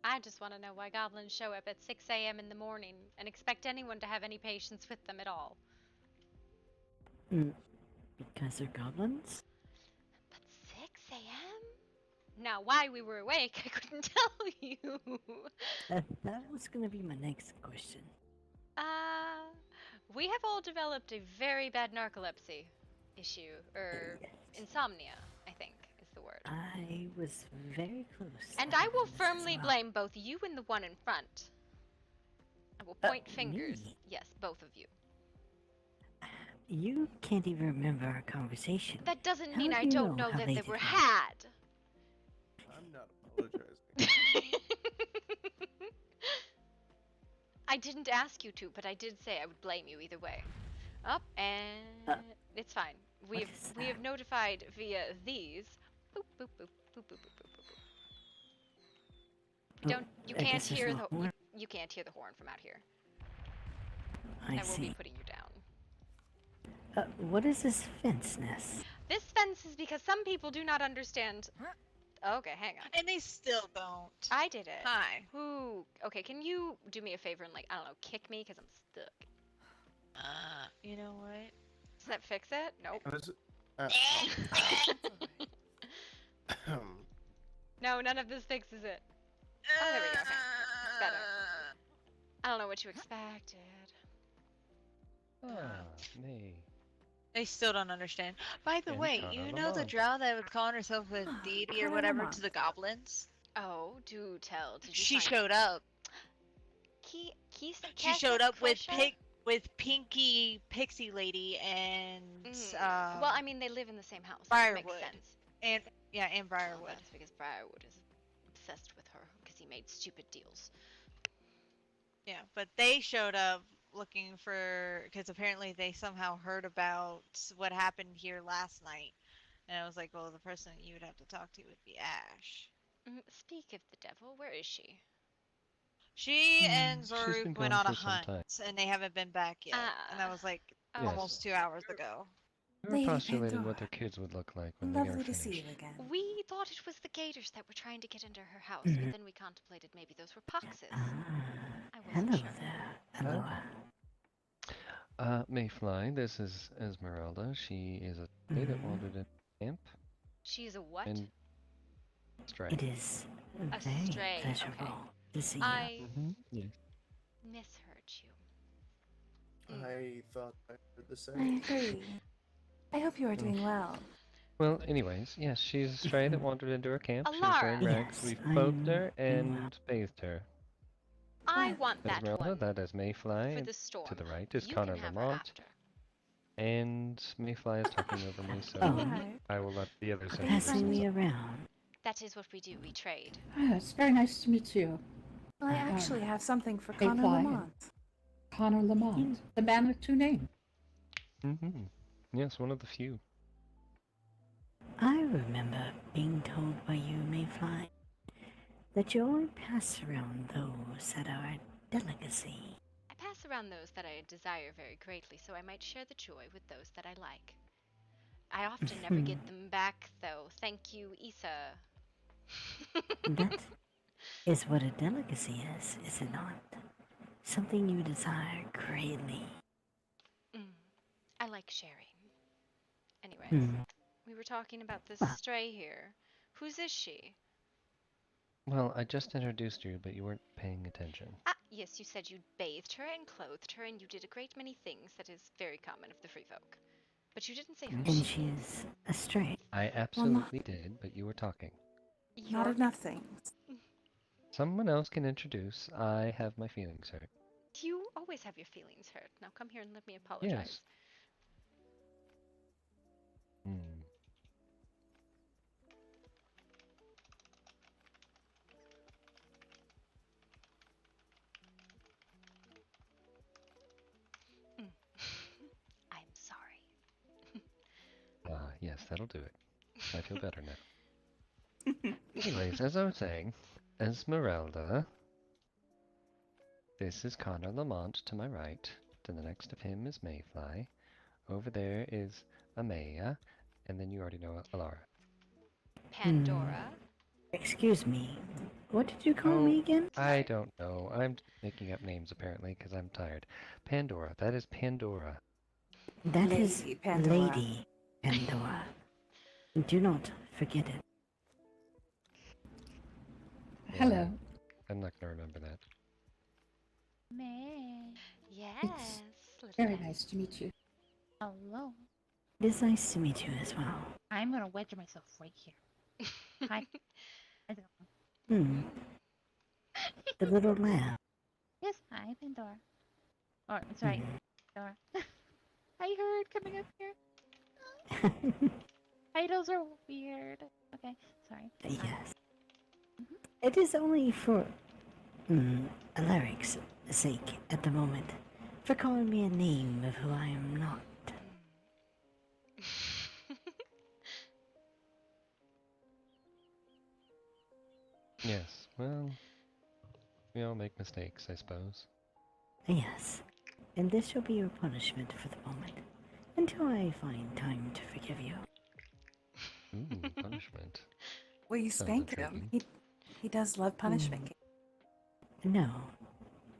I just want to know why goblins show up at 6 a.m. in the morning and expect anyone to have any patience with them at all. Because they're goblins? But 6 a.m.? Now, why we were awake, I couldn't tell you. That was gonna be my next question. We have all developed a very bad narcolepsy issue, or insomnia, I think is the word. I was very close. And to I will having this as firmly well. blame both you and the one in front. I will point fingers. Me? Yes, both of you. You can't even remember our conversation. That doesn't How mean do I you don't know know how that late they it were was? had. I'm not apologizing. I didn't ask you to, but I did say I would blame you either way. Up and it's fine. We have notified via these. Boop boop boop boop boop boop boop boop. Don't you I can't guess there's hear no the horn. you can't hear the horn from out here. I will be see. putting you down. What is this fenceness? This fence is because some people do not understand. Okay, hang on. And they still don't. I did it. Hi. Ooh. Okay, can you do me a favor and, like, I don't know, kick me because I'm stuck? You know what? Does that fix it? Nope. No, none of this fixes it. Oh, there we go. Okay. Better. I don't know what you expected. Me. They still don't understand. By the And way, Connor you know the Lamont. drow that was calling herself a deity or Connor whatever Lamont. to the goblins? Oh, do tell. Did you She find showed up. She showed up with Pinky Pixie Lady and well, I mean, they live in the same house. Briarwood. It makes sense. And and Briarwood. That's because Briarwood is obsessed with her because he made stupid deals. Yeah, but they showed up looking for because apparently they somehow heard about what happened here last night, and I was like, well, the person that you would have to talk to would be Ash. Speak of the devil, where is she? She and She's Zoruk been went gone on a for some hunt, time. and they haven't been back yet. And that was like Yes. almost 2 hours ago. We were postulating what their kids would look like when they are Lovely to see finished. you again. We thought it was the gators that were trying to get into her house, but then we contemplated maybe those were poxes. I wasn't Hello sure. there. Hello. Mayfly, this is Esmeralda. She is a stray that wandered in camp. She is a what? And stray. It is A very stray, pleasurable okay. to see I Yes. misheard you. I thought I heard the I same. agree. I hope you are doing well. Well, anyways, yes, she's a stray that wandered into her camp. She was wearing Alara. rags. Yes, We I'm clothed her doing and bathed her. I want that Esmeralda, one that is Mayfly. for the storm. To the right is You Connor can have her Lamont. after. And Mayfly is talking over me, so Alright. I will let the others Passing introduce me themselves. around. That is what we do. We trade. Ah, it's very nice to meet you. Well, I actually have something for Mayfly Connor and Lamont. Connor Lamont, the man with two names. Yes, one of the few. I remember being told by you, Mayfly, that you only pass around those that are a delicacy. I pass around those that I desire very greatly, so I might share the joy with those that I like. I often never get them back, though. Thank you, Issa. That is what a delicacy is it not? Something you desire greatly. I like sharing. Anyways, we were talking about this stray here. Whose is she? Well, I just introduced you, but you weren't paying attention. Ah, yes, you said you bathed her and clothed her, and you did a great many things that is very common of the free folk. But you didn't say who And she she is. is a stray. I absolutely did, but you were talking. Not enough things. Someone else can introduce. I have my feelings hurt. You always have your feelings hurt. Now come here and let me apologize. Yes. Yes, that'll do it. I feel better now. Anyways, as I was saying, Esmeralda. This is Connor Lamont to my right. To the next of him is Mayfly. Over there is Amaya. And then you already know Alara. Pandora. Excuse me. What did you call me again? I don't know. I'm making up names apparently because I'm tired. Pandora. That is Pandora. That is Lady Pandora. Lady Pandora. Do not forget it. Hello. I'm not gonna remember that. May. Yes. It's very nice to meet you. Hello. It is nice to meet you as well. I'm gonna wedge myself right here. Hi. How's it going? Hmm. The little lamb. Yes, hi, Pandora. Or, sorry, Pandora. I heard coming up here. Titles are weird. Okay, sorry. Yes. It is only for Alaric's sake at the moment. For calling me a name of who I am not. Yes, well, we all make mistakes, I suppose. Yes. And this shall be your punishment for the moment. Until I find time to forgive you. Ooh, punishment. Well, you Sounds spank him. intriguing. He does love punishment. No.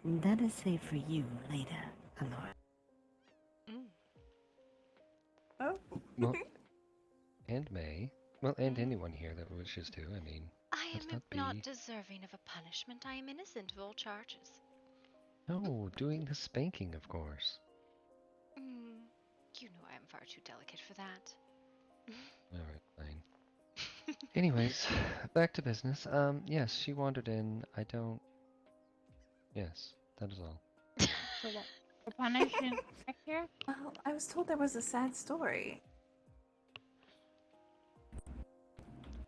That is saved for you later, Alora. Oh. Well, and May. Well, and anyone here that wishes to, I mean. I let's am not not deserving of a punishment. I am innocent of all charges. No, doing the spanking, of course. You know I am far too delicate for that. Alright, fine. Anyways, back to business. Yes, she wandered in. I don't... Yes, that is all. So what? The punishment back here? Well, I was told there was a sad story.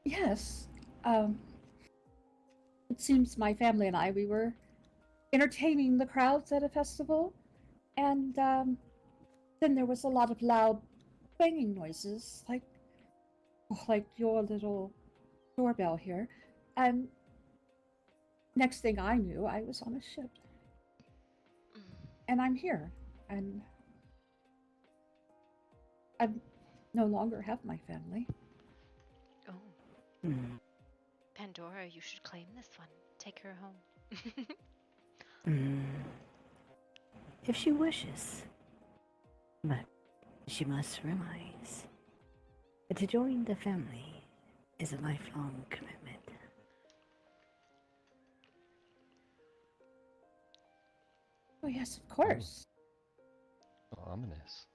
Yes. It seems my family and we were entertaining the crowds at a festival, and then there was a lot of loud banging noises, like your little doorbell here, and next thing I knew, I was on a ship, and I'm here, and I no longer have my family. Oh. Pandora, you should claim this one. Take her home. If she wishes. But she must realize that to join the family is a lifelong commitment. Oh, yes, of course. Oh, ominous.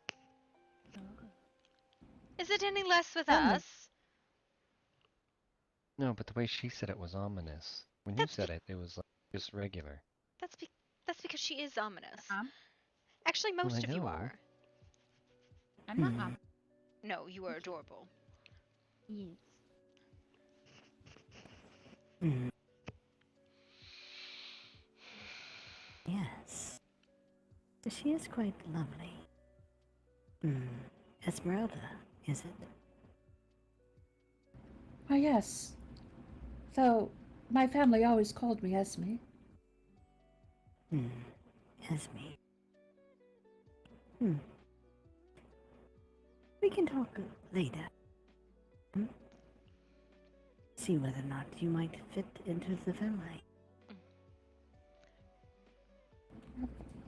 Is it any less with us? No, but the way she said it was ominous. When you said it, it was like just regular. That's because she is ominous. Actually, most of you are. I'm not. No, you are adorable. Yes. Yes. She is quite lovely. Esmeralda, is it? Oh, yes. Though my family always called me Esme. Esme. We can talk later. See whether or not you might fit into the family.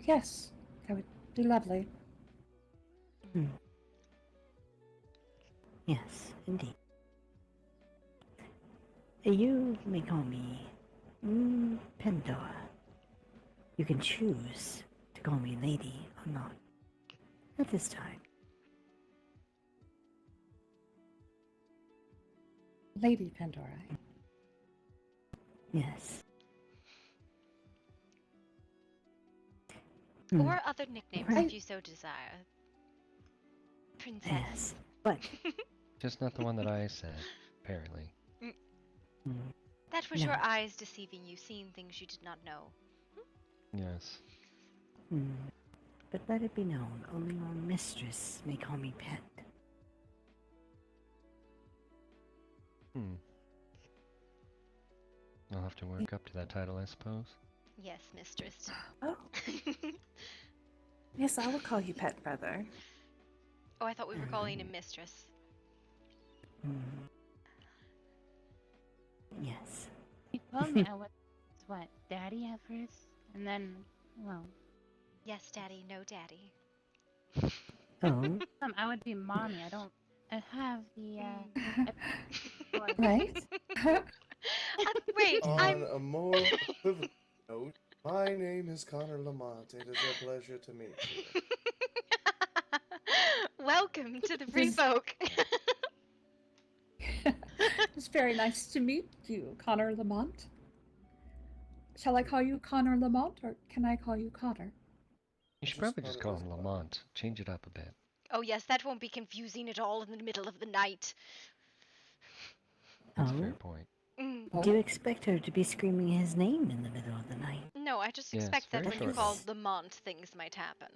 Yes, that would be lovely. Yes, indeed. You may call me Pandora. You can choose to call me lady or not at this time. Lady Pandora. Yes. Or other nicknames if you so desire. Princess. Yes, but Just not the one that I said, apparently. That was No. your eyes deceiving you, seeing things you did not know. Yes. But let it be known, only your mistress may call me pet. I'll have to work up to that title, I suppose. Yes, mistress. Oh. Yes, I will call you pet brother. Oh, I thought we were calling him mistress. Yes. You told me I was what, daddy at first? And then, well. Yes, daddy, no daddy. Oh. I would be mommy. I have the, Right? Wait, On a more equivocal note, my name is Connor Lamont. It is a pleasure to meet you. Welcome to the Free Folk. It's very nice to meet you, Connor Lamont. Shall I call you Connor Lamont, or can I call you Connor? You should probably just call him Lamont. Change it up a bit. Oh yes, that won't be confusing at all in the middle of the night. That's a fair point. Do you expect her to be screaming his name in the middle of the night? No, I just Yes, expect that very when you shortly. call Lamont, things might happen.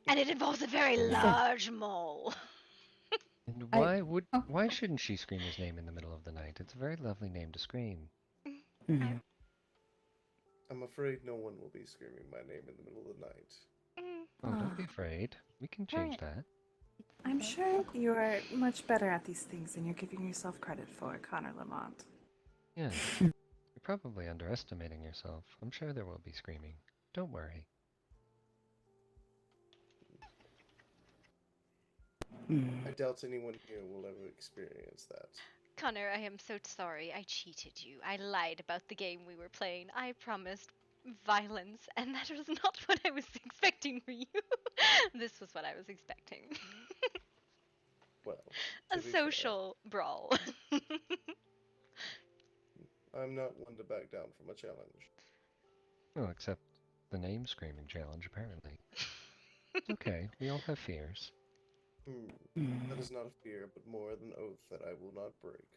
And it involves a very large mole. And why shouldn't she scream his name in the middle of the night? It's a very lovely name to scream. I'm afraid no one will be screaming my name in the middle of the night. Oh, don't be afraid. We can change that. I'm sure you are much better at these things than you're giving yourself credit for, Connor Lamont. Yes. You're probably underestimating yourself. I'm sure there will be screaming. Don't worry. I doubt anyone here will ever experience that. Connor, I am so sorry. I cheated you. I lied about the game we were playing. I promised violence, and that was not what I was expecting for you. This was what I was expecting. Well, a social brawl. I'm not one to back down from a challenge. Oh, except the name screaming challenge, apparently. It's okay. We all have fears. That is not a fear, but more an oath that I will not break.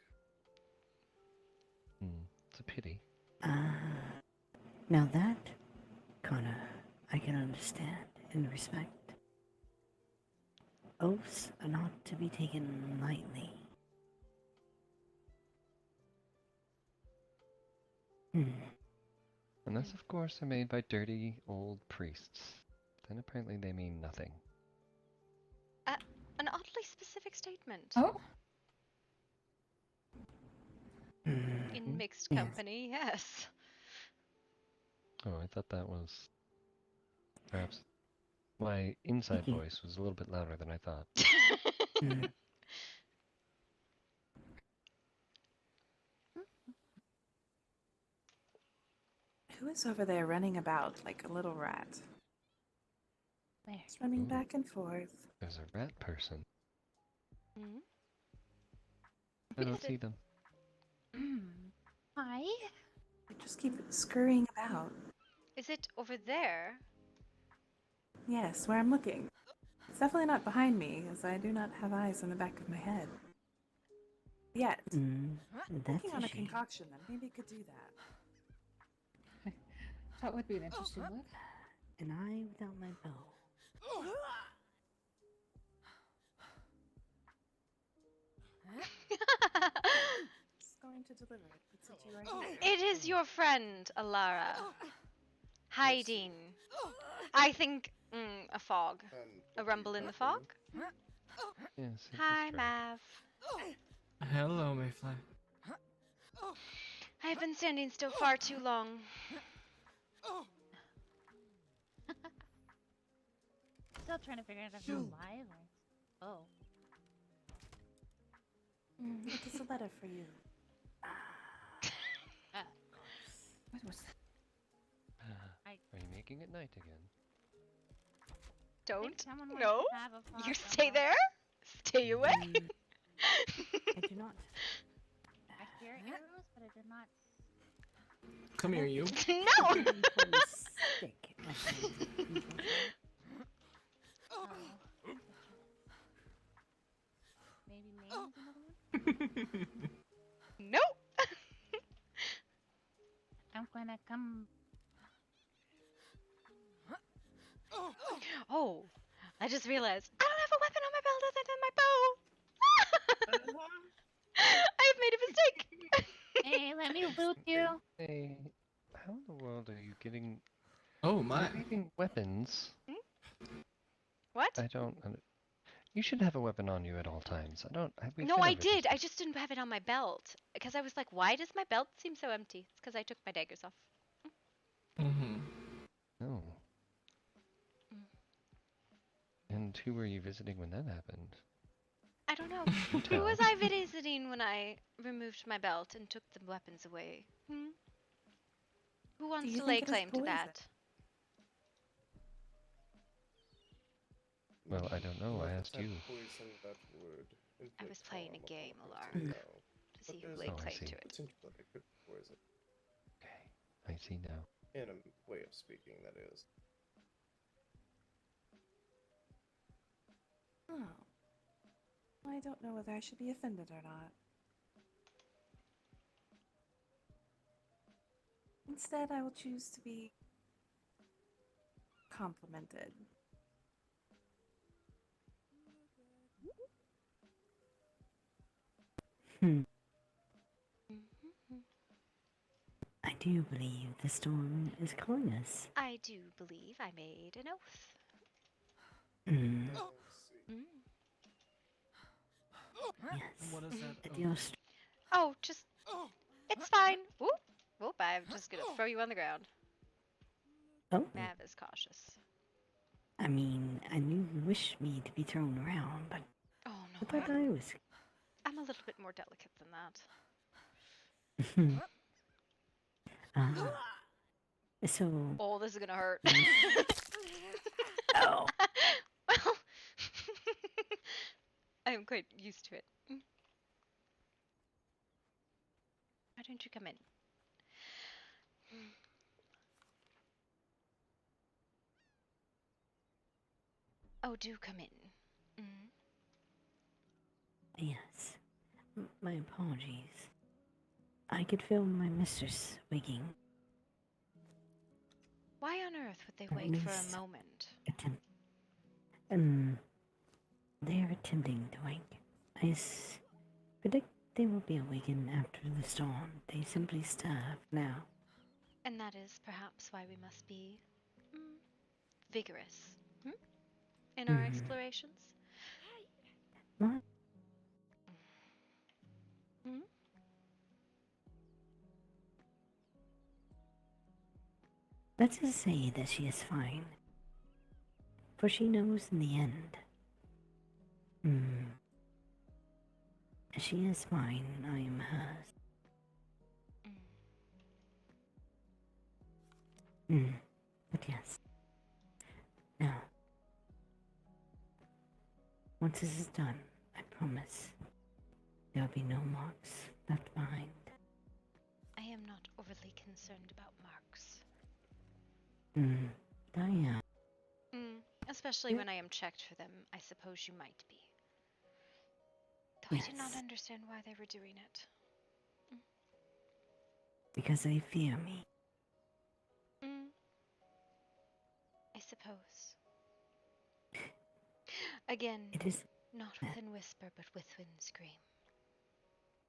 It's a pity. Now that, Connor, I can understand and respect. Oaths are not to be taken lightly. Unless, of course, they're made by dirty old priests. Then apparently they mean nothing. An oddly specific statement. Oh? In mixed company, yes. Oh, I thought that was... Perhaps my inside voice was a little bit louder than I thought. Who is over there running about like a little rat? Where? It's running back and forth. There's a rat person. Hmm? I don't see them. Hi. They just keep scurrying about. Is it over there? Yes, where I'm looking. It's definitely not behind me, as I do not have eyes in the back of my head. Yet. That's Working on a a shame. concoction, then maybe it could do that. That would be an interesting look. An eye without my bow. Just going to deliver it, but since you are here. It is your friend, Alara. Hiding. I think a fog. A rumble in the fog? Yes. Hi, Mav. Hello, Mayfly. I've been standing still far too long. Still trying to figure out if I'm alive or... Oh. It is a letter for you. What was that? Are you making it night again? Don't. No. You stay there. Stay away. I do not. I hear arrows, but I did not. Come here, you. No. Stick. Maybe May's another one? Nope. I'm gonna come. Oh, I just realized I don't have a weapon on my belt other than my I've made a mistake. Hey, let me loot you. Hey, how in the world are you getting? Oh my! You're getting weapons. What? I don't. You should have a weapon on you at all times. I don't. We've No, been I over this did. I just didn't have it on my belt because I was like, why does my belt seem so empty? It's because I took my daggers off. Mm-hmm. Oh. And who were you visiting when that happened? I don't know. You Who tell. was I visiting when I removed my belt and took the weapons away? Who wants you to lay think it is claim to poison? that? Well, I don't know. Not I the asked type you. of poison that would I was playing a inflict game, harm Alar, upon you, no. to But see who there's laid Oh, I claim see. to it. potential that it could be poison. Okay, I see now. In a way of speaking, that is. Oh. I don't know whether I should be offended or not. Instead, I will choose to be complimented. I do believe the storm is calling us. I do believe I made an oath. Mm. Yes. What is that? That your str- Oh, just it's fine. Whoop, whoop! I'm just gonna throw you on the ground. Oh. Mav is cautious. I mean, I knew you wished me to be thrown around, but Oh I no, thought I was. I'm a little bit more delicate than that. So. Oh, this is gonna hurt. Oh. Well, I'm quite used to it. Why don't you come in? Oh, do come in. Yes. My apologies. I could feel my mistress waking. Why on earth would they At wake for a least moment? They're attempting to wake. I predict they will be awakened after the storm. They simply starve now. And that is perhaps why we must be vigorous in our explorations. What? Let's just say that she is fine. For she knows in the end. She is mine, I am hers. But yes. Now, once this is done, I promise there'll be no marks left behind. I am not overly concerned about marks. I am. Especially when I am checked for them, I suppose you might be. Though I did not understand why they were doing it. Because they fear me. I suppose. Again, It is. not within whisper, but within scream.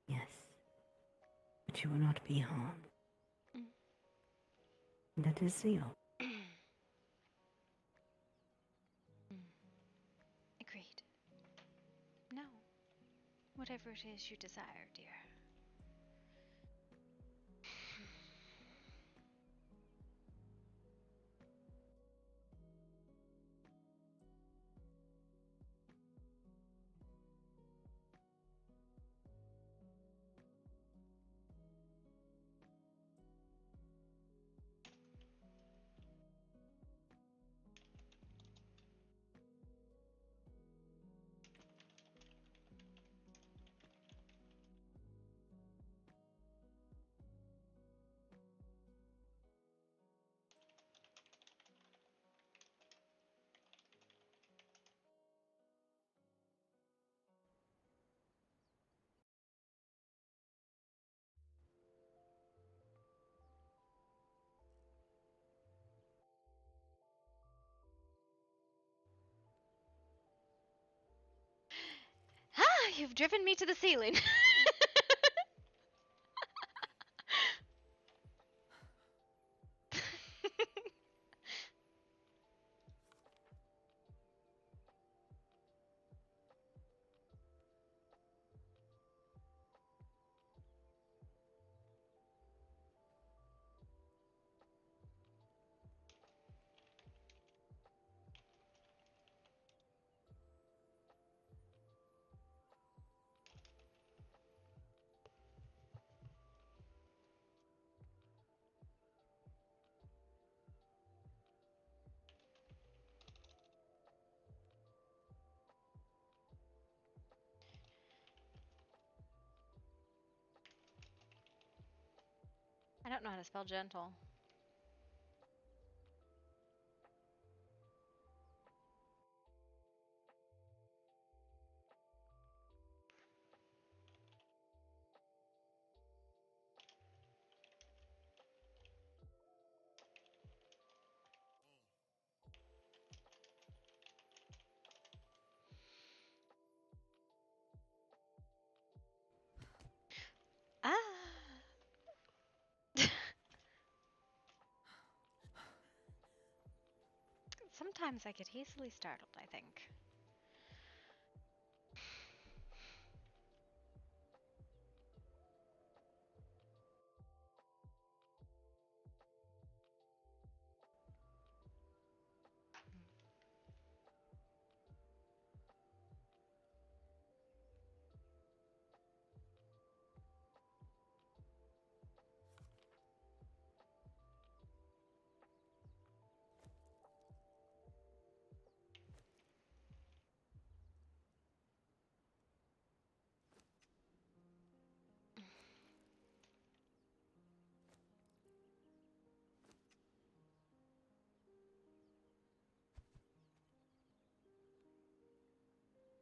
Yes. But you will not be harmed. That is the hope. Agreed. No. Whatever it is you desire, dear. You've driven me to the ceiling. I don't know how to spell gentle. Ah. Sometimes I get easily startled, I think.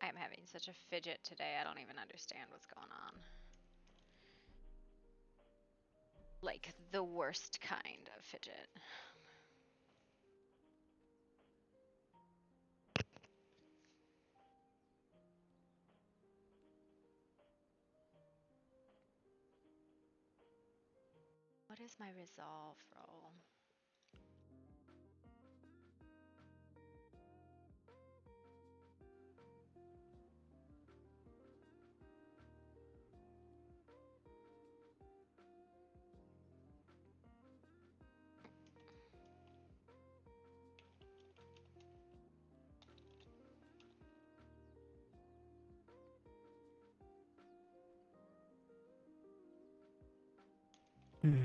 I'm having such a fidget today, I don't even understand what's going on. Like, the worst kind of fidget. What is my resolve roll? Hmm.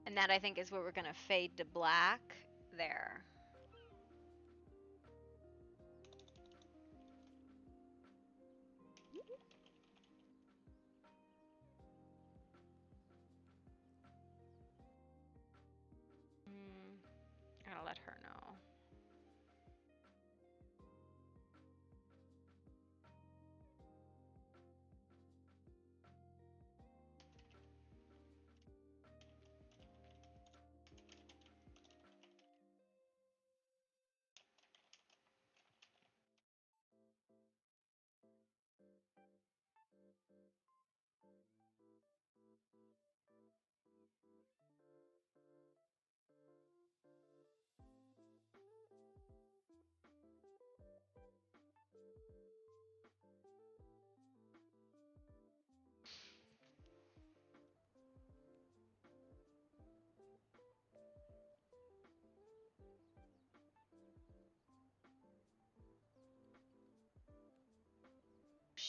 And that, I think, is where we're going to fade to black there. I'm going to let her know.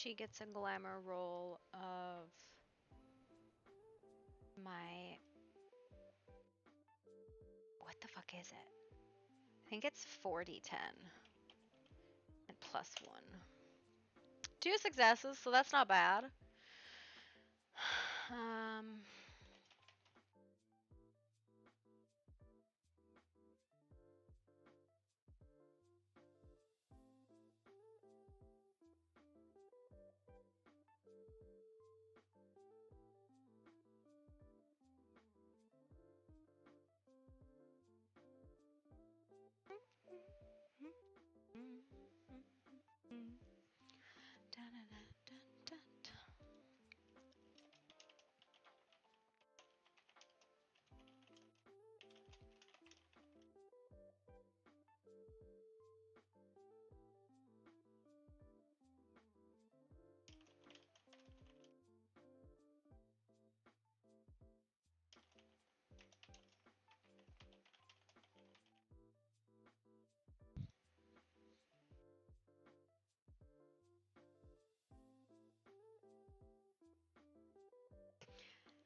she gets a glamour roll of my... What the fuck is it? I think it's 4d10 and +1. 2 successes, so that's not bad.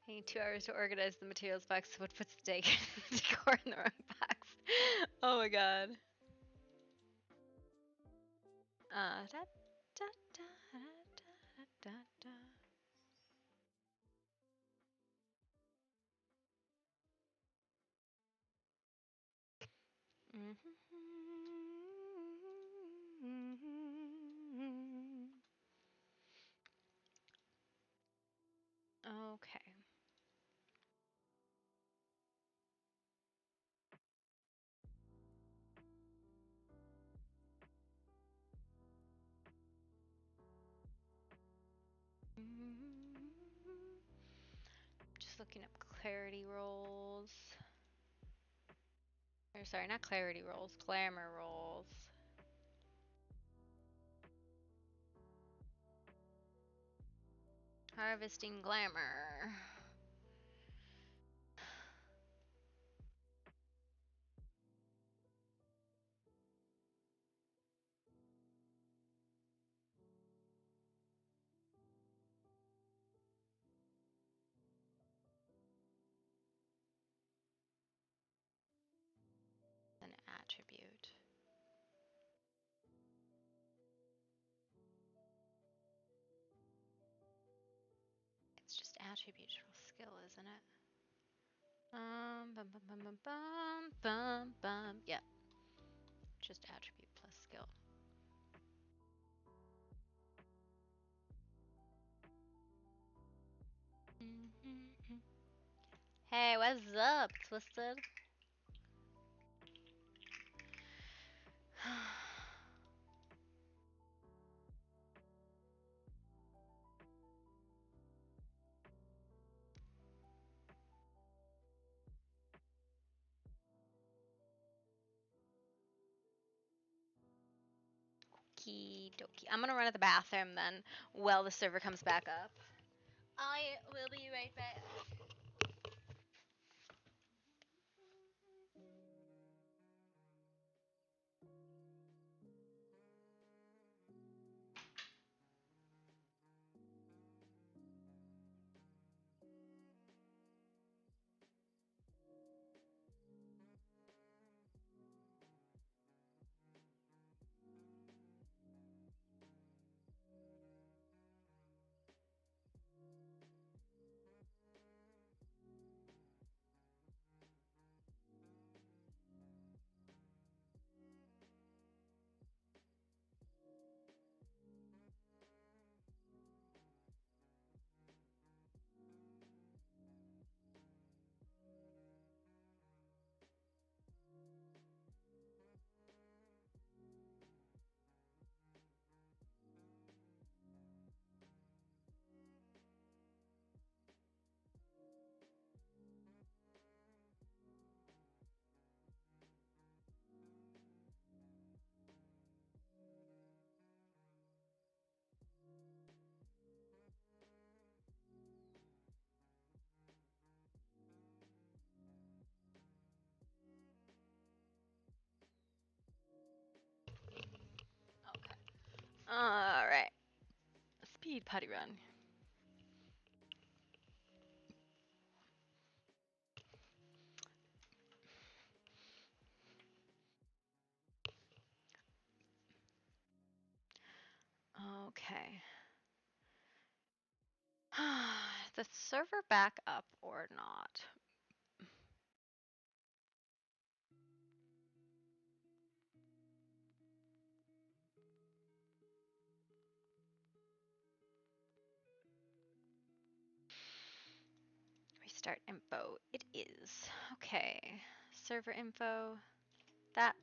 I need 2 hours to organize the materials box. So what puts the decor in the wrong box? Oh my god. Da, da, da, da, da, da. Okay. Just looking up clarity rolls. Or sorry, not clarity rolls, glamour rolls. Harvesting glamour. An attribute. It's just attributes for skill, isn't it? Bum bum bum bum bum bum bum. Yeah. Just attribute plus skill. Hey, what's up, Twisted? Okie dokie. I'm gonna run to the bathroom then while the server comes back up. I will be right back. Alright. need potty run. Okay. The server back up or not? Restart info. It is. Okay. Server info. That.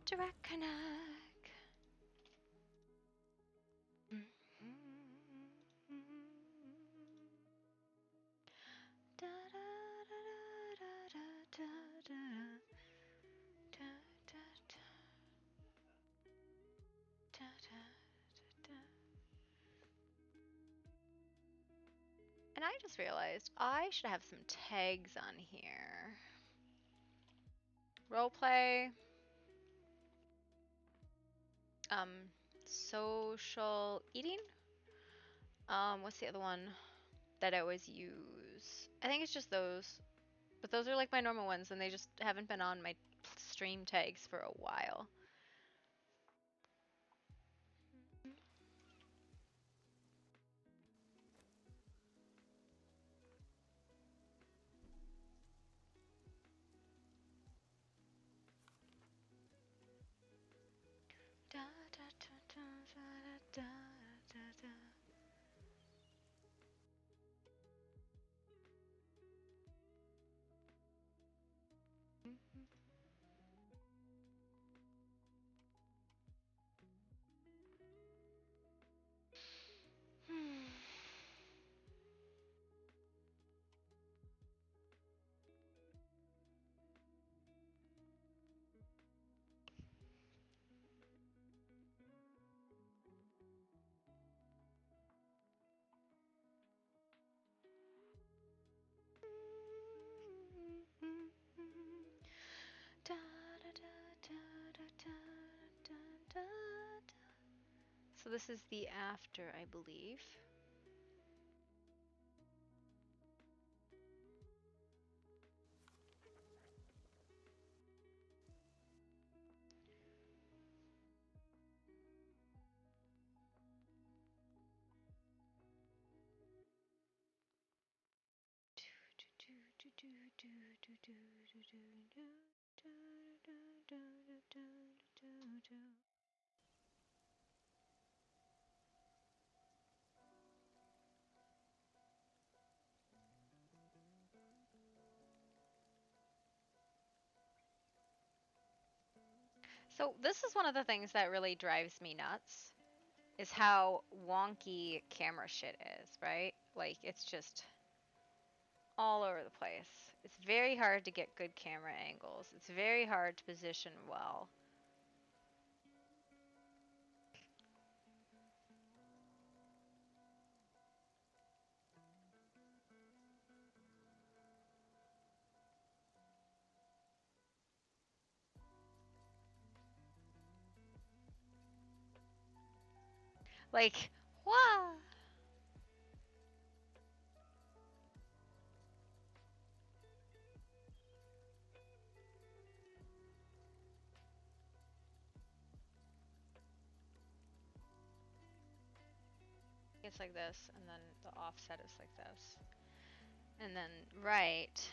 Direct connect. And I just realized I should have some tags on here. Roleplay. Social eating. What's the other one that I always use? I think it's just those. But those are like my normal ones and they just haven't been on my stream tags for a while. So this is the after, I believe. So this is one of the things that really drives me nuts, is how wonky camera shit is, right? Like, it's just all over the place. It's very hard to get good camera angles. It's very hard to position well. Like, wow. It's like this, and then the offset is like this. And then right.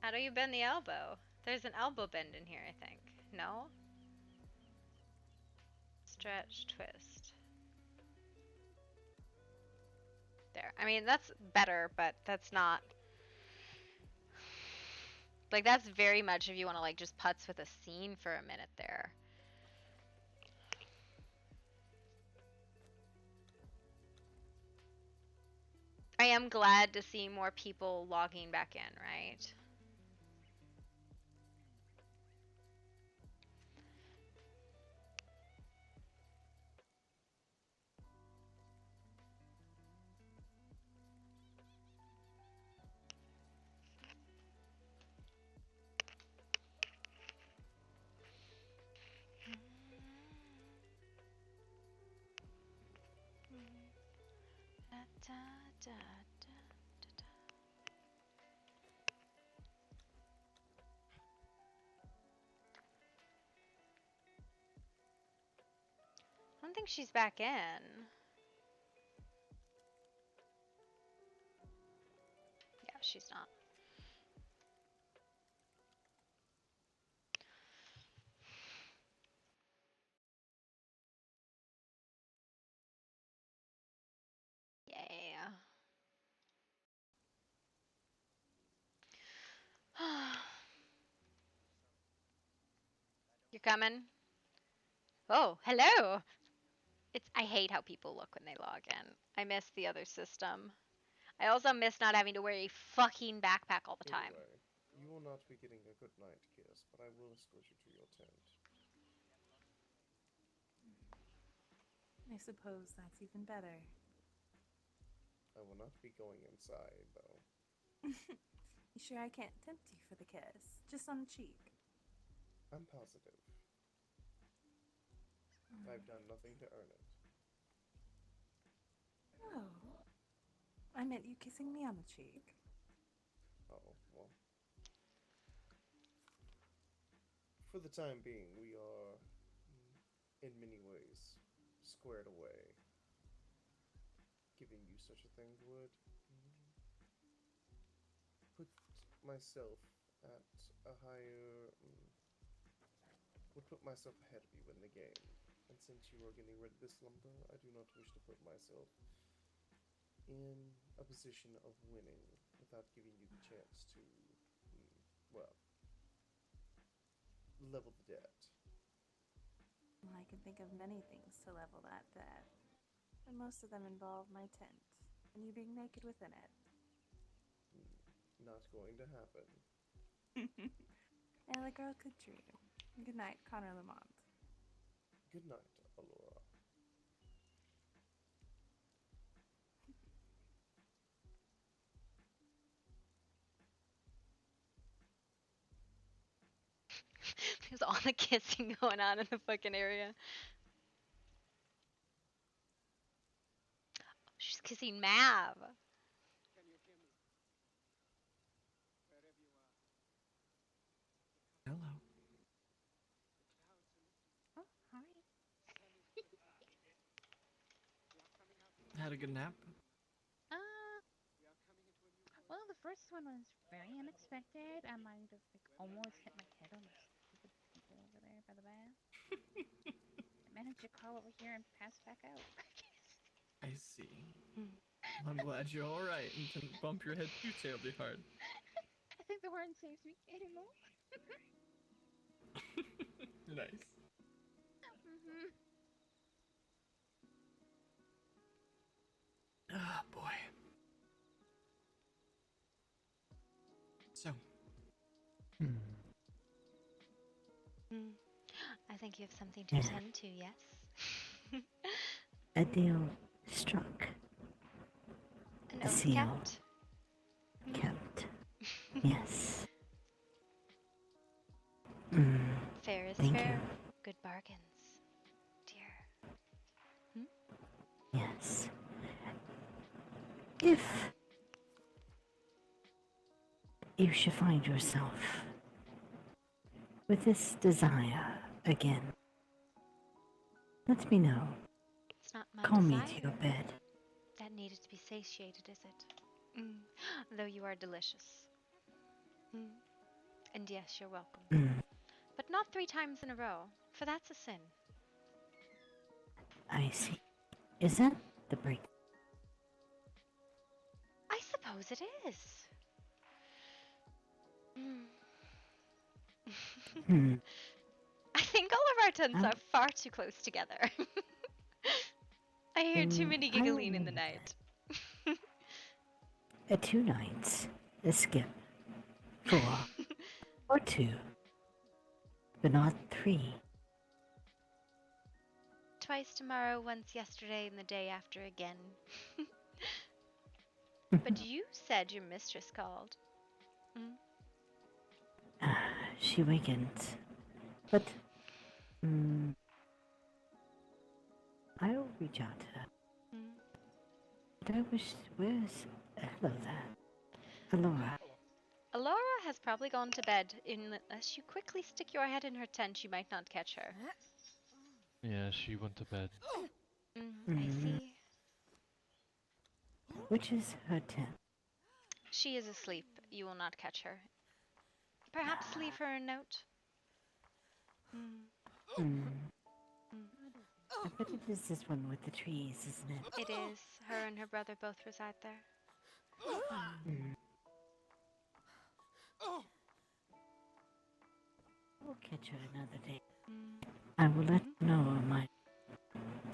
How do you bend the elbow? There's an elbow bend in here, I think. No? Stretch, twist. There. I mean, that's better, but that's not... Like, that's very much if you want to, like, just putz with a scene for a minute there. I am glad to see more people logging back in, right? Da, da, da, da. I don't think she's back in. Yeah, she's not. Yeah. You're coming? Oh, hello! I hate how people look when they log in. I miss the other system. I also miss not having to wear a fucking backpack all the time. Anyway, you will not be getting a good night kiss, but I will escort you to your tent. I suppose that's even better. I will not be going inside, though. You sure I can't tempt you for the kiss? Just on the cheek. I'm positive. I've done nothing to earn it. Oh. I meant you kissing me on the cheek. Oh, well. For the time being, we are, in many ways, squared away. Giving you such a thing would put myself at a higher... would put myself ahead of you in the game. And since you are getting rid of this lumber, I do not wish to put myself in a position of winning without giving you the chance to, well, level the debt. Well, I can think of many things to level that debt. And most of them involve my tent, and you being naked within it. Not going to happen. And the girl could dream. Good night, Connor Lamont. Good night, Alora. There's all the kissing going on in the fucking area. She's kissing Mav. Hello. Oh, hi. Had a good nap? Well, the first one was very unexpected. I might have almost hit my head on the stupid people over there by the bath. I managed to crawl over here and pass back out. I see. I'm glad you're alright and didn't bump your head too terribly hard. I think the horn saves me anymore. Nice. Ah, boy. So. I think you have something to attend to, yes? A deal struck. An A oath seal kept? kept. Yes. Fair is Thank fair. you. Good bargains, dear. Yes. If you should find yourself with this desire again, let me know. It's not my Call desire. me to your bed. That needed to be satiated, is it? Though you are delicious. And yes, you're welcome. But not 3 times in a row, for that's a sin. I see. Is that the break? I suppose it is. I think all of our tents are far too close together. I hear too many giggling in the night. 2 nights. A skip. 4. Or 2. But not 3. Twice tomorrow, once yesterday, and the day after again. But you said your mistress called. She wakened. But I'll reach out to her. Where's... Hello there. Alora. Alora has probably gone to bed. Unless you quickly stick your head in her tent, you might not catch her. Yeah, she went to bed. I see. Which is her tent? She is asleep. You will not catch her. Perhaps leave her a note. I bet it is this one with the trees, isn't it? It is. Her and her brother both reside there. We'll catch her another day. I will let her know my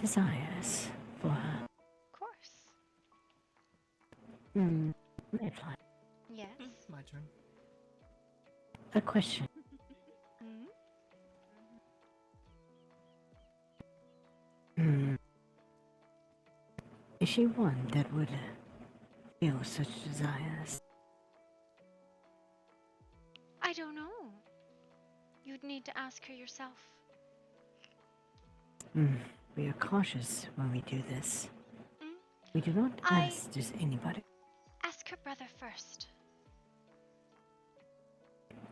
desires for her. Of course. Mayfly. Yes. My turn. A question. Is she one that would feel such desires? I don't know. You'd need to ask her yourself. We are cautious when we do this. We do not ask just anybody. Ask her brother first.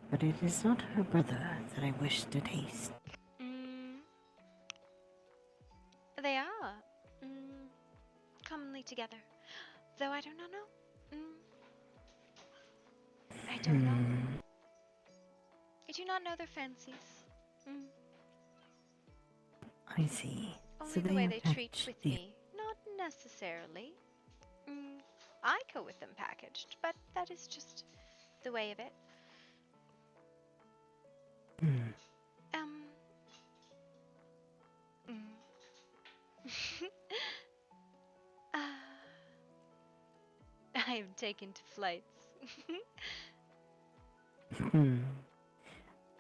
But it is not her brother that I wish to taste. They are. Commonly together. Though I do not know. I don't know. I do not know their fancies. I see. Only So the they way are they treat packaged with the- me. Not necessarily. I go with them packaged, but that is just the way of it. I am taken to flights. I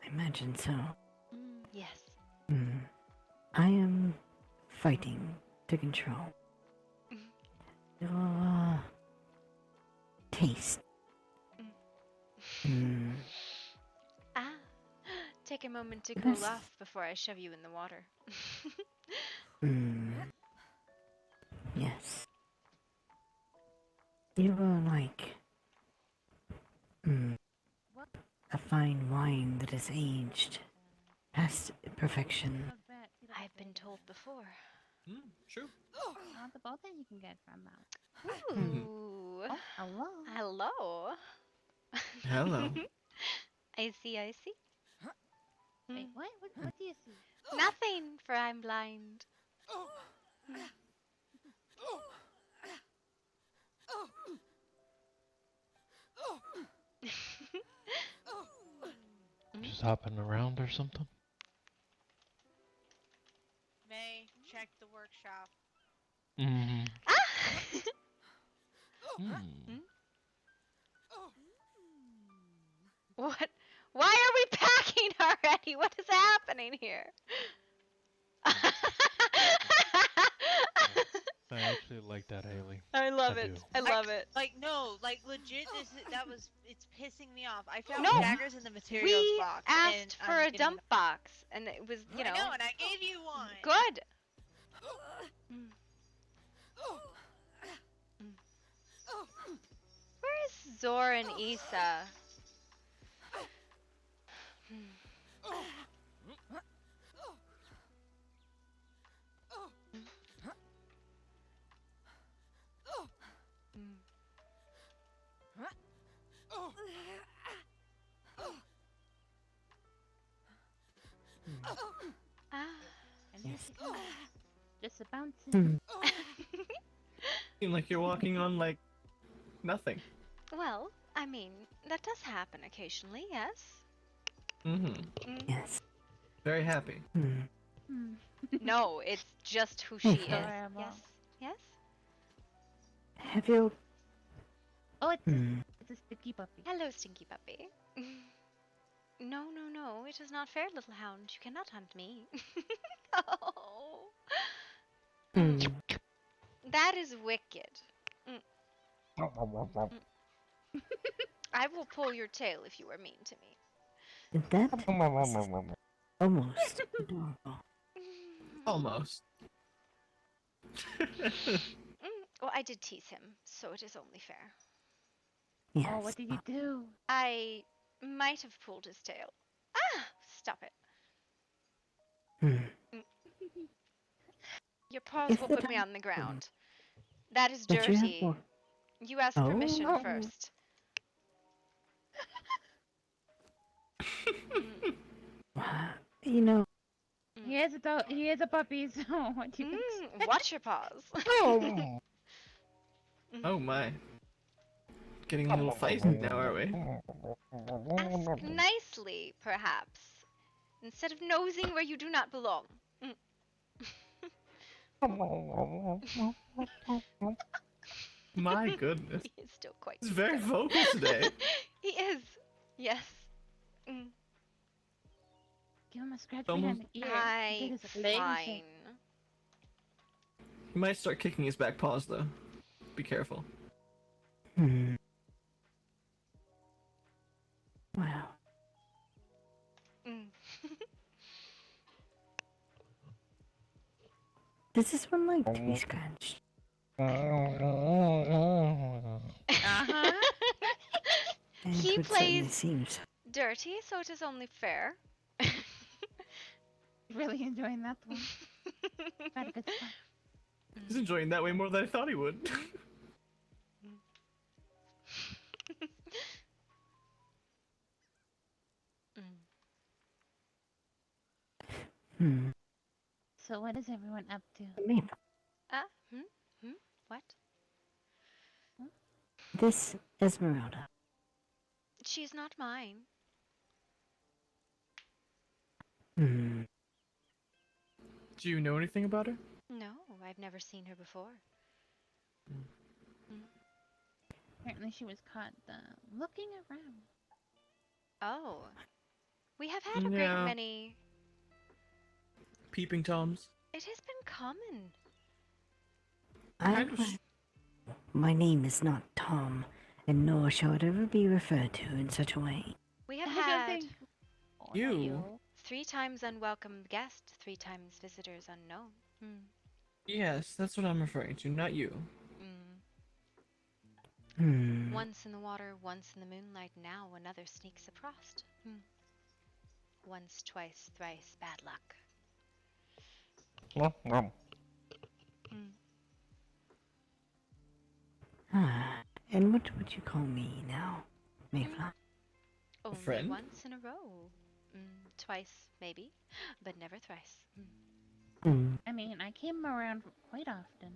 imagine so. Yes. I am fighting to control your taste. Take a moment to cool off before I shove you in the water. Yes. You are like a fine wine that is aged past perfection. I've been told before. True. Not the both that you can get from that. Ooh. Oh, hello. Hello. Hello. I see, I see. Wait, what? What do you see? Nothing, for I'm blind. Just hopping around or something? May, check the workshop. What? Why are we packing already? What is happening here? I actually like that, Haley. I love it. I love it. Like, no, like, legit, it's pissing me off. I found No, daggers in the materials we box. asked and for a dump box, and it was, you know. I know, and I gave you one. Good. Where is Zor and Issa? And here she comes. Just a bouncing. Seem like you're walking on like nothing. Well, I mean, that does happen occasionally, yes? Yes. Very happy. No, it's just who she is. Adorable. Yes? Yes? Have you... Oh, it's a sticky puppy. Hello, stinky puppy. No, no, no, it is not fair, little hound. You cannot hunt me. Oh. That is wicked. I will pull your tail if you are mean to me. That is almost adorable. Almost. Well, I did tease him, so it is only fair. Yes. Oh, what did you do? I might have pulled his tail. Ah! Stop it. Hmm. Your paws If will the put me time on the ground. That is But you have dirty. more. You ask Oh. permission Oh. first. You know, He is a he is a puppy, so what do you expect? Watch your paws. Oh. Oh my. Getting a little feisty now, are we? Ask nicely, perhaps, instead of nosing where you do not belong. My goodness. He is still quite He's cute, very though. vocal today. He is. Yes. Mm. Give him a scratch Almost- behind the ear. Get his leg and shit. He might start kicking his back paws though. Be careful. wow. Mm. Does this one like to be scratched? Uh-huh. He It would certainly plays seem so. dirty, so it is only fair. Really enjoying that one. Had a good spot. He's enjoying that way more than I thought he would. So what is everyone up to? What? This Esmeralda. She's not mine. Hmm. Do you know anything about her? No, I've never seen her before. Apparently she was caught looking around. Oh. We have had a great Yeah. many. Peeping Toms. It has been common. My name is not Tom, and nor shall it ever be referred to in such a way. We have I don't had think- You? 3 times unwelcome guest, 3 times visitors unknown. Yes, that's what I'm referring to, not you. Once in the water, once in the moonlight, now another sneaks across. Once, twice, thrice, bad luck. And what would you call me now, Mayfly? Only friend? once in a row. Twice, maybe, but never thrice. I mean, I came around quite often.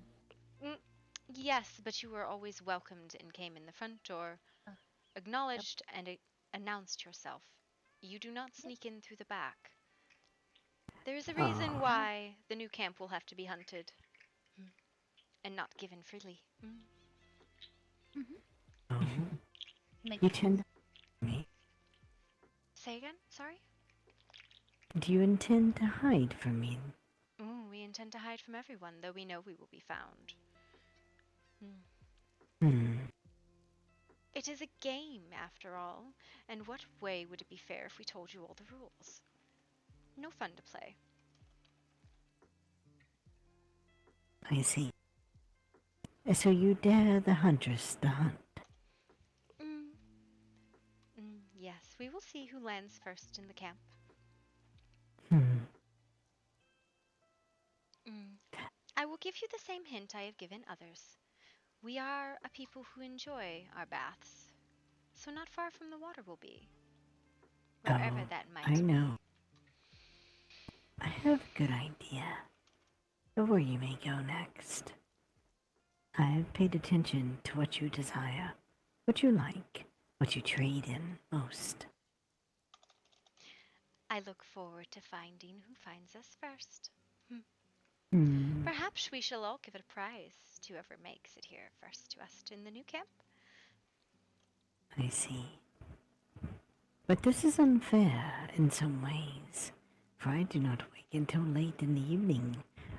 Yes, but you were always welcomed and came in the front door, acknowledged and announced yourself. You do not sneak in through the back. There is a reason why the new camp will have to be hunted and not given freely. You tend me. Say again? Sorry? Do you intend to hide from me? We intend to hide from everyone, though we know we will be found. It is a game, after all, and what way would it be fair if we told you all the rules? No fun to play. I see. So you dare the huntress to hunt? Yes, we will see who lands first in the camp. I will give you the same hint I have given others. We are a people who enjoy our baths, so not far from the water will be. Wherever that might I be. know. I have a good idea of where you may go next. I have paid attention to what you desire, what you like, what you trade in most. I look forward to finding who finds us first. Perhaps we shall all give it a prize to whoever makes it here first to us in the new camp. I see. But this is unfair in some ways, for I do not wake until late in the evening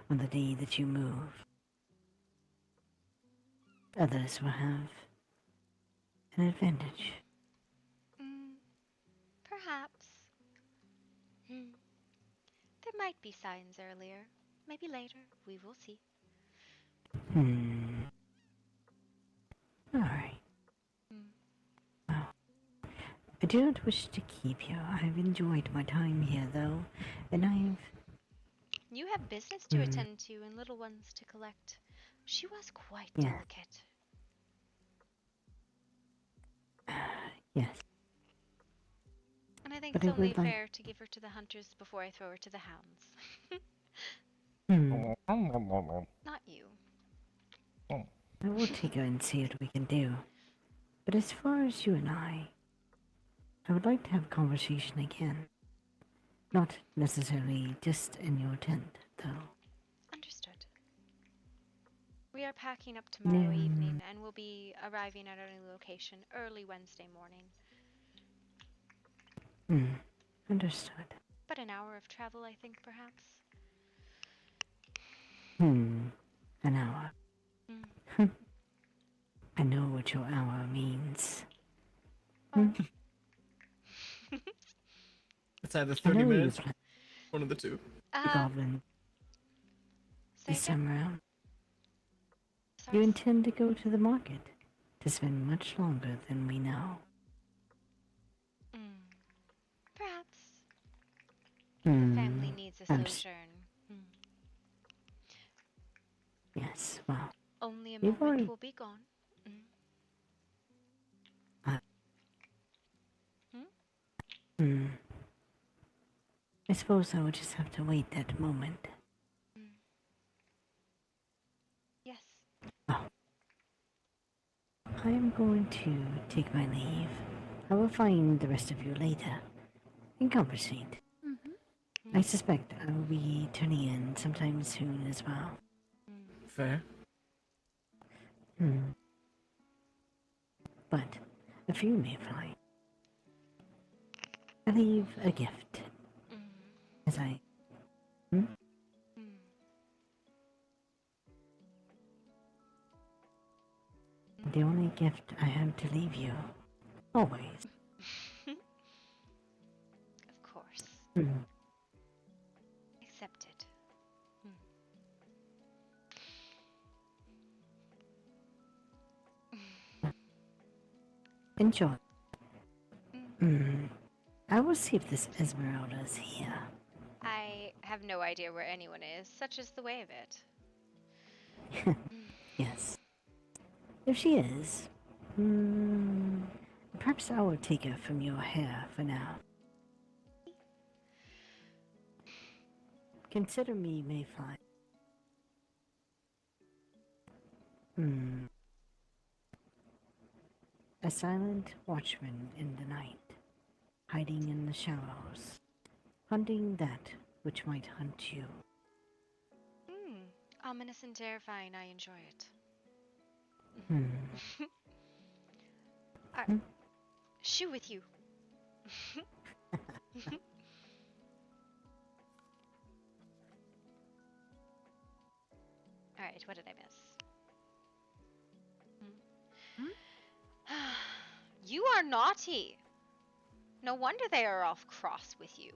on the day that you move. Others will have an advantage. Perhaps. There might be signs earlier. Maybe later. We will see. do not wish to keep you. I've enjoyed my time here, though, and I've... You have business to attend to and little ones to collect. She was quite Yeah. delicate. Yes. And I think But it's I only would like... fair to give her to the hunters before I throw her to the hounds. Not you. I will take her and see what we can do. But as far as you and I would like to have a conversation again. Not necessarily just in your tent, though. Understood. We are packing up tomorrow Yeah. evening and will be arriving at our new location early Wednesday morning. Understood. But an hour of travel, I think, perhaps. An hour. I know what your hour means. It's either I 30 know minutes, you've one of the two. Goblin. This time around. Sorry. You intend to go to the market to spend much longer than we know. Perhaps. The family needs a sojourn. Yes, well. Only a you've moment already... will be gone. I suppose I would just have to wait that moment. Yes. Oh. I am going to take my leave. I will find the rest of you later and conversate. I suspect I will be turning in sometime soon as well. Fair. But if you may fly, I leave a gift. As I... The only gift I have to leave you. Always. Of course. Accepted. Enjoy. I will see if this Esmeralda is here. I have no idea where anyone is. Such is the way of it. Yes. If she is, perhaps I will take her from your hair for now. Consider me Mayfly. A silent watchman in the night, hiding in the shallows, hunting that which might hunt you. Ominous and terrifying. I enjoy it. Shoe with you. Alright, what did I miss? You are naughty. No wonder they are off cross with you.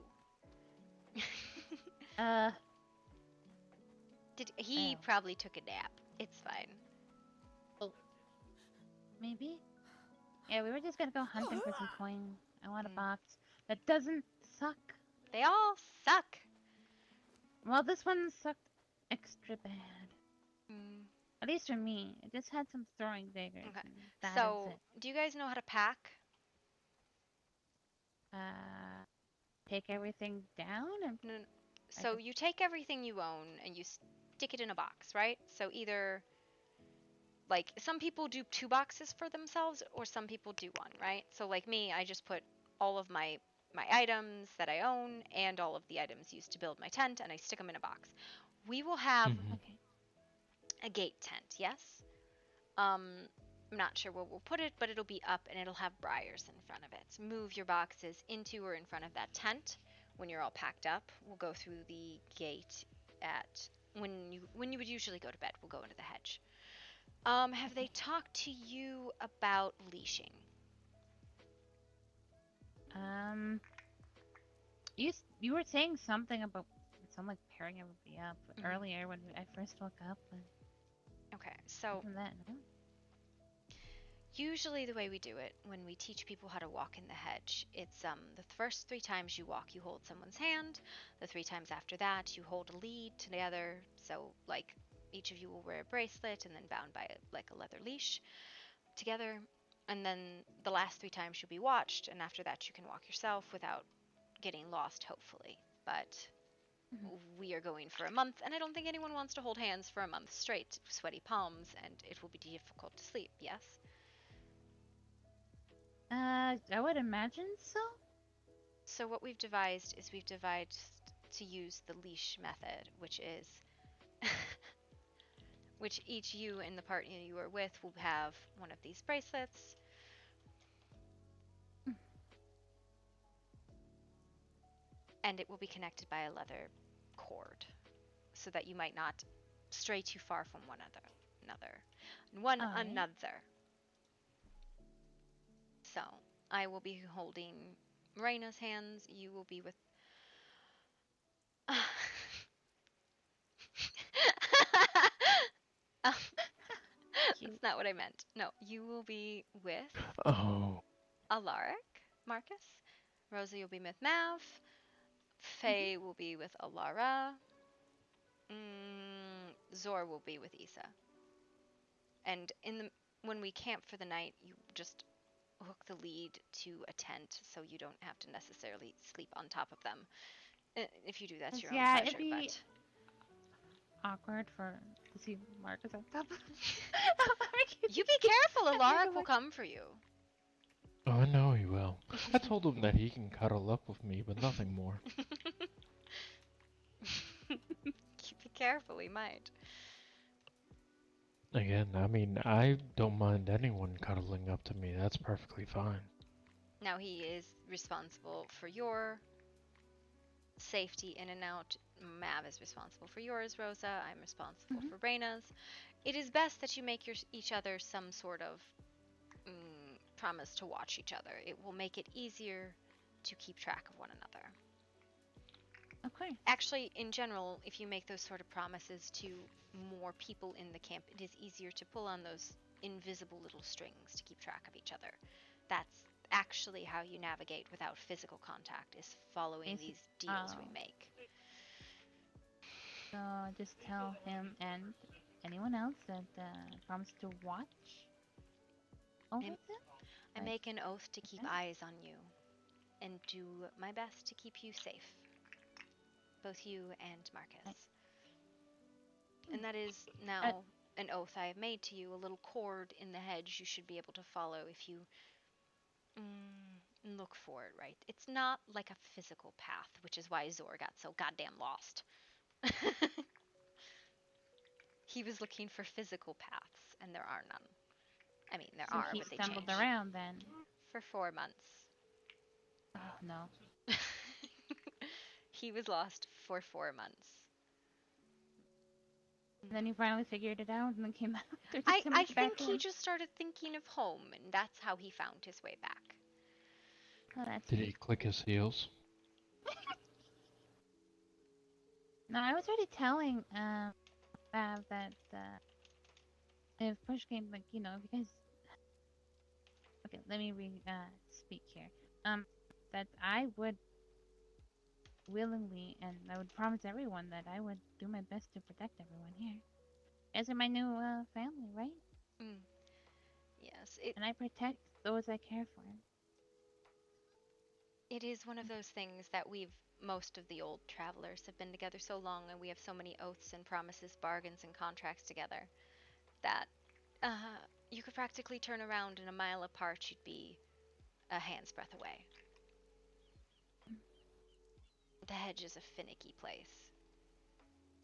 He probably took a nap. It's fine. Oh. Maybe? Yeah, we were just gonna go hunting for some coin. I want a box that doesn't suck. They all suck. Well, this one sucked extra bad. At least for me. It just had some throwing daggers. Okay. That So, is it. do you guys know how to pack? Take everything down and... No. So you take everything you own and you stick it in a box, right? So either, like, some people do 2 boxes for themselves or some people do 1, right? So like me, I just put all of my items that I own and all of the items used to build my tent and I stick them in a box. We will have a gate tent, yes? I'm not sure where we'll put it, but it'll be up and it'll have briars in front of it. Move your boxes into or in front of that tent. When you're all packed up, we'll go through the gate at when you would usually go to bed. We'll go into the hedge. Have they talked to you about leashing? You were saying something about something like pairing everybody up earlier when I first woke up. Okay, so isn't that, no? Usually the way we do it, when we teach people how to walk in the hedge, it's the first 3 times you walk, you hold someone's hand. The 3 times after that, you hold a lead together. So, like, each of you will wear a bracelet and then bound by a leather leash together. And then the last 3 times you'll be watched, and after that you can walk yourself without getting lost, hopefully. But we are going for a month, and I don't think anyone wants to hold hands for a month straight, sweaty palms, and it will be difficult to sleep, yes? I would imagine so. So what we've devised is to use the leash method, which is which each you in the partner you are with will have one of these bracelets. And it will be connected by a leather cord so that you might not stray too far from one another. So, I will be holding Raina's hands, you will be with That's not what I meant. No, you will be with Oh. Alaric, Marcus. Rosa, you'll be with Mav. Faye will be with Alara. Zor will be with Isa. And when we camp for the night, you just hook the lead to a tent so you don't have to necessarily sleep on top of them. If you do, that's your own pleasure. It'd be awkward to see Marcus on top of You be careful, Alaric will come for you. Oh, I know he will. I told him that he can cuddle up with me, but nothing more. Be careful, he might. Again, I mean, I don't mind anyone cuddling up to me. That's perfectly fine. Now he is responsible for your safety in and out. Mav is responsible for yours, Rosa. I'm responsible for Reina's. It is best that you make each other some sort of promise to watch each other. It will make it easier to keep track of one another. Okay. Actually, in general, if you make those sort of promises to more people in the camp, it is easier to pull on those invisible little strings to keep track of each other. That's actually how you navigate without physical contact, is following these deals we make. So just tell him and anyone else that promise to watch over them. I make an oath to keep eyes on you and do my best to keep you safe. Both you and Marcus. And that is now an oath I have made to you, a little cord in the hedge you should be able to follow if you look for it, right? It's not like a physical path, which is why Zor got so goddamn lost. He was looking for physical paths, and there are none. I mean, there are, but they stumbled change. Around then. For 4 months. Oh, no. He was lost for 4 months. And then he finally figured it out and then came out. I think he just started thinking of home, and that's how he found his way back. Oh, that's Did he click his heels? No, I was already telling Mav that if push came, like, if you guys. Okay, let me speak here. That I would willingly, and I would promise everyone that I would do my best to protect everyone here. You guys are my new family, right? Yes. And I protect those I care for. It is one of those things that most of the old travelers have been together so long, and we have so many oaths and promises, bargains and contracts together, that you could practically turn around and a mile apart you'd be a hand's breadth away. The hedge is a finicky place.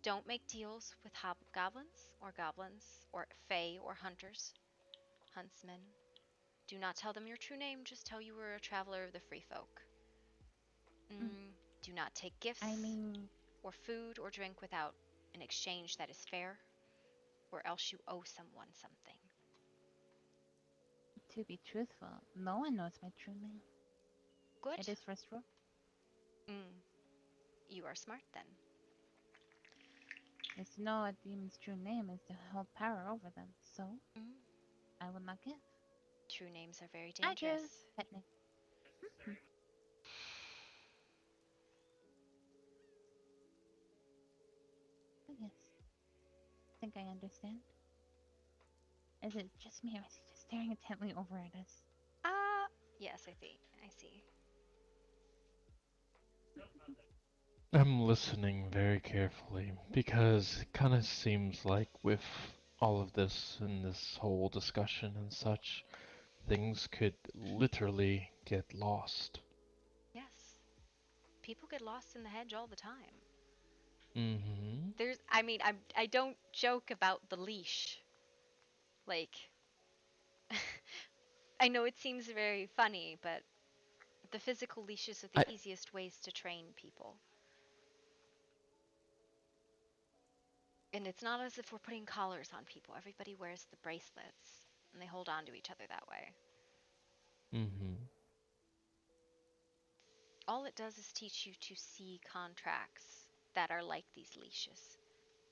Don't make deals with hobgoblins or fae or hunters, huntsmen. Do not tell them your true name, just tell you were a traveler of the free folk. Do not take gifts or food or drink without an exchange that is fair, or else you owe someone something. To be truthful, no one knows my true name. Good. It is first rule. You are smart then. Is to know a demon's true name is to hold power over them, so I will not give. True names are very I do. dangerous. Pet name. Yes. I think I understand. Is it just me or is he just staring intently over at us? Yes, I see. I see. I'm listening very carefully because it kind of seems like with all of this and this whole discussion and such, things could literally get lost. Yes. People get lost in the hedge all the time. Mm-hmm. I don't joke about the leash. Like, I know it seems very funny, but the physical leashes are the easiest ways to train people. And it's not as if we're putting collars on people. Everybody wears the bracelets, and they hold on to each other that way. Mm-hmm. All it does is teach you to see contracts that are like these leashes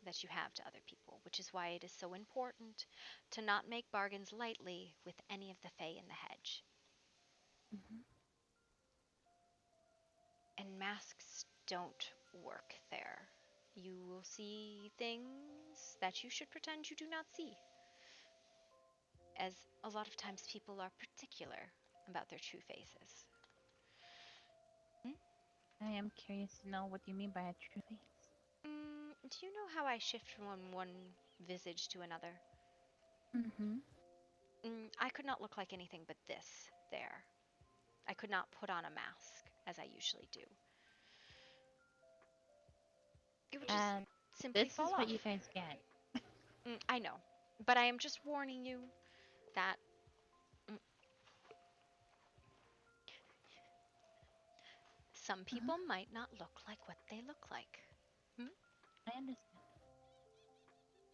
that you have to other people, which is why it is so important to not make bargains lightly with any of the Fae in the hedge. And masks don't work there. You will see things that you should pretend you do not see, as a lot of times people are particular about their true faces. I am curious to know what you mean by a true face. Do you know how I shift from one visage to another? Mm-hmm. I could not look like anything but this there. I could not put on a mask, as I usually do. It would just simply this fall is off. what you guys get. I know, but I am just warning you that some people might not look like what they look like. I understand.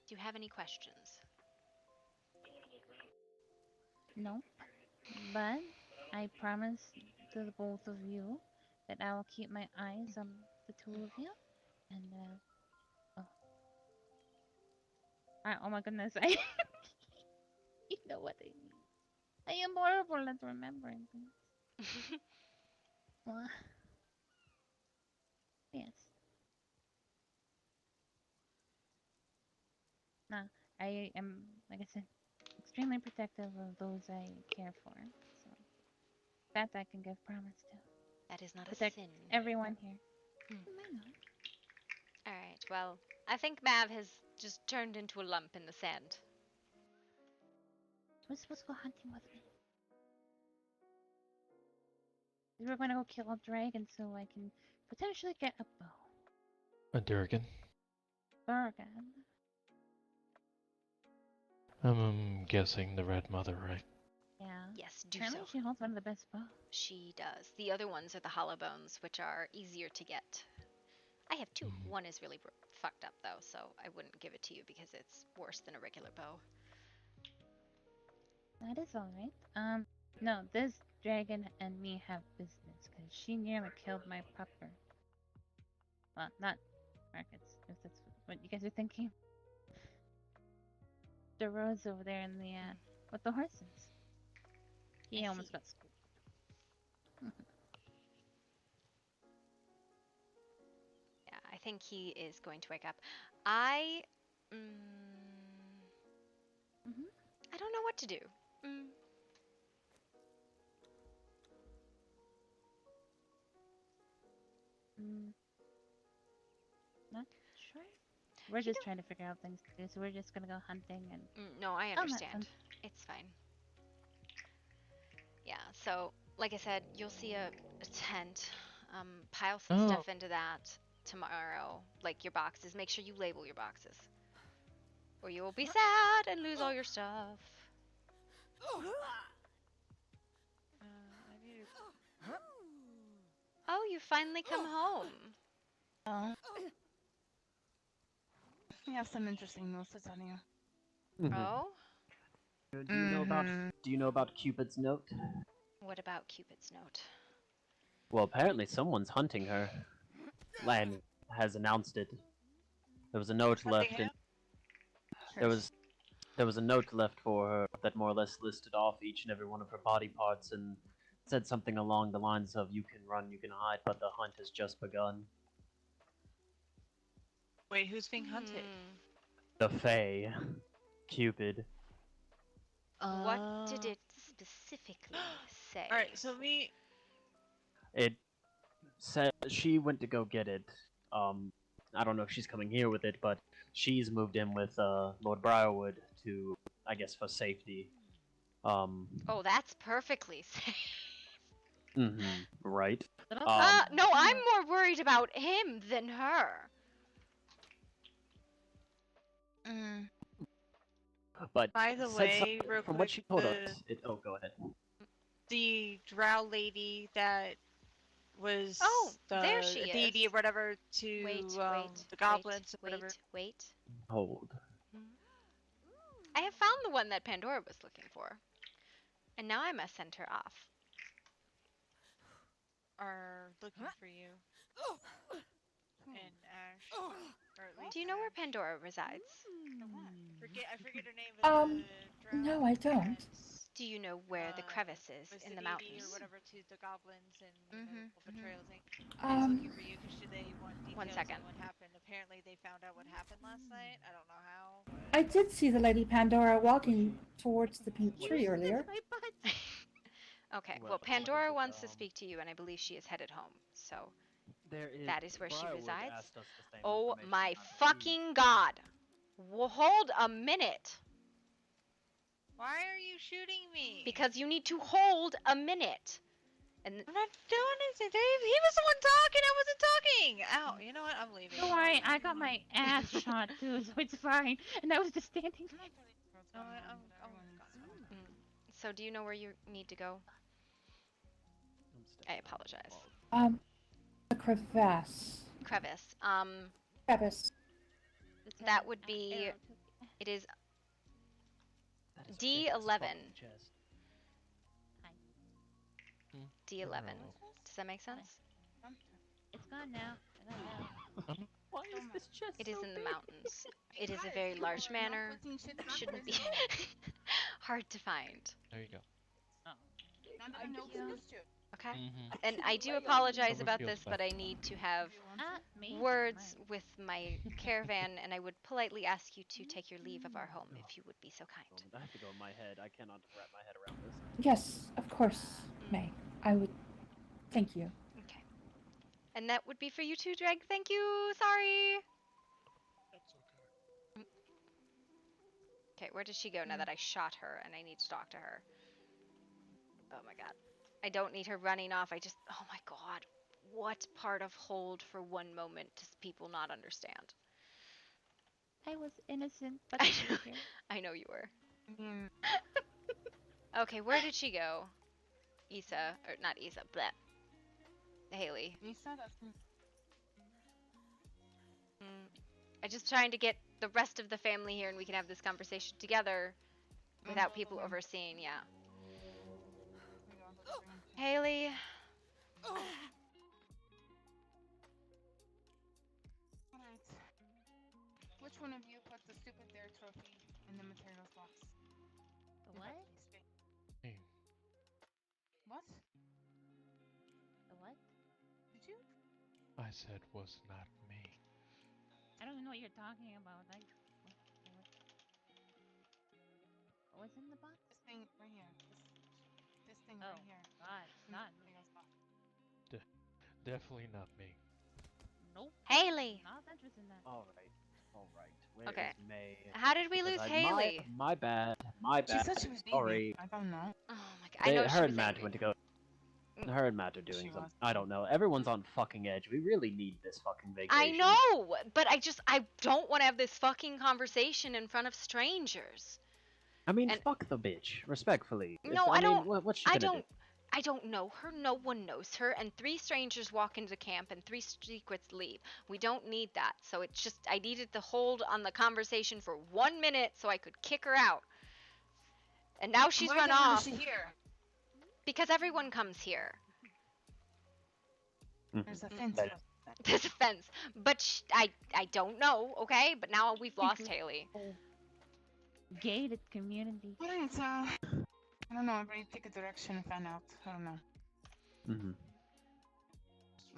Do you have any questions? No, but I promise to the both of you that I will keep my eyes on the two of you. And oh my goodness, you know what I mean. I am horrible at remembering things. Well, yes. No, I am, like I said, extremely protective of those I care for. So that I can give promise to. That is not Protect a sin. everyone here. Alright, well, I think Mav has just turned into a lump in the sand. Who's supposed to go hunting with me? We're gonna go kill a dragon so I can potentially get a bow. A Durgan. Bergen. I'm guessing the Red Mother, right? Yeah. Yes, do Apparently so. she holds one of the best bows. She does. The other ones are the hollow bones, which are easier to get. I have two. One is really fucked up, though, so I wouldn't give it to you because it's worse than a regular bow. That is alright. No, this dragon and me have business, because she nearly killed my pupper. Well, not Marcus, if that's what you guys are thinking. The roads over there in the, with the horses. He almost got scooped. Yeah, I think he is going to wake up. I don't know what to do. Not sure. We're just trying to figure out things to do, so we're just gonna go hunting and. No, I understand. It's fine. Yeah, so like I said, you'll see a tent. Pile some stuff into that tomorrow, like your boxes. Make sure you label your boxes, or you will be sad and lose all your stuff. Oh, you finally come home. Oh. We have some interesting news to tell you. Oh? Do you know about Cupid's note? What about Cupid's note? Well, apparently someone's hunting her. Lan has announced it. There was a note left, and there was there was a note left for her that more or less listed off each and every one of her body parts and said something along the lines of "You can run, you can hide, but the hunt has just begun." Wait, who's being hunted? The Fae, Cupid. What did it specifically say? Alright, so me. It said she went to go get it. I don't know if she's coming here with it, but she's moved in with Lord Briarwood to, I guess, for safety. Oh, that's perfectly safe. Right. No, I'm more worried about him than her. But By the said way, something- real from quick, what she told us, oh, go ahead. the drow lady that was there she the deity is. or whatever to the goblins or whatever. Wait. Hold. I have found the one that Pandora was looking for. And now I must send her off. Are looking for you. And Ash. Or at least Do you know where Pandora resides? I forget her name, but the drow No, I don't. Do you know where the crevice is was in the the deity mountains? or whatever to the goblins and betrayal thing. Um, He's looking for you because they want details One second. on what happened. Apparently, they found out what happened last night. I don't know how. I did see the Lady Pandora walking towards the pink tree earlier. Okay, well, Pandora wants to speak to you, and I believe she is headed home. So that is where she resides. Oh my fucking god! Hold a minute. Why are you shooting me? Because you need to hold a minute. And I'm not doing anything, Dave. He was the one talking. I wasn't talking. Ow. You know what? I'm leaving. Don't worry, I got my ass shot too, so it's fine. And I was just standing there. No, I'm So do you know where you need to go? I apologize. The crevasse. Crevice. Crevice. That would be. It is D11. D11. Does that make sense? It's gone now. I got now. Why is this chest It is in the mountains. It is a very large manor. Shouldn't be hard to find. There you go. Okay. And I do apologize about this, but I need to have words with my caravan, and I would politely ask you to take your leave of our home if you would be so kind. I have to go in my head. I cannot wrap my head around this. Yes, of course, May. I would. Thank you. Okay. And that would be for you too, Dreg. Thank you. Sorry. Okay, where did she go now that I shot her and I need to talk to her? Oh my god. I don't need her running off. Oh my god. What part of hold for one moment does people not understand? I was innocent, but I know you were. Okay, where did she go? Issa, or not Issa, bleh. Haley. I'm just trying to get the rest of the family here and we can have this conversation together without people overseeing, yeah. Haley. Alright. Which one of you put the stupid bear trophy in the materials box? The what? Hey. What? The what? Did you? I said was not me. I don't even know what you're talking about. What's in the box? This thing right here. This thing right here. God, not me. Definitely not me. Nope. Haley. Not interested in that. All right. Where Okay. is May? How did we lose Haley? My bad. My bad. She said she was leaving. Sorry. I don't know. Oh my god. I know she Her was and Matt angry. went to go. Her and Matt are doing something. I don't know. Everyone's on fucking edge. We really need this fucking vacation. I know, but I don't want to have this fucking conversation in front of strangers. I mean, fuck the bitch. Respectfully. No, I mean, what's she gonna do? I don't know her. No one knows her. And 3 strangers walk into camp and 3 secrets leave. We don't need that. So it's just, I needed to hold on the conversation for 1 minute so I could kick her out. And now she's run off. Why is she here? Because everyone comes here. There's a fence. There's a fence. But I don't know, okay? But now we've lost Haley. gated community. Alright, so I don't know. Everybody pick a direction and fan out. I don't know. Mm-hmm.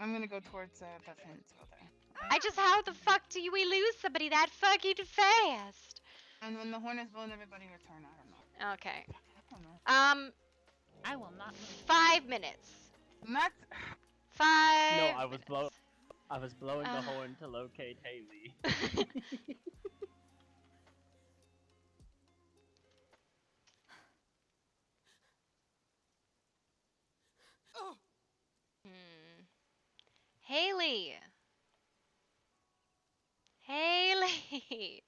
I'm gonna go towards the fence over there. I just, how the fuck do we lose somebody that fucking fast? And when the horn is blown, everybody return. I don't know. Okay. I don't know. I will not move. 5 minutes. Not. 5. No, I was blowing the horn to locate Haley. Haley. Haley.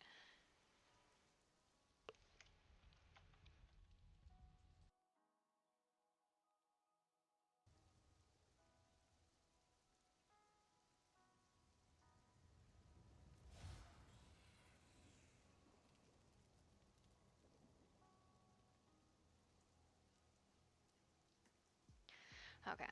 Okay.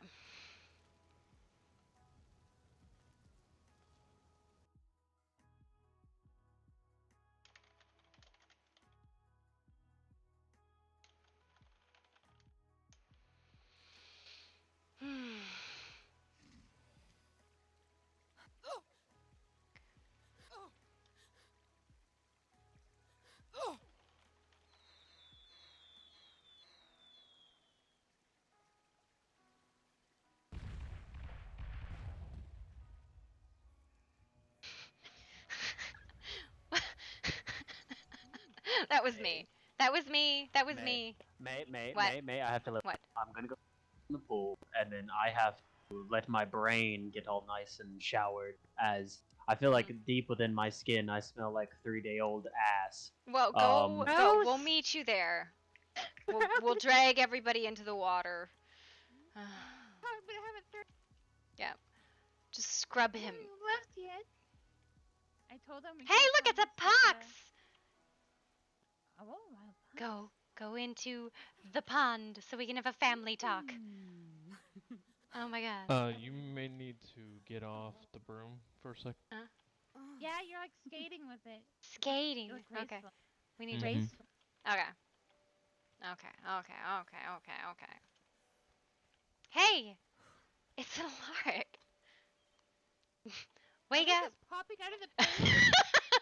That was me. That was me. That was me. May, What? I have to let. What? I'm gonna go in the pool, and then I have to let my brain get all nice and showered, as I feel like deep within my skin, I smell like 3-day-old ass. Well, go. We'll meet you there. We'll drag everybody into the water. Yeah. Just scrub him. Left yet? I told him. Hey, look, it's a pox. Oh, wow. Go into the pond so we can have a family talk. Oh my god. You may need to get off the broom for a sec. Yeah, you're like skating with it. Skating. You look Okay. graceful. We need Graceful. Okay. Okay. Hey! It's an alert. Wake What is up. this popping out of the pillow?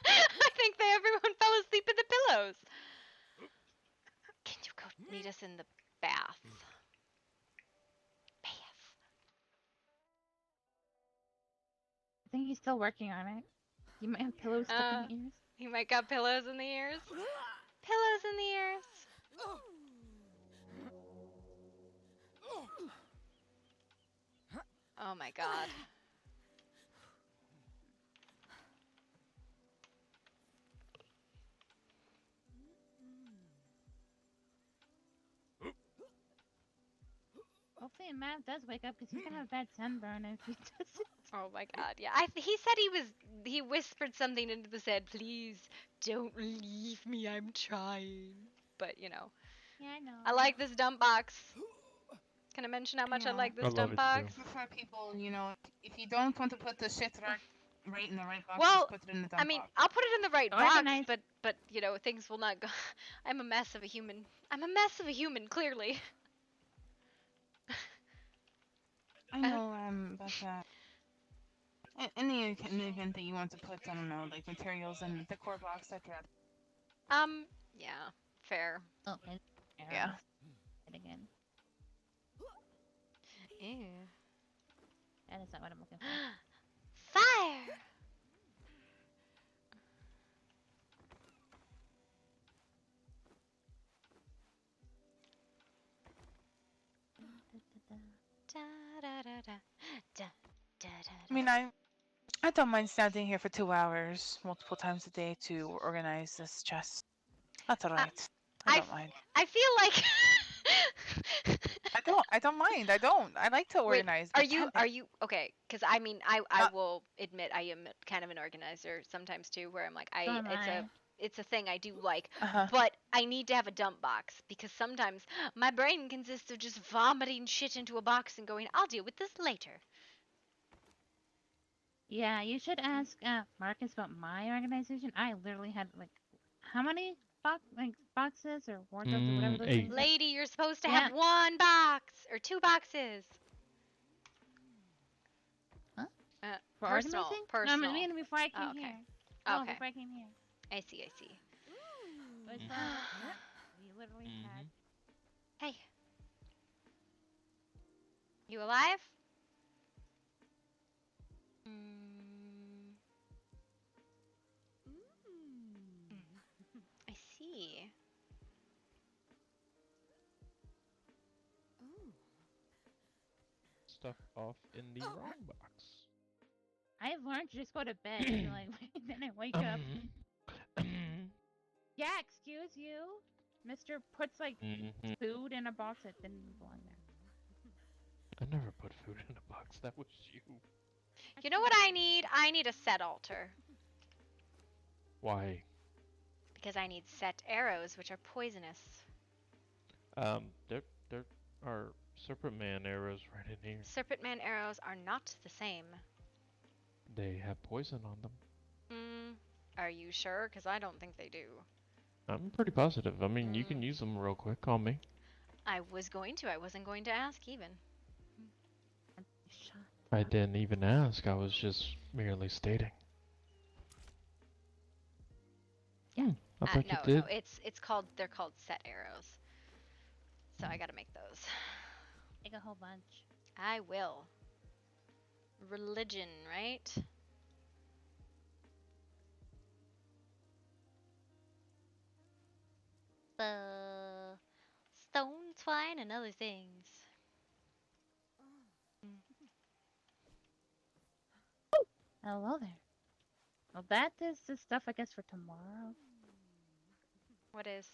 I think everyone fell asleep in the pillows. Can you go meet us in the bath? I think he's still working on it. You might have pillows stuck in the ears. He might got pillows in the ears. Pillows in the ears. Oh my god. Hopefully Matt does wake up because he's gonna have a bad sunburn if he doesn't. Oh my god, yeah. He said he whispered something into the head, please don't leave me, I'm trying. But, you know. Yeah, I know. I like this dump box. Can I mention how much I like this dump box? For people, you know, if you don't want to put the shit right in the right box, Well, just put it in the dump I mean, box. I'll put it in the right Organized. box, but you know, things will not go. I'm a mess of a human. I'm a mess of a human, clearly. I know, but in the event that you want to put, I don't know, like materials in the decor box, I'd rather. Yeah, fair. Oh, Yeah. It again. Ew. That is not what I'm looking for. Fire! I mean, I don't mind standing here for 2 hours, multiple times a day, to organize this chest. That's alright. I don't mind. I feel like I don't mind. I don't. I like to organize. Are you okay? Because I mean, I will admit I am kind of an organizer sometimes too, where I'm like, it's a thing I do like, but I need to have a dump box because sometimes my brain consists of just vomiting shit into a box and going, I'll deal with this later. Yeah, you should ask Marcus about my organization. I literally had like, how many boxes or wardrobes or whatever those things are? Lady, you're supposed to Yeah. have 1 box or 2 boxes. Huh? For Personal. organizing? Personal. No, I mean before I came okay. here. Oh, Okay. before I came here. I see. I see. It was, we literally had. Hey. You alive? I see. Stuff off in the wrong box. I've learned to just go to bed and like then I wake up. Yeah, excuse you. Mr. puts like food in a box that didn't belong there. I never put food in a box. That was you. You know what I need? I need a set altar. Why? Because I need set arrows, which are poisonous. There are Serpent Man arrows right in here. Serpent Man arrows are not the same. They have poison on them. Are you sure? Because I don't think they do. I'm pretty positive. I mean, you can use them real quick on me. I was going to. I wasn't going to ask even. I didn't even ask. I was just merely stating. Yeah. I thought no, you did. No, they're called set arrows. So I gotta make those. Make a whole bunch. I will. Religion, right? Stone, twine, and other things. Hello there. Well, that is the stuff I guess for tomorrow. What is?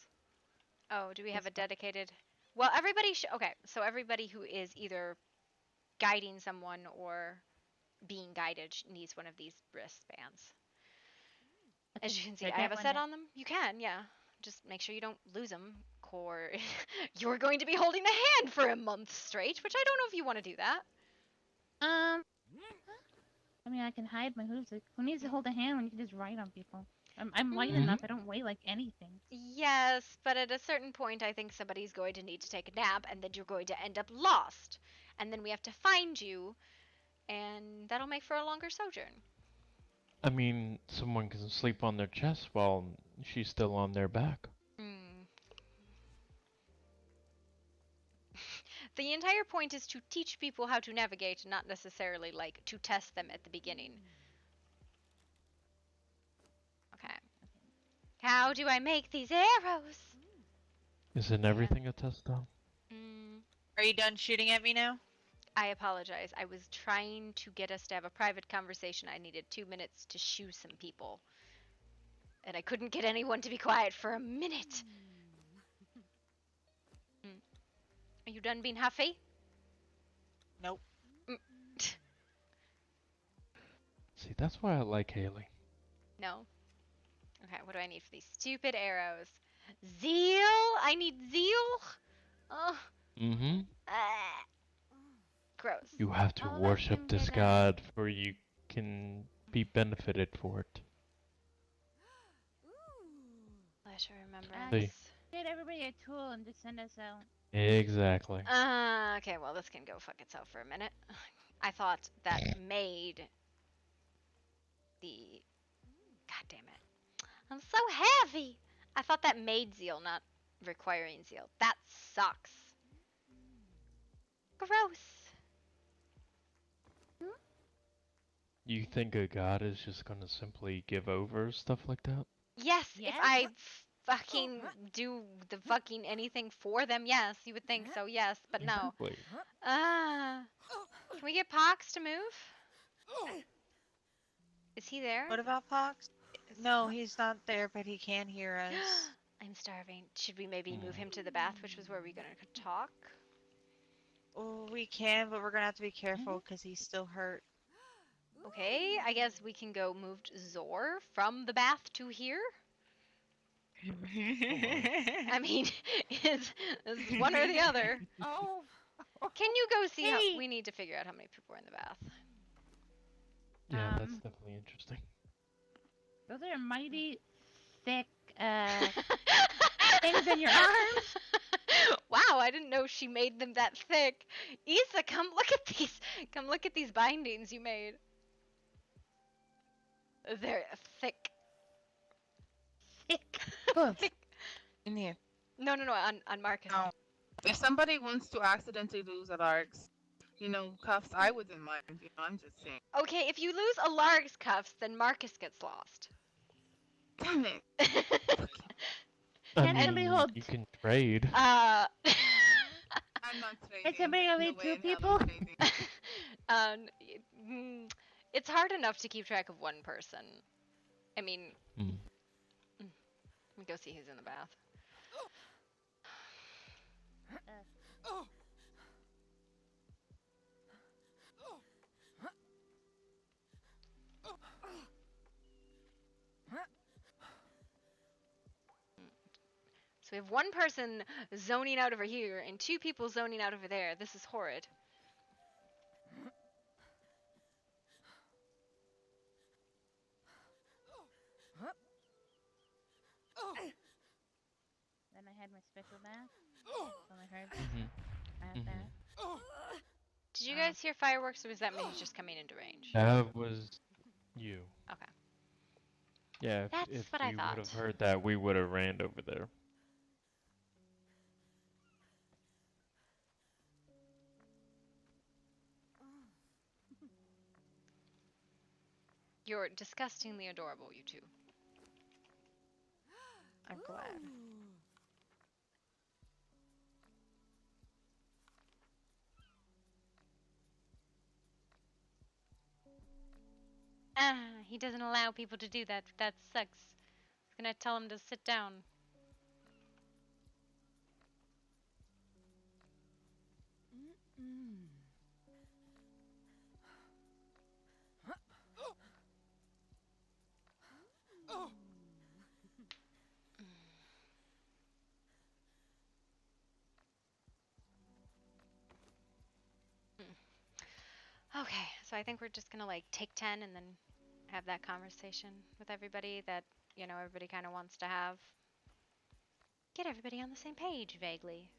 Oh, do we have a dedicated? Well, everybody okay, so everybody who is either guiding someone or being guided needs one of these wristbands. As you can see, I have a set on them. You can, yeah. Just make sure you don't lose them, or you're going to be holding the hand for a month straight, which I don't know if you want to do that. I mean, I can hide my hooves. Who needs to hold a hand when you can just ride on people? I'm light enough. I don't weigh like anything. Yes, but at a certain point, I think somebody's going to need to take a nap, and then you're going to end up lost. And then we have to find you, and that'll make for a longer sojourn. I mean, someone can sleep on their chest while she's still on their back. The entire point is to teach people how to navigate, not necessarily, like, to test them at the beginning. Okay. How do I make these arrows? Isn't everything a test, though? Are you done shooting at me now? I apologize. I was trying to get us to have a private conversation. I needed 2 minutes to shoo some people. And I couldn't get anyone to be quiet for a minute. Are you done being huffy? Nope. See, that's why I like Haley. No? Okay, what do I need for these stupid arrows? Zeal? I need zeal? Oh. Gross. You have to worship this god for you can be benefited for it. Pleasure, remembrance. Get everybody a tool and just send us out. Exactly. Okay, well, this can go fuck itself for a minute. I thought that made the... God damn it. I'm so heavy! I thought that made zeal, not requiring zeal. That sucks. Gross. You think a god is just gonna simply give over stuff like that? Yes, if I fucking do the fucking anything for them, yes, you would think so, yes, but no. Exactly. Can we get Pox to move? Is he there? What about Pox? No, he's not there, but he can hear us. I'm starving. Should we maybe move him to the bath, which was where we were gonna talk? Oh, we can, but we're gonna have to be careful because he's still hurt. Okay, I guess we can go move Zor from the bath to here. I mean, it's one or the other. Oh. Can you go see how... We need to figure out how many people are in the bath. Yeah, that's definitely interesting. Those are mighty thick things in your arms. Wow, I didn't know she made them that thick. Isa, come look at these. Come look at these bindings you made. They're thick. Thick. In here. No, on Marcus. Now, if somebody wants to accidentally lose a larks, cuffs, I wouldn't mind. I'm just saying. Okay, if you lose a Larg's cuffs, then Marcus gets lost. Damn it. Can somebody hold? You can trade. I'm not trading. Can somebody No lead way 2 in hell people? um, it's hard enough to keep track of one person. I mean, let me go see who's in the bath. So we have one person zoning out over here and 2 people zoning out over there. This is horrid. Then I had my special bath. So I heard I have that. Did you guys hear fireworks, or was that me just coming into range? That was you. Okay. Yeah, That's if what we I would thought. have heard that, we would have ran over there. You're disgustingly adorable, you two. I'm glad. He doesn't allow people to do that. That sucks. I'm gonna tell him to sit down. Okay, so I think we're just gonna like take 10 and then have that conversation with everybody that, everybody kind of wants to have. Get everybody on the same page, vaguely.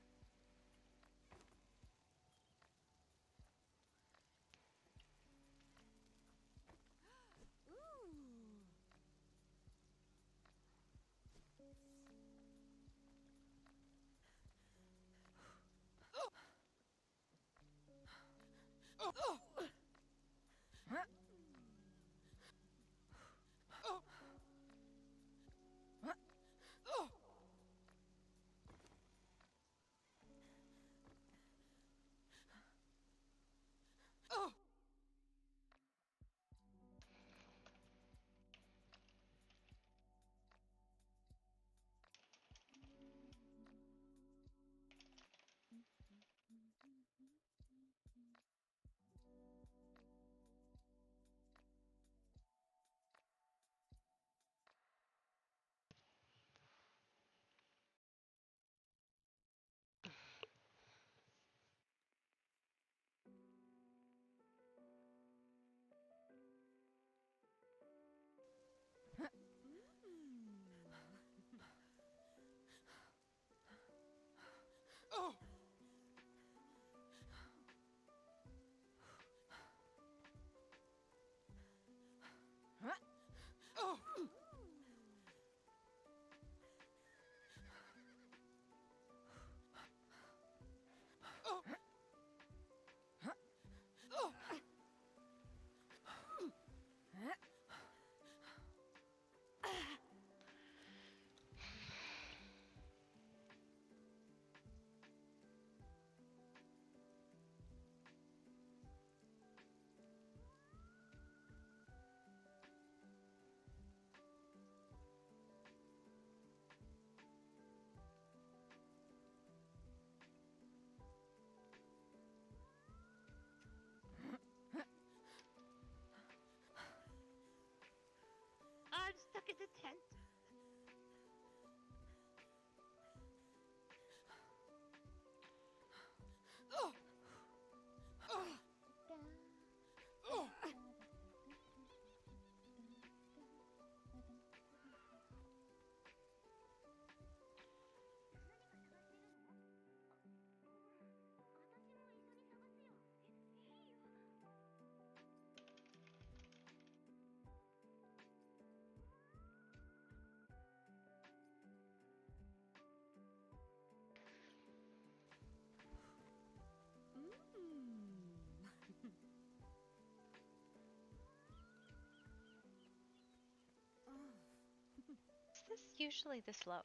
this usually this low?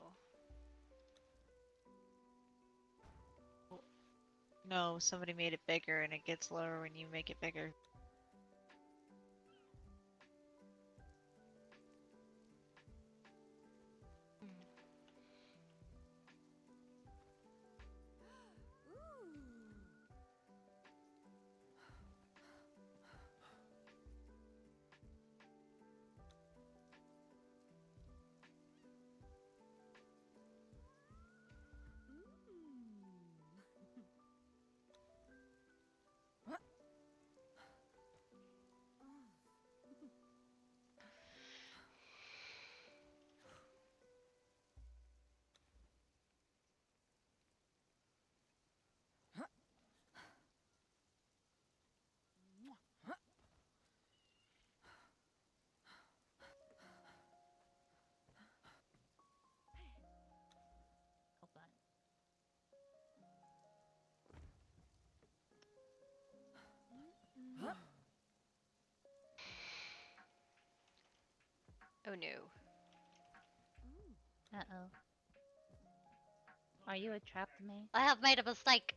No, somebody made it bigger and it gets lower when you make it bigger. Oh no. Uh-oh. Are you a trapped me? I have made a mistake.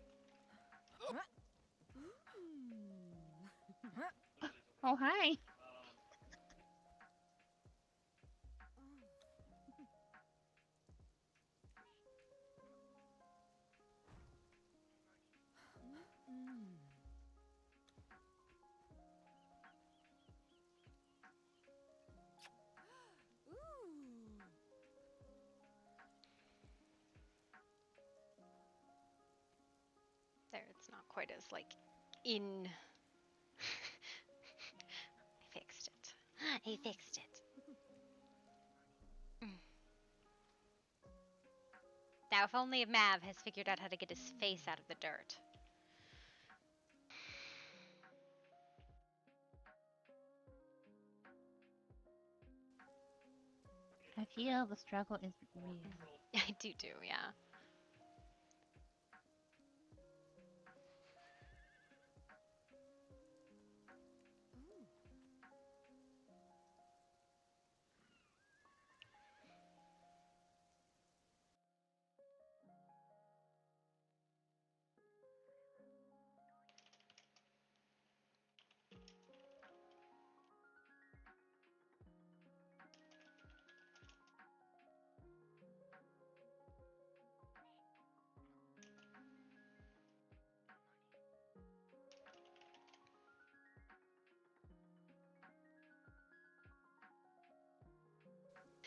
Oh, hi. There, it's not quite as like in. I fixed it. I fixed it. Now, if only Mav has figured out how to get his face out of the dirt. I feel the struggle is real. I do, yeah.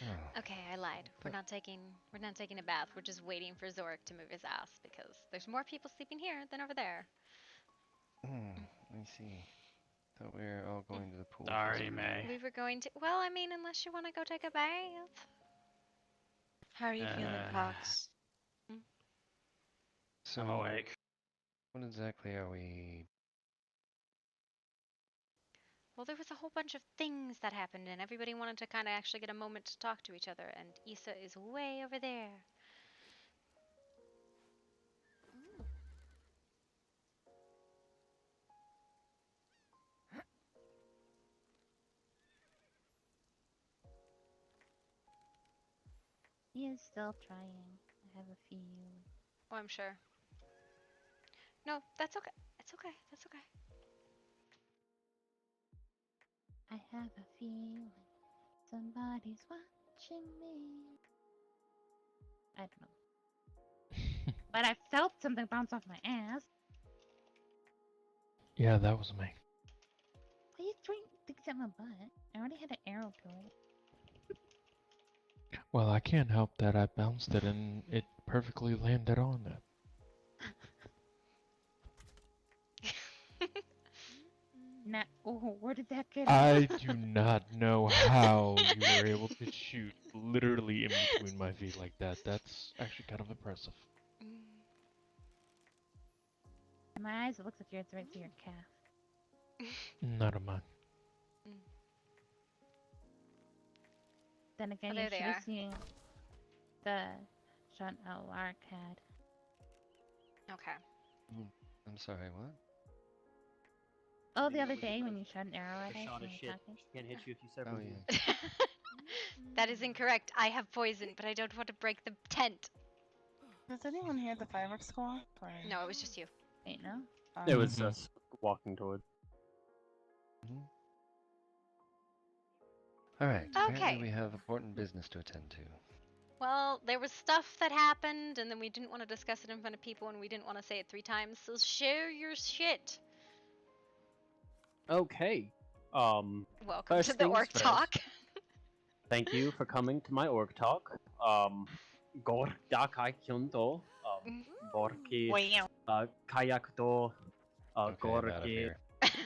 Oh, Okay, I lied. We're not taking a bath. We're just waiting for Zorik to move his ass because there's more people sleeping here than over there. I see. Thought we were all going to the pool. Sorry, May. We were going to. Well, I mean, unless you want to go take a bath. How are you feeling, Cox? So, I'm awake. what exactly are we? Well, there was a whole bunch of things that happened, and everybody wanted to kind of actually get a moment to talk to each other, and Issa is way over there. He is still trying. I have a feeling. Oh, I'm sure. No, that's okay. It's okay. That's okay. I have a feeling somebody's watching me. I don't know. But I felt something bounce off my ass. Yeah, that was me. Please drink things at my butt. I already had an arrow to it. Well, I can't help that I bounced it and it perfectly landed on it. Now, oh, where did that get I do not know how you were able to shoot literally in between my feet like that. That's actually kind of impressive. In my eyes, it looks like it's right through your calf. Not of mine. Then again, Oh, you there they should have are. seen the shot Lark had. Okay. I'm sorry, what? Oh, the Something that other we could day put when you shot an arrow at a us shot when of we were shit. talking. Can't hit you if you serve Oh poison. yeah. That is incorrect. I have poison, but I don't want to break the tent. Does anyone hear the fireworks go off? Or... No, it was just you. Wait, no? It was us walking towards. Alright, apparently Okay. we have important business to attend to. Well, there was stuff that happened, and then we didn't want to discuss it in front of people, and we didn't want to say it 3 times, so share your shit. Okay. Welcome First to the things orc first. talk. Thank you for coming to my org talk. Gor dakai kyunto. Borki. Kayakto. Okay, I'm out of Gorki. here.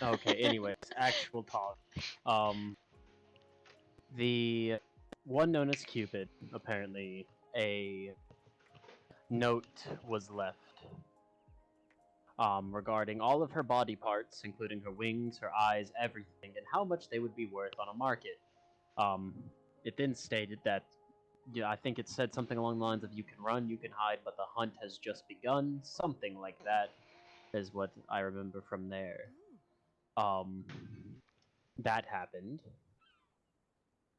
Okay, anyways, actual talk. The one known as Cupid, apparently, a note was left regarding all of her body parts, including her wings, her eyes, everything, and how much they would be worth on a market. It then stated that, I think it said something along the lines of you can run, you can hide, but the hunt has just begun, something like that is what I remember from there. That happened.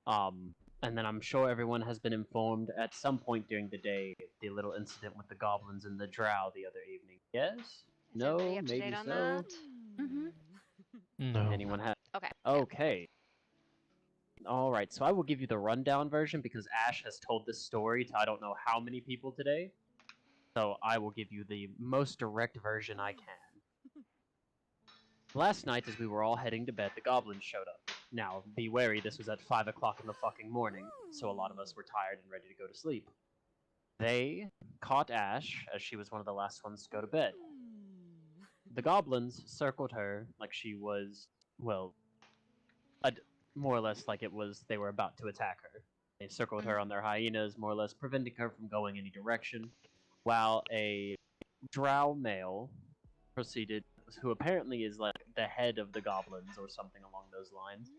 And then I'm sure everyone has been informed at some point during the day the little incident with the goblins and the drow the other evening. Yes? Is everybody No? up to Maybe date on so? that? Mm-hmm. No. Anyone have? Okay. Okay. Alright, so I will give you the rundown version because Ash has told this story to I don't know how many people today. So I will give you the most direct version I can. Last night, as we were all heading to bed, the goblins showed up. Now, be wary, this was at 5 o'clock in the fucking morning, so a lot of us were tired and ready to go to sleep. They caught Ash, as she was one of the last ones to go to bed. The goblins circled her like she was, well, more or less like it was they were about to attack her. They circled her on their hyenas, more or less preventing her from going any direction, while a drow male proceeded, who apparently is like the head of the goblins or something along those lines,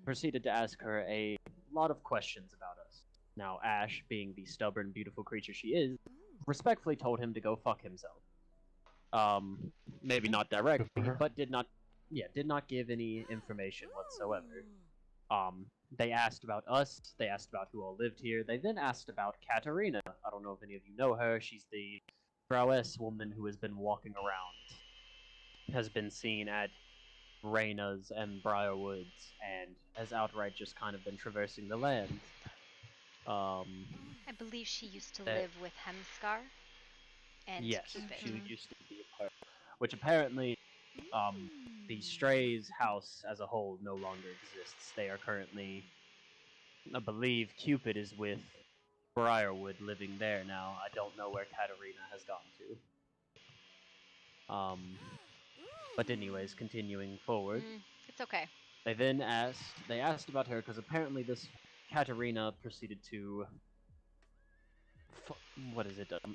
proceeded to ask her a lot of questions about us. Now, Ash, being the stubborn, beautiful creature she is, respectfully told him to go fuck himself. Maybe not directly, but did not give any information whatsoever. They asked about us, they asked about who all lived here, they then asked about Katarina. I don't know if any of you know her, she's the Browess woman who has been walking around, has been seen at Reyna's and Briarwoods, and has outright just kind of been traversing the lands. I believe she used to live with Hemscar and Yes, Cupid. she used to be a part, which apparently, the Strays house as a whole no longer exists. They are currently, I believe, Cupid is with Briarwood living there now. I don't know where Katarina has gone to. But anyways, continuing forward. It's okay. They asked about her because apparently this Katarina proceeded to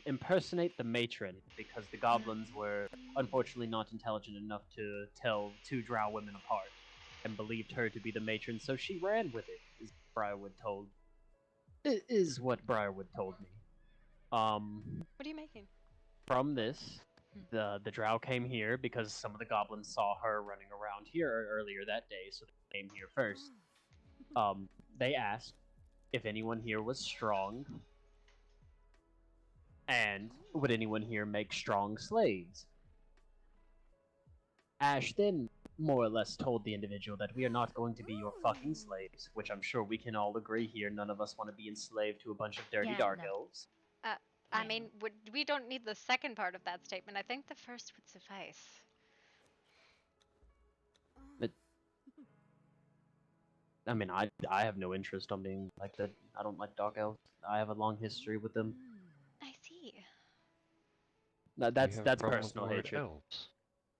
impersonate the matron because the goblins were unfortunately not intelligent enough to tell 2 drow women apart and believed her to be the matron, so she ran with it, is what Briarwood told me. What are you making? From this, the drow came here because some of the goblins saw her running around here earlier that day, so they came here first. They asked if anyone here was strong, and would anyone here make strong slaves? Ash then more or less told the individual that we are not going to be your fucking slaves, which I'm sure we can all agree here, none of us want to be enslaved to a bunch of dirty dark elves. I mean, we don't need the second part of that statement. I think the first would suffice. I mean, I have no interest on being like that. I don't like dark elves. I have a long history with them. I see. That's You have a problem with personal the word hatred. elves?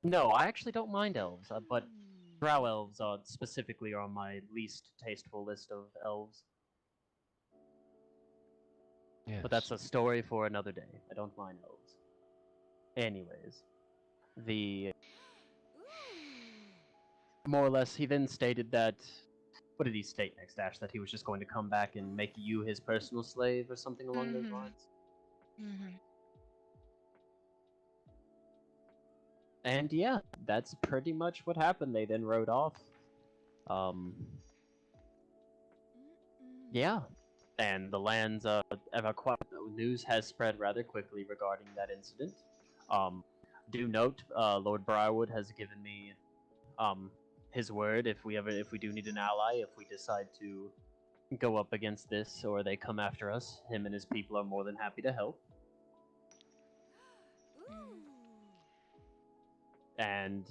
No, I actually don't mind elves, but drow elves specifically are on my least tasteful list of elves. Yes. But that's a story for another day. I don't mind elves. Anyways, more or less, he then stated that. What did he state next, Ash? That he was just going to come back and make you his personal slave or something along those lines? And yeah, that's pretty much what happened. They then rode off. Um, yeah, and the land's news has spread rather quickly regarding that incident. Do note, Lord Briarwood has given me his word if we do need an ally, if we decide to go up against this or they come after us, him and his people are more than happy to help. And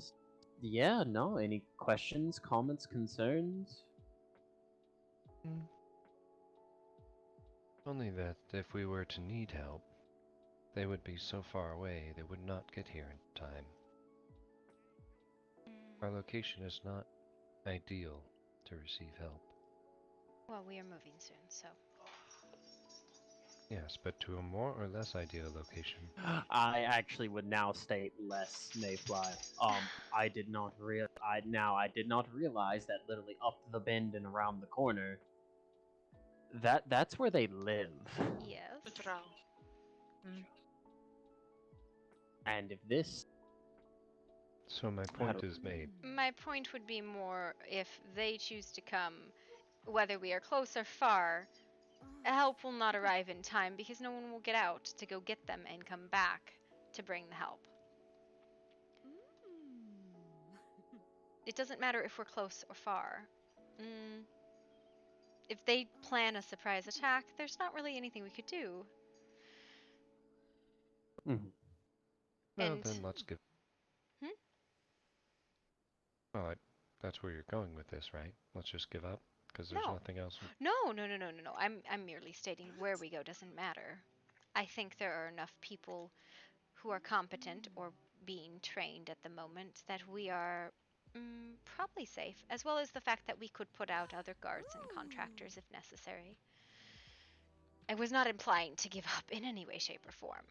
yeah, no, any questions, comments, concerns? Only that if we were to need help, they would be so far away they would not get here in time. Our location is not ideal to receive help. Well, we are moving soon, so. Yes, but to a more or less ideal location. I actually would now state less, Mayfly. I did not realize that literally up the bend and around the corner, that's where they live. Yes. And if this... So my point is made. My point would be more if they choose to come, whether we are close or far, help will not arrive in time because no one will get out to go get them and come back to bring the help. It doesn't matter if we're close or far. If they plan a surprise attack, there's not really anything we could do. Well, then let's give... Hmm? Well, that's where you're going with this, right? Let's just give up? Because there's nothing else... No. I'm merely stating where we go doesn't matter. I think there are enough people who are competent or being trained at the moment that we are probably safe, as well as the fact that we could put out other guards and contractors if necessary. I was not implying to give up in any way, shape, or form.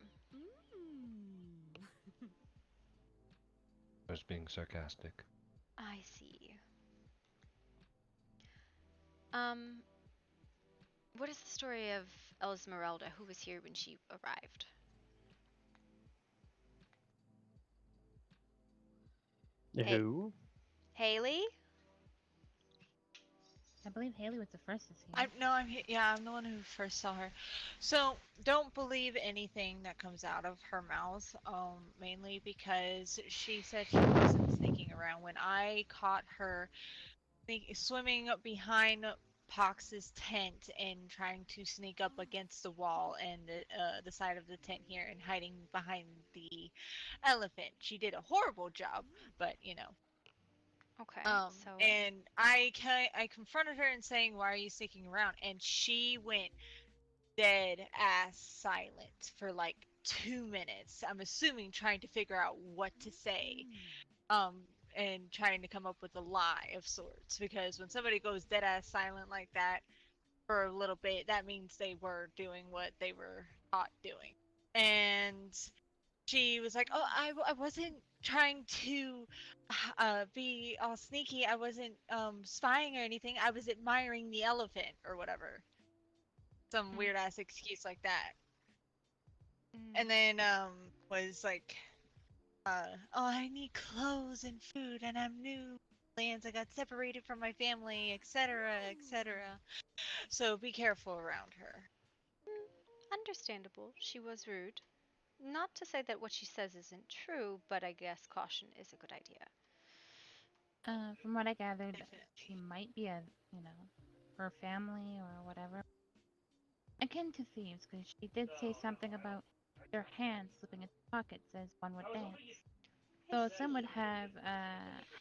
I was being sarcastic. I see. What is the story of Esmeralda, who was here when she arrived? Who? Haley? I believe Haley was the first to see her. I'm the one who first saw her. So don't believe anything that comes out of her mouth. Mainly because she said she wasn't sneaking around. When I caught her swimming up behind Pox's tent and trying to sneak up against the wall and the side of the tent here and hiding behind the elephant, she did a horrible job. But you know. Okay. And I confronted her and saying, "Why are you sticking around?" And she went dead ass silent for like 2 minutes. I'm assuming trying to figure out what to say, and trying to come up with a lie of sorts. Because when somebody goes dead ass silent like that for a little bit, that means they were doing what they were caught doing. And she was like, "Oh, I wasn't trying to be all sneaky. I wasn't spying or anything. I was admiring the elephant or whatever." Some weird ass excuse like that. And then was like, "Oh, I need clothes and food, and I'm new lands. I got separated from my family, etc., etc. So be careful around her." Understandable. She was rude. Not to say that what she says isn't true, but I guess caution is a good idea. From what I gathered, she might be her family or whatever. Akin to thieves, because she did say something about their hands slipping into pockets as one would dance. So some would have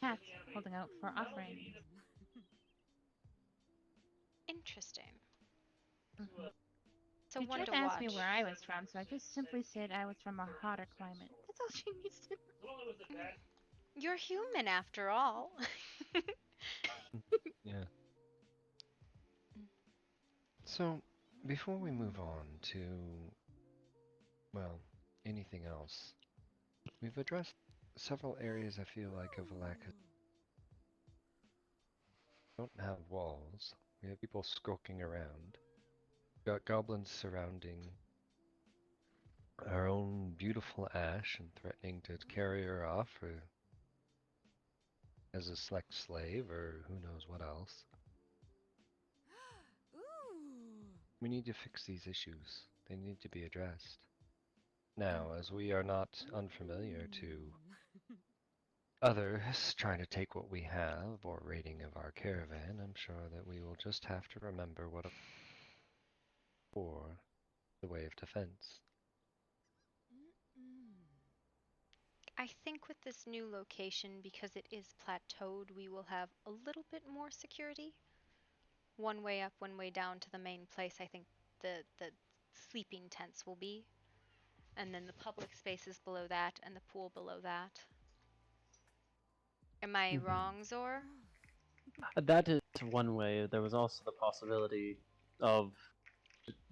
hats holding out for offerings. Interesting. So she tried to ask me where I was from, so I just simply said I was from a hotter climate. That's all she needs to know. You're human after all. Yeah. So, before we move on to, well, anything else, we've addressed several areas I feel like of a lack of... Don't have walls. We have people skulking around. Got goblins surrounding our own beautiful Ash and threatening to carry her off as a select slave or who knows what else. We need to fix these issues. They need to be addressed. Now, as we are not unfamiliar to others trying to take what we have or raiding of our caravan, I'm sure that we will just have to remember what for the way of defense. I think with this new location, because it is plateaued, we will have a little bit more security. One way up, one way down to the main place. I think the sleeping tents will be. And then the public spaces below that and the pool below that. Am I wrong, Zor? That is one way. There was also the possibility of,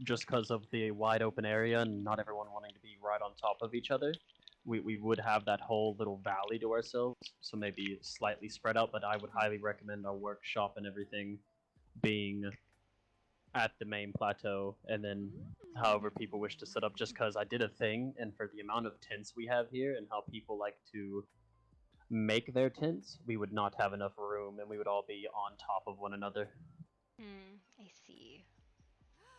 just because of the wide open area and not everyone wanting to be right on top of each other, we would have that whole little valley to ourselves, so maybe slightly spread out, but I would highly recommend our workshop and everything being at the main plateau, and then however people wish to set up, just because I did a thing, and for the amount of tents we have here and how people like to make their tents, we would not have enough room and we would all be on top of one another. I see.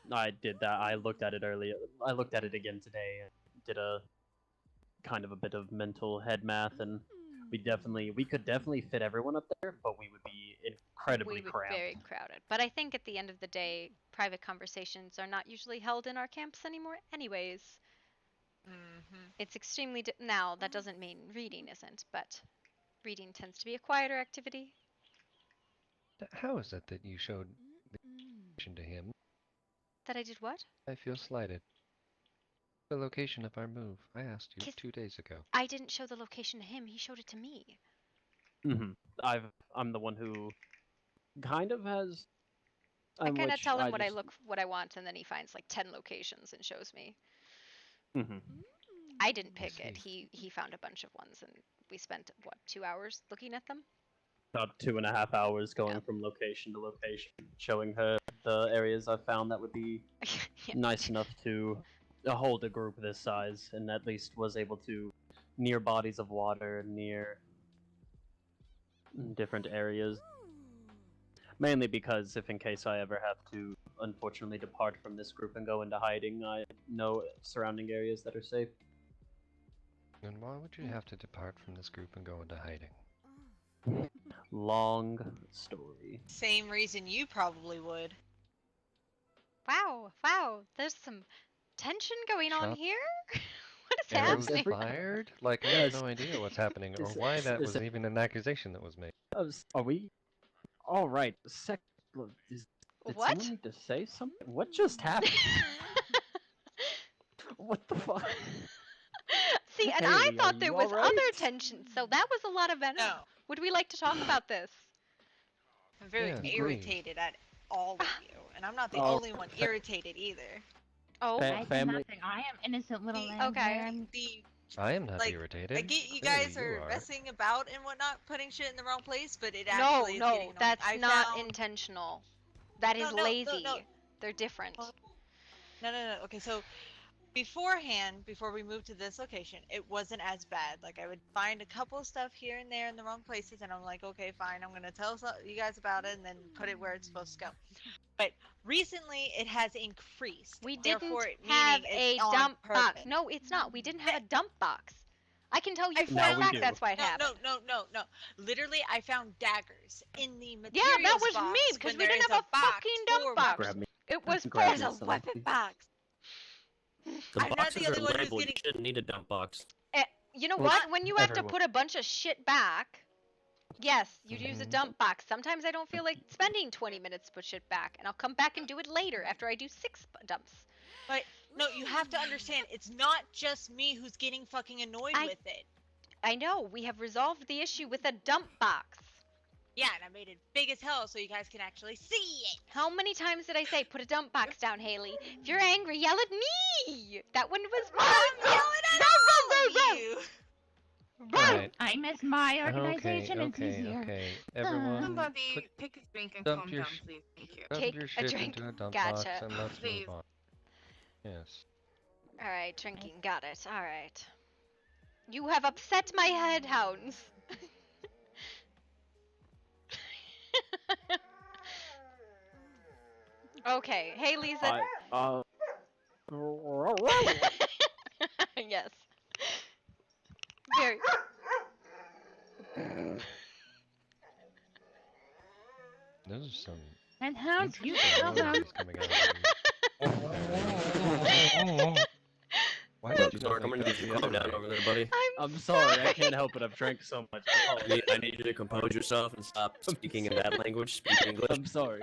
I did that. I looked at it earlier. I looked at it again today and did a kind of a bit of mental head math, and we could definitely fit everyone up there, but we would be incredibly We would cramped. very crowded. But I think at the end of the day, private conversations are not usually held in our camps anymore anyways. It's extremely now, that doesn't mean reading isn't, but reading tends to be a quieter activity. How is it that you showed the location to him? That I did what? I feel slighted. The location of our move. I asked you 2 days ago. I didn't show the location to him, he showed it to me. I'm the one who kind of has. I kind of tell him what I want, and then he finds like 10 locations and shows me. I didn't pick it. He found a bunch of ones, and we spent what 2 hours looking at them. About 2.5 hours going from location to location, showing her the areas I found that would be nice enough to hold a group this size, and at least was able to near bodies of water, near different areas. Mainly because if in case I ever have to unfortunately depart from this group and go into hiding, I know surrounding areas that are safe. And why would you have to depart from this group and go into hiding? Long story. Same reason you probably would. Wow, there's some tension going on here? What is Arrows happening? fired? Like, I have no idea what's happening or why that was even an accusation that was made. Are we? All right. Did what? someone need to say something? What just happened? What the fuck? See, and I thought there was other tension, so that was a lot of energy. No. Would we like to talk about this? I'm very irritated at all of you, and I'm not the only one irritated either. Oh, I did nothing. I am innocent little lamb. Okay. I am not irritated. I get you Clearly guys are you messing about and whatnot, putting shit in the wrong place, but it actually is getting annoying. That's I not found... intentional. That is lazy. No. They're different. No. Okay, so beforehand, before we moved to this location, it wasn't as bad. Like, I would find a couple of stuff here and there in the wrong places, and I'm like, okay, fine, I'm gonna tell you guys about it and then put it where it's supposed to go. But recently, it has increased. We didn't have a dump box. No, it's not. We didn't have a dump box. I can tell you for a fact that's why it happened. No. Literally, I found daggers in the materials box. Yeah, that was box me, because we didn't have a fucking dump box. It was there's a weapon box. The I'm not boxes the only are one who's labeled. getting... You shouldn't need a dump box. You know what? When you have to put a bunch of shit back, yes, you'd use a dump box. Sometimes I don't feel like spending 20 minutes to put shit back, and I'll come back and do it later after I do 6 dumps. But, no, you have to understand, it's not just me who's getting fucking annoyed with it. I know, we have resolved the issue with a dump box. Yeah, and I made it big as hell so you guys can actually see it. How many times did I say, put a dump box down, Haley? If you're angry, yell at me! That one was mine! I'm yelling at all of you! Right. I miss my organization. It's easier. Okay. Everyone, Somebody take a drink and calm down, please. Thank you. Dump your shit into a dump box and let's move on. Yes. Alright, drinking. Got it. Alright. You have upset my headhounds. Okay. Hey, Lisa. Yes. Very. Those are some And hounds, you interesting tell them. noises coming out of you. Why Look, did you not Zork, I'm make gonna need that you the to calm other down way? over there, buddy. I'm sorry, I can't help it. I've drank so much. I need you to compose yourself and stop speaking in that language. Speak English. I'm sorry.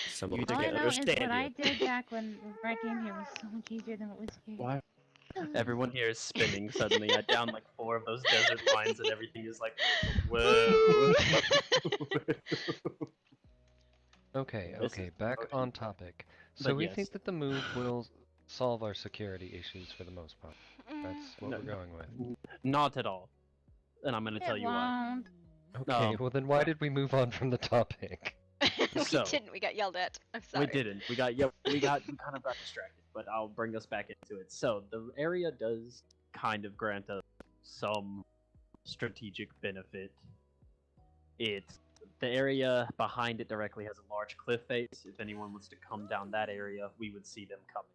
Someone You All I can't know is understand what you. I did back when I came here was so much easier than what was here. Why? Everyone here is spinning suddenly. I downed like 4 of those desert wines and everything is like, whoa. Okay, This okay, is back emotion. on topic. So But we yes. think that the move will solve our security issues for the most part. That's what No, we're going with. Not at all. And I'm gonna tell It you why. won't. Okay, well then why did we move on from the topic? We So, didn't. We got yelled at. I'm sorry. we didn't. We kind of got distracted, but I'll bring us back into it. So the area does kind of grant us some strategic benefit. The area behind it directly has a large cliff face. If anyone was to come down that area, we would see them coming.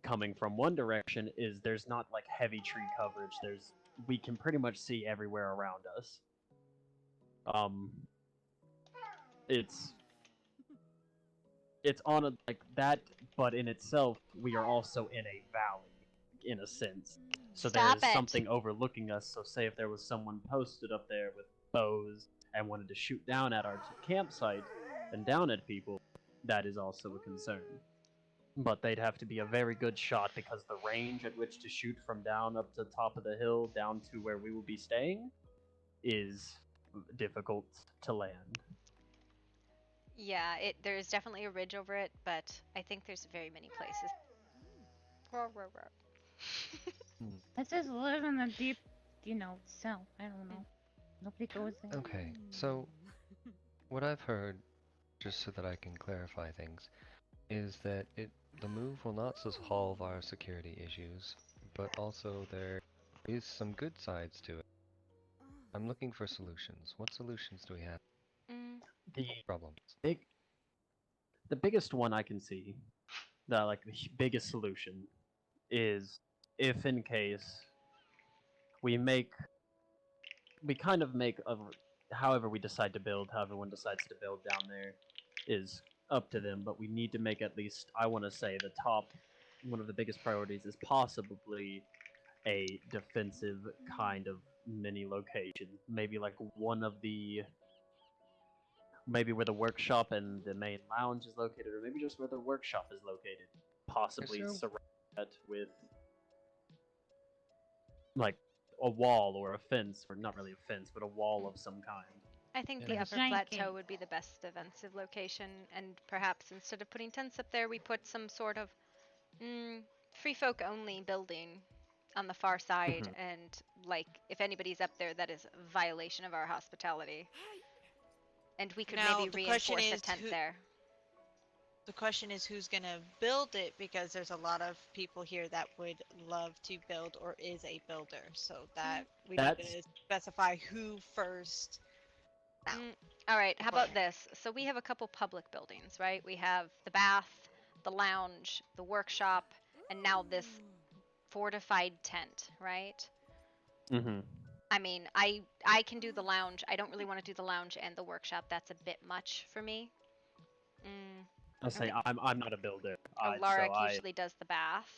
Coming from one direction is there's not like heavy tree coverage. We can pretty much see everywhere around us. It's on a like that, but in itself, we are also in a valley, in a sense. So Stop there's it. something overlooking us. So say if there was someone posted up there with bows and wanted to shoot down at our campsite and down at people, that is also a concern. But they'd have to be a very good shot because the range at which to shoot from down up to the top of the hill down to where we will be staying is difficult to land. Yeah, there's definitely a ridge over it, but I think there's very many places. Let's just live in the deep, south. I don't know. Nobody goes there. Okay, so what I've heard, just so that I can clarify things, is that the move will not solve our security issues, but also there is some good sides to it. I'm looking for solutions. What solutions do we have? The Problems. the biggest one I can see, the biggest solution, is if in case we kind of make however we decide to build, however one decides to build down there is up to them, but we need to make at least, I want to say, one of the biggest priorities is possibly a defensive kind of mini location. Maybe like maybe where the workshop and the main lounge is located, or maybe just where the workshop is located. Possibly surround that with like a wall or a fence, or not really a fence, but a wall of some kind. I think Yeah. the Like a upper giant plateau gate. would be the best defensive location, and perhaps instead of putting tents up there, we put some sort of free folk only building on the far side, and like if anybody's up there, that is a violation of our hospitality. And we could Now, maybe the question reinforce a is tent there. The question is who's going to build it, because there's a lot of people here that would love to build or is a builder. So that we need to specify who first. All right, how about this? So we have a couple public buildings, right? We have the bath, the lounge, the workshop, and now this fortified tent, right? Mm-hmm. I mean, I can do the lounge. I don't really want to do the lounge and the workshop. That's a bit much for me. I'll say I'm not a builder. Alaric usually does the bath.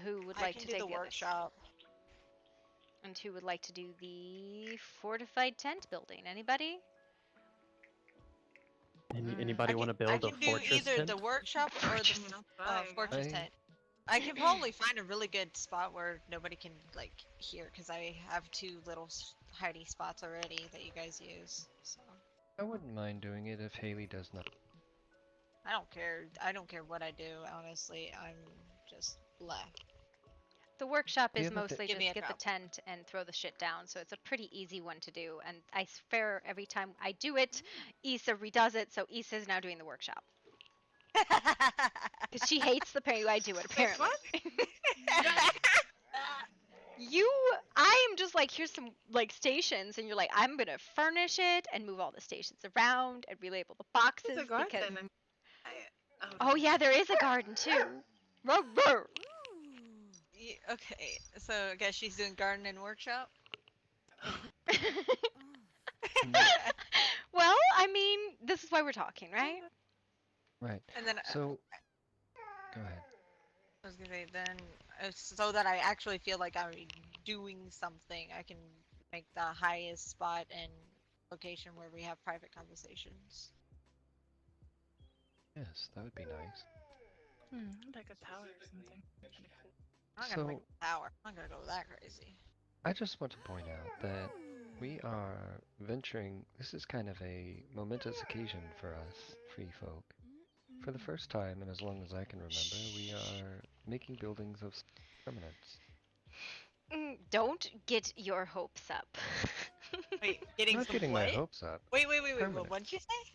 Who would like to take the workshop? And who would like to do the fortified tent building? Anybody? Anybody want to build a fortress I can do either tent? the workshop or the fortress tent. I can probably find a really good spot where nobody can hear, because I have 2 little hidey spots already that you guys use. So I wouldn't mind doing it if Haley does not. I don't care. I don't care what I do. Honestly, I'm just blah. The workshop The is other mostly Give me just a get the drop. tent and throw the shit down, so it's a pretty easy one to do. And I swear every time I do it, Issa redoes it, so Issa is now doing the workshop. Because she hates the way I do it, apparently. I am just like, here's some like stations, and you're like, I'm gonna furnish it and move all the stations around and relabel the boxes because. Oh yeah, there is a garden too. Okay, so I guess she's doing garden and workshop. Well, I mean, this is why we're talking, right? Right. And then So, go ahead. I was gonna say then, so that I actually feel like I'm doing something, I can make the highest spot and location where we have private conversations. Yes, that would be nice. Like a tower or something. I'm not gonna make a tower. I'm not gonna go that crazy. I just want to point out that we are venturing. This is kind of a momentous occasion for us, free folk. For the first time in as long as I can remember, we are making buildings of permanence. Don't get your hopes up. Wait, getting Not some getting what? my hopes up. Wait. Permanent. What did you say?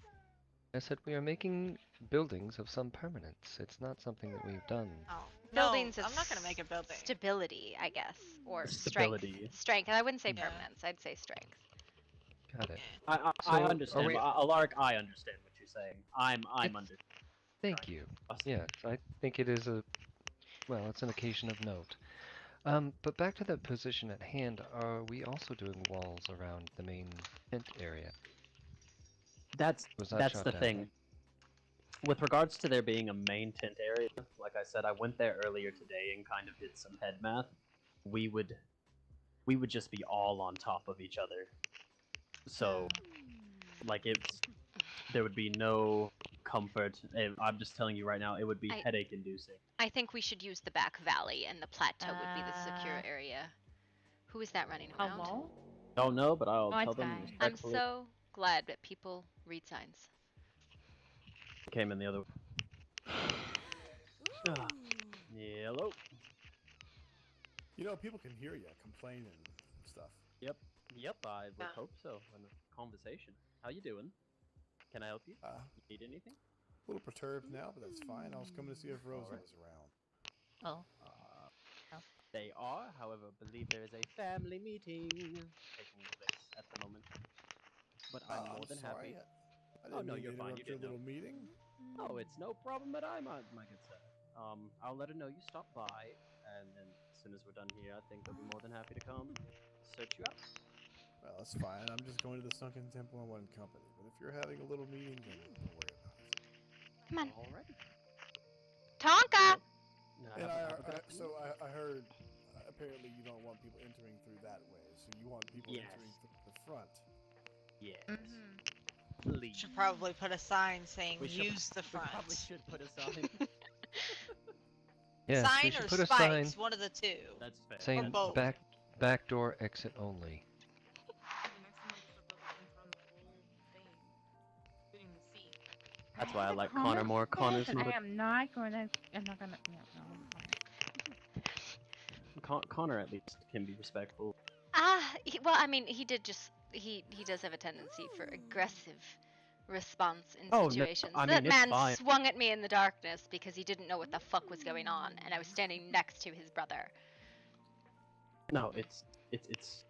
I said we are making buildings of some permanence. It's not something that we've done. Oh, Buildings no, of I'm not gonna make a building. Stability, I guess, or Stability. strength. Strength. I wouldn't say permanence. I'd say strength. Got it. I understand. we- Alaric, I understand what you're saying. I'm under. Thank you. Yes, I think it is it's an occasion of note. But back to the position at hand, are we also doing walls around the main tent area? That's shot the down? thing. With regards to there being a main tent area, like I said, I went there earlier today and kind of did some head math. We would just be all on top of each other. So, like there would be no comfort. I'm just telling you right now, it would be headache inducing. I think we should use the back valley, and the plateau would be the secure area. Who is that running around? Hello? Don't know, but I'll Oh, tell it's them fine. I'm respectfully. so glad that people read signs. Came in the other. Hello. You know, people can hear you complaining and stuff. Yep, I would hope so. In a conversation. How you doing? Can I help you? Need anything? A little perturbed now, but that's fine. I was coming to see if Rosa was around. Oh. They are, however, believe there is a family meeting taking place at the moment. But I'm more than sorry. happy. I didn't no, mean you're to fine. You interrupt your didn't know. little meeting. Oh, it's no problem at all, my good sir. I'll let her know you stopped by, and then as soon as we're done here, I think they'll be more than happy to come search you out. Well, that's fine. I'm just going to the Sunken Temple in one company. But if you're having a little meeting, then don't worry about it. Come on. Alrighty. Tonka! And I heard, apparently you don't want people entering through that way, so you want people entering through the front. Yes. Please. Should probably put a sign saying use the front. We probably should put a sign. Yes, sign we should or put a spikes, sign one of the two. That's fair. saying Or both. back door exit only. That's why I like Connor more. Connor's not I am not going to. I'm not going to. Connor at least can be respectful. Well, I mean, he does have a tendency for aggressive response in Oh, no, situations. I That mean, it's man fine. swung at me in the darkness because he didn't know what the fuck was going on, and I was standing next to his brother. No, it's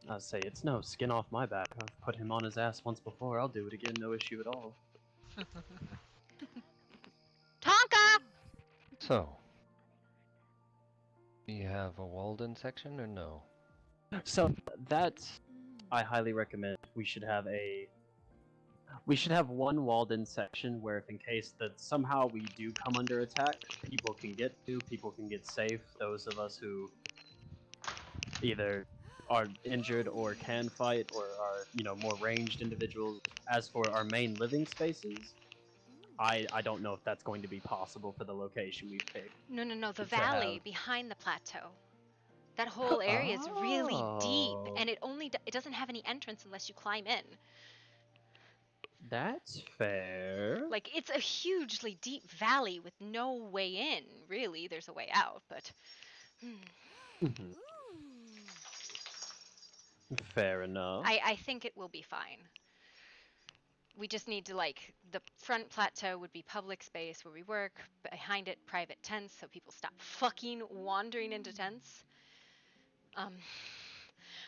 I say it's no skin off my back. I've put him on his ass once before. I'll do it again, no issue at all. Tonka! So, do you have a walled-in section or no? So that I highly recommend. We should have one walled-in section where, if in case that somehow we do come under attack, people can get safe. Those of us who either are injured or can fight, or are more ranged individuals. As for our main living spaces, I don't know if that's going to be possible for the location we've picked. No, the to valley have- behind the plateau. That whole area is really deep, Oh. and it doesn't have any entrance unless you climb in. That's fair. Like, it's a hugely deep valley with no way in, really. There's a way out, but... Fair enough. I think it will be fine. We just need to, like, the front plateau would be public space where we work, behind it private tents so people stop fucking wandering into tents.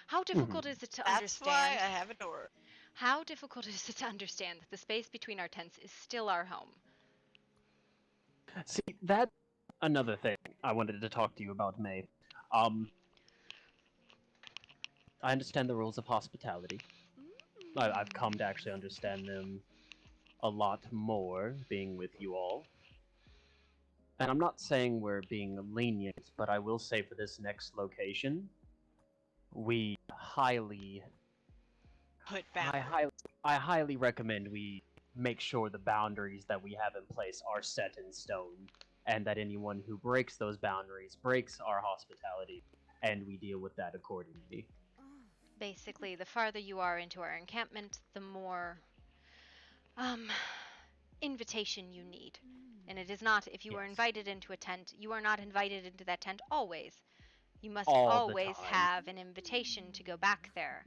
How difficult is it to That's understand? why I have a door. How difficult is it to understand that the space between our tents is still our home? See, that's another thing I wanted to talk to you about, May. I understand the rules of hospitality. I've come to actually understand them a lot more being with you all. And I'm not saying we're being lenient, but I will say for this next location, we highly I highly recommend we make sure the boundaries that we have in place are set in stone, and that anyone who breaks those boundaries breaks our hospitality, and we deal with that accordingly. Basically, the farther you are into our encampment, the more invitation you need. And it is not, if you are invited into a tent, you are not invited into that tent always. You must always have an invitation to go back there.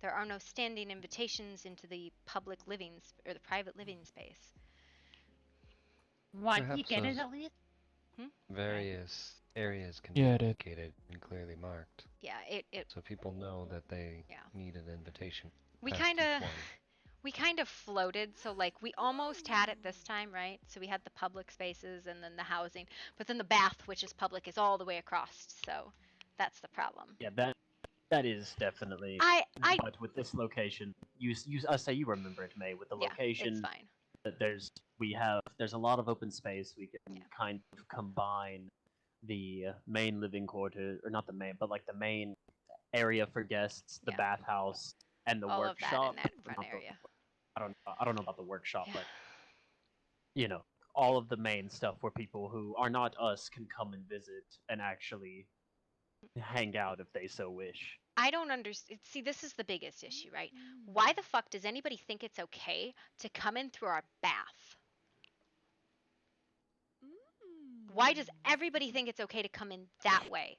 There are no standing invitations into the public living or the private living space. What, you get it at least? Various areas can Yeah, be indicated and clearly marked. Yeah, so people know that they need an invitation. We past kind each of one. we kind of floated, so like we almost had it this time, right? So we had the public spaces and then the housing, but then the bath, which is public, is all the way across. So that's the problem. Yeah, that is definitely. But with this location, I say you remember it, May. With the location, it's fine. That there's a lot of open space. We can kind of combine the main living quarter, or not the main, but like the main area for guests, the bathhouse, and the all workshop. of that in that front area. I don't know about the workshop, but you know, all of the main stuff where people who are not us can come and visit and actually hang out if they so wish. I don't understand. See, this is the biggest issue, right? Why the fuck does anybody think it's okay to come in through our bath? Why does everybody think it's okay to come in that way?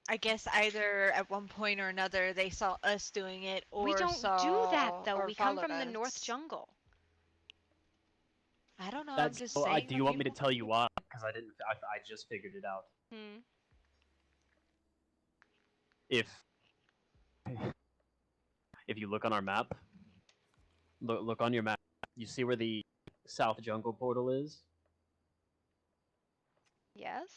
I guess either at one point or another they saw us doing it, or we don't do that though. Or We come from us. the North Jungle. I don't know. I'm just saying. Do you want me to tell you why? Because I didn't. I just figured it out. If you look on our map, look on your map. You see where the South Jungle portal is? Yes.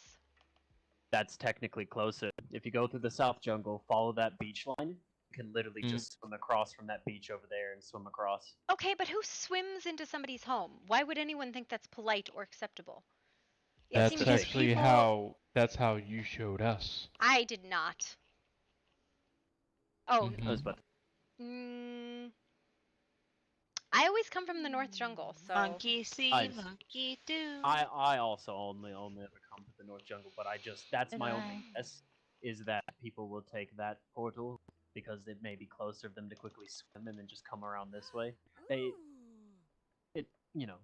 That's technically closer. If you go through the South Jungle, follow that beach line, you can literally just swim across from that beach over there and swim across. Okay, but who swims into somebody's home? Why would anyone think that's polite or acceptable? That's actually that's how you showed us. I did not. Oh. I always come from the North Jungle, so. Monkey see, monkey do. I also only ever come to the North Jungle, but that's my only guess, is that people will take that portal because it may be closer for them to quickly swim and then just come around this way.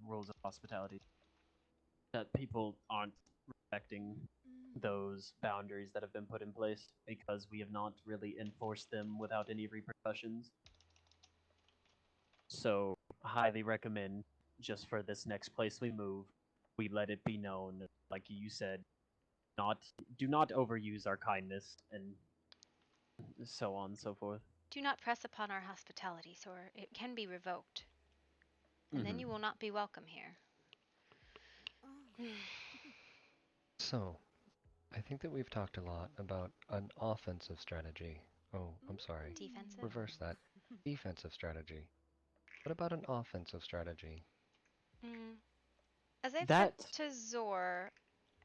Rules of hospitality. That people aren't respecting those boundaries that have been put in place because we have not really enforced them without any repercussions. So, highly recommend, just for this next place we move, we let it be known, like you said, do not overuse our kindness, and so on and so forth. Do not press upon our hospitality, or it can be revoked. And then you will not be welcome here. So, I think that we've talked a lot about an offensive strategy. Oh, I'm sorry. Defensive? Reverse that. Defensive strategy. What about an offensive strategy? As I've said to Zor,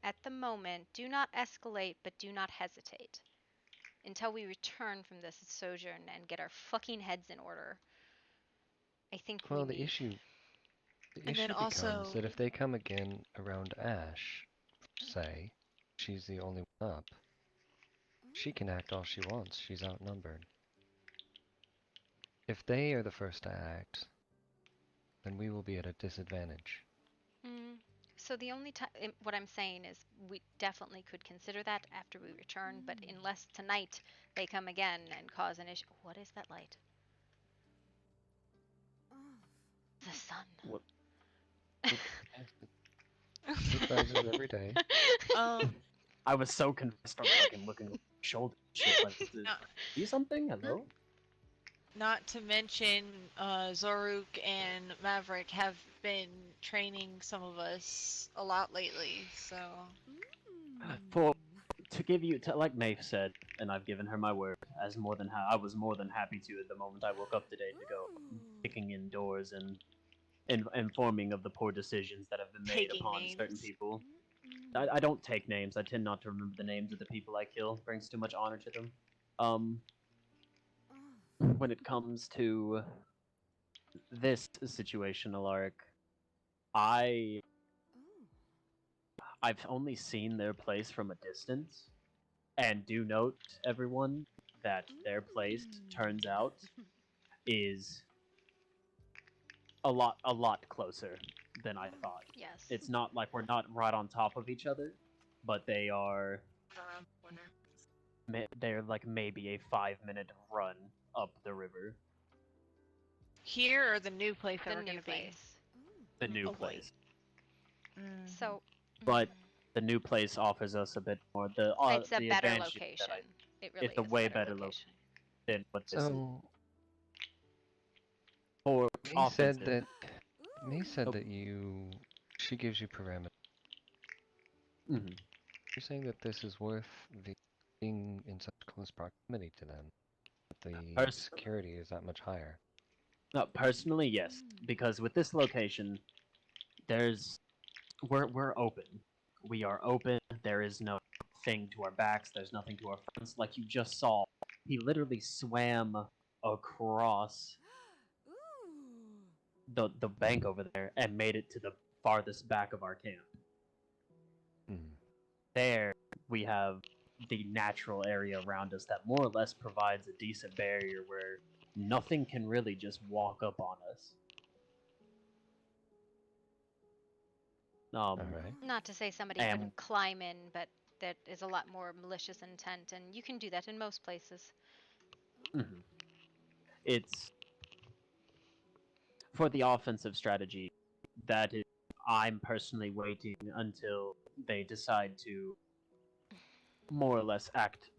at the moment, do not escalate, but do not hesitate. Until we return from this sojourn and get our fucking heads in order. I think the issue becomes that if they come again around Ash, say, she's the only one up, she can act all she wants. She's outnumbered. If they are the first to act, then we will be at a disadvantage. So the only time, what I'm saying is we definitely could consider that after we return, but unless tonight they come again and cause an issue. What is that light? What? Surprises every day. I was so confused. I'm fucking looking over my shoulder and shit. Like, see something? Hello? Not to mention, Zoruk and Maverick have been training some of us a lot lately, so. To give you, like Maeve said, and I've given her my word, as more than I was more than happy to at the moment I woke up today to go kicking indoors and informing of the poor decisions that have been made Taking upon names. certain people. I don't take names. I tend not to remember the names of the people I kill. Brings too much honor to them. When it comes to this situation, Alaric, I've only seen their place from a distance, and do note, everyone, that their place turns out is a lot closer than I thought. Yes. It's not like we're not right on top of each other, but they are. They're like maybe a 5-minute run up the river. Here or the new place that The we're new gonna place. The new Oh, place. So. But the new place offers us a bit more. It's a the better advantage is location. that It really it's a is way a better better location. than what this is. So, For May said offensive. that she gives you parameters. Mhm. You're saying that this is worth being in such close proximity to them. That the security is that much higher. Personally, yes, because with this location, we're open. We are open. There is no thing to our backs. There's nothing to our fronts. Like you just saw, he literally swam across the bank over there and made it to the farthest back of our camp. There we have the natural area around us that more or less provides a decent barrier where nothing can really just walk up on us. Not to say somebody couldn't climb in, but that is a lot more malicious intent, and you can do that in most places. It's for the offensive strategy. That is, I'm personally waiting until they decide to more or less act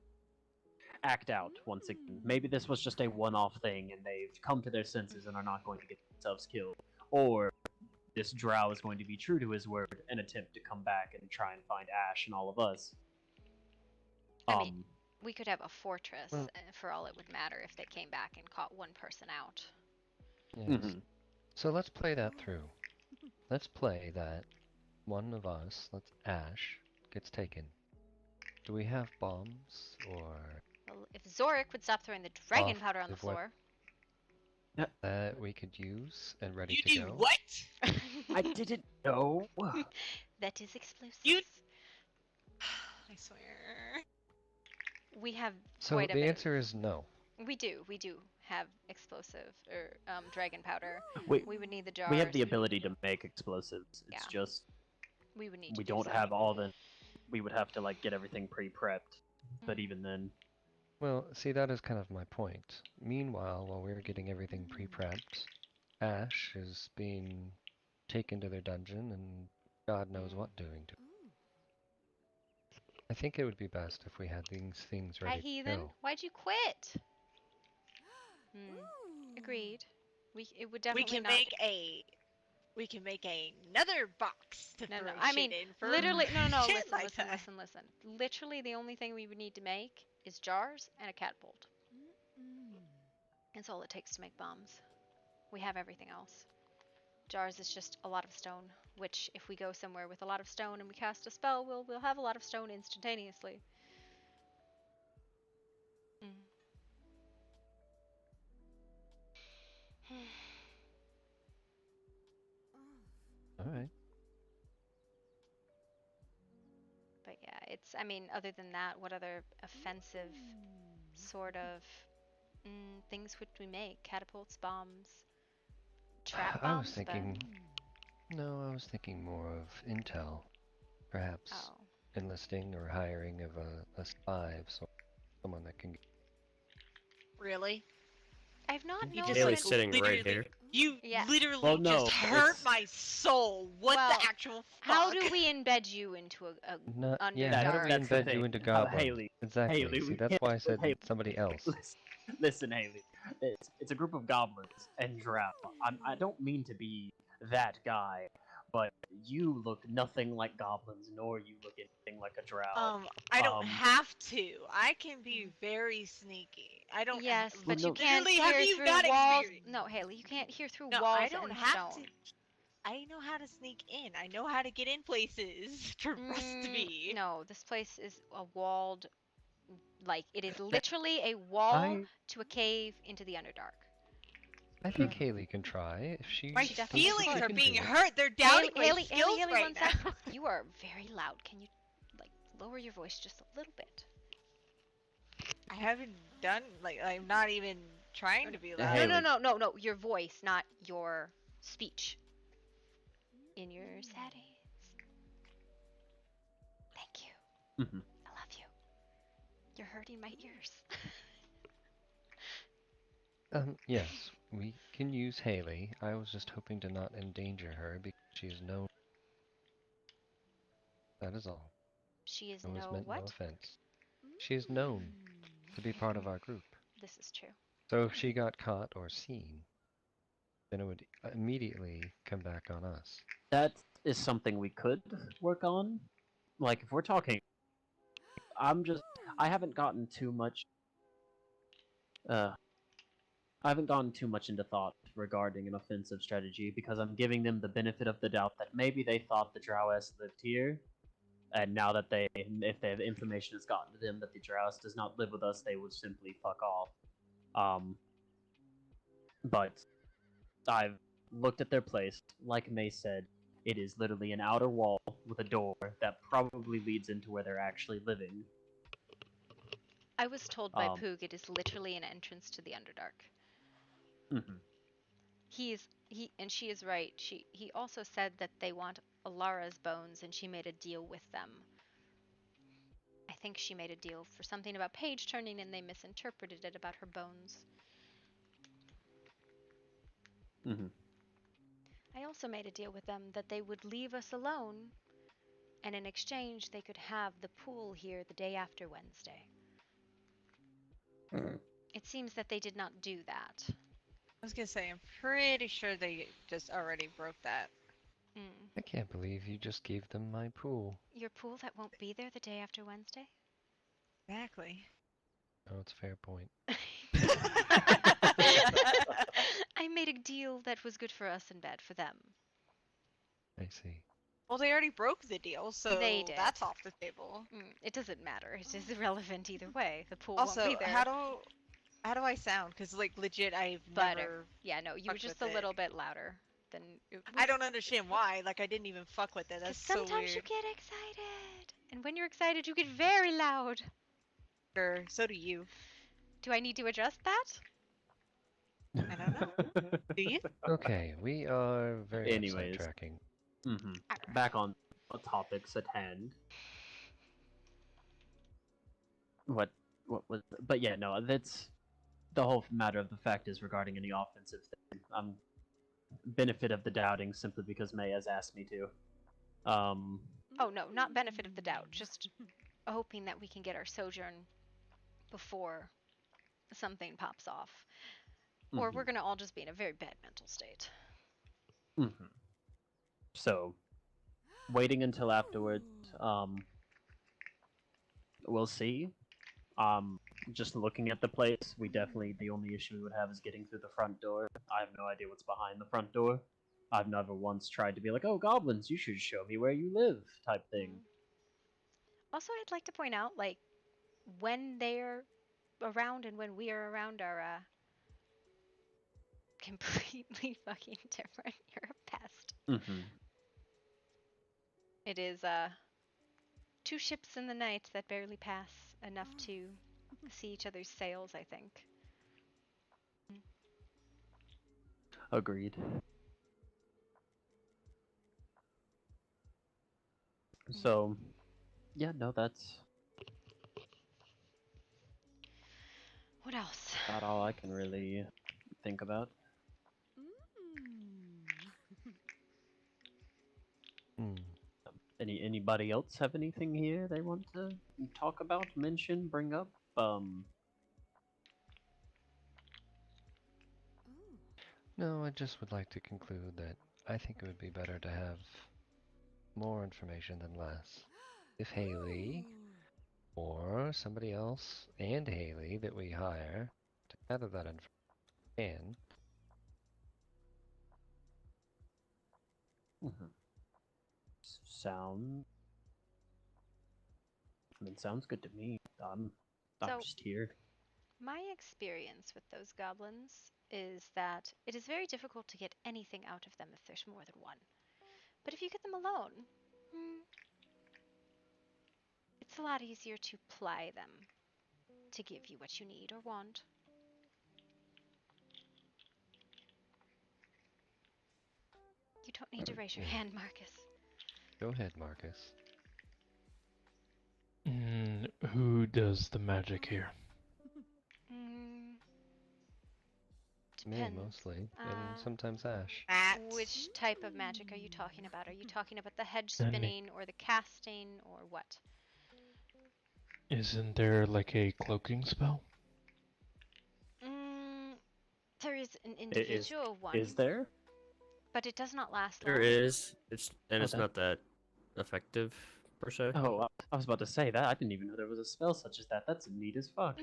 out once again. Maybe this was just a one-off thing, and they've come to their senses and are not going to get themselves killed, or this drow is going to be true to his word and attempt to come back and try and find Ash and all of us. I mean, we could have a fortress for all it would matter if they came back and caught one person out. Yes. So let's play that through. Let's play that one of us, Ash, gets taken. Do we have bombs or? Well, if Zorik would stop throwing the dragon powder on the floor. That we could use and ready to You go. do what? I didn't know. That is explosive. I swear. We have So quite a the bit. answer is no. We do have explosive or dragon powder. We would need the jars. We have the ability to make explosives. It's just we would need. We don't have all the. We would have to like get everything pre-prepped, but even then. Well, see, that is kind of my point. Meanwhile, while we're getting everything pre-prepped, Ash is being taken to their dungeon and God knows what doing to. I think it would be best if we had these things ready Hi, heathen. to go. Why'd you quit? Agreed. It would definitely We can make another box to throw I mean, shit in for literally, no, shit listen, like listen, that. listen. Literally, the only thing we would need to make is jars and a catapult. That's all it takes to make bombs. We have everything else. Jars is just a lot of stone, which if we go somewhere with a lot of stone and we cast a spell, we'll have a lot of stone instantaneously. All right. But yeah, I mean, other than that, what other offensive sort of things would we make? Catapults, bombs, trap bombs? I was thinking. No, I was thinking more of intel, perhaps enlisting or hiring of a spy, so someone that can. Really? I've not You known just Haley's when... sitting right here. You Yeah. literally Well, no, just hurt it's- my soul. What Well, the actual fuck? how do we embed you into a Yeah, how do underdark? we That's the embed you thing. into goblins? Haley, Exactly. Haley, See, we that's can't- why I said Haley, somebody else. Listen, Haley. It's a group of goblins and drow. I don't mean to be that guy, but you look nothing like goblins, nor you look anything like a drow. I don't have to. I can be very sneaky. I don't. Yes, Well, but no. you can't Literally, hear have you through got walls. experience? No, Haley, you can't hear through No, walls I don't and have stone. to. I know how to sneak in. I know how to get in places. Trust me. No, this place is a walled, like it is literally a wall to a cave into the Underdark. I think Haley can try if she. My She definitely feelings could. are being hurt. They're doubting my Haley, skills Haley, right one now. sec. You are very loud. Can you, like, lower your voice just a little bit? I haven't done I'm not even trying to be loud. No. Your voice, not your speech. In your settings. Thank you. Mhm. I love you. You're hurting my ears. Yes, we can use Haley. I was just hoping to not endanger her because she is known. That is all. She is It was no meant no what? offense. She is known to be part of our group. This is true. So if she got caught or seen, then it would immediately come back on us. That is something we could work on. Like, if we're talking, I haven't gotten too much. I haven't gone too much into thought regarding an offensive strategy because I'm giving them the benefit of the doubt that maybe they thought the Drowess lived here, and now that if the information has gotten to them that the Drowess does not live with us, they would simply fuck off. But I've looked at their place. Like May said, it is literally an outer wall with a door that probably leads into where they're actually living. I was told by Poog it is literally an entrance to the Underdark. Mm-hmm. And she is right. He also said that they want Alara's bones, and she made a deal with them. I think she made a deal for something about page turning, and they misinterpreted it about her bones. Mm-hmm. I also made a deal with them that they would leave us alone, and in exchange they could have the pool here the day after Wednesday. It seems that they did not do that. I was gonna say, I'm pretty sure they just already broke that. I can't believe you just gave them my pool. Your pool that won't be there the day after Wednesday? Exactly. Oh, it's a fair point. I made a deal that was good for us and bad for them. I see. Well, they already broke the deal, so They did. that's off the table. It doesn't matter. It is irrelevant either way. The pool Also, won't be there. how do I sound? Because like legit, I've Butter. never. Yeah, no, you were just a little bit louder than. I don't understand why. Like I didn't even fuck with it. That's so weird. Sometimes you get excited, and when you're excited, you get very loud. Sure. So do you. Do I need to adjust that? I don't know. Do you? Okay, we are very much Anyways. sidetracking. Mm-hmm. Back on the topics at hand. What was? But yeah, no. That's the whole matter of the fact is regarding any offensive thing. I'm benefit of the doubting simply because May has asked me to. Oh no, not benefit of the doubt. Just hoping that we can get our sojourn before something pops off, or we're gonna all just be in a very bad mental state. Mm-hmm. So, waiting until afterwards. We'll see. Just looking at the place, the only issue we would have is getting through the front door. I have no idea what's behind the front door. I've never once tried to be like, oh, goblins, you should show me where you live, type thing. Also, I'd like to point out, like, when they're around and when we are around are completely fucking different. You're a pest. Mm-hmm. It is two ships in the night that barely pass enough to see each other's sails, I think. Agreed. So, yeah, no, that's What else? about all I can really think about. Anybody else have anything here they want to talk about, mention, bring up? No, I just would like to conclude that I think it would be better to have more information than less. If Haley or somebody else and Haley that we hire to gather that information. Sounds good to me. I'm So, just here. my experience with those goblins is that it is very difficult to get anything out of them if there's more than one. But if you get them alone, it's a lot easier to ply them to give you what you need or want. You don't need to raise your hand, Marcus. Go ahead, Marcus. Who does the magic here? Me, mostly, and sometimes Ash. Which type of magic are you talking about? Are you talking about the hedge spinning or the casting or what? Isn't there like a cloaking spell? There is an individual one. Is there? But it does not last There long. is. It's not that effective per se. Oh, I was about to say that. I didn't even know there was a spell such as that. That's neat as fuck.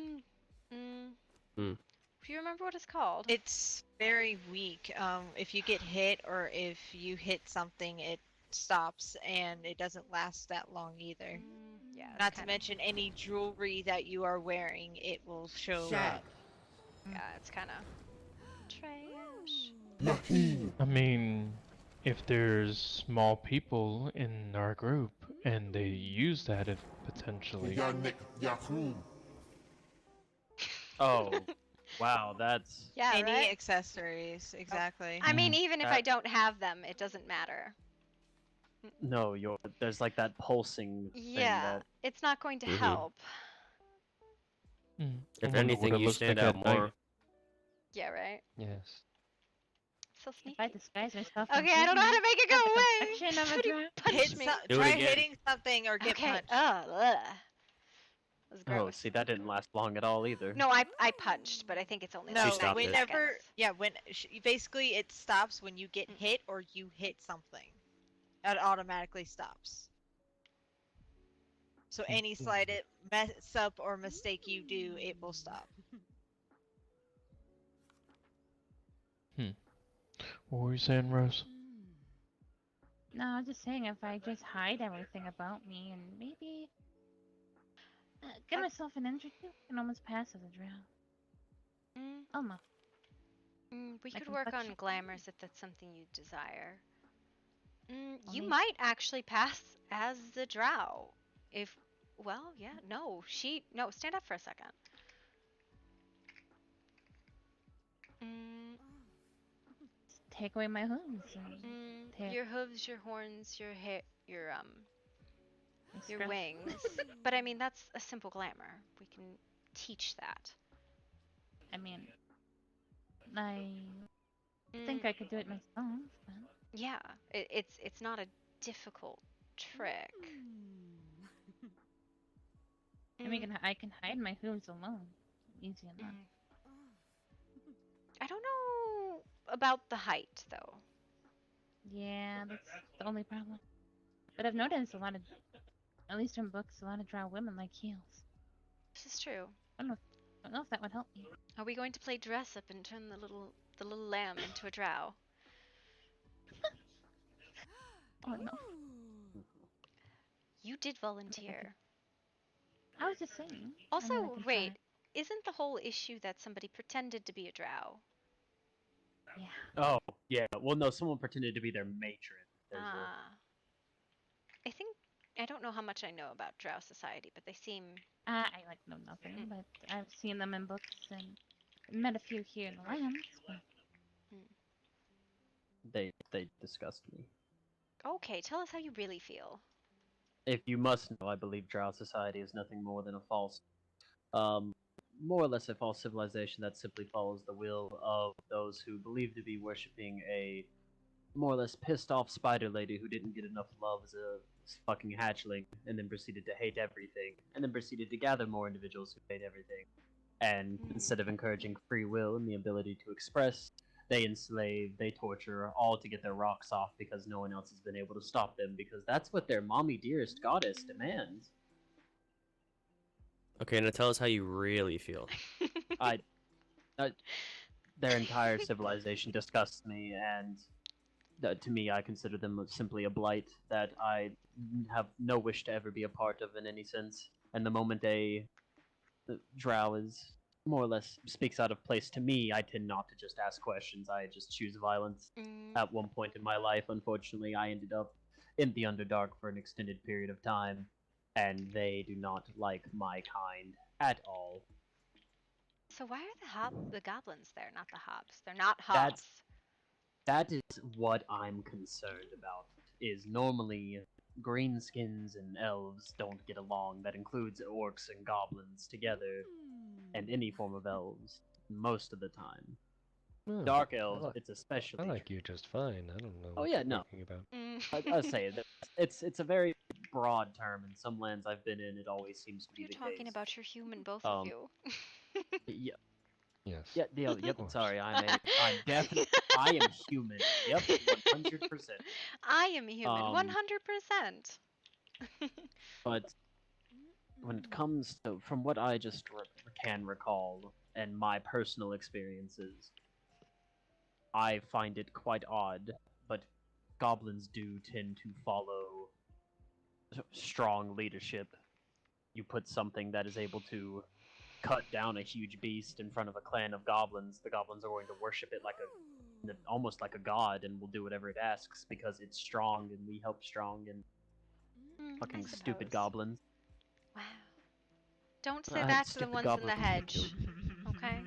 Do you remember what it's called? It's very weak. If you get hit or if you hit something, it stops and it doesn't last that long either. Yeah. Not to mention any jewelry that you are wearing, it will show. Yeah, it's kind of trash. I mean, if there's small people in our group and they use that if potentially. Oh, wow, that's... Yeah, any right? accessories, exactly. I mean, even if I don't have them, it doesn't matter. No, there's like that pulsing thing Yeah, that... it's not going to help. If anything, you stand out more. Yeah, right? Yes. So sneaky. If I disguise myself. Okay, I don't know how to make it go away. Of a Somebody drow. punch me. Try hitting something or get punched. That's Oh, gross. see, that didn't last long at all either. No, I punched, but I think it's only No, like 30 seconds. basically it stops when you get hit or you hit something. It automatically stops. So any slight mess up or mistake you do, it will stop. What were you saying, Rose? No, I'm just saying if I just hide everything about me and maybe give myself an entry too, I can almost pass as a drow. Almost. We My could work on complexion. glamours if that's something you desire. You Only- might actually pass as the drow. Well, yeah, no, stand up for a second. Take away my hooves. And Your hooves, your horns, your hair, your scruff. wings. But I mean, that's a simple glamour. We can teach that. I mean, I think I could do it myself. But... Yeah, it's not a difficult trick. I mean, I can hide my hooves alone. Easy enough. I don't know about the height, though. Yeah, that's the only problem. But I've noticed a lot of, at least in books, a lot of drow women like heels. This is true. I don't know if that would help me. Are we going to play dress up and turn the little lamb into a drow? Oh no. You did volunteer. I was just saying. Also, I can wait, try. isn't the whole issue that somebody pretended to be a drow? Yeah. Oh, yeah. Well, no, someone pretended to be their matron. I don't know how much I know about drow society, but they seem... I like know nothing, but I've seen them in books and met a few here in the lands. But... They disgust me. Okay, tell us how you really feel. If you must know, I believe Drow society is nothing more than a false more or less a false civilization that simply follows the will of those who believe to be worshipping a more or less pissed off spider lady who didn't get enough love as a fucking hatchling, and then proceeded to hate everything, and then proceeded to gather more individuals who hate everything. And instead of encouraging free will and the ability to express, they enslave, they torture, all to get their rocks off because no one else has been able to stop them, because that's what their mommy dearest goddess demands. Okay, now tell us how you really feel. I their entire civilization disgusts me, and to me, I consider them simply a blight that I have no wish to ever be a part of in any sense. And the moment a drow is more or less speaks out of place to me, I tend not to just ask questions. I just choose violence. At one point in my life, unfortunately, I ended up in the Underdark for an extended period of time, and they do not like my kind at all. So why are the goblins there, not the hobbs? They're not hobbs. That is what I'm concerned about. Is normally greenskins and elves don't get along. That includes orcs and goblins together, and any form of elves most of the time. Oh, Dark elves, it's especially. I like you just fine. I don't know Oh what yeah, you're no. talking about. I say that it's a very broad term. In some lands I've been in, it always seems to be You're the talking case. about your human, both of you. Yeah. Yes. Yeah. Yep. Sorry, I'm definitely. I am human. Yep. 100%. I am human. 100%. But when it comes to, from what I just can recall and my personal experiences, I find it quite odd, but goblins do tend to follow strong leadership. You put something that is able to cut down a huge beast in front of a clan of goblins, the goblins are going to worship it like almost like a god, and will do whatever it asks because it's strong and we help strong and fucking stupid goblins. Wow. Don't say that to the ones in the hedge. Okay?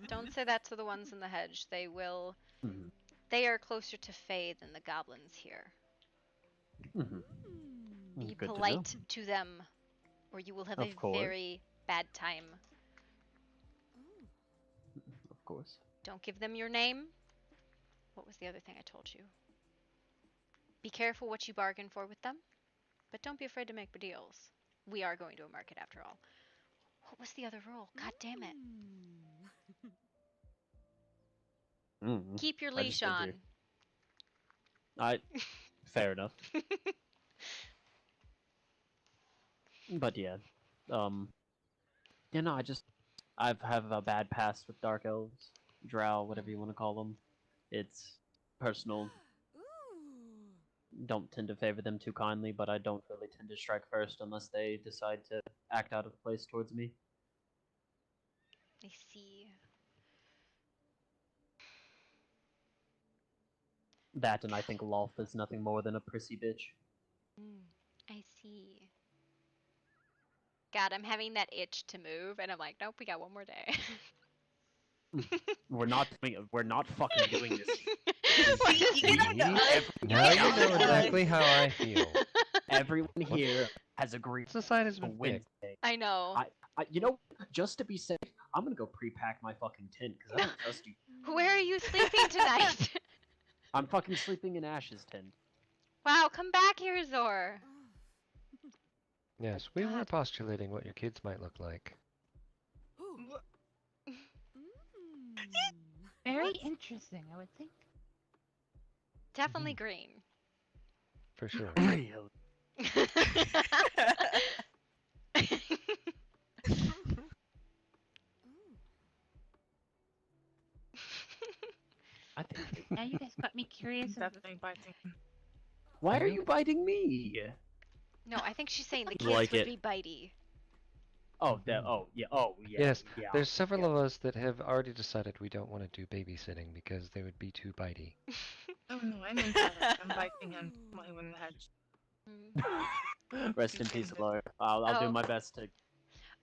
Don't say that to the ones in the hedge. They will. Mm-hmm. They are closer to Fae than the goblins here. Mm-hmm. Be Good polite to them, or you will have of a course. very bad time. Of course. Don't give them your name. What was the other thing I told you? Be careful what you bargain for with them, but don't be afraid to make deals. We are going to a market after all. What was the other rule? God damn it. Keep your leash on. Fair enough. But yeah, I have a bad past with dark elves, drow, whatever you want to call them. It's personal. Don't tend to favor them too kindly, but I don't really tend to strike first unless they decide to act out of place towards me. I see. That, and I think Lolth is nothing more than a prissy bitch. I see. God, I'm having that itch to move, and I'm like, nope, we got one more day. We're not fucking doing this. Now you know exactly how I feel. Everyone here has agreed. Society's been Wednesday. I know. You know, just to be safe, I'm gonna go pre-pack my fucking tent because I don't trust you. Where are you sleeping tonight? I'm fucking sleeping in Ash's tent. Wow, come back here, Zor. Yes, we were postulating what your kids might look like. Very interesting, I would think. Definitely green. For sure. Now you guys got me curious. Definitely biting. Why are you biting me? No, I think she's saying the kids Like would it. be bitey. Oh, yeah. Yes, yeah. there's several of us that have already decided we don't want to do babysitting because they would be too bitey. Oh no, I'm in Dallas. I'm biting and playing in the hedge. Rest in peace, Laura. I'll do my best to.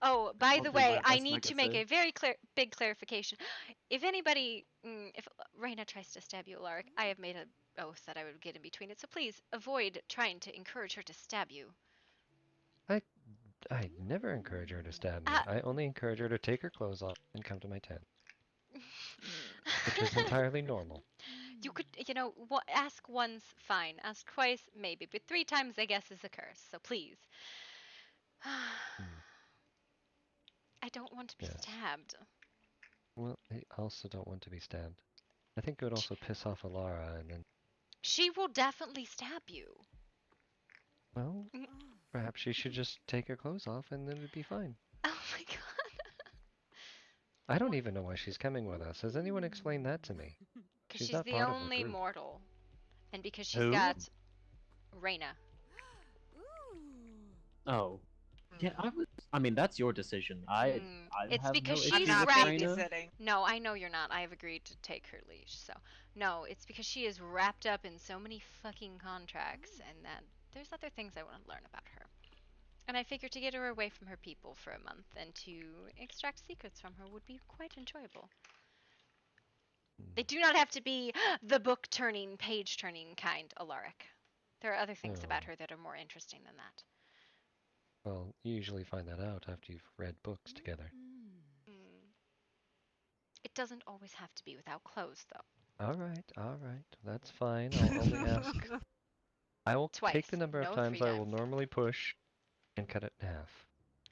Oh, by I'll the do way, my I best, need like to I make said. a very big clarification. If anybody, if Raina tries to stab you, Alaric, I have made an oath that I would get in between it. So please avoid trying to encourage her to stab you. I never encourage her to stab me. I only encourage her to take her clothes off and come to my tent. Which is entirely normal. You could, ask once, fine. Ask twice, maybe. But 3 times, I guess, is a curse. So please. I don't want to be stabbed. Well, I also don't want to be stabbed. I think it would also piss off Alara, and then... She will definitely stab you. Well, perhaps she should just take her clothes off, and then it'd be fine. Oh my god. I don't even know why she's coming with us. Has anyone explained that to me? Because she's not the part of our only group. mortal. And because she's Who? got Reyna. Oh. Yeah, I mean, that's your decision. I It's have because no she's issue with wrapped. Reyna. No, I know you're not. I have agreed to take her leash. So no, it's because she is wrapped up in so many fucking contracts, and that there's other things I want to learn about her. And I figured to get her away from her people for a month and to extract secrets from her would be quite enjoyable. They do not have to be the book turning, page turning kind, Alaric. There are other things about her that are more interesting than that. Well, you usually find that out after you've read books together. It doesn't always have to be without clothes, though. Alright, that's fine. I'll only ask. I will take the number of times I will normally push and cut it in half.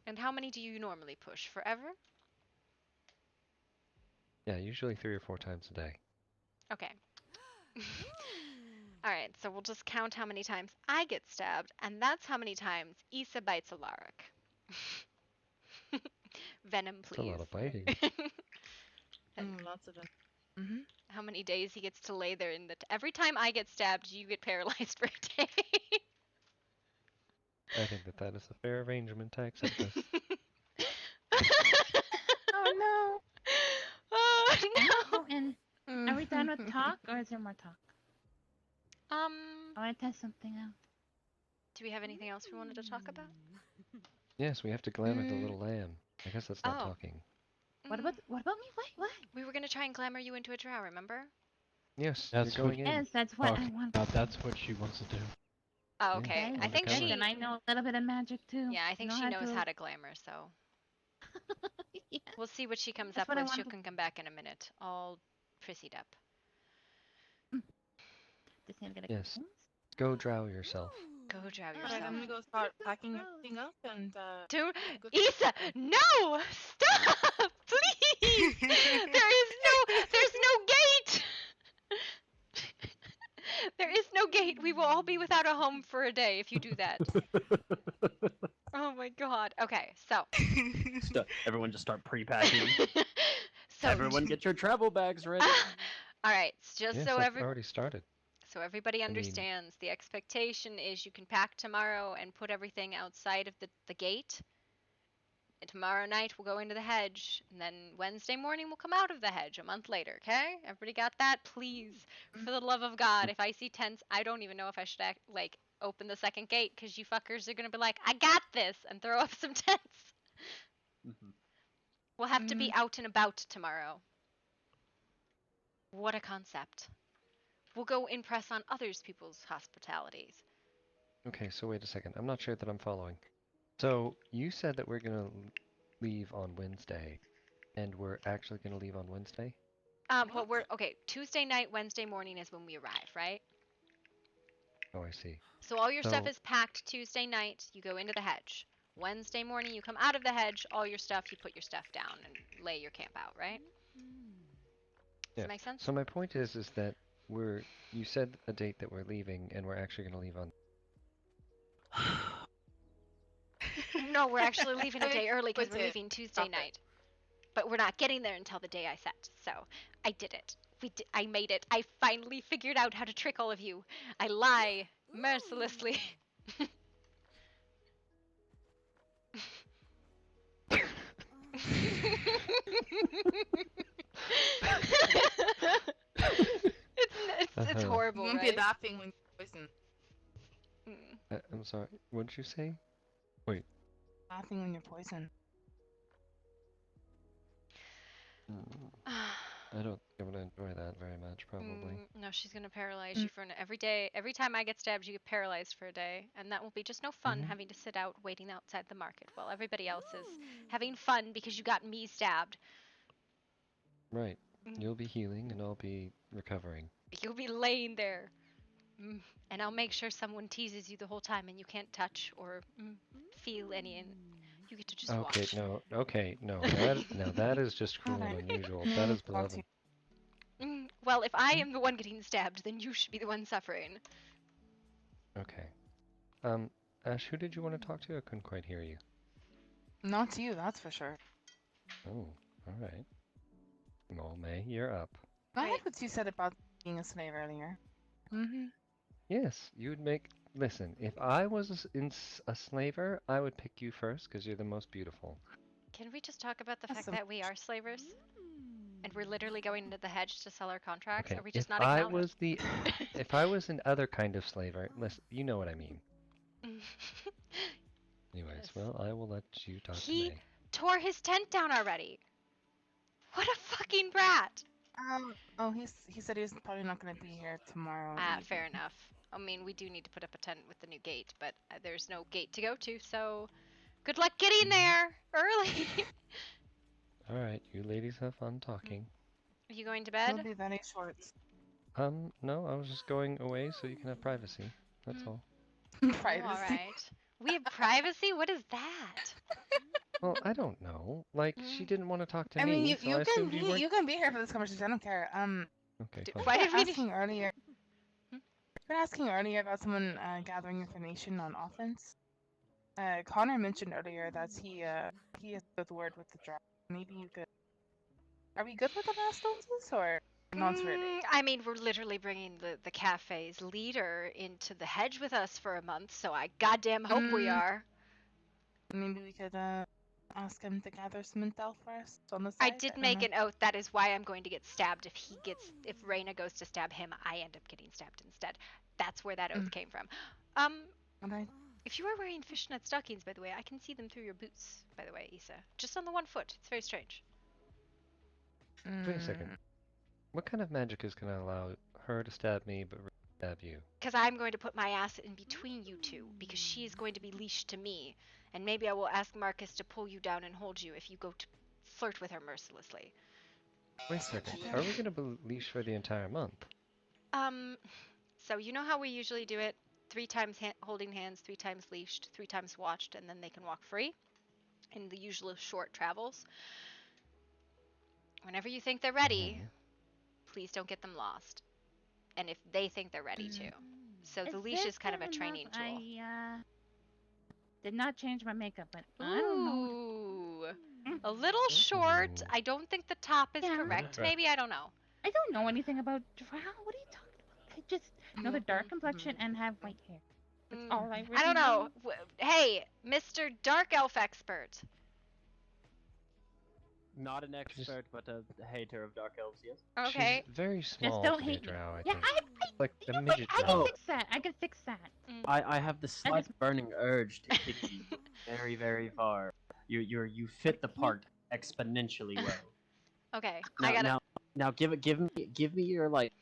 And how many do you normally push? Forever? Yeah, usually 3 or 4 times a day. Okay. Alright, so we'll just count how many times I get stabbed, and that's how many times Issa bites Alaric. Venom, please. That's a lot of biting. Lots of it. How many days he gets to lay there in the... Every time I get stabbed, you get paralyzed for a day. I think that is a fair arrangement. I accept this. Oh no! Oh no! And are we done with talk, or is there more talk? I want to test something out. Do we have anything else we wanted to talk about? Yes, we have to glamour the little lamb. I guess that's not talking. What about me? What? We were gonna try and glamour you into a drow, remember? Yes, That's you're going in. Yes, that's what I want. That's what she wants to do. Oh, okay. Okay, I think she... And I know a little bit of magic too. Yeah, I think she knows how to glamour, so... Yeah. We'll see what she comes That's up what I with. She wanted. can come back in a minute, all prissied up. Yes. Go drow yourself. Go drow Alright, yourself. I'm gonna go start packing everything up and Dude, Issa, no! Stop! Please! There's no gate! There is no gate. We will all be without a home for a day if you do that. Oh my god. Okay, so. Everyone just start pre-packing. So Everyone get your travel bags ready. Alright, just Yes, so I've already started. So everybody understands, the expectation is you can pack tomorrow and put everything outside of the gate. And tomorrow night we'll go into the hedge, and then Wednesday morning we'll come out of the hedge a month later, okay? Everybody got that? Please, for the love of God, if I see tents, I don't even know if I should open the second gate, because you fuckers are gonna be like, I got this, and throw up some tents. We'll have to be out and about tomorrow. What a concept. We'll go impress on others people's hospitalities. Okay, so wait a second. I'm not sure that I'm following. So, you said that we're gonna leave on Wednesday, and we're actually gonna leave on Wednesday? Well, Tuesday night, Wednesday morning is when we arrive, right? Oh, I see. So all your stuff is packed Tuesday night, you go into the hedge. Wednesday morning, you come out of the hedge, all your stuff, you put your stuff down and lay your camp out, right? Does that make sense? So my point is that you said a date that we're leaving, and we're actually gonna leave on... No, we're actually leaving a day early because we're leaving Tuesday night. But we're not getting there until the day I set. So I did it. I made it. I finally figured out how to trick all of you. I lie mercilessly. It's horrible, You won't right? be laughing when you're poisoned. I'm sorry, what did you say? Wait. Laughing when you're poisoned. I don't able to enjoy that very much, probably. No, she's gonna paralyze you for every day. Every time I get stabbed, you get paralyzed for a day, and that will be just no fun having to sit out waiting outside the market while everybody else is having fun because you got me stabbed. Right. You'll be healing, and I'll be recovering. You'll be laying there, and I'll make sure someone teases you the whole time, and you can't touch or feel any, and you get to just watch. No. Now that is just cruel and unusual. That is beloved. Well, if I am the one getting stabbed, then you should be the one suffering. Okay. Ash, who did you want to talk to? I couldn't quite hear you. Not you, that's for sure. Oh, alright. Well, May, you're up. I like what you said about being a slave earlier. Yes, you would make... Listen, if I was a slaver, I would pick you first, because you're the most beautiful. Can we just talk about the fact that we are slavers? And we're literally going into the hedge to sell our contracts? Okay, Are we just if not I acknowledged? was the... if I was an other kind of slaver... Listen, you know what I mean. Anyways, well, I will let you talk to He May. tore his tent down already. What a fucking brat! He said he's probably not going to be here tomorrow. Fair enough. I mean, we do need to put up a tent with the new gate, but there's no gate to go to, so good luck getting there early. Alright, you ladies have fun talking. Are you going to bed? He'll be very short. No, I was just going away so you can have privacy. That's all. Privacy. Oh, alright. We have privacy? What is that? Well, I don't know. Like, she didn't want to talk to I me, mean, so I assumed you weren't... you can be here for this conversation. I don't care. Okay, fine. Why did we asking earlier? We were asking earlier about someone gathering information on offense. Connor mentioned earlier that he has good word with the draft. Maybe you could. Are we good with the Mastones or not really? I mean, we're literally bringing the cafe's leader into the hedge with us for a month, so I goddamn hope we are. Maybe we could ask him to gather some intel for us on the side. I did make an oath. That is why I'm going to get stabbed. If Reyna goes to stab him, I end up getting stabbed instead. That's where that oath came from. If you are wearing fishnet stockings, by the way, I can see them through your boots. By the way, Issa, just on the one foot. It's very strange. Wait a second. What kind of magic is going to allow her to stab me, but stab you? Because I'm going to put my ass in between you two, because she is going to be leashed to me. And maybe I will ask Marcus to pull you down and hold you if you go to flirt with her mercilessly. Wait a second. Are we going to be leashed for the entire month? So you know how we usually do it? 3 times holding hands, 3 times leashed, 3 times watched, and then they can walk free in the usual short travels. Whenever you think they're ready, please don't get them lost. And if they think they're ready to. So the leash is kind of a training tool. I did not change my makeup, but I don't know. A little short. I don't think the top is correct. Maybe, I don't know. I don't know anything about drow. What are you talking about? I just know the dark complexion and have white hair. That's all I really I don't know. Hey, Mr. Dark Elf expert. Not an expert, but a hater of dark elves, yes. Okay. She's very small don't to be a hate me. drow, I Yeah, think. Like a midget I drow. can fix that. I can fix that. I have the slight burning urge to kick you very, very far. You fit the part exponentially well. Okay, Now, I gotta. now give me your like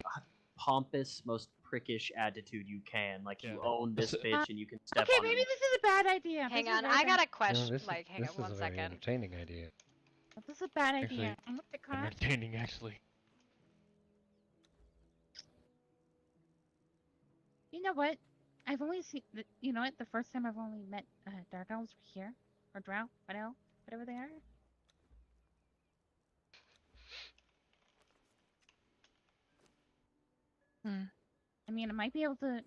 pompous, most prickish attitude you can. Like you own this bitch and you can step Okay, on maybe it. this is a bad idea. Hang This is on, very I got bad. a question. No, Hang on one this is a very second. entertaining idea. This is a bad Actually, idea. I'm with the car. entertaining, actually. You know what? I've only seen. You know what? The first time I've only met dark elves were here, or drow, whatever they are. I mean, I might be able to,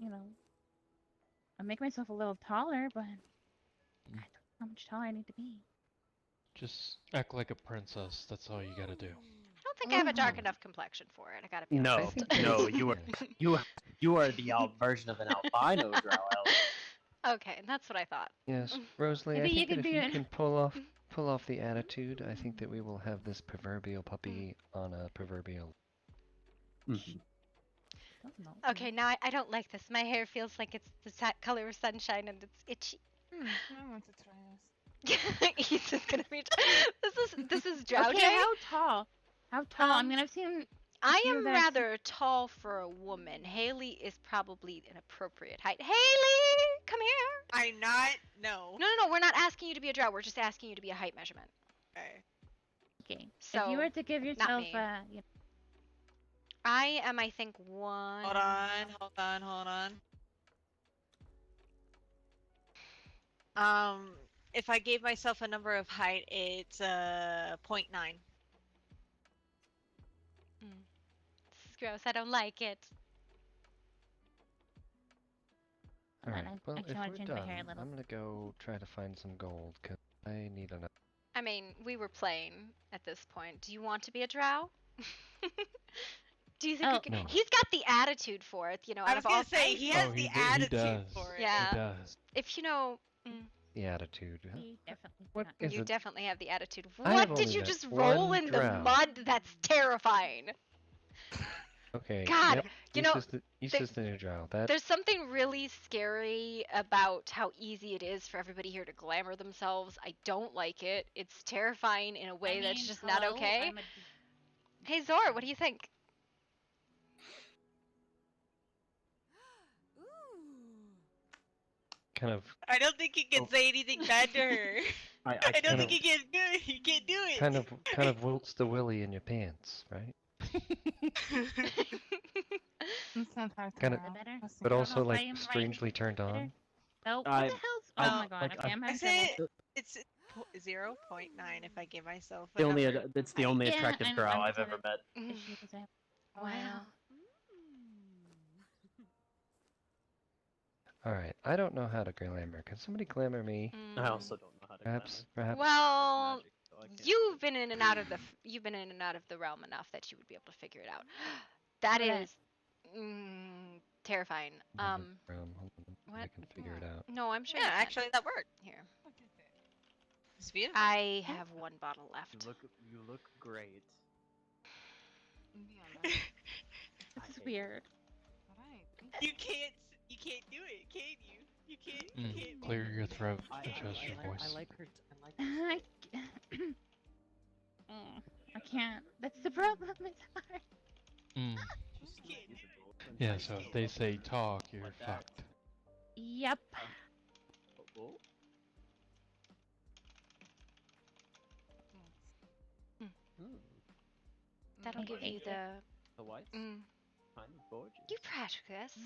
I'll make myself a little taller, but I don't know how much taller I need to be. Just act like a princess. That's all you gotta do. I don't think I have a dark enough complexion for it. I gotta be No, honest. no, you are the version of an albino drow elf. Okay, that's what I thought. Yes, Rosalie, I Maybe you think that can if do you it. can pull off the attitude, I think that we will have this proverbial puppy on a proverbial... Okay, now I don't like this. My hair feels like it's the color of sunshine and it's itchy. I want to try this. Ethan's gonna be. This is drow Okay, Jay? how tall? How tall? I mean, I've seen I feel am that's- rather tall for a woman. Haley is probably an appropriate height. Haley, come here. I'm not. No. No. We're not asking you to be a drow. We're just asking you to be a height measurement. Okay. Okay. So, if you were to give not yourself me. you know, I am, I think, one. Hold on. If I gave myself a number of height, it's 0.9. This is gross. I don't like it. Hold on, Alright, well, I if actually want we're to change my hair a done, little. I'm gonna go try to find some gold, because I need enough. I mean, we were playing at this point. Do you want to be a drow? Do you think we could... No. He's got the attitude for it, you know. I was gonna say, he has Oh, the he attitude does. for it. Yeah. He does. If you know... The attitude. Huh? He definitely What is You it? definitely have the attitude. I have What did only you met just roll one in the drow. mud? That's terrifying. Okay. God, Yep. you know, He's just a new drow. That There's something really scary about how easy it is for everybody here to glamour themselves. I don't like it. It's terrifying in a way that's just not okay. Hey Zor, what do you think? kind of I don't think you can say anything bad to her. I don't think you can do it. You can't do it. kind of wilts the willy in your pants, right? Kind of, but also like strangely turned on. No, what the I- hell's... Oh I- my god, like, okay, I'm I having say trouble. it's 0.9 if I give myself a The only number. it's the only Yeah, attractive I'm- drow I'm I've just ever met. having issues with that. Wow. Alright, I don't know how to glamour. Can somebody glamour me? I also don't know how to Perhaps. Well, you've been in and out of the realm enough that you would be able to figure it out. That Right. is terrifying. Hold on, I What? can figure it out. No, I'm sure. Yeah, you can. actually that worked. Here. It's beautiful. I have one bottle left. You look great. This is weird. You can't do it, can you? You can't. Clear your throat, adjust your voice. I like her. I can't. That's the problem. It's hard. Yeah, so if they say talk, you're fucked. Yep. That'll give you the whites. Mm. Kind of gorgeous. You practice.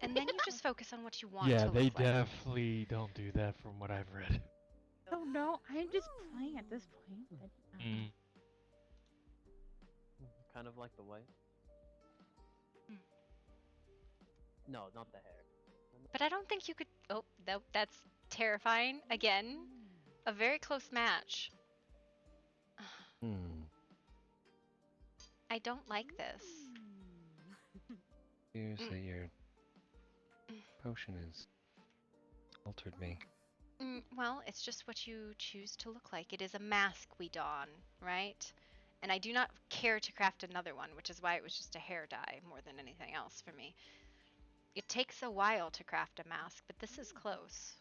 And then you just focus on what you want Yeah, to they look like. definitely don't do that from what I've read. Oh no, I'm just playing at this point. Kind of like the white. No, not the hair. But I don't think you could. Oh, that's terrifying. Again, a very close match. I don't like this. Seriously, your potion has altered me. Well, it's just what you choose to look like. It is a mask we don, right? And I do not care to craft another one, which is why it was just a hair dye more than anything else for me. It takes a while to craft a mask, but this is close.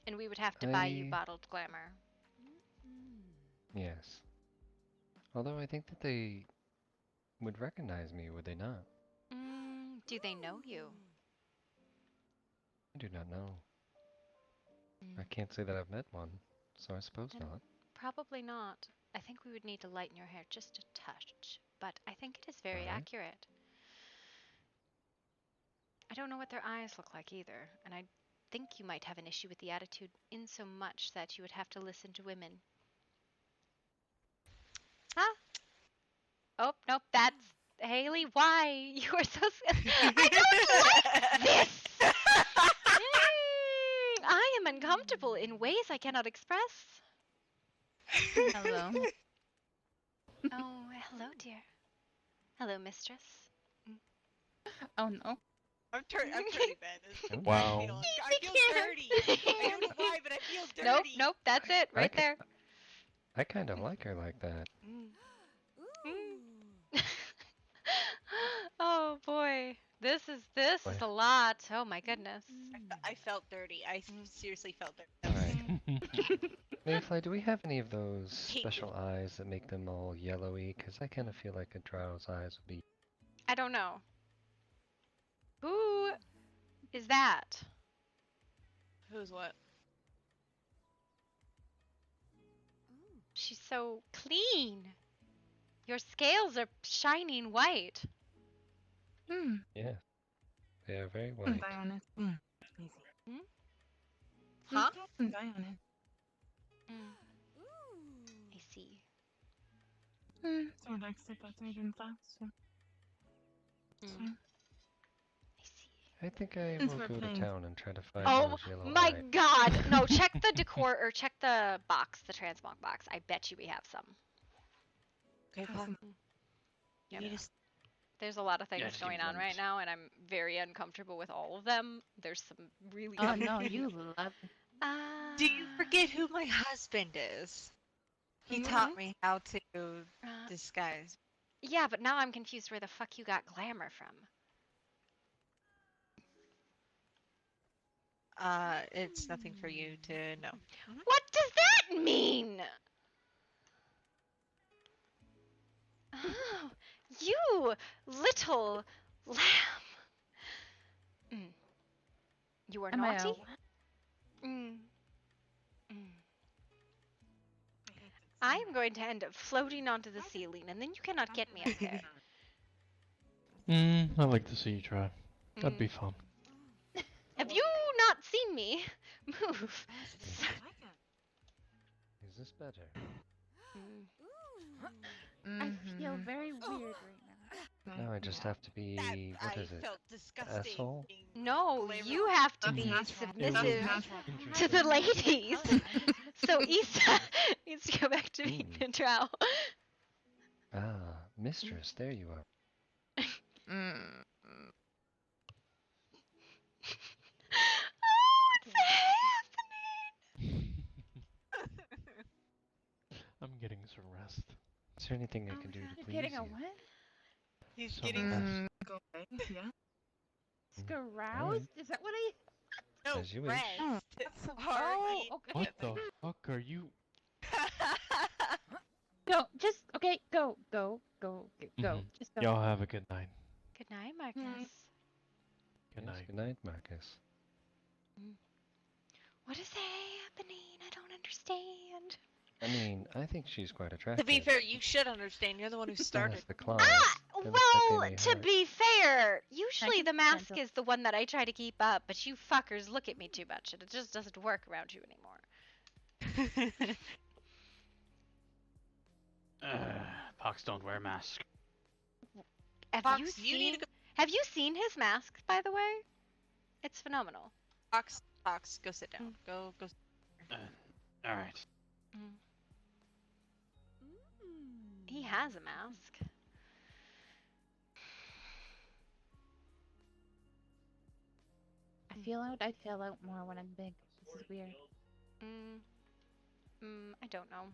And we would have to buy you bottled glamour. Yes. Although I think that they would recognize me, would they not? Do they know you? I do not know. I can't say that I've met one, so I suppose not. Probably not. I think we would need to lighten your hair just a touch, but I think it is very accurate. I don't know what their eyes look like either, and I think you might have an issue with the attitude in so much that you would have to listen to women. Huh? Oh, nope, that's Haley. Why? You are so... I don't like this! I am uncomfortable in ways I cannot express. Hello. Oh, hello, dear. Hello, mistress. Oh no. I'm turning bad. Wow. I feel dirty. I don't know why, but I feel dirty. Nope, that's it, right there. I kind of like her like that. Oh boy, this is a lot. Oh my goodness. I felt dirty. I seriously felt dirty. Mayfly, do we have any of those special eyes that make them all yellowy? Because I kind of feel like a drow's eyes would be. I don't know. Who is that? Who's what? She's so clean. Your scales are shining white. Yeah, they are very white. Die on it. Easy. Huh? Die on it. I see. So like step outside and fast. So. It's fine. I think I Since will we're go to playing- town and try to find Oh those yellow my eyes. god! No, check the decor or check the box, the transmog box. I bet you we have some. Okay, fine. Yep. You just... There's a lot of things Yeah, going seems on right now, and I'm very uncomfortable with all of them. There's some really. Oh no, you love it. Do you forget who my husband is? He taught me how to disguise. Yeah, but now I'm confused where the fuck you got glamour from. It's nothing for you to know. What does that mean? Oh, you little lamb. You are Am I naughty? I am going to end up floating onto the ceiling, and then you cannot get me up there. I'd like to see you try. That'd be fun. Have you not seen me move? Is this better? I feel very weird right now. Now I just have to be. What is it? Asshole? No, you have to be submissive to the ladies. So Issa needs to go back to being a drow. Ah, mistress, there you are. Oh, it's happening! I'm getting some rest. Is there anything I can do to You're please getting you? a what? He's Some getting rest. Go away. Yeah. Caroused? Is that what I? no As you wish. rest. Oh, okay. What the fuck are you? Go, just okay. Go. Just go. Y'all have a good night. Good night, Marcus. Good Yes, night. good night, Marcus. What is happening? I don't understand. I mean, I think she's quite To attractive. be fair, you should understand. You're the one who started. Minus the claws. Doesn't Well, make me to hurt. be fair, usually can the mask handle- is the one that I try to keep up, but you fuckers look at me too much, and it just doesn't work around you anymore. Pox don't wear mask. Have Fox, you you seen? need to go- Have you seen his mask, by the way? It's phenomenal. Fox, go sit down. Go. All right. He has a mask. I feel out more when I'm big. This is weird. I don't know.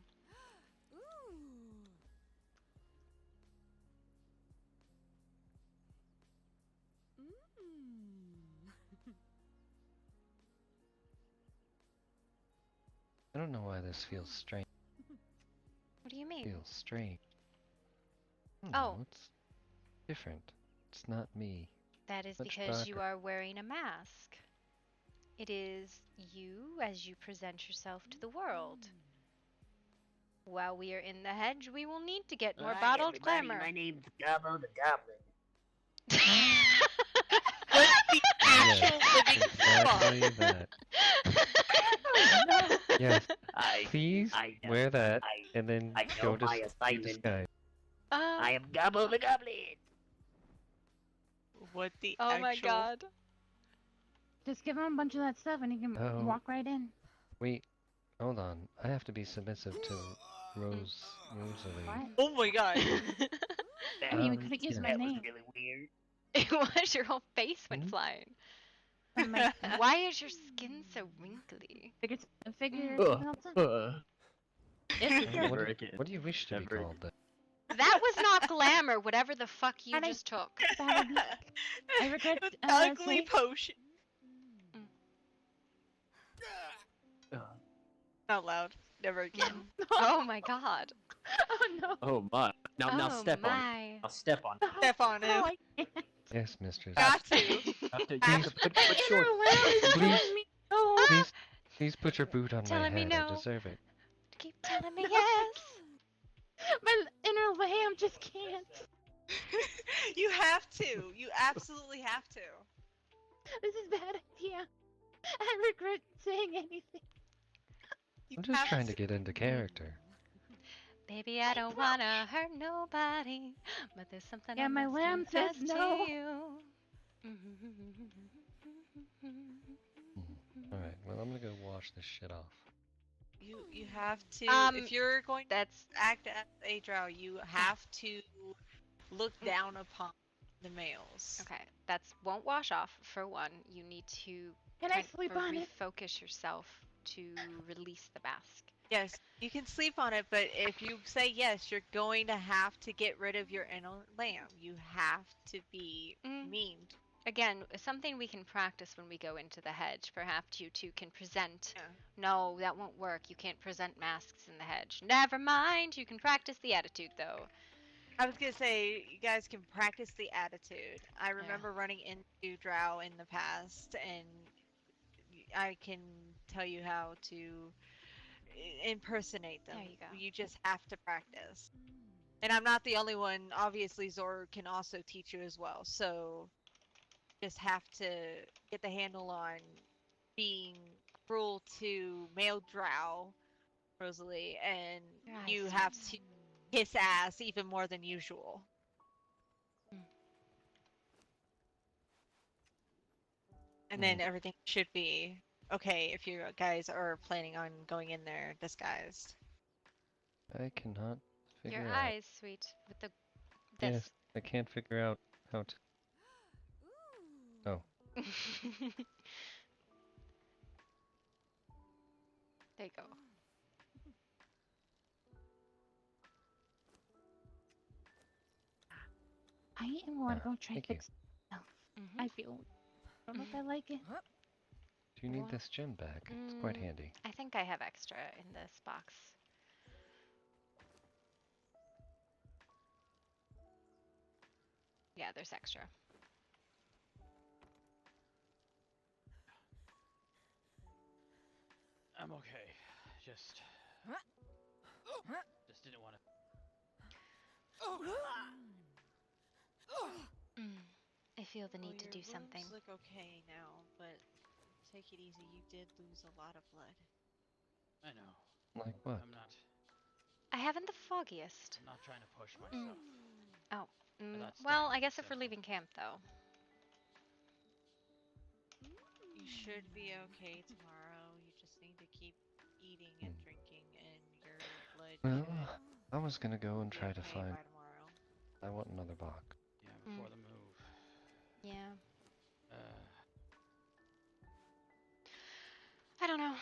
I don't know why this feels strange. What do you mean? Feels strange. I don't Oh. know, it's different. It's not me. That is Much because you darker. are wearing a mask. It is you as you present yourself to the world. While we are in the hedge, we will need to get more bottled glamour. My name's Gobbo the Goblin. Exactly that. Yes. Please I know, wear that I- and then I go know to my assignment. disguise. I am Gobbo the Goblin. What the Oh my actual... god. Just give him a bunch of that stuff and he can Oh. walk right in. Wait, hold on. I have to be submissive to Rosalie. What? Oh my god. I mean, we couldn't use my That was name. really weird. It was, your whole face went flying. Why is your skin so wrinkly? Figure Ugh. something else in. What do you wish to be called then? That was not glamour, whatever the fuck you And I- just took. I regret Ugly saying- potion. Out loud. Never again. Oh my god. Oh no. Oh my! Now Oh step on it. my. Now step on it. Step on him. I can't. Yes, mistress. Got to. You have to put short. Inner lamb is Please. telling me no. Please put your boot on my Telling me head. I no. deserve it. Keep telling me yes. My inner lamb just can't. You have to. You absolutely have to. This is a bad idea. I regret saying anything. I'm just trying to get into character. Baby, I don't wanna hurt nobody, but there's something Yeah, I my must lamb says confess no. to you. Alright, well, I'm gonna go wash this shit off. You have to. If you're going to That's act as a drow, you have to look down upon the males. Okay, that's won't wash off for one. You need to Can I sleep on it? refocus yourself to release the mask. Yes, you can sleep on it, but if you say yes, you're going to have to get rid of your inner lamb. You have to be memed. Again, something we can practice when we go into the hedge. Perhaps you two can present. Yeah. No, that won't work. You can't present masks in the hedge. Never mind. You can practice the attitude, though. I was gonna say, you guys can practice the attitude. I remember running into drow in the past, and I can tell you how to impersonate them. There you go. You just have to practice. And I'm not the only one. Obviously, Zor can also teach you as well. So, just have to get the handle on being cruel to male drow, Rosalie, and you have to kiss ass even more than usual. And then everything should be okay if you guys are planning on going in there disguised. I cannot figure Your out. eyes, sweet, with the this. Yes, I can't figure out how to. Oh. There you go. I am going to go try thank to fix myself. I feel. I don't know if I like it. Do you need this gem back? It's quite handy. I think I have extra in this box. Yeah, there's extra. I'm okay. Just didn't want to. I feel the need to do something. Look okay now, but take it easy. You did lose a lot of blood. I know. Like what? I'm not. I haven't the foggiest. I'm not trying to push myself. Oh. That's Well, I guess if we're leaving camp, though. You should be okay tomorrow. You just need to keep eating and drinking, and your blood Well, should I was gonna go and be try to okay find. by tomorrow. I want another box. Yeah, before the move. Yeah. I don't know.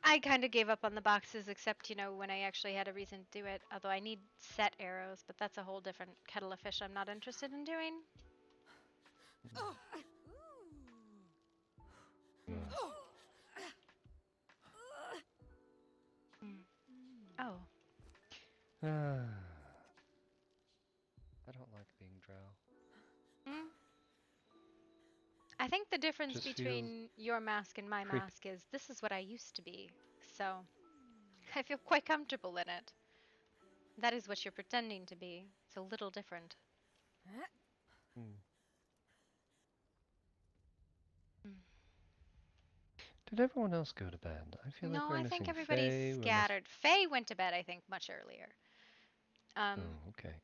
I kind of gave up on the boxes, except, when I actually had a reason to do it. Although I need set arrows, but that's a whole different kettle of fish I'm not interested in doing. Oh. I don't like being drow. I think the difference Just between your mask and my creepy. mask is this is what I used to be. So I feel quite comfortable in it. That is what you're pretending to be. It's a little different. Did everyone else go to bed? I feel like No, we're I missing think everybody's Faye, we're scattered. Faye went to bed, I think, much earlier. Oh, okay.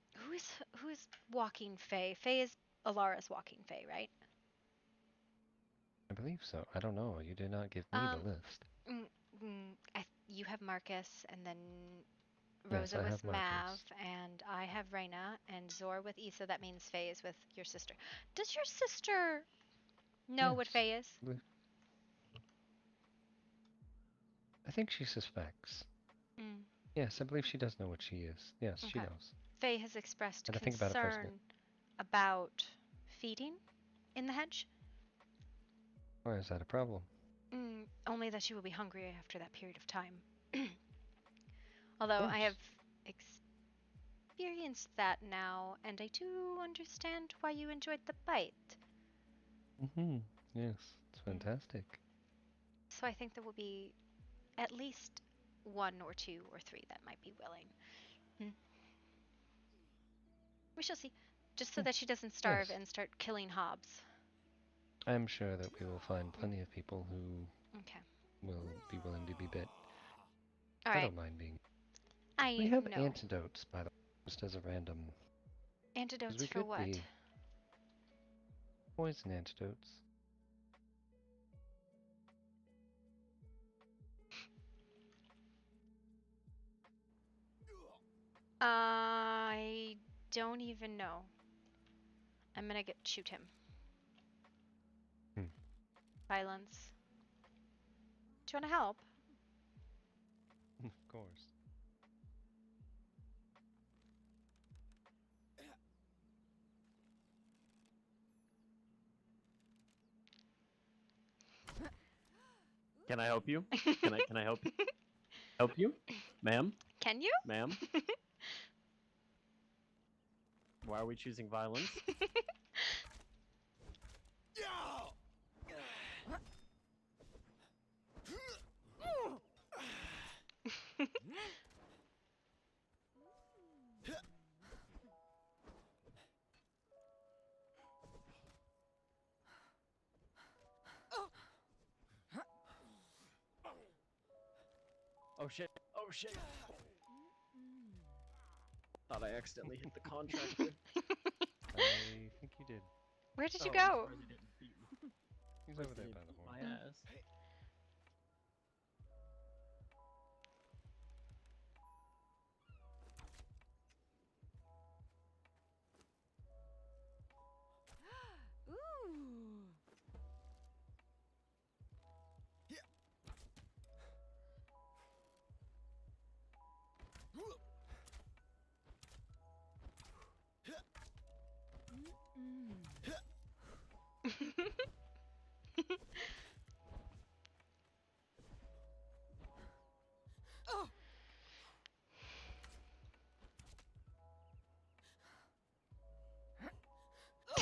Who's walking Faye? Faye is Alara's walking Faye, right? I believe so. I don't know. You did not give me the list. You have Marcus, and then Yes, Rosa I with have Mav, Marcus. and I have Reyna, and Zor with Issa. That means Faye is with your sister. Does your sister know what Yes. Faye is? I think she suspects. Mm. Yes, I believe she does know what she is. Yes, she Okay. knows. Faye has expressed And I think about it personally. concern about feeding in the hedge. Why is that a problem? Only that she will be hungry after that period of time. Although I have experienced that now, and I do understand why you enjoyed the bite. Yes, it's fantastic. So I think there will be at least 1 or 2 or 3 that might be willing. We shall see. Just so that she doesn't starve Yes. and start killing hobs. I am sure that we will find plenty of people who will be willing to be bit. All I right. don't mind being. I We have know. antidotes, by the way, just as a random. 'Cause Antidotes we for could what? be poison antidotes. I don't even know. I'm gonna shoot him. Violence. Do you want to help? Of course. Can I help you? Can I help you? Help you? Ma'am? Can you? Ma'am? Why are we choosing violence? Oh shit. Oh shit. Thought I accidentally hit the contractor. I think you did. Where did you Oh, go? I'm surprised he didn't beat me. He's Surprised over there he by the beat horn. my ass.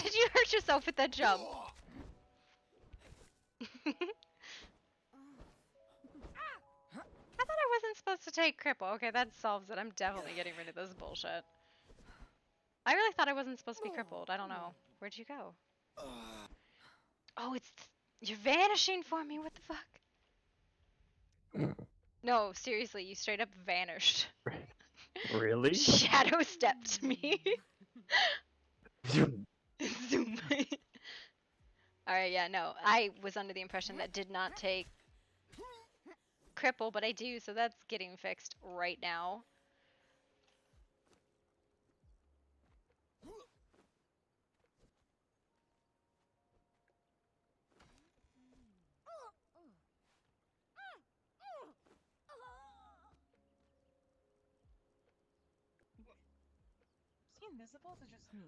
Did you hurt yourself with that jump? I thought I wasn't supposed to take cripple. Okay, that solves it. I'm definitely getting rid of this bullshit. I really thought I wasn't supposed to be crippled. I don't know. Where'd you go? Oh, you're vanishing for me. What the fuck? No, seriously, you straight up vanished. Really? Shadow stepped me. Zoom. Alright, yeah, no. I was under the impression that did not take cripple, but I do, so that's getting fixed right now. Is he invisible to just me?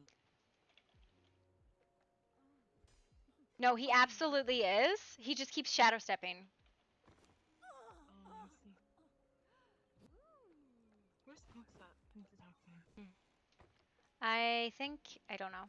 No, he absolutely is. He just keeps shadow stepping. Oh, I see. Where's Pink's at? I need to talk to him. I don't know.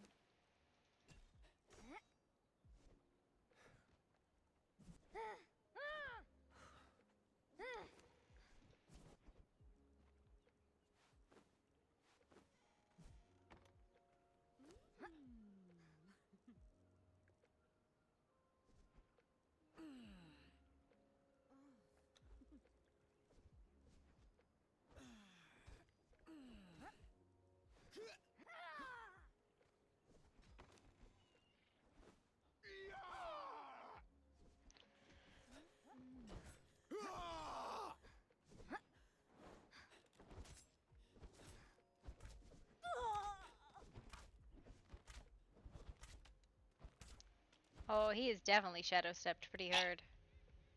Oh, he is definitely shadow stepped pretty hard.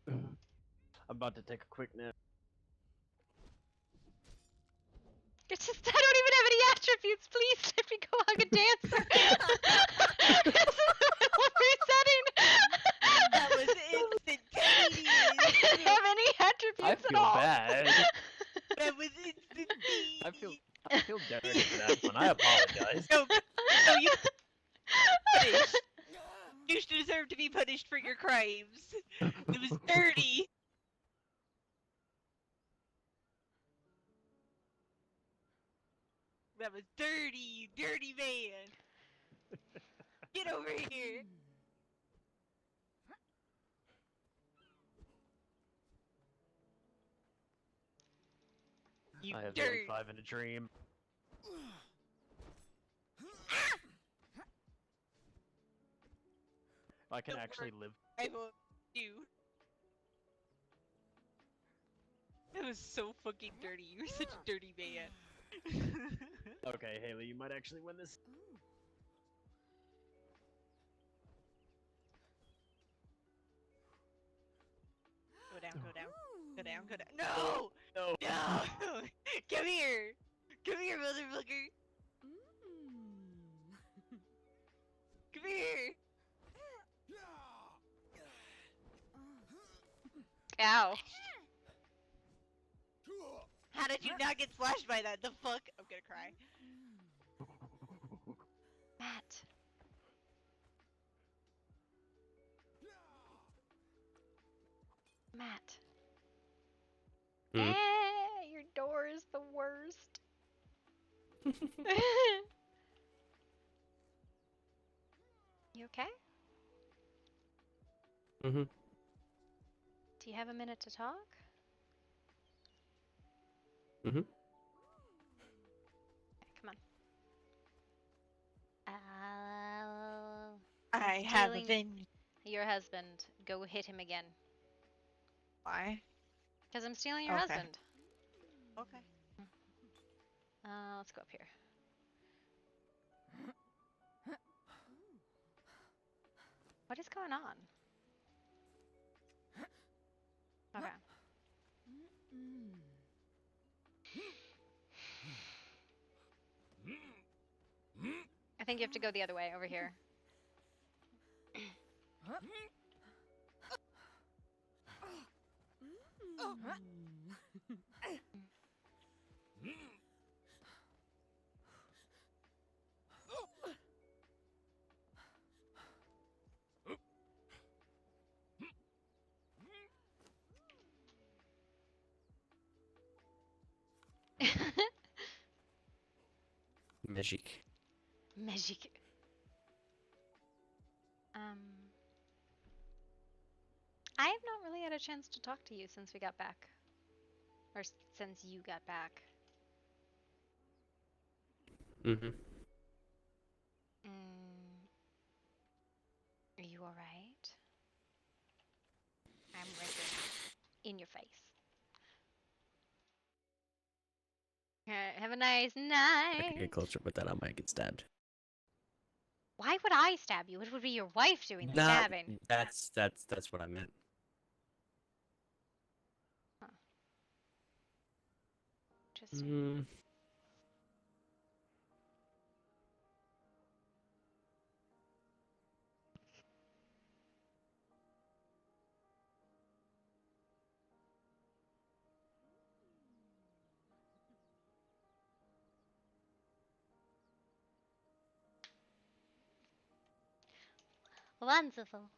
I'm about to take a quick nap. It's just, I don't even have any attributes. Please let me go hug a dancer. It's in the middle of resetting. That was instantaneous. I didn't have any attributes I at feel all. bad. That was punished. You deserve to be punished for your crimes. It was dirty. That was dirty, dirty man. Get over here. You I have dirt. 5 in a dream. I can actually live. I will you. That was so fucking dirty. You're such a dirty man. Okay, Haley, you might actually win this. Go down, go down. Go down, go down. No! No! No! Come here! Come here, motherfucker! Come here! Ow. How did you not get slashed by that? The fuck? I'm gonna cry. Matt. Matt. Your door is the worst. You okay? Mm-hmm. Do you have a minute to talk? Mm-hmm. Okay, come on. I have Stealing been. your husband. Go hit him again. Why? Because I'm stealing your Okay. husband. Okay. Let's go up here. What is going on? Okay. I think you have to go the other way, over here. Magic. Magic. I have not really had a chance to talk to you since we got back. Or since you got back. Mm-hmm. Are you alright? I'm right there. In your face. Alright, have a nice I night. could get closer, but then I might get stabbed. Why would I stab you? It would be your wife doing the Nah, stabbing. that's what I meant. Huh. Interesting. Wonderful.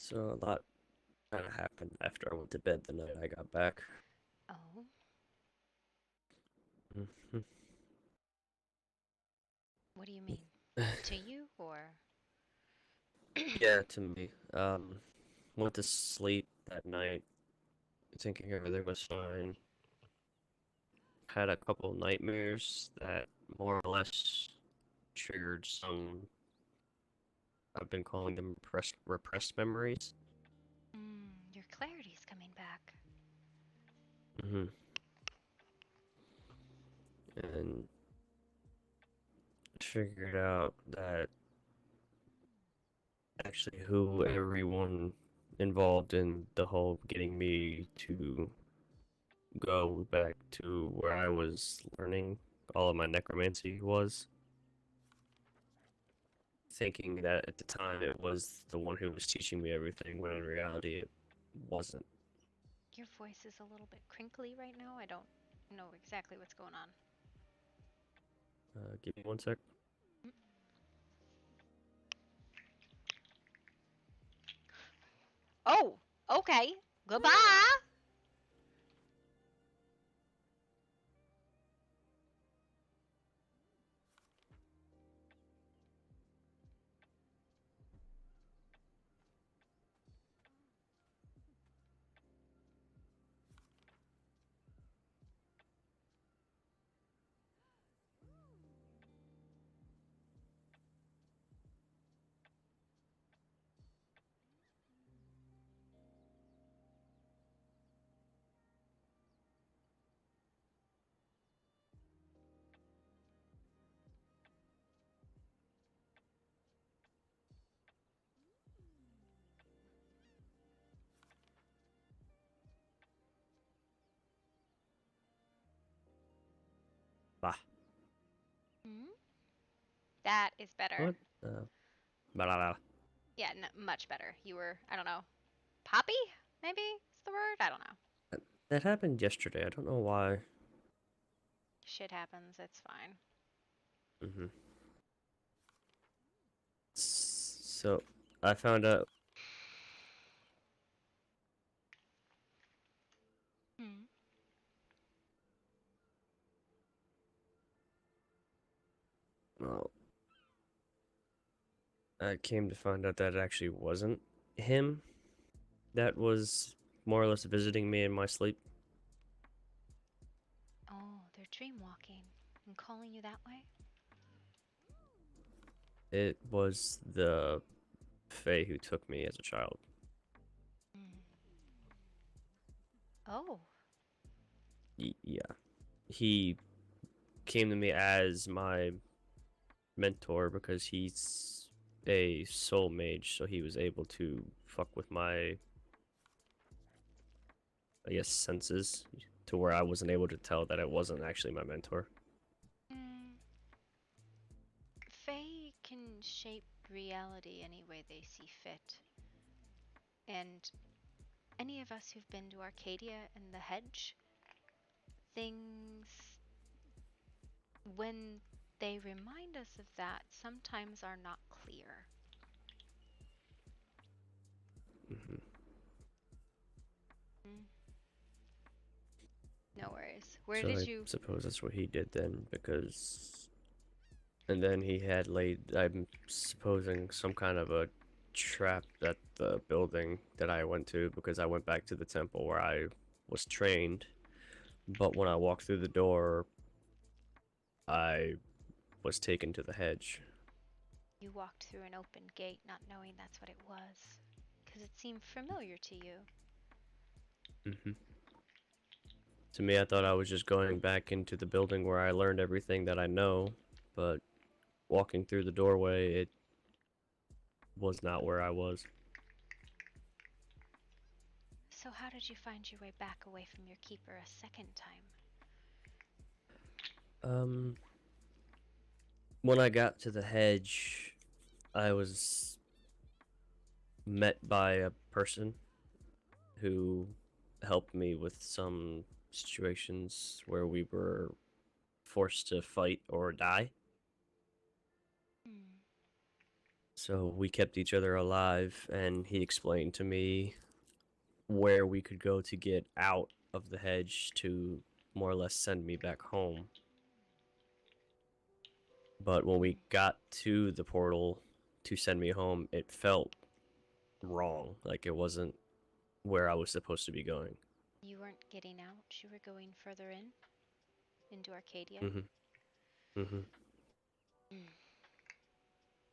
So a lot kind of happened after I went to bed the night I got back. Oh. Mhm. What do you mean? To you or? Yeah, to me. Went to sleep that night thinking everything was fine. Had a couple nightmares that more or less triggered some. I've been calling them repressed memories. Your clarity's coming back. Mhm. And figured out that actually who everyone involved in the whole getting me to go back to where I was learning all of my necromancy was, thinking that at the time it was the one who was teaching me everything, when in reality it wasn't. Your voice is a little bit crinkly right now. I don't know exactly what's going on. Give me one sec. Oh, okay. Goodbye. Bah. That is better. What? Blah, blah, blah. Yeah, much better. You were, I don't know, poppy? Maybe is the word? I don't know. That happened yesterday. I don't know why. Shit happens. It's fine. Mhm. So I found out. Well, I came to find out that it actually wasn't him that was more or less visiting me in my sleep. Oh, they're dream walking and calling you that way? It was the Fae who took me as a child. Oh. Yeah. He came to me as my mentor because he's a soul mage, so he was able to fuck with my, I guess, senses to where I wasn't able to tell that it wasn't actually my mentor. Fae can shape reality any way they see fit. And any of us who've been to Arcadia and the Hedge, things, when they remind us of that, sometimes are not clear. Mm-hmm. No worries. Where So did I you... suppose that's what he did then, because... And then he had laid, I'm supposing, some kind of a trap at the building that I went to, because I went back to the temple where I was trained. But when I walked through the door, I was taken to the hedge. You walked through an open gate not knowing that's what it was, because it seemed familiar to you. Mm-hmm. To me, I thought I was just going back into the building where I learned everything that I know, but walking through the doorway, it was not where I was. So how did you find your way back away from your keeper a second time? When I got to the hedge, I was met by a person who helped me with some situations where we were forced to fight or die. So we kept each other alive, and he explained to me where we could go to get out of the hedge to more or less send me back home. But when we got to the portal to send me home, it felt wrong. Like it wasn't where I was supposed to be going. You weren't getting out, you were going further in? Into Arcadia?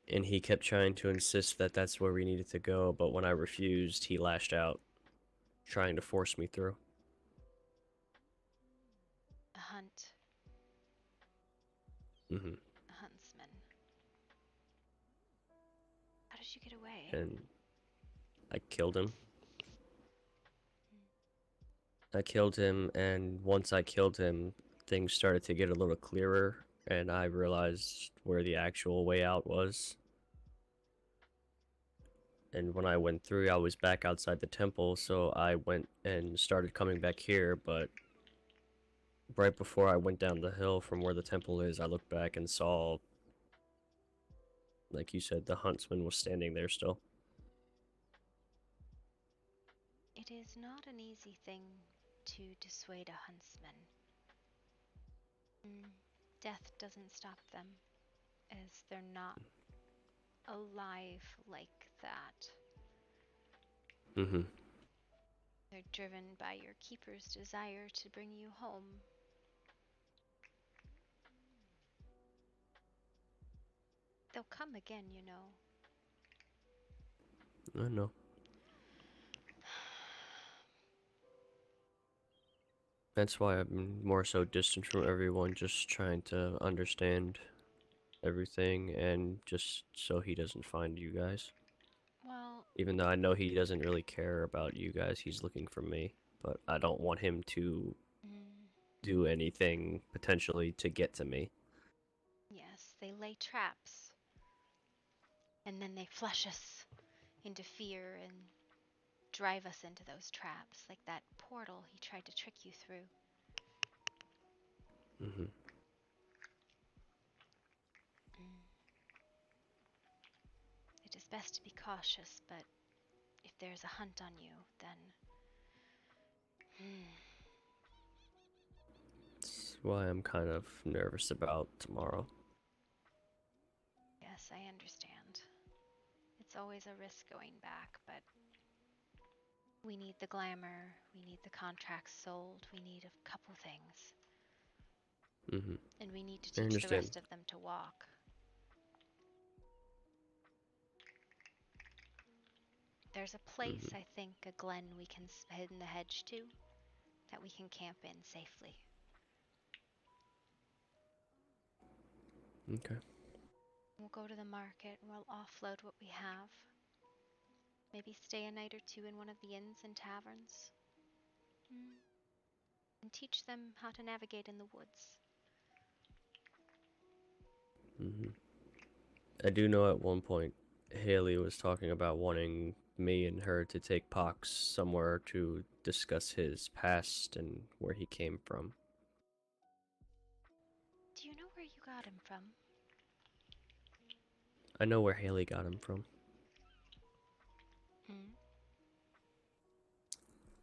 And he kept trying to insist that that's where we needed to go, but when I refused, he lashed out, trying to force me through. A hunt. A huntsman. How did you get away? And I killed him. And once I killed him, things started to get a little clearer, and I realized where the actual way out was. And when I went through, I was back outside the temple, so I went and started coming back here, but right before I went down the hill from where the temple is, I looked back and saw, like you said, the huntsman was standing there still. It is not an easy thing to dissuade a huntsman. Death doesn't stop them, as they're not alive like that. They're driven by your keeper's desire to bring you home. They'll come again, you know. I know. That's why I'm more so distant from everyone, just trying to understand everything, and just so he doesn't find you guys. Well, even though I know he doesn't really care about you guys, he's looking for me, but I don't want him to do anything potentially to get to me. Yes, they lay traps. And then they flush us into fear and drive us into those traps, like that portal he tried to trick you through. It is best to be cautious, but if there's a hunt on you, then... That's why I'm kind of nervous about tomorrow. Yes, I understand. It's always a risk going back, but we need the glamour, we need the contracts sold, we need a couple things. And we need to teach the rest of them to walk. There's a place, I think, a glen we can hide in the hedge to, that we can camp in safely. Okay. We'll go to the market, we'll offload what we have. Maybe stay a night or two in one of the inns and taverns. And teach them how to navigate in the woods. I do know at one point Haley was talking about wanting me and her to take Pox somewhere to discuss his past and where he came from. Do you know where you got him from? I know where Haley got him from.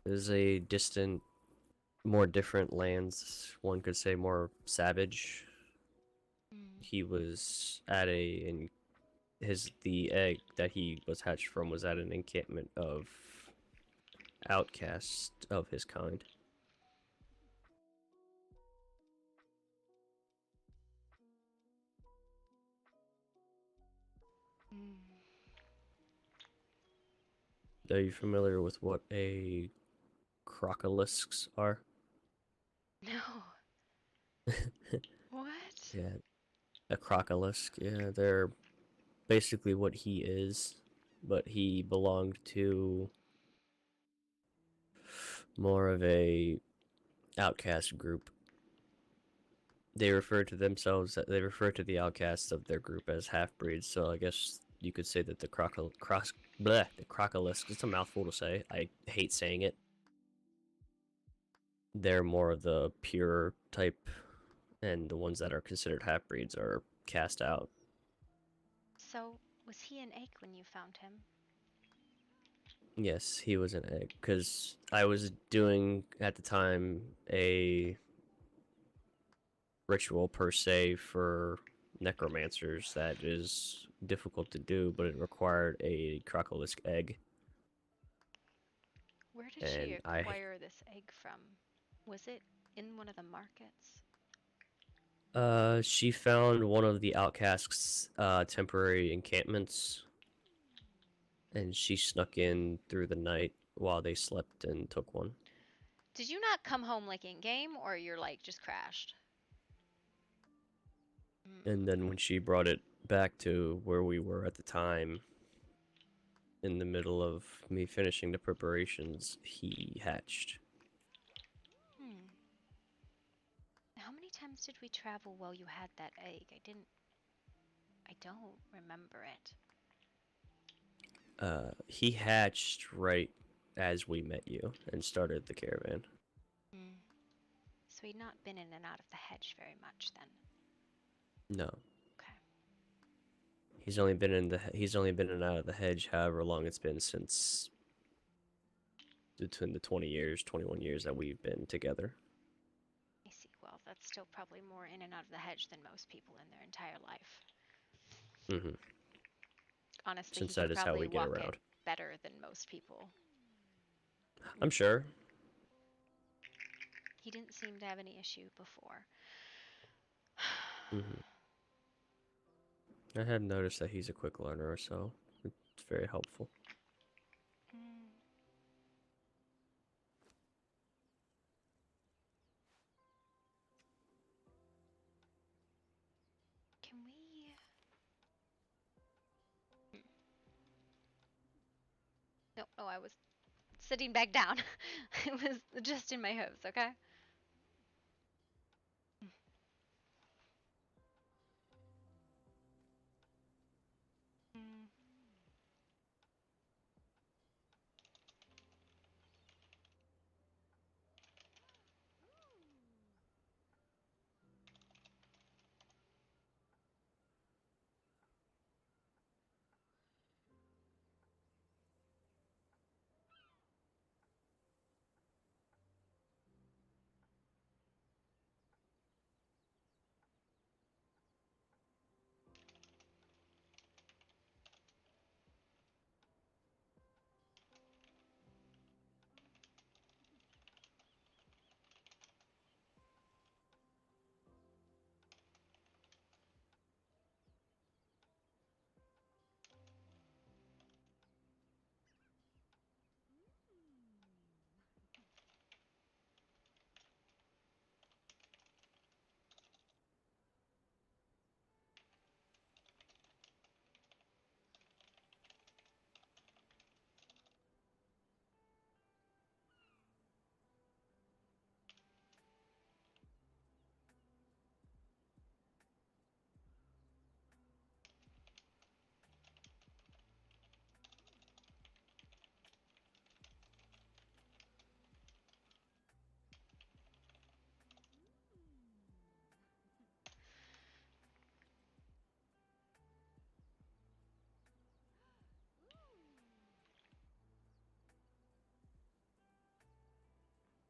There's a distant, more different lands, one could say more savage. He was at the egg that he was hatched from was at an encampment of outcasts of his kind. Are you familiar with what a crocolisks are? No. What? Yeah, a crocolisk. Yeah, they're basically what he is, but he belonged to more of a outcast group. They refer to the outcasts of their group as half-breeds, so I guess you could say that the crocolisk, it's a mouthful to say, I hate saying it. They're more of the pure type, and the ones that are considered half-breeds are cast out. So, Was he an egg when you found him? Yes, he was an egg because I was doing at the time a ritual per se for necromancers that is difficult to do, but it required a crocolisk egg. Where did she And acquire this egg from? Was it in one of the markets? She found one of the outcasts' temporary encampments, and she snuck in through the night while they slept and took one. Did you not come home like in game, or you're like just crashed? And then when she brought it back to where we were at the time, in the middle of me finishing the preparations, he hatched. How many times did we travel while you had that egg? I don't remember it. He hatched right as we met you and started the caravan. So he'd not been in and out of the hedge very much then. No. Okay. He's only been in and out of the hedge however long it's been since between the 21 years that we've been together. I see. Well, that's still probably more in and out of the hedge than most people in their entire life. Mm-hmm. Honestly, Since he could that is how probably we get walk around. it better than most people. I'm sure. He didn't seem to have any issue before. Mm-hmm. I have noticed that he's a quick learner, so it's very helpful. Can we... No, I was sitting back down. It was just in my hooves, okay?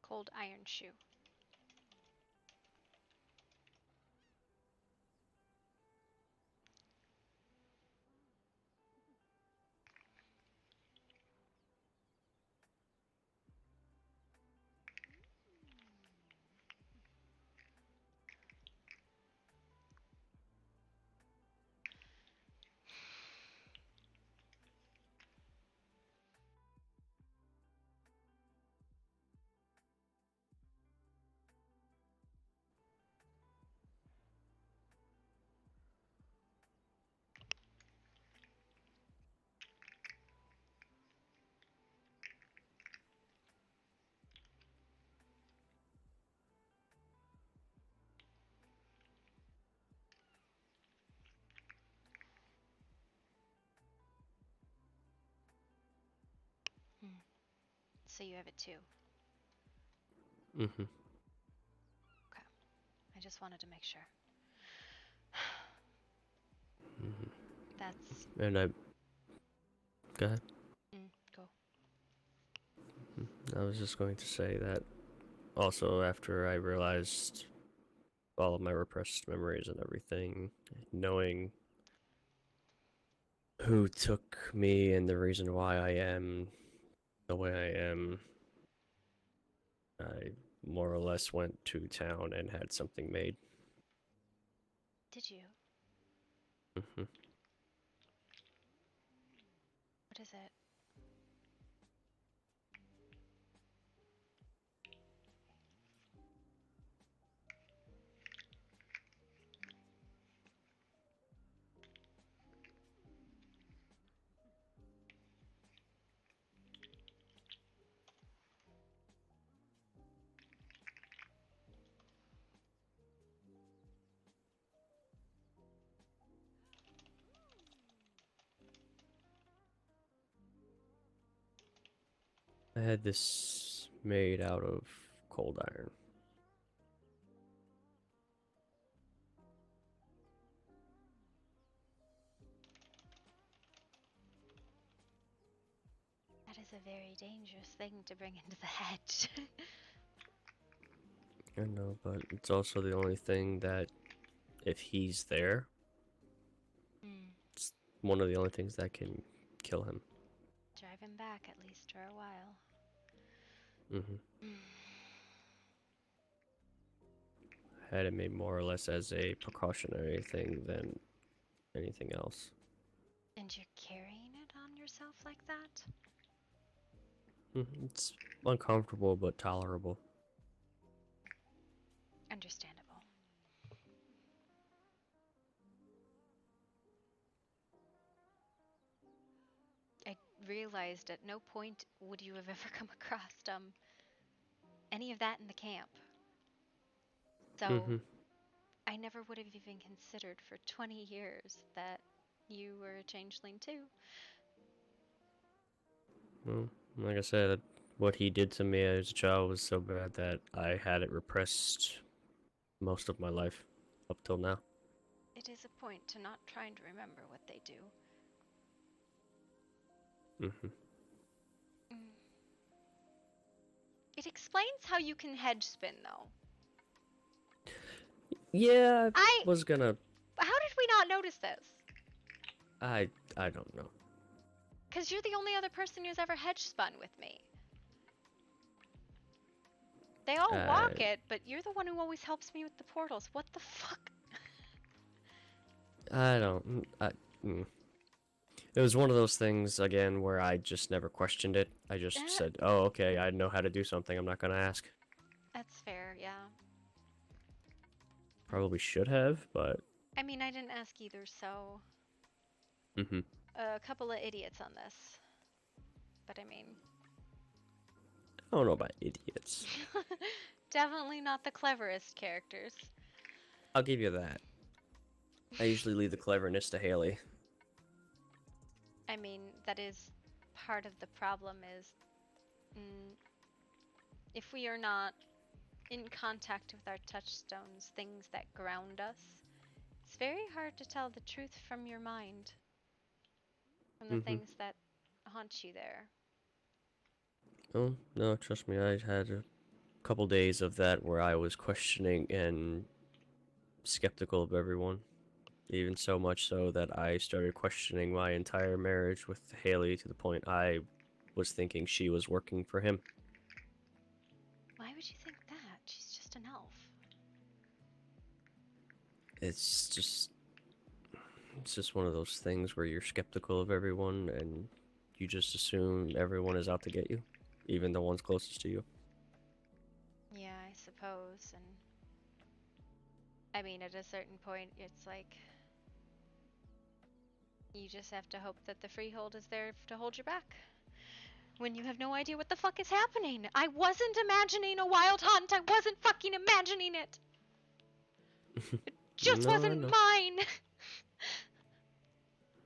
Cold iron shoe. So you have it too. Mm-hmm. Okay. I just wanted to make sure. Mm-hmm. That's. And I. Go ahead. Go. I was just going to say that also after I realized all of my repressed memories and everything, knowing who took me and the reason why I am the way I am, I more or less went to town and had something made. Did you? Hmm. What is it? I had this made out of cold iron. That is a very dangerous thing to bring into the hedge. I know, but it's also the only thing that, if he's there, it's one of the only things that can kill him. Drive him back at least for a while. Hmm. Had it made more or less as a precautionary thing than anything else. And you're carrying it on yourself like that? It's uncomfortable but tolerable. Understandable. I realized at no point would you have ever come across any of that in the camp. So I never would have even considered for 20 years that you were a changeling too. Well, like I said, what he did to me as a child was so bad that I had it repressed most of my life, up till now. It is a point to not trying to remember what they do. It explains how you can hedge spin, though. Yeah, I was gonna... How did we not notice this? I don't know. Because you're the only other person who's ever hedge spun with me. They all walk it, but you're the one who always helps me with the portals. What the fuck? I don't... It was one of those things, again, where I just never questioned it. I just said, oh, okay, I know how to do something, I'm not gonna ask. That's fair, yeah. Probably should have, but... I mean, I didn't ask either, so... A couple of idiots on this. But I mean... I don't know about idiots. Definitely not the cleverest characters. I'll give you that. I usually leave the cleverness to Haley. I mean, that is part of the problem is... if we are not in contact with our touchstones, things that ground us, it's very hard to tell the truth from your mind. From the things that haunt you there. Oh, no, trust me, I had a couple days of that where I was questioning and skeptical of everyone. Even so much so that I started questioning my entire marriage with Haley to the point I was thinking she was working for him. Why would you think that? She's just an elf. It's just one of those things where you're skeptical of everyone and you just assume everyone is out to get you, even the ones closest to you. Yeah, I suppose. And I mean, at a certain point, it's like you just have to hope that the freehold is there to hold you back when you have no idea what the fuck is happening. I wasn't imagining a wild hunt. I wasn't fucking imagining it. It just wasn't mine.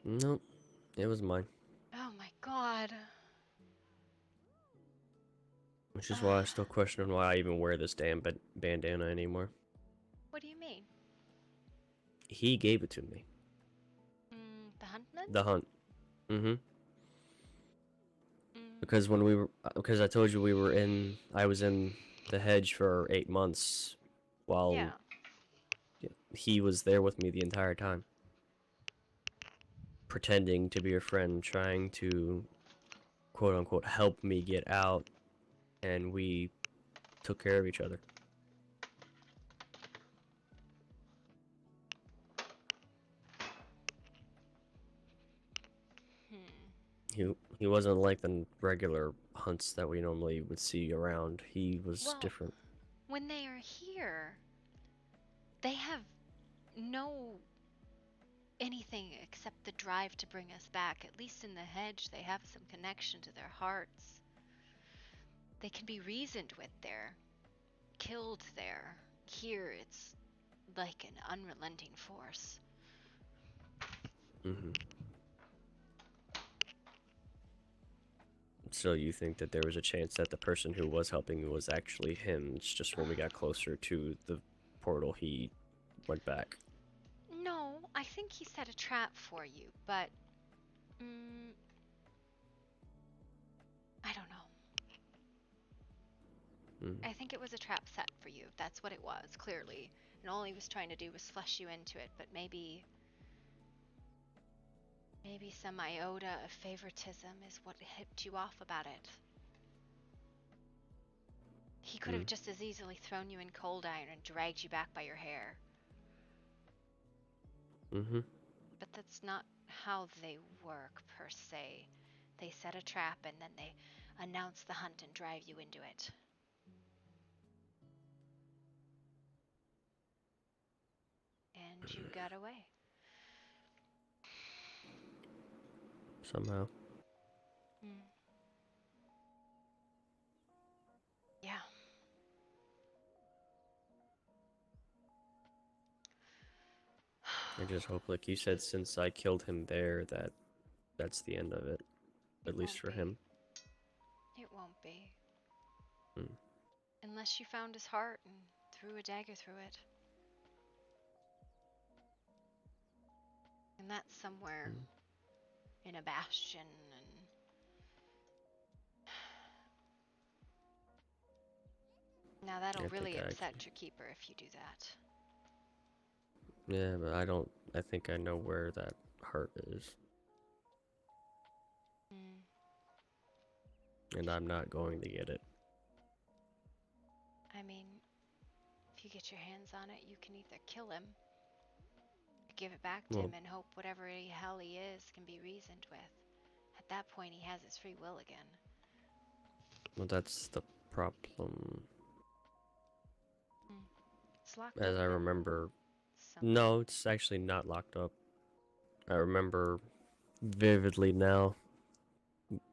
Nope, it was mine. Oh my god. Which is why I still question why I even wear this damn bandana anymore. What do you mean? He gave it to me. The huntness? hunt? The hunt. Mm-hmm. Because when we were, because I told you I was in the hedge for 8 months, while he was there with me the entire time, pretending to be a friend, trying to, quote unquote, help me get out, and we took care of each other. He wasn't like the regular hunts that we normally would see around. He was different. When they are here, they have no anything except the drive to bring us back. At least in the hedge, they have some connection to their hearts. They can be reasoned with there, killed there. Here, it's like an unrelenting force. Mm-hmm. So you think that there was a chance that the person who was helping me was actually him? It's just when we got closer to the portal, he went back. No, I think he set a trap for you, but I don't know. I think it was a trap set for you. That's what it was, clearly. And all he was trying to do was flush you into it, but maybe some iota of favoritism is what hipped you off about it. He could have just as easily thrown you in cold iron and dragged you back by your hair. Mm-hmm. But that's not how they work, per se. They set a trap and then they announce the hunt and drive you into it. And you got away. Somehow. Yeah. I just hope, like you said, since I killed him there, that's the end of it. At least for him. It won't be. Unless you found his heart and threw a dagger through it. And that's somewhere in a bastion and now that'll really upset your keeper if you do that. Yeah, but I think I know where that heart is. And I'm not going to get it. I mean, if you get your hands on it, you can either kill him, give it back to him, and hope whatever hell he is can be reasoned with. At that point, he has his free will again. Well, that's the problem. It's locked As up. I remember... No, it's actually not locked up. I remember vividly now.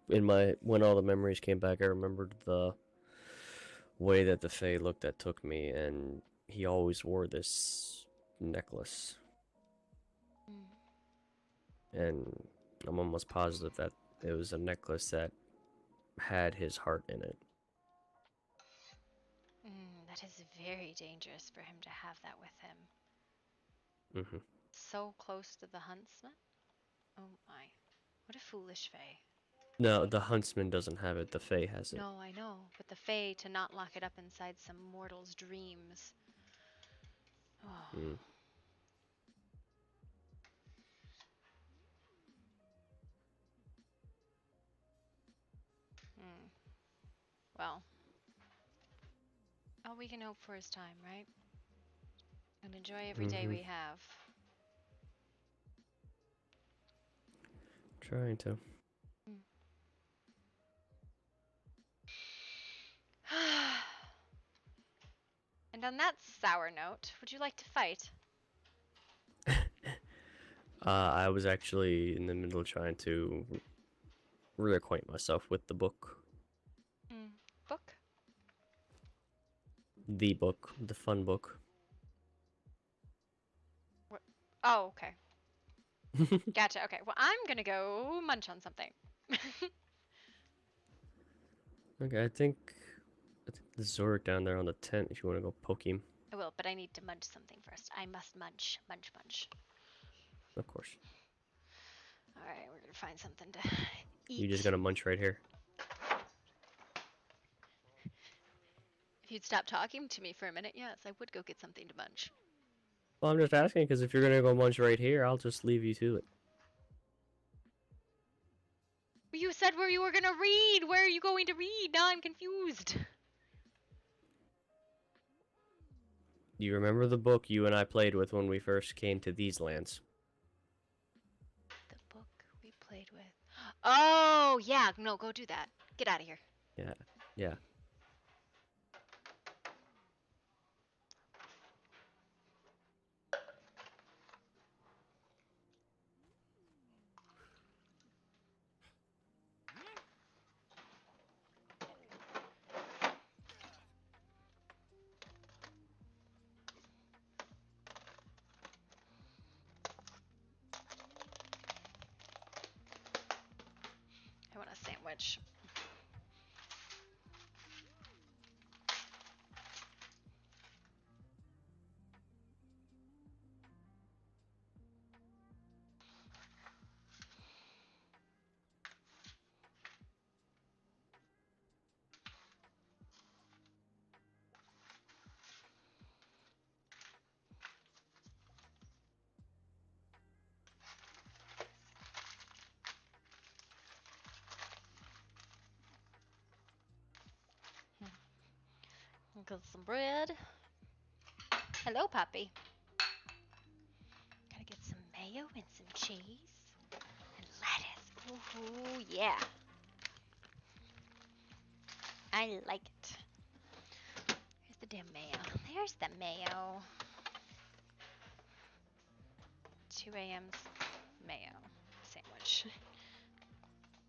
When all the memories came back, I remembered the way that the Fae looked at took me, and he always wore this necklace. And I'm almost positive that it was a necklace that had his heart in it. That is very dangerous for him to have that with him. So close to the huntsman? Oh my. What a foolish Fae. No, the huntsman doesn't have it, the Fae has it. No, I know, but the Fae to not lock it up inside some mortal's dreams. Oh. Well, all we can hope for is time, right? And enjoy every day we have. Trying to. And on that sour note, would you like to fight? I was actually in the middle of trying to reacquaint myself with the book. Book? The book, the fun book. What? Oh, okay. Gotcha. Okay. Well, I'm gonna go munch on something. Okay, I think there's Zorik down there on the tent if you want to go poke him. I will, but I need to munch something first. I must munch. Munch, munch. Of course. Alright, we're gonna find something to You eat. just gonna munch right here? If you'd stop talking to me for a minute, yes, I would go get something to munch. Well, I'm just asking because if you're gonna go munch right here, I'll just leave you to it. You said where you were gonna read! Where are you going to read? Now I'm confused. Do you remember the book you and I played with when we first came to these lands? The book we played with. Oh, yeah, no, go do that. Get out of here. Yeah, yeah. I want a sandwich. Got some bread. Hello, puppy. Gotta get some mayo and some cheese. And lettuce. Ooh, yeah. I like it. Here's the damn mayo. There's the mayo. 2 a.m.'s mayo sandwich.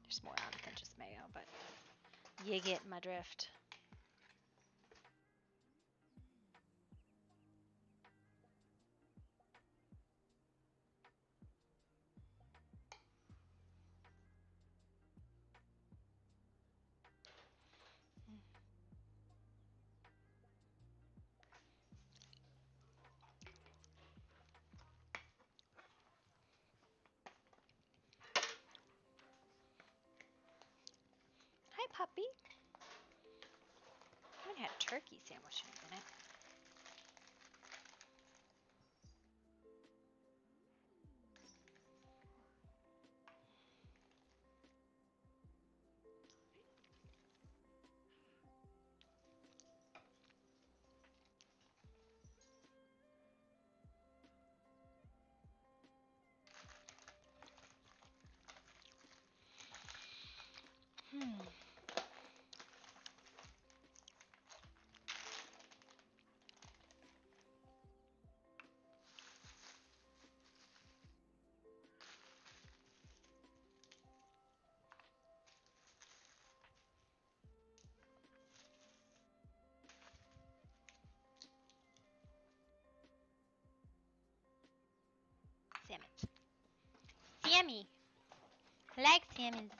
There's more on it than just mayo, but you get my drift. Hi, puppy. I haven't had turkey sandwich in a minute. Salmon. Sammy. I like salmon.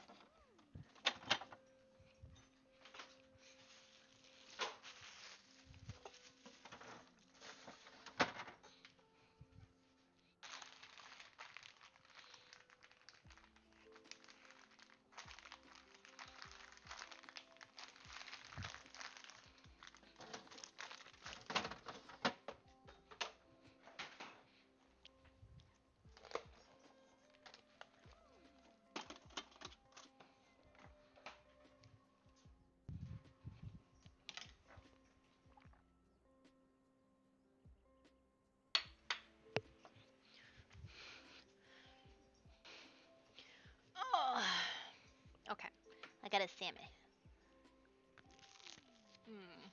Oh. Okay. I got a salmon. Mm.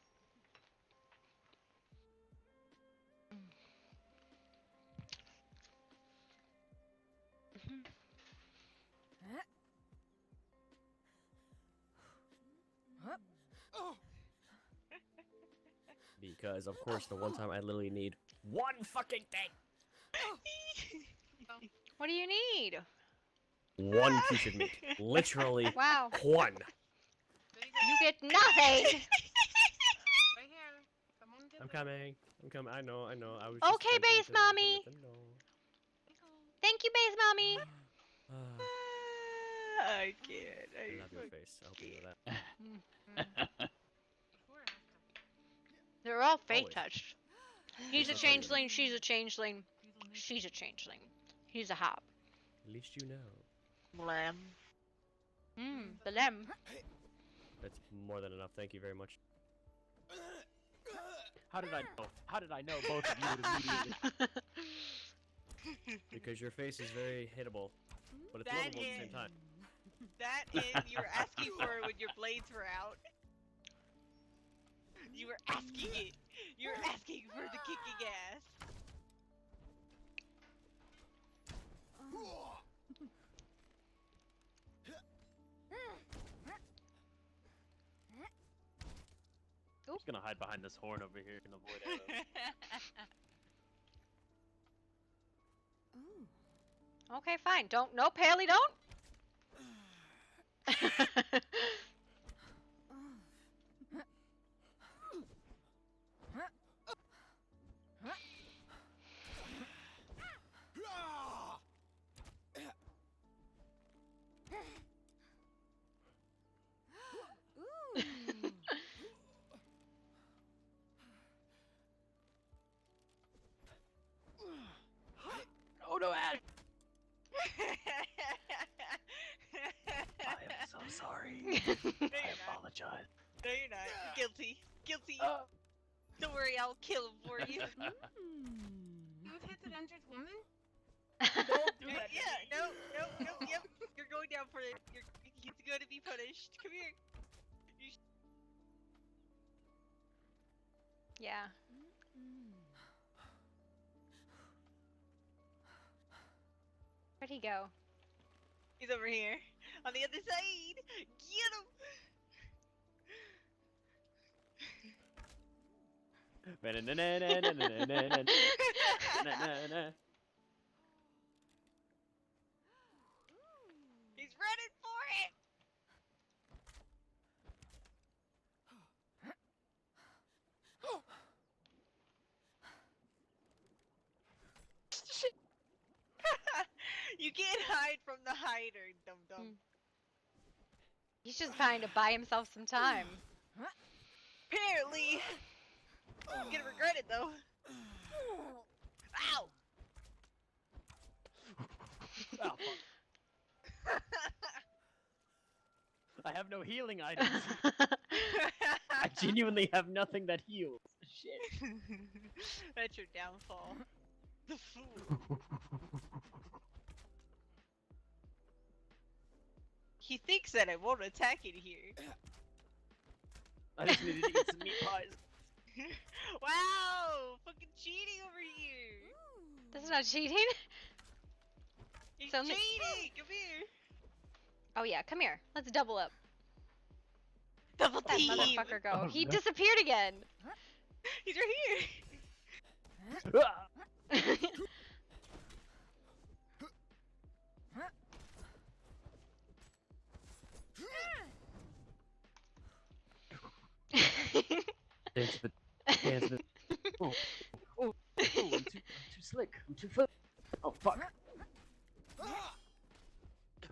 Because, of course, the one time I literally need one fucking thing! What do you need? One piece of meat. Literally, Wow. one. You get nothing! Right here. Someone I'm coming. I'm coming. I know. I was Okay, just base mommy. let them know. Thank you, base mommy. I can't. I love your face. I hope you know that. They're all fate Always. touched. He's a That's how you know. changeling, she's a changeling, she's a changeling. He's a hop. At least you know. Lamb. Belem. That's more than enough. Thank you very much. How did I know? How did I know both of you would immediately? Because your face is very hittable, but it's That lovable at the same time. That and you were asking for it when your blades were out. You were asking it. You were asking for the kicking ass. I'm just gonna hide behind this horn over here and avoid arrows. Okay, fine. Don't. No, Paley, don't. Oh no, Ash! I am so sorry. I apologize. No, you're not. You're guilty. Guilty. Don't worry, I'll kill him for you. You've hit an injured woman? Don't do that. Yeah, no, yep. You're going down for it. He's going to be punished. Come here. Yeah. Where'd he go? He's over here. On the other side. Get him. He's running for it. You can't hide from the hider, dum dum. He's just trying to buy himself some time. Apparently. I'm gonna regret it though. Ow! Oh, fuck. I have no healing items. I genuinely have nothing that heals. Shit. That's your downfall. The fool. He thinks that I won't attack it here. I just needed to eat some meat pies. Wow! Fucking cheating over here! That's not cheating. He's Sounds like- cheating! Come here! Oh yeah, come here. Let's double up. Double That team! motherfucker go. Oh, He no. disappeared again. He's right here! Dance the dance the oh, I'm too slick. I'm too foot. Oh fuck.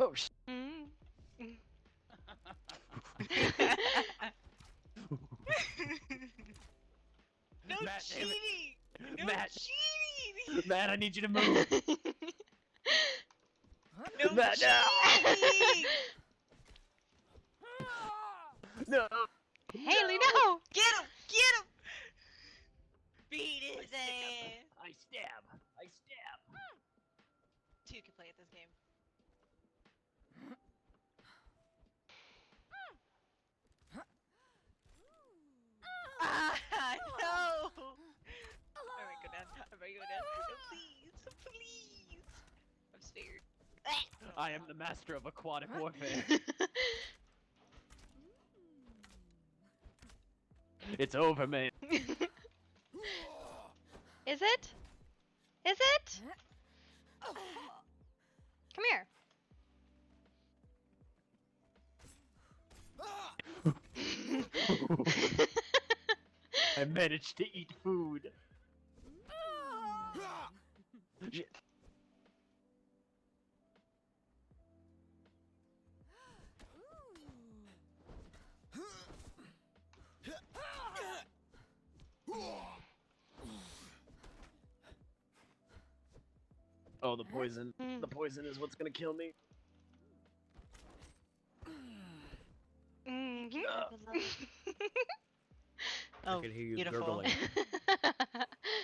Oh shit. No Matt, damn it. cheating! No Matt. cheating! Matt, I need you to move. No Matt, cheating! no. Haley, no! Get him! Get him! Beat his ass! I stab. I stab. Two can play at this game. Ah, no! I might go down. I might go down. No, please, please. I'm scared. I am the master of aquatic warfare. It's over, man. Is it? Is it? Come here. I managed to eat food. Oh, the poison. The poison is what's gonna kill me. Oh, I can hear you beautiful. gurgling.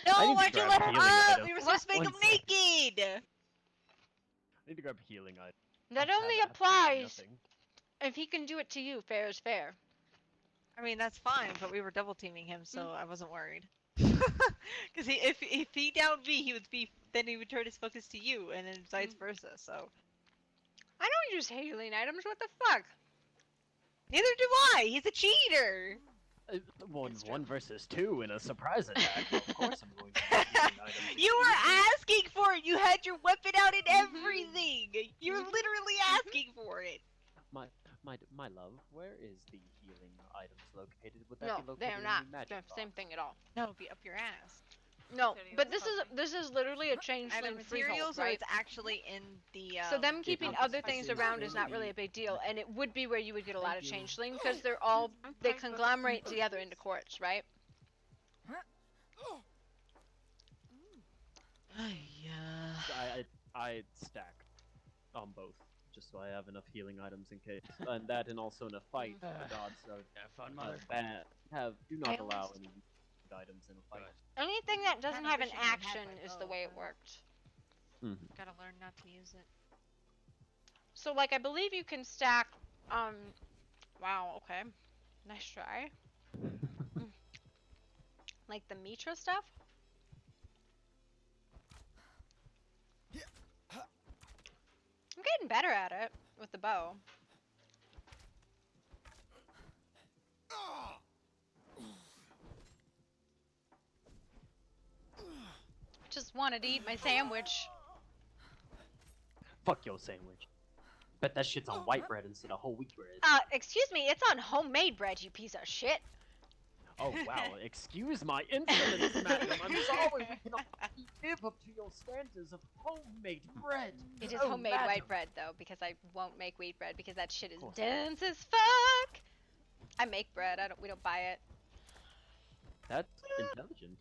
No, I need to why'd you grab let her healing up? items. We were supposed to make One him sec. naked! I need to grab healing items. That I only have applies nothing. if he can do it to you. Fair is fair. I mean, that's fine, but we were double teaming him, so I wasn't worried. Because if he downed me, then he would turn his focus to you, and then vice versa. So I don't use healing items. What the fuck? neither do I. He's a cheater. One versus two in a surprise attack. Well, of course I'm going to use healing items. You were asking for it. You had your weapon out and everything. You're literally asking for it. My love, where is the healing items located? Would that No, be located they're in not. the magic They're same thing at all. No, be up your ass. No, but this is literally a changeling Either freehold, materials right? or it's actually in the. So them keeping it- other I things see. around is not really a big deal, and it would be where you would get a lot of changeling because they conglomerate together into courts, right? Yeah. I stack on both, just so I have enough healing items in case, and that, and also in a fight, the gods Have fun, mother. do not allow any items in a fight. Anything that doesn't Kinda have an wish I had action my is bow, the way it but- worked. Gotta learn not to use it. So, like, I believe you can stack, wow, okay. Nice try. Like the Mitra stuff? I'm getting better at it with the bow. Just wanted to eat my sandwich. Fuck your sandwich. Bet that shit's on white bread instead of whole wheat bread. Excuse me, it's on homemade bread, you piece of shit. Oh wow, excuse my insolence, madam. I'm sorry we cannot live up to your standards of homemade bread. It is Oh, homemade madam. white bread, though, because I won't make wheat bread because that shit is dense as fuck. I make bread. We don't buy it. That's intelligent.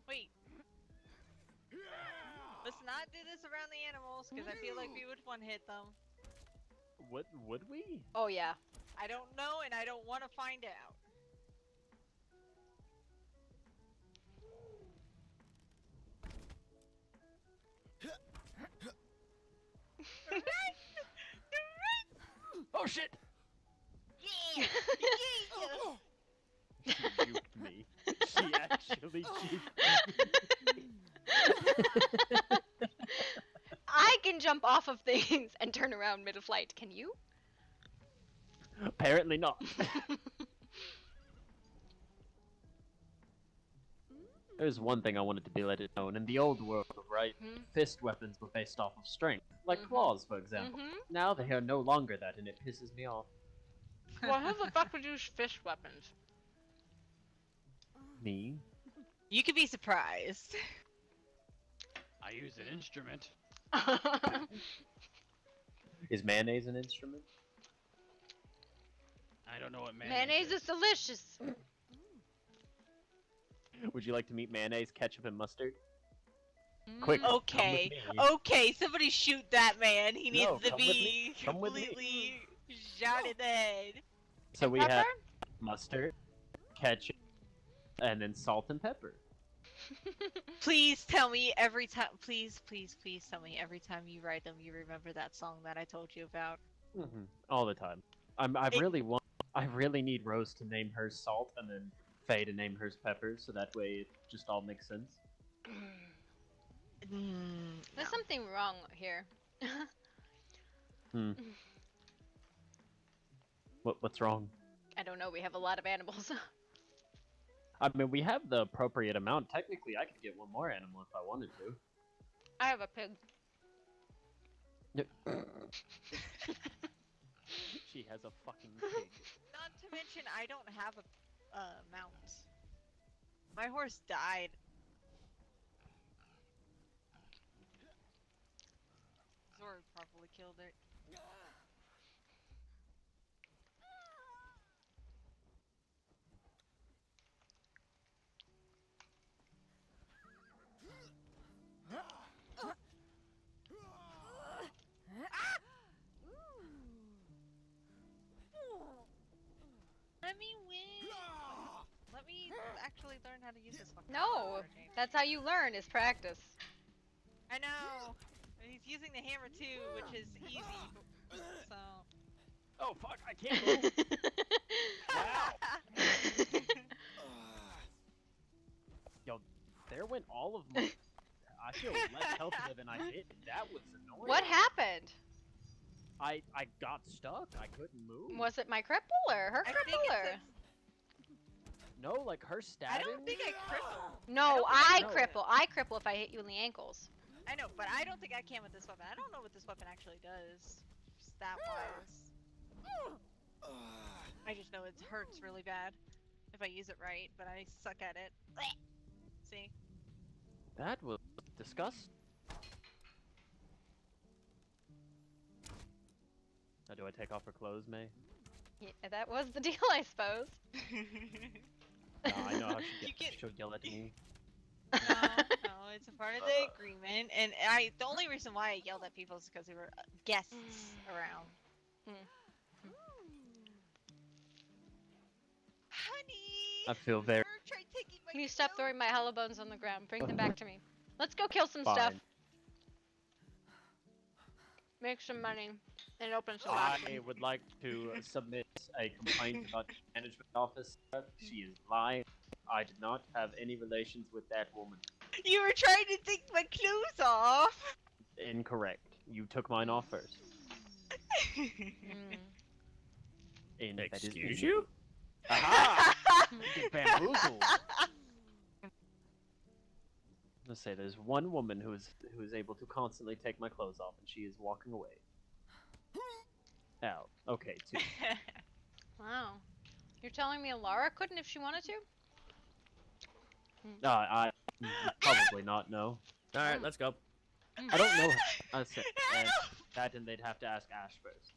Wait. Let's not do this around the animals, because I feel like we would one-hit them. Would we? Oh yeah. I don't know, and I don't want to find out. Oh shit! Yeah! She juked me. She actually juked me. I can jump off of things and turn around mid-flight. Can you? Apparently not. There's one thing I wanted to be let it known. In the old world, right, fist weapons were based off of strength. Like claws, for example. Now they are no longer that, and it pisses me off. Well, who the fuck would use fist weapons? Me? You could be surprised. I use an instrument. Is mayonnaise an instrument? I don't know what Mayonnaise is delicious. Would you like to meet mayonnaise, ketchup, and mustard? Quick, Okay, come with me. okay, somebody shoot that man. He needs No, to come with be me. Come with me. completely shot in the head. So we have mustard, ketchup, and then salt and pepper. Please tell me every time. Please, please, please tell me every time you write them, you remember that song that I told you about. All the time. I really need Rose to name hers Salt, and then Faye to name hers Pepper, so that way it just all makes sense. There's something wrong here. What's wrong? I don't know. We have a lot of animals. I mean, we have the appropriate amount. Technically, I could get one more animal if I wanted to. I have a pig. She has a fucking pig. Not to mention, I don't have a mount. My horse died. Zord probably killed it. Let me win. Let me actually learn how to use this fucking No, that's how you learn is practice. I know. And he's using the hammer too, which is easy. So. Oh fuck! I can't move. Wow. Yo, there went all of my. I feel less healthier than I did. That was annoying. What happened? I got stuck. I couldn't move. Was it my cripple or her cripple or? No, like her stabbing. I don't think I cripple. No, I cripple. I cripple if I hit you in the ankles. I know, but I don't think I can with this weapon. I don't know what this weapon actually does, stat-wise. I just know it hurts really bad if I use it right, but I suck at it. See? That was disgusting. Now, do I take off her clothes, May? Yeah, that was the deal, I suppose. No, I know how she'll yell at me. No, it's a part of the agreement, and the only reason why I yelled at people is because there were guests around. Honey! I feel very. Can you stop throwing my hollow bones on the ground? Bring them back to me. Let's go kill some stuff. Make some money and open some boxes. I would like to submit a complaint about the management office. She is lying. I did not have any relations with that woman. You were trying to take my clothes off! Incorrect. You took mine off first. And Excuse you? Aha! You get bamboozled. Let's say there's one woman who is able to constantly take my clothes off, and she is walking away. Ow. Okay, two. Wow. You're telling me Alara couldn't if she wanted to? I probably not. No. All right, let's go. I don't know. I said that, and they'd have to ask Ash first.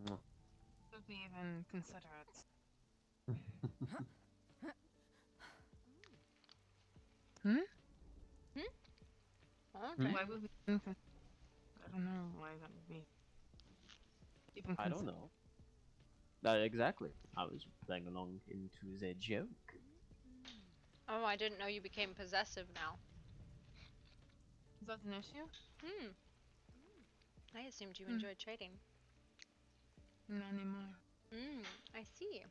Would we even consider it? Why would we even consider? I don't know why that would be. Even I don't know. Exactly. I was playing along into the joke. Oh, I didn't know you became possessive now. Is that an issue? I assumed you enjoyed trading. Not anymore. I see.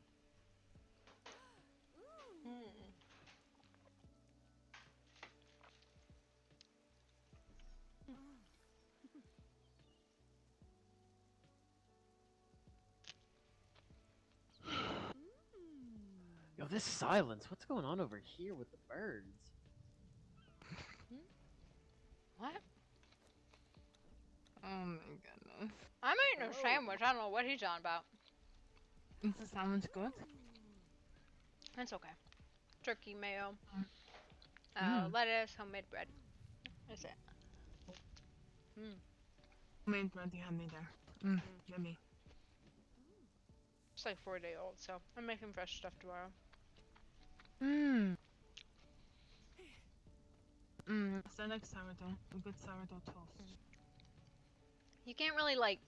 Yo, this silence. What's going on over here with the birds? What? Oh my goodness. I'm eating a sandwich. I don't know what he's on about. Is the sandwich good? That's okay. Turkey, mayo, lettuce, homemade bread. That's it. Homemade bread you had me there. Yummy. It's like 4-day-old, so I'm making fresh stuff tomorrow. So I like sourdough. A good sourdough toast. You can't really like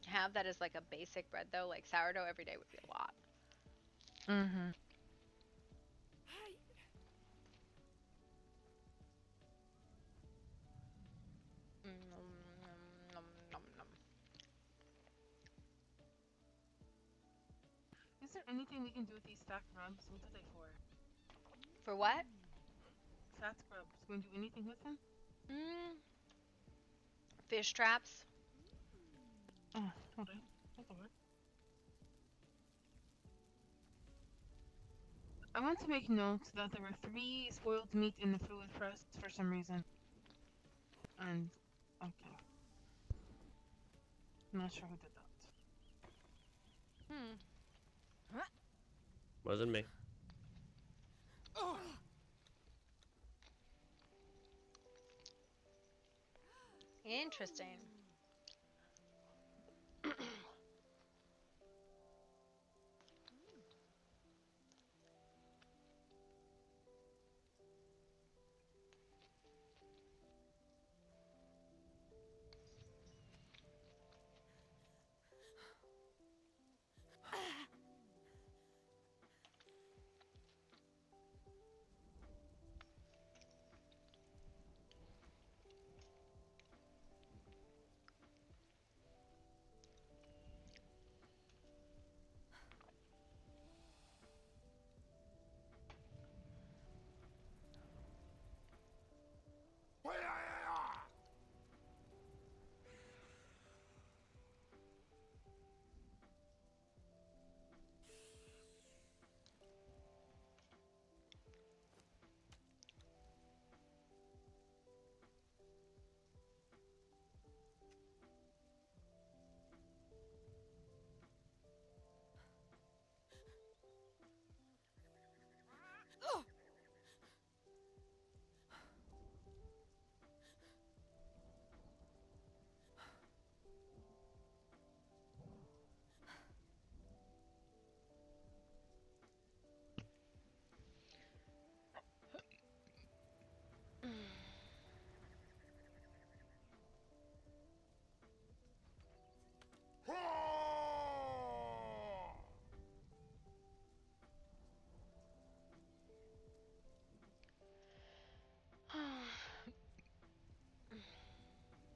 have that as like a basic bread though. Like sourdough every day would be a lot. anything we can do with these stack grubs? What are they for? For what? Fat grubs. Can we do anything with them? Fish traps. Oh, alright. That'll work. I want to make note that there were 3 spoiled meat in the fluid press for some reason. And, okay. I'm not sure who did that. Wasn't me. Interesting.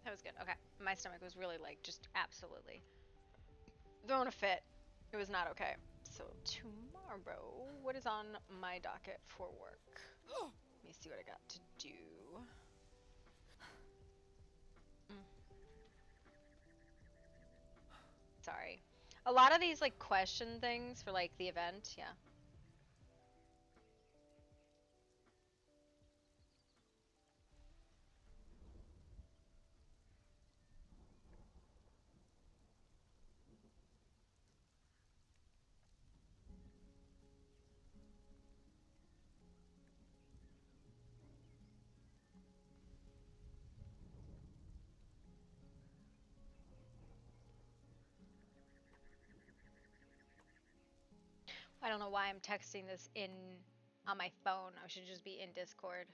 That was good. Okay. My stomach was really like just absolutely throwing a fit. It was not okay. So tomorrow, what is on my docket for work? Let me see what I got to do. Sorry. A lot of these like question things for like the event, yeah. I don't know why I'm texting this in on my phone. I should just be in Discord.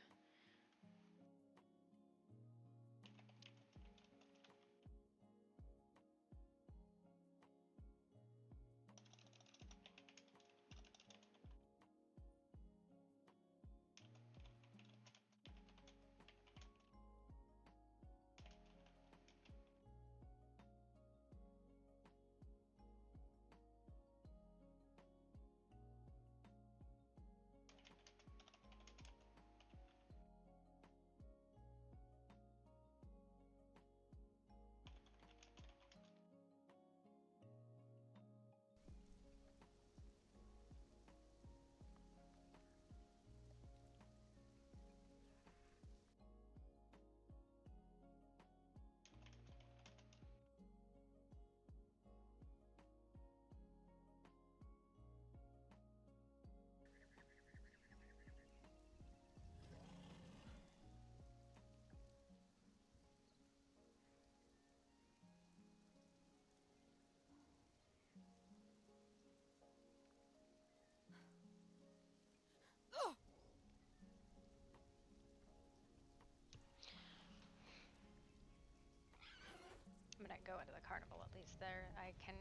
I'm gonna go into the carnival at least. There, I can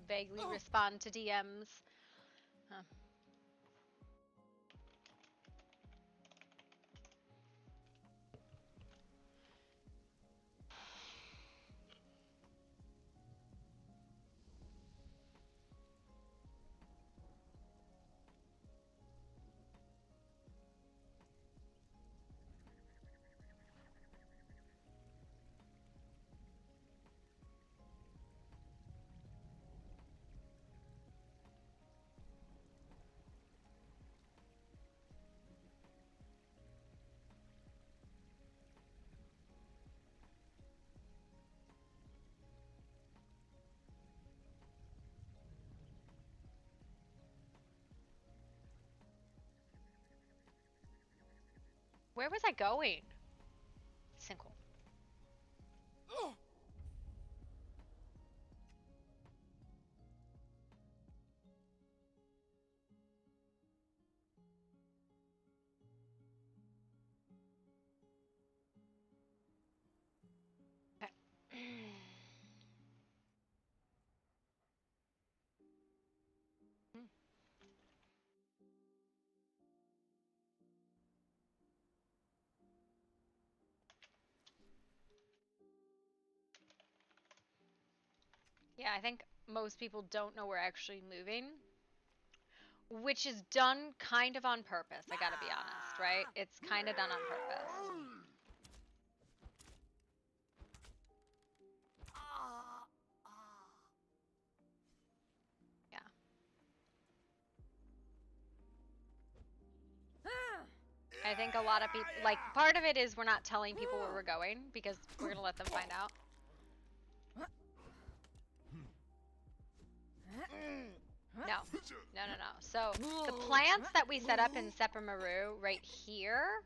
vaguely respond to DMs. Huh. Where was I going? Sinkhole. Yeah, I think most people don't know we're actually moving, which is done kind of on purpose, I gotta be honest, right? It's kind of done on purpose. Yeah. I think a lot of people, like, part of it is we're not telling people where we're going because we're gonna let them find out. No. No, no, no. So, the plants that we set up in Sepamaru right here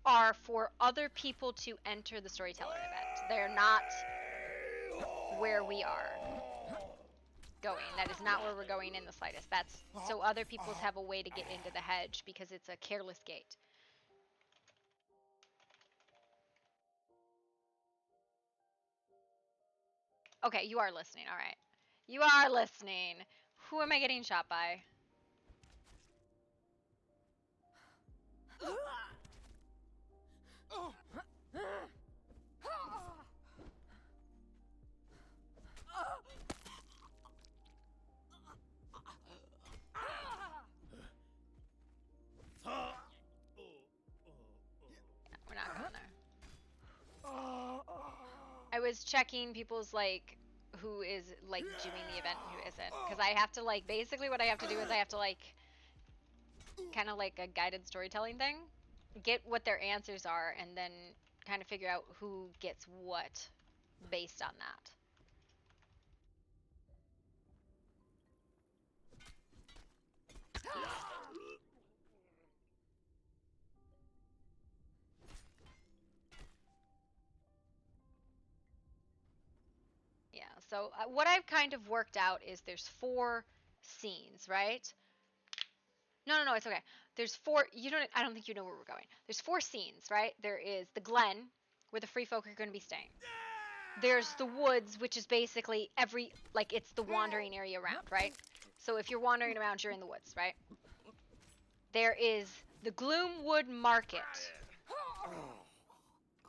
are for other people to enter the storyteller event. They're not where we are going. That is not where we're going in the slightest. That's so other peoples have a way to get into the hedge because it's a careless gate. Okay, you are listening. All right. You are listening. Who am I getting shot by? We're not going there. I was checking people's, like, who is, like, doing the event and who isn't. Because I have to, like, basically what I have to do is I have to, like, kind of like a guided storytelling thing. Get what their answers are and then kind of figure out who gets what based on that. Yeah, so what I've kind of worked out is there's 4 scenes, right? No, it's okay. There's 4, I don't think you know where we're going. There's 4 scenes, right? There is the Glen, where the free folk are going to be staying. There's the woods, which is basically it's the wandering area around, right? So if you're wandering around, you're in the woods, right? There is the Gloomwood Market,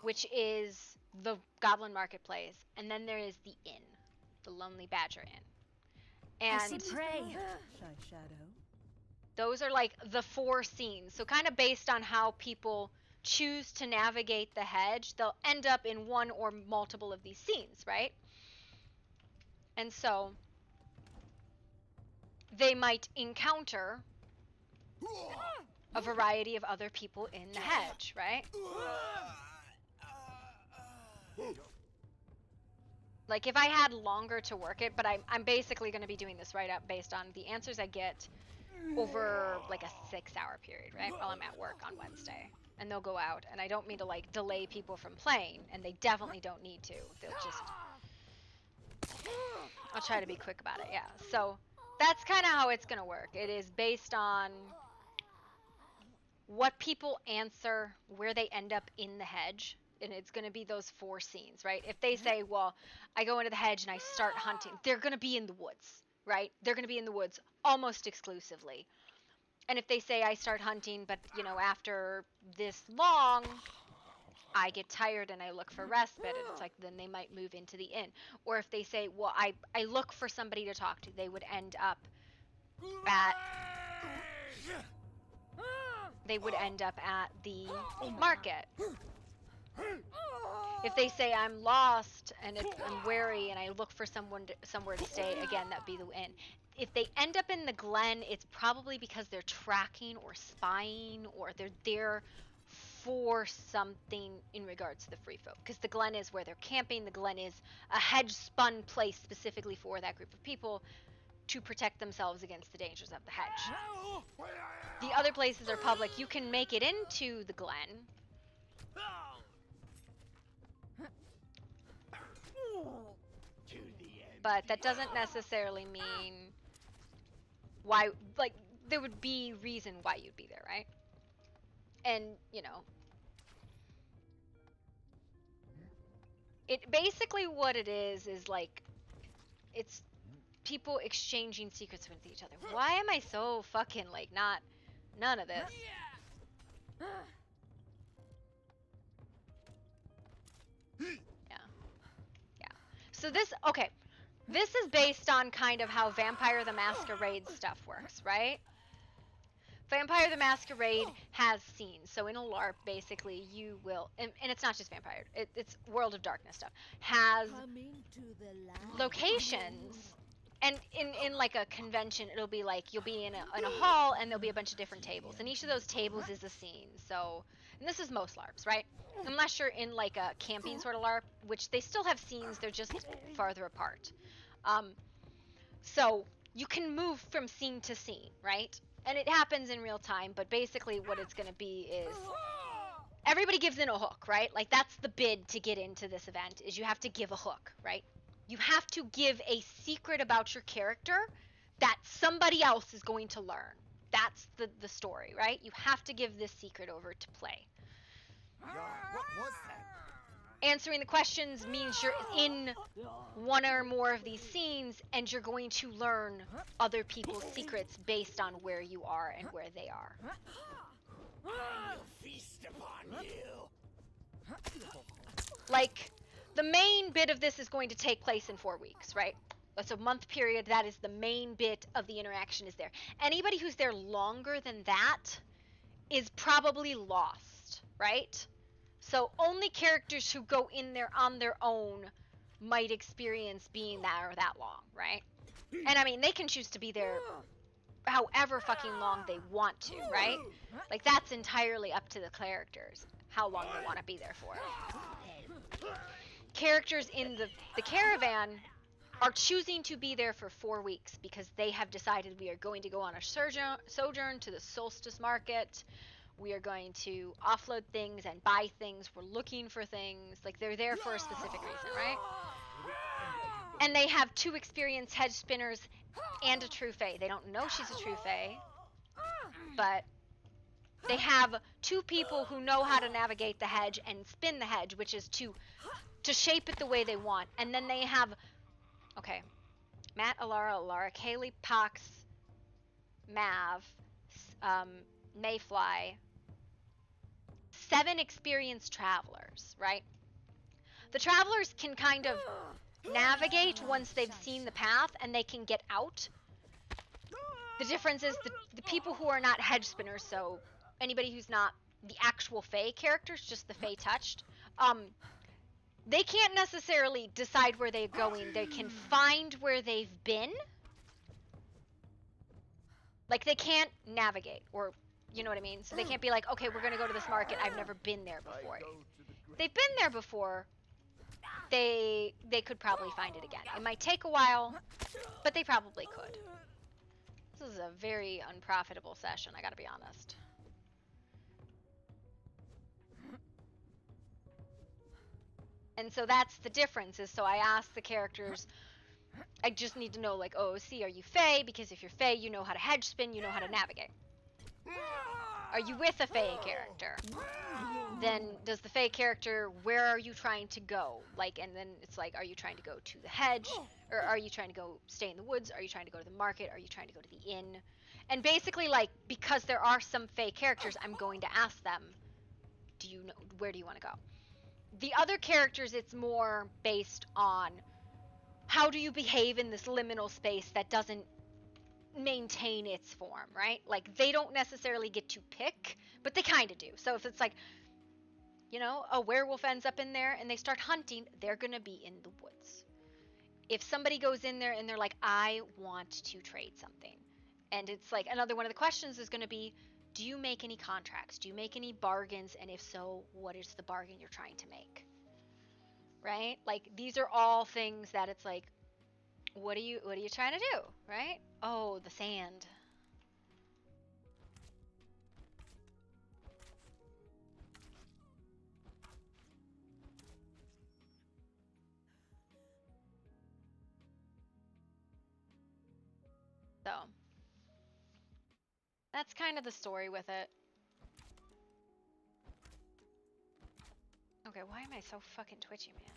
which is the Goblin Marketplace, and then there is the inn, the Lonely Badger Inn. And I see prey. Shy shadow. Those are like the 4 scenes. So kind of based on how people choose to navigate the hedge, they'll end up in one or multiple of these scenes, right? And so they might encounter a variety of other people in the hedge, right? Like if I had longer to work it, but I'm basically going to be doing this right up based on the answers I get over like a 6-hour period, right? While I'm at work on Wednesday. And they'll go out, and I don't mean to like delay people from playing, and they definitely don't need to. They'll just... I'll try to be quick about it, yeah. So that's kind of how it's going to work. It is based on what people answer, where they end up in the hedge, and it's going to be those 4 scenes, right? If they say, well, I go into the hedge and I start hunting, they're going to be in the woods, right? They're going to be in the woods almost exclusively. And if they say I start hunting, but, after this long, I get tired and I look for respite, and it's like, then they might move into the inn. Or if they say, well, I look for somebody to talk to, they would end up at the market. If they say I'm lost and I'm weary and I look for somewhere to stay, again, that'd be the inn. If they end up in the Glen, it's probably because they're tracking or spying, or they're there for something in regards to the free folk. Because the Glen is where they're camping. The Glen is a hedge-spun place specifically for that group of people. to protect themselves against the dangers of the hedge. The other places are public. You can make it into the glen. But that doesn't necessarily mean why, like, there would be reason why you'd be there, right? And, you know, it basically what it is like, it's people exchanging secrets with each other. Why am I so fucking, like, none of this? Yeah. So this, okay, this is based on kind of how Vampire the Masquerade stuff works, right? Vampire the Masquerade has scenes. So in a LARP, basically, you will, and it's not just Vampire, it's World of Darkness stuff, has locations. And in like a convention, it'll be like you'll be in a hall and there'll be a bunch of different tables. And each of those tables is a scene. So, and this is most LARPs, right? Unless you're in like a camping sort of LARP, which they still have scenes, they're just farther apart. So you can move from scene to scene, right? And it happens in real time, but basically what it's going to be is everybody gives in a hook, right? Like that's the bid to get into this event is you have to give a hook, right? You have to give a secret about your character that somebody else is going to learn. That's the story, right? You have to give this secret over to play. What was that? Answering the questions means you're in one or more of these scenes and you're going to learn other people's secrets based on where you are and where they are. I will feast upon you. Like, the main bit of this is going to take place in 4 weeks, right? That's a month period. That is the main bit of the interaction is there. Anybody who's there longer than that is probably lost, right? So only characters who go in there on their own might experience being there that long, right? And I mean, they can choose to be there however fucking long they want to, right? Like, that's entirely up to the characters, how long they want to be there for. Characters in the caravan are choosing to be there for 4 weeks because they have decided we are going to go on a sojourn to the solstice market. We are going to offload things and buy things. We're looking for things. Like, they're there for a specific reason, right? And they have 2 experienced hedge spinners and a true fae. They don't know she's a true fae, but they have 2 people who know how to navigate the hedge and spin the hedge, which is to shape it the way they want. And then they have, okay, Matt, Alara, Kaylee, Pox, Mav, Mayfly, 7 experienced travelers, right? The travelers can kind of navigate once they've seen the path and they can get out. The difference is the people who are not hedge spinners, so anybody who's not the actual Fae characters, just the Fae touched, they can't necessarily decide where they're going. They can find where they've been. Like, they can't navigate, or, you know what I mean? So they can't be like, okay, we're going to go to this market. I've never been there before. They've been there before. They could probably find it again. It might take a while, but they probably could. This is a very unprofitable session, I gotta be honest. And so that's the difference, is so I asked the characters, I just need to know, like, oh, see, are you Fae? Because if you're Fae, you know how to hedge spin, you know how to navigate. Are you with a Fae character? Then does the Fae character, where are you trying to go? Like, and then it's like, are you trying to go to the hedge? Or are you trying to go stay in the woods? Are you trying to go to the market? Are you trying to go to the inn? And basically, like, because there are some Fae characters, I'm going to ask them, do you know, where do you want to go? The other characters, it's more based on how do you behave in this liminal space that doesn't maintain its form, right? Like, they don't necessarily get to pick, but they kind of do. So if it's like, you know, a werewolf ends up in there and they start hunting, they're going to be in the woods. If somebody goes in there and they're like, I want to trade something, and it's like, another one of the questions is going to be, do you make any contracts? Do you make any bargains? And if so, what is the bargain you're trying to make? Right? Like, these are all things that it's like, what are you trying to do, right? Oh, the sand. So, that's kind of the story with it. Okay, why am I so fucking twitchy, man?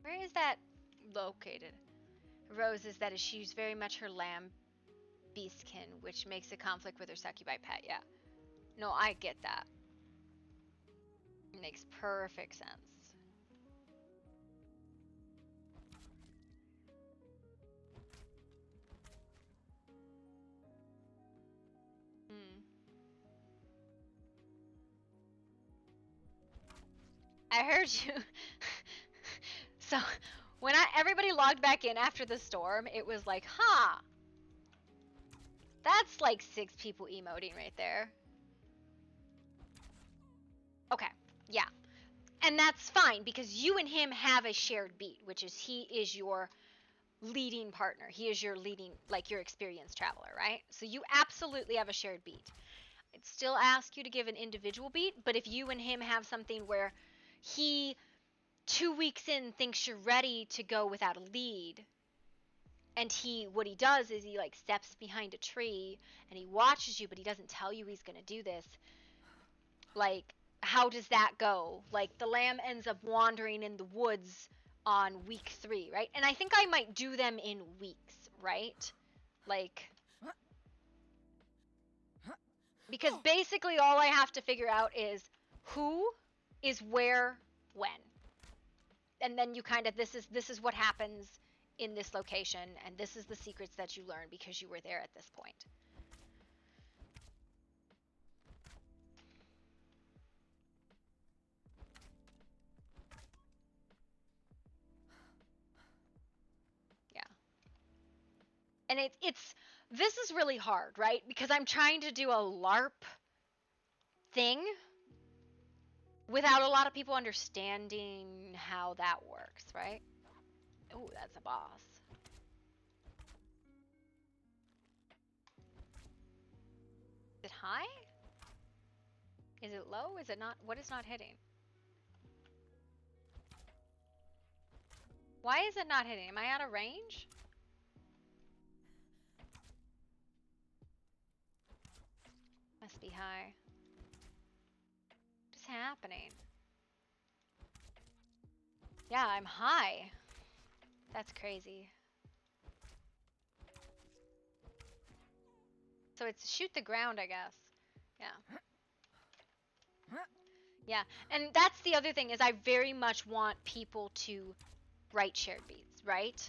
Where is that located? Rose is that she's very much her lamb beastkin, which makes a conflict with her succubi pet. Yeah. No, I get that. Makes perfect sense. Hmm. I heard you. So, when everybody logged back in after the storm, it was like, huh. That's like 6 people emoting right there. Okay, yeah. And that's fine because you and him have a shared beat, which is he is your leading partner. He is your leading, like your experienced traveler, right? So you absolutely have a shared beat. I'd still ask you to give an individual beat, but if you and him have something where he 2 weeks in thinks you're ready to go without a lead, and what he does is he like steps behind a tree and he watches you, but he doesn't tell you he's going to do this. Like, how does that go? Like, the lamb ends up wandering in the woods on week 3, right? And I think I might do them in weeks, right? Like, because basically all I have to figure out is who is where when. And then you kind of, this is what happens in this location, and this is the secrets that you learn because you were there at this point. Yeah. And this is really hard, right? Because I'm trying to do a LARP thing without a lot of people understanding how that works, right? Oh, that's a boss. Is it high? Is it low? Is it not? What is not hitting? Why is it not hitting? Am I out of range? Must be high. What is happening? Yeah, I'm high. That's crazy. So it's shoot the ground, I guess. Yeah. Yeah, and that's the other thing is I very much want people to write shared beats, right?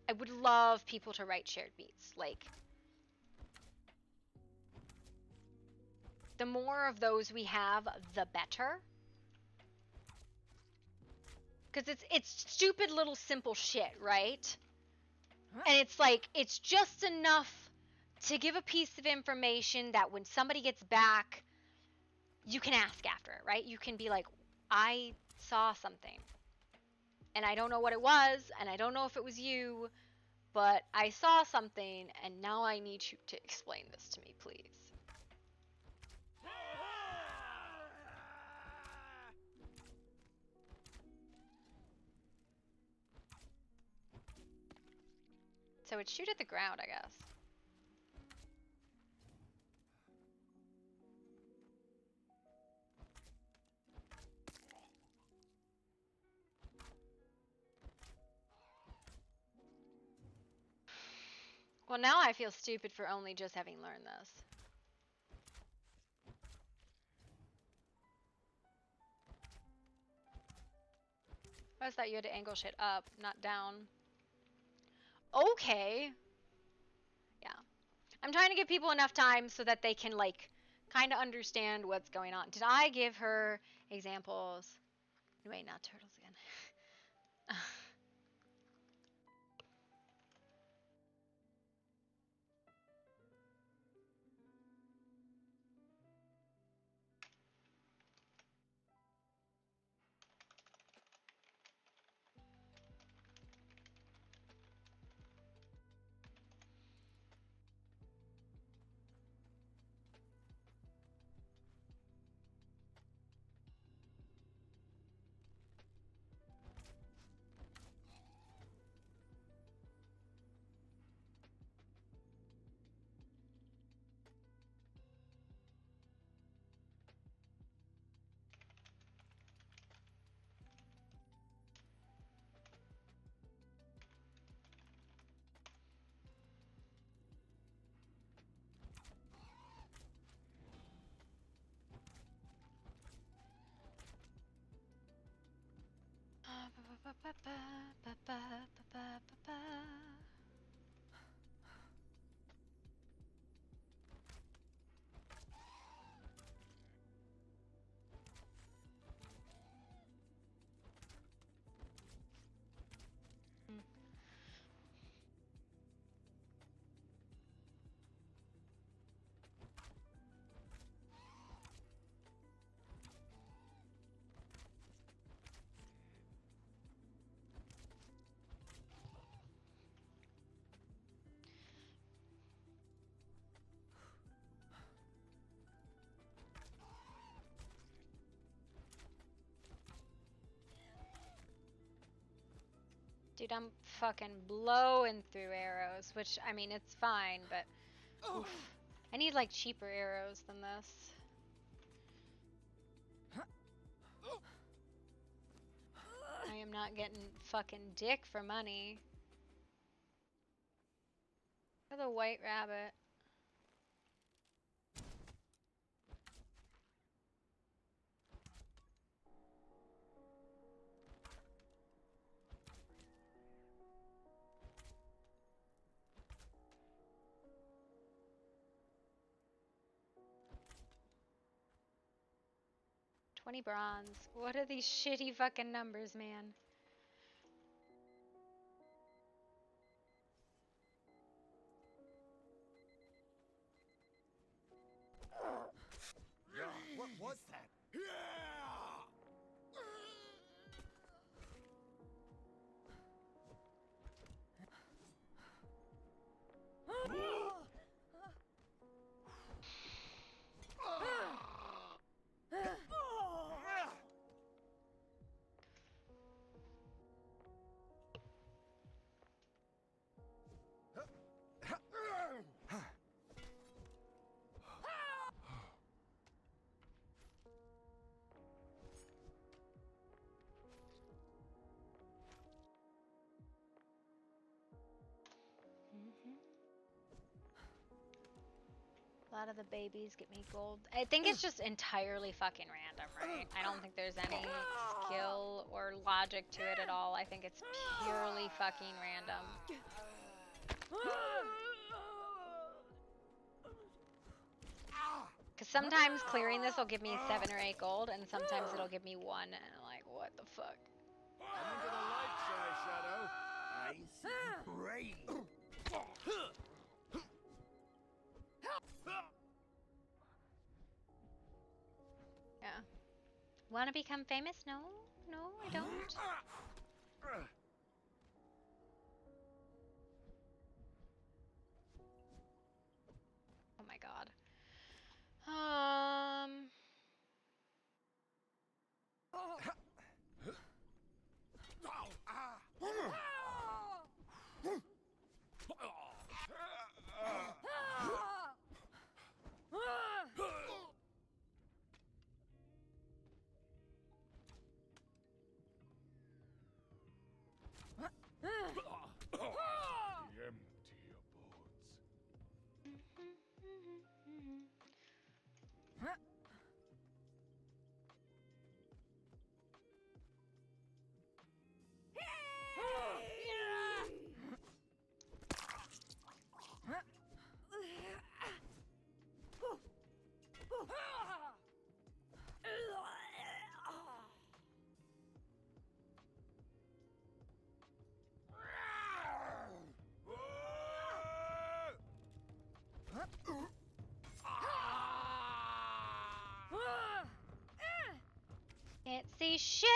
I would love people to write shared beats. Like, the more of those we have, the better. Because it's stupid little simple shit, right? And it's like, it's just enough to give a piece of information that when somebody gets back, you can ask after it, right? You can be like, I saw something. And I don't know what it was, and I don't know if it was you, but I saw something, and now I need you to explain this to me, please. So it's shoot at the ground, I guess. Well, now I feel stupid for only just having learned this. I always thought you had to angle shit up, not down. Okay. Yeah. I'm trying to give people enough time so that they can, like, kind of understand what's going on. Did I give her examples? Wait, not turtles again. Dude, I'm fucking blowing through arrows, which, I mean, it's fine, but oof. I need, like, cheaper arrows than this. I am not getting fucking dick for money. For the white rabbit. $20 bronze. What are these shitty fucking numbers, man? Yeah, what was that? Yeah! A lot of the babies get me gold. I think it's just entirely fucking random, right? I don't think there's any skill or logic to it at all. I think it's purely fucking random. Because sometimes clearing this will give me 7 or 8 gold, and sometimes it'll give me 1, and I'm like, what the fuck? Come into the light, Shy Shadow. I see brain. Yeah. Want to become famous? No, no, I don't. Oh my god. shit!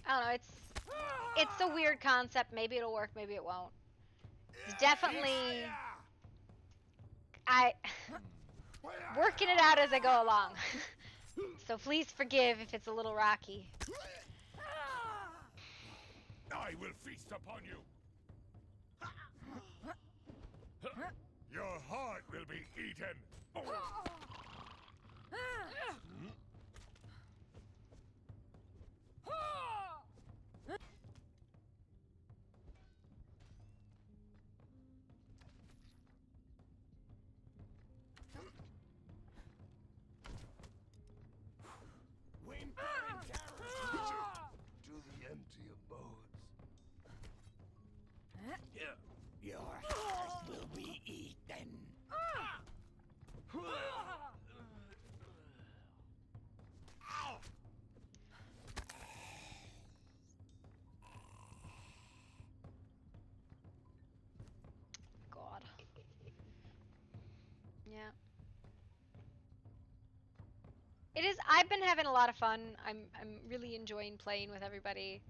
I don't know, it's a weird concept. Maybe it'll work, maybe it won't. It's definitely working it out as I go along. So please forgive if it's a little rocky. I will feast upon you. Your heart will be eaten. To the empty abodes. Your heart will be eaten. God. Yeah. It is. I've been having a lot of fun. I'm really enjoying playing with everybody.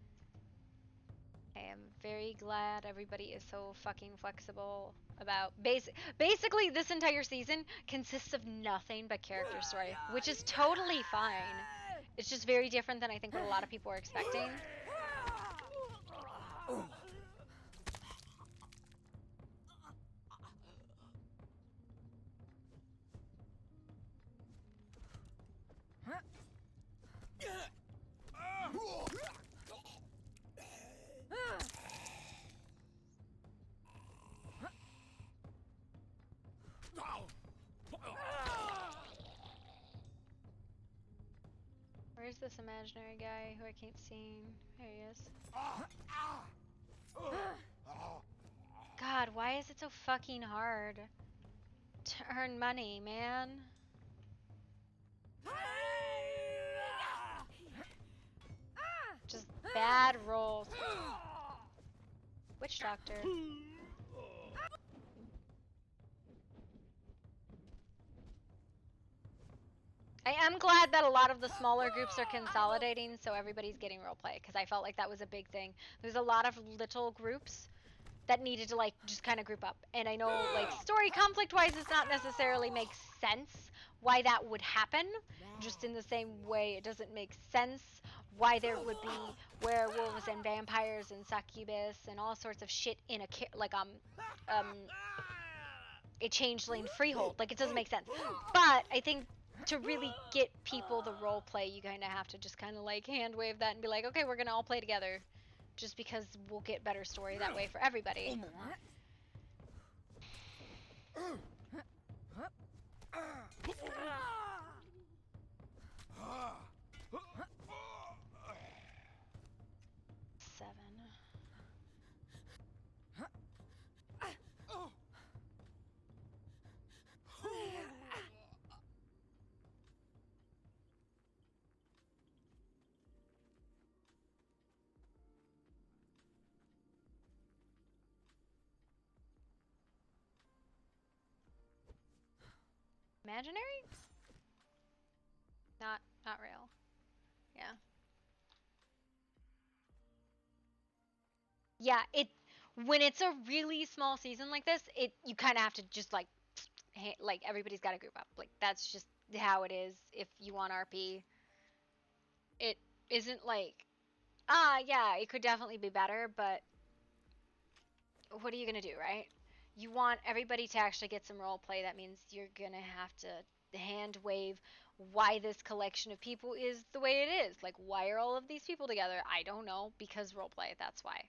I am very glad everybody is so fucking flexible about basically this entire season consists of nothing but character story, which is totally fine. It's just very different than I think what a lot of people are expecting. Where's this imaginary guy who I can't see? There he is. God, why is it so fucking hard to earn money, man? Just bad rolls. Witch doctor. I am glad that a lot of the smaller groups are consolidating so everybody's getting roleplay, because I felt like that was a big thing. There's a lot of little groups that needed to like just kind of group up. And I know like story conflict wise it's not necessarily makes sense why that would happen. Just in the same way it doesn't make sense why there would be werewolves and vampires and succubus and all sorts of shit in a a changeling freehold. Like it doesn't make sense. But I think to really get people the role play, you kind of have to just kind of like hand wave that and be like, okay, we're gonna all play together, just because we'll get better story that way for everybody. Seven. Imaginary? Not real. Yeah. Yeah, when it's a really small season like this, you kind of have to just like everybody's got to group up. Like that's just how it is if you want RP. It isn't like yeah, it could definitely be better, but what are you going to do, right? You want everybody to actually get some role play. That means you're going to have to hand wave why this collection of people is the way it is. Like, why are all of these people together? I don't know, because roleplay, that's why.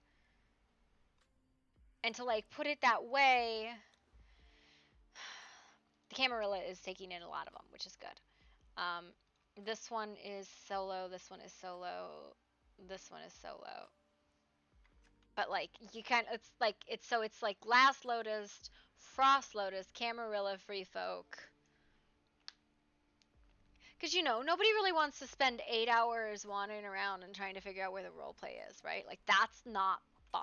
And to, like, put it that way, the Camarilla is taking in a lot of them, which is good. This one is solo, this one is solo, this one is solo. But, like, you kind of, it's like Last Lotus, Frost Lotus, Camarilla, Free Folk. Because, nobody really wants to spend 8 hours wandering around and trying to figure out where the roleplay is, right? Like, that's not fun.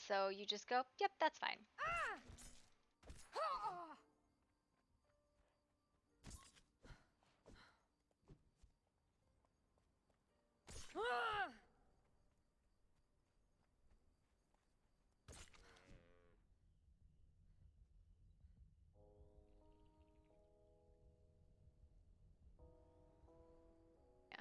So you just go, yep, that's fine. Yeah.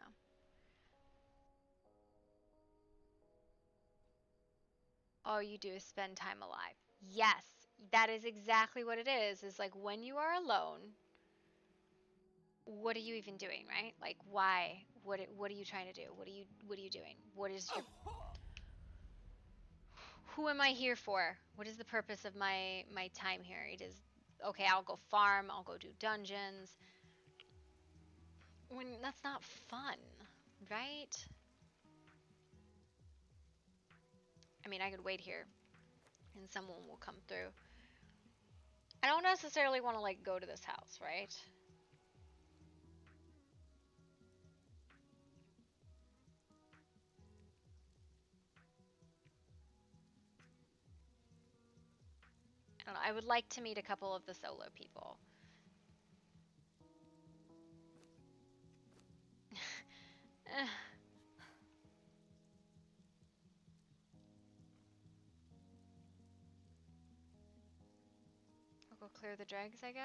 All you do is spend time alive. Yes, that is exactly what it is. Is like when you are alone, what are you even doing, right? Like why? What are you trying to do? What are you doing? What is your Who am I here for? What is the purpose of my time here? It is okay, I'll go farm, I'll go do dungeons. When that's not fun, right? I mean, I could wait here and someone will come through. I don't necessarily want to like go to this house, right? I don't know. I would like to meet a couple of the solo people. I'll go clear the dregs, I guess.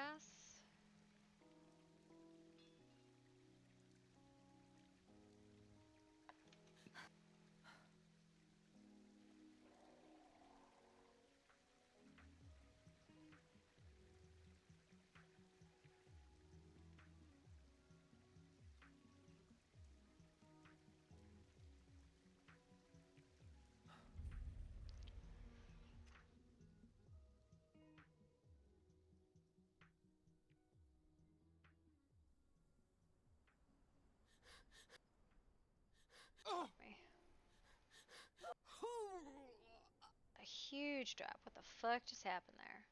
A huge drop. What the fuck just happened there?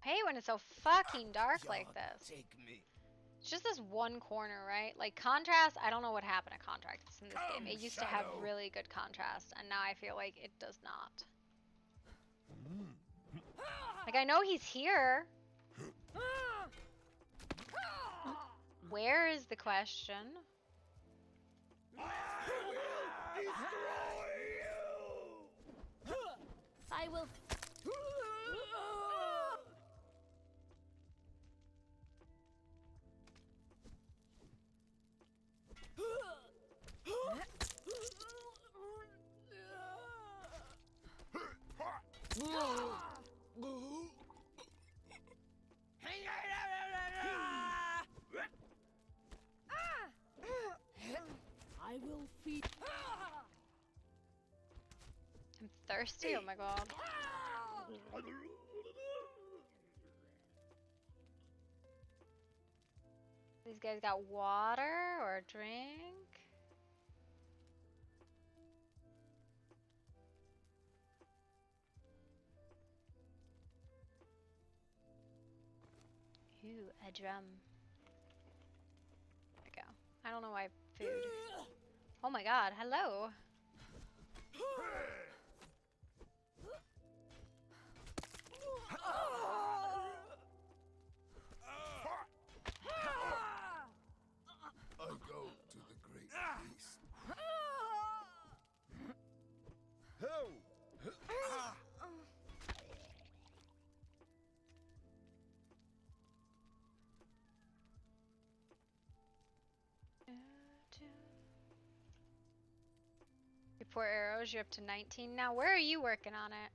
Hey, when it's so fucking dark like this. It's just this one corner, right? Like, contrast, I don't know what happened to contrast in this game. It used to have really good contrast, and now I feel like it does not. Like, I know he's here. Where is the question? I will. I will feed. I'm thirsty, oh my god. These guys got water or a drink? Ooh, a drum. There we go. I don't know why food. Oh my god, hello. 24 arrows. You're up to 19 now. Where are you working on it?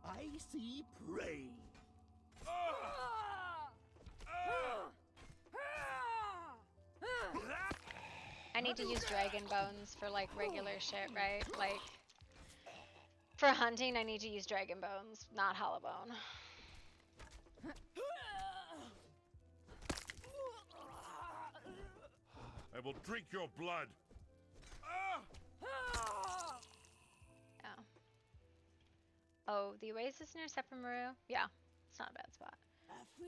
I see prey. I need to use dragon bones for like regular shit, right? Like for hunting, I need to use dragon bones, not hollow bone. I will drink your blood. Yeah. Oh, the oasis near Sephiroth? Yeah, it's not a bad spot.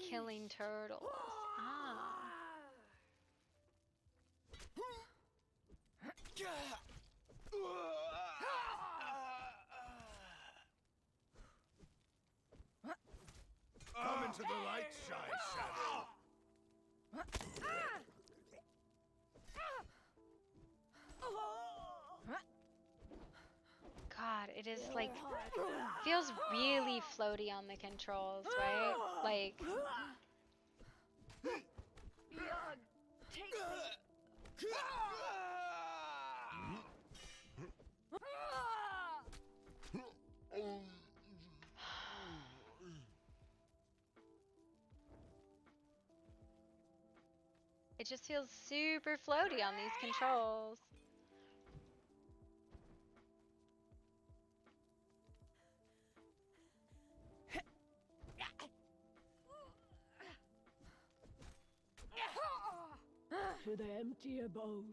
Killing turtles. Ah. Come into the light, shy shadow. God, it is like feels really floaty on the controls, right? Like it just feels super floaty on these controls. To the empty abode.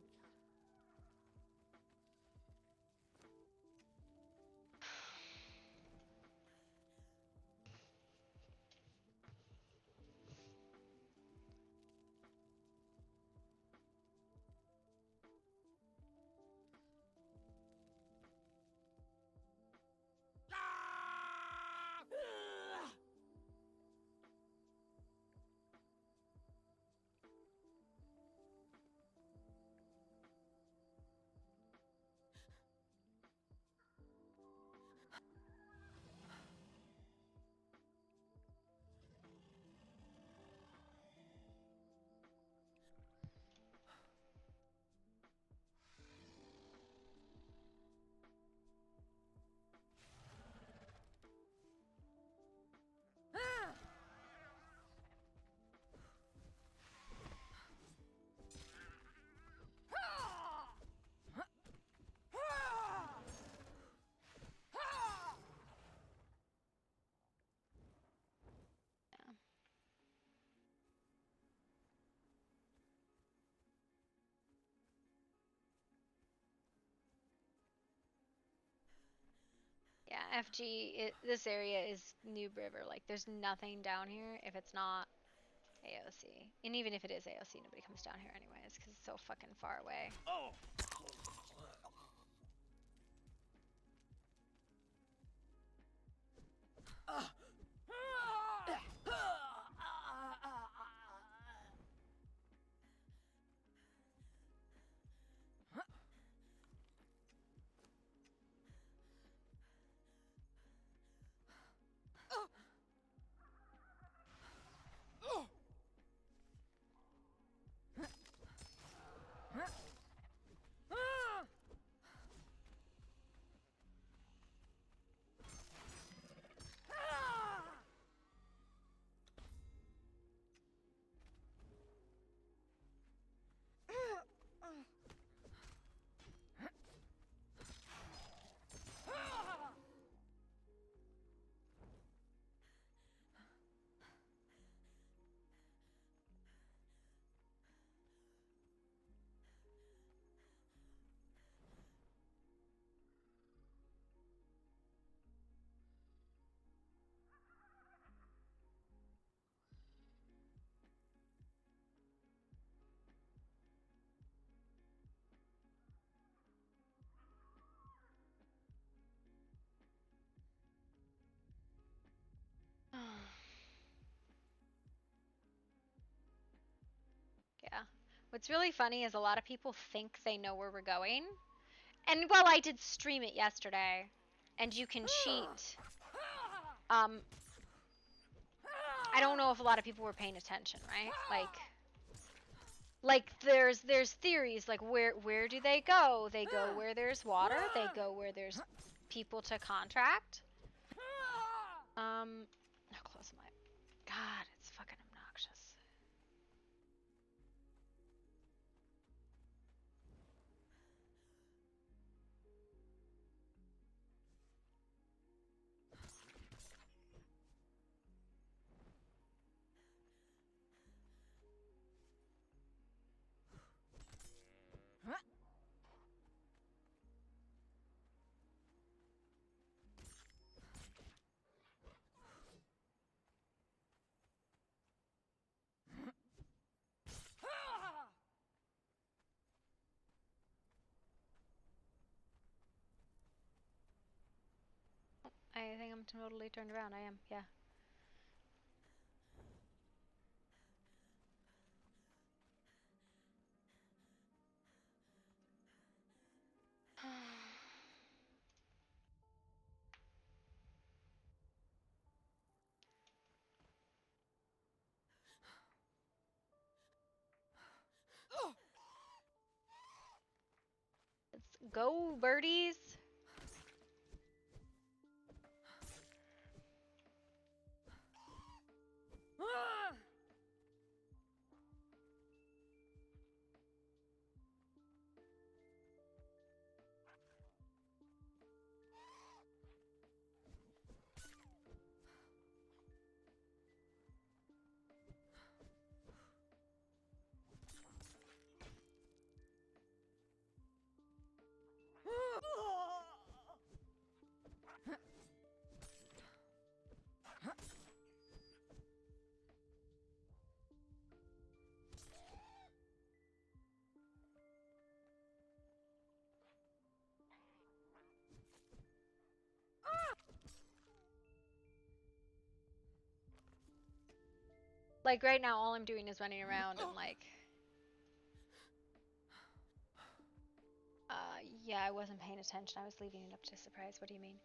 Yeah, FG, this area is Noob River. Like, there's nothing down here if it's not AOC. And even if it is AOC, nobody comes down here anyways, because it's so fucking far away. Oh. Yeah. What's really funny is a lot of people think they know where we're going. And well, I did stream it yesterday, and you can cheat. I don't know if a lot of people were paying attention, right? Like, Like there's theories like where do they go? They go where there's water. They go where there's people to contract. How close am I? God, it's fucking obnoxious. I think I'm totally turned around. I am, yeah. Let's go, birdies. Like right now, all I'm doing is running around and like, yeah, I wasn't paying attention. I was leaving it up to surprise. What do you mean?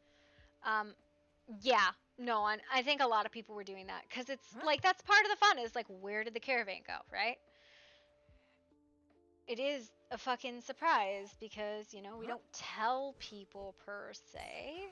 Yeah, no, I think a lot of people were doing that because it's like that's part of the fun is like where did the caravan go, right? It is a fucking surprise because you know we don't tell people per se.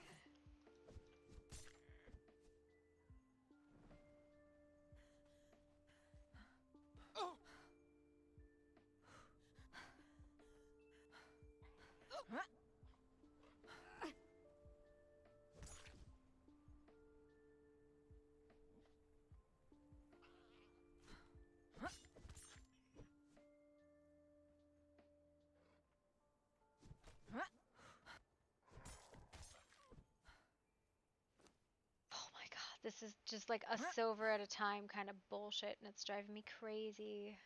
Oh my god, this is just like a silver at a time kind of bullshit and it's driving me crazy.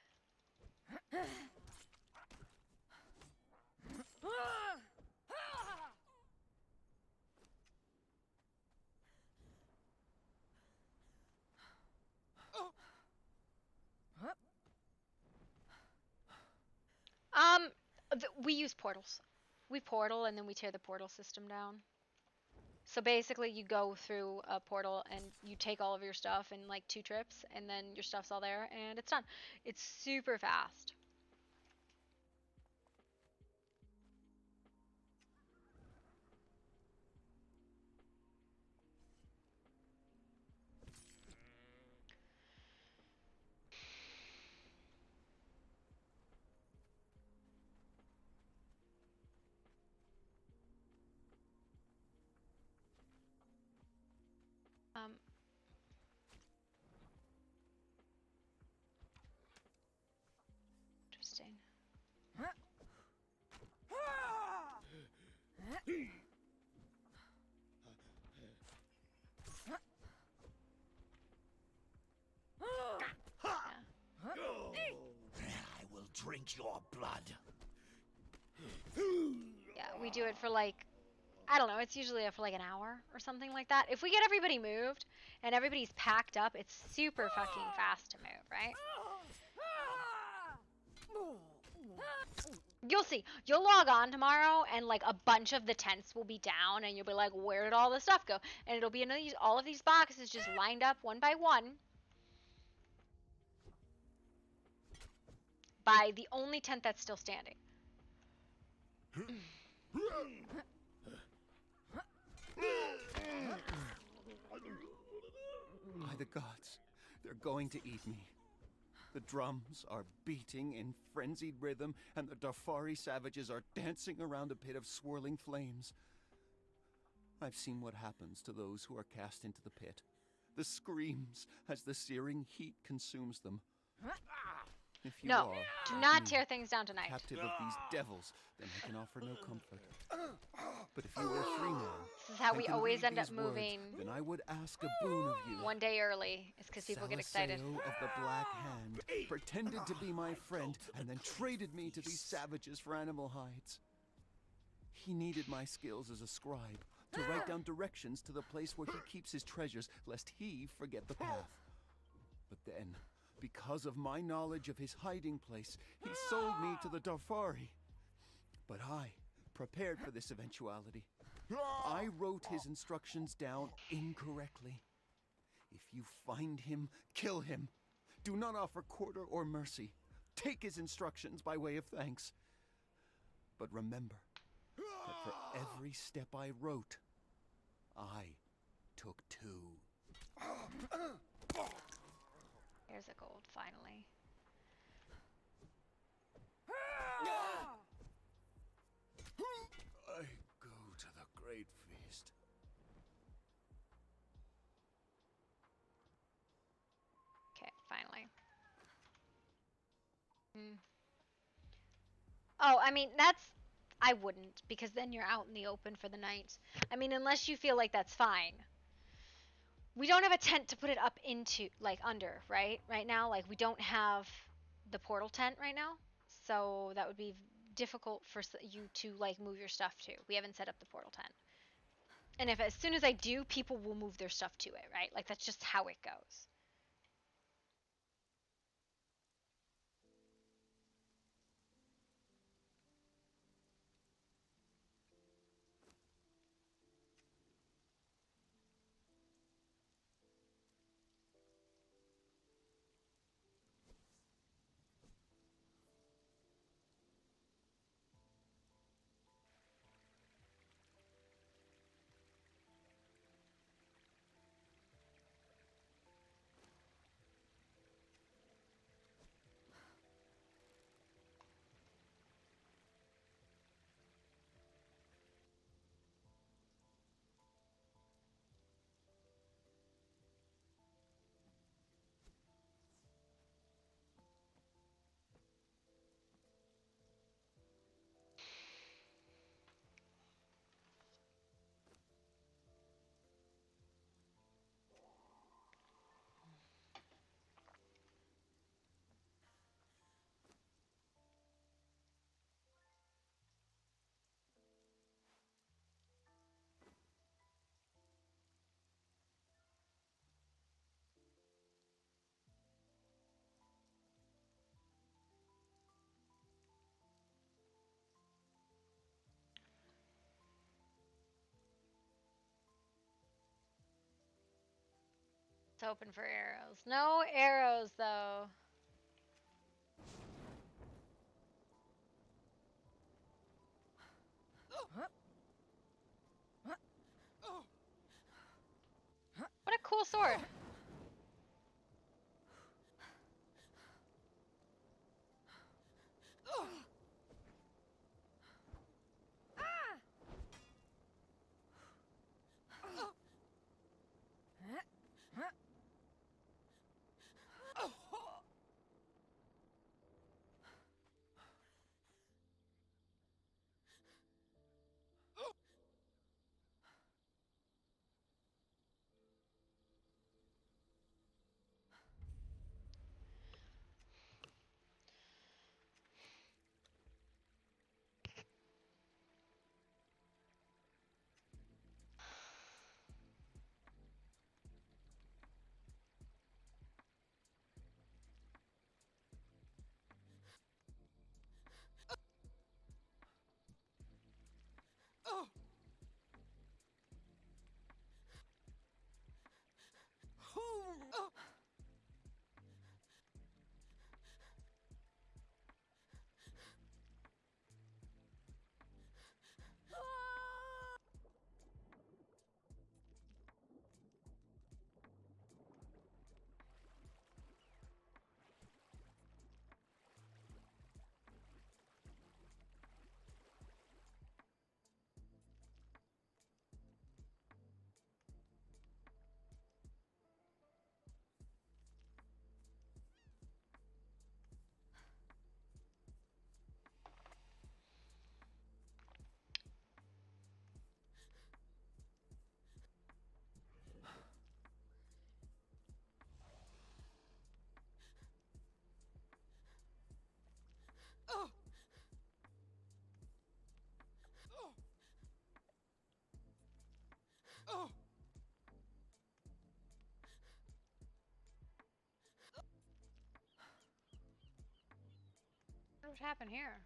We use portals. We portal and then we tear the portal system down. So basically you go through a portal and you take all of your stuff in like 2 trips and then your stuff's all there and it's done. It's super fast. Interesting. I will drink your blood. Yeah, we do it for like, I don't know, it's usually for like an hour or something like that. If we get everybody moved and everybody's packed up, it's super fucking fast to move, right? You'll see. You'll log on tomorrow and like a bunch of the tents will be down and you'll be like, where did all the stuff go? And it'll be in all of these boxes just lined up one by one. by the only tent that's still standing. By the gods, they're going to eat me. The drums are beating in frenzied rhythm, and the Darfari savages are dancing around a pit of swirling flames. I've seen what happens to those who are cast into the pit. The screams as the searing heat consumes them. If you No, are, do like not me, tear things down tonight. captive of these devils, then I can offer no comfort. But if you are a free man, This is how and we can always read end up these words, moving then I would ask a boon of you. one day early. It's because people get excited. Saliseo of the Black Hand pretended to be my friend and then traded me to these savages for animal hides. He needed my skills as a scribe to write down directions to the place where he keeps his treasures, lest he forget the path. But then, because of my knowledge of his hiding place, he sold me to the Darfari. But I prepared for this eventuality. I wrote his instructions down incorrectly. If you find him, kill him. Do not offer quarter or mercy. Take his instructions by way of thanks. But remember that for every step I wrote, I took two. Here's a gold, finally. I go to the great feast. Okay, finally. Oh, I mean, I wouldn't, because then you're out in the open for the night. I mean, unless you feel like that's fine. We don't have a tent to put it up into, like, under, right? Right now, like, we don't have the portal tent right now. So that would be difficult for you to, like, move your stuff to. We haven't set up the portal tent. And if as soon as I do, people will move their stuff to it, right? Like, that's just how it goes. It's open for arrows. No arrows, though. What a cool sword. What happened here?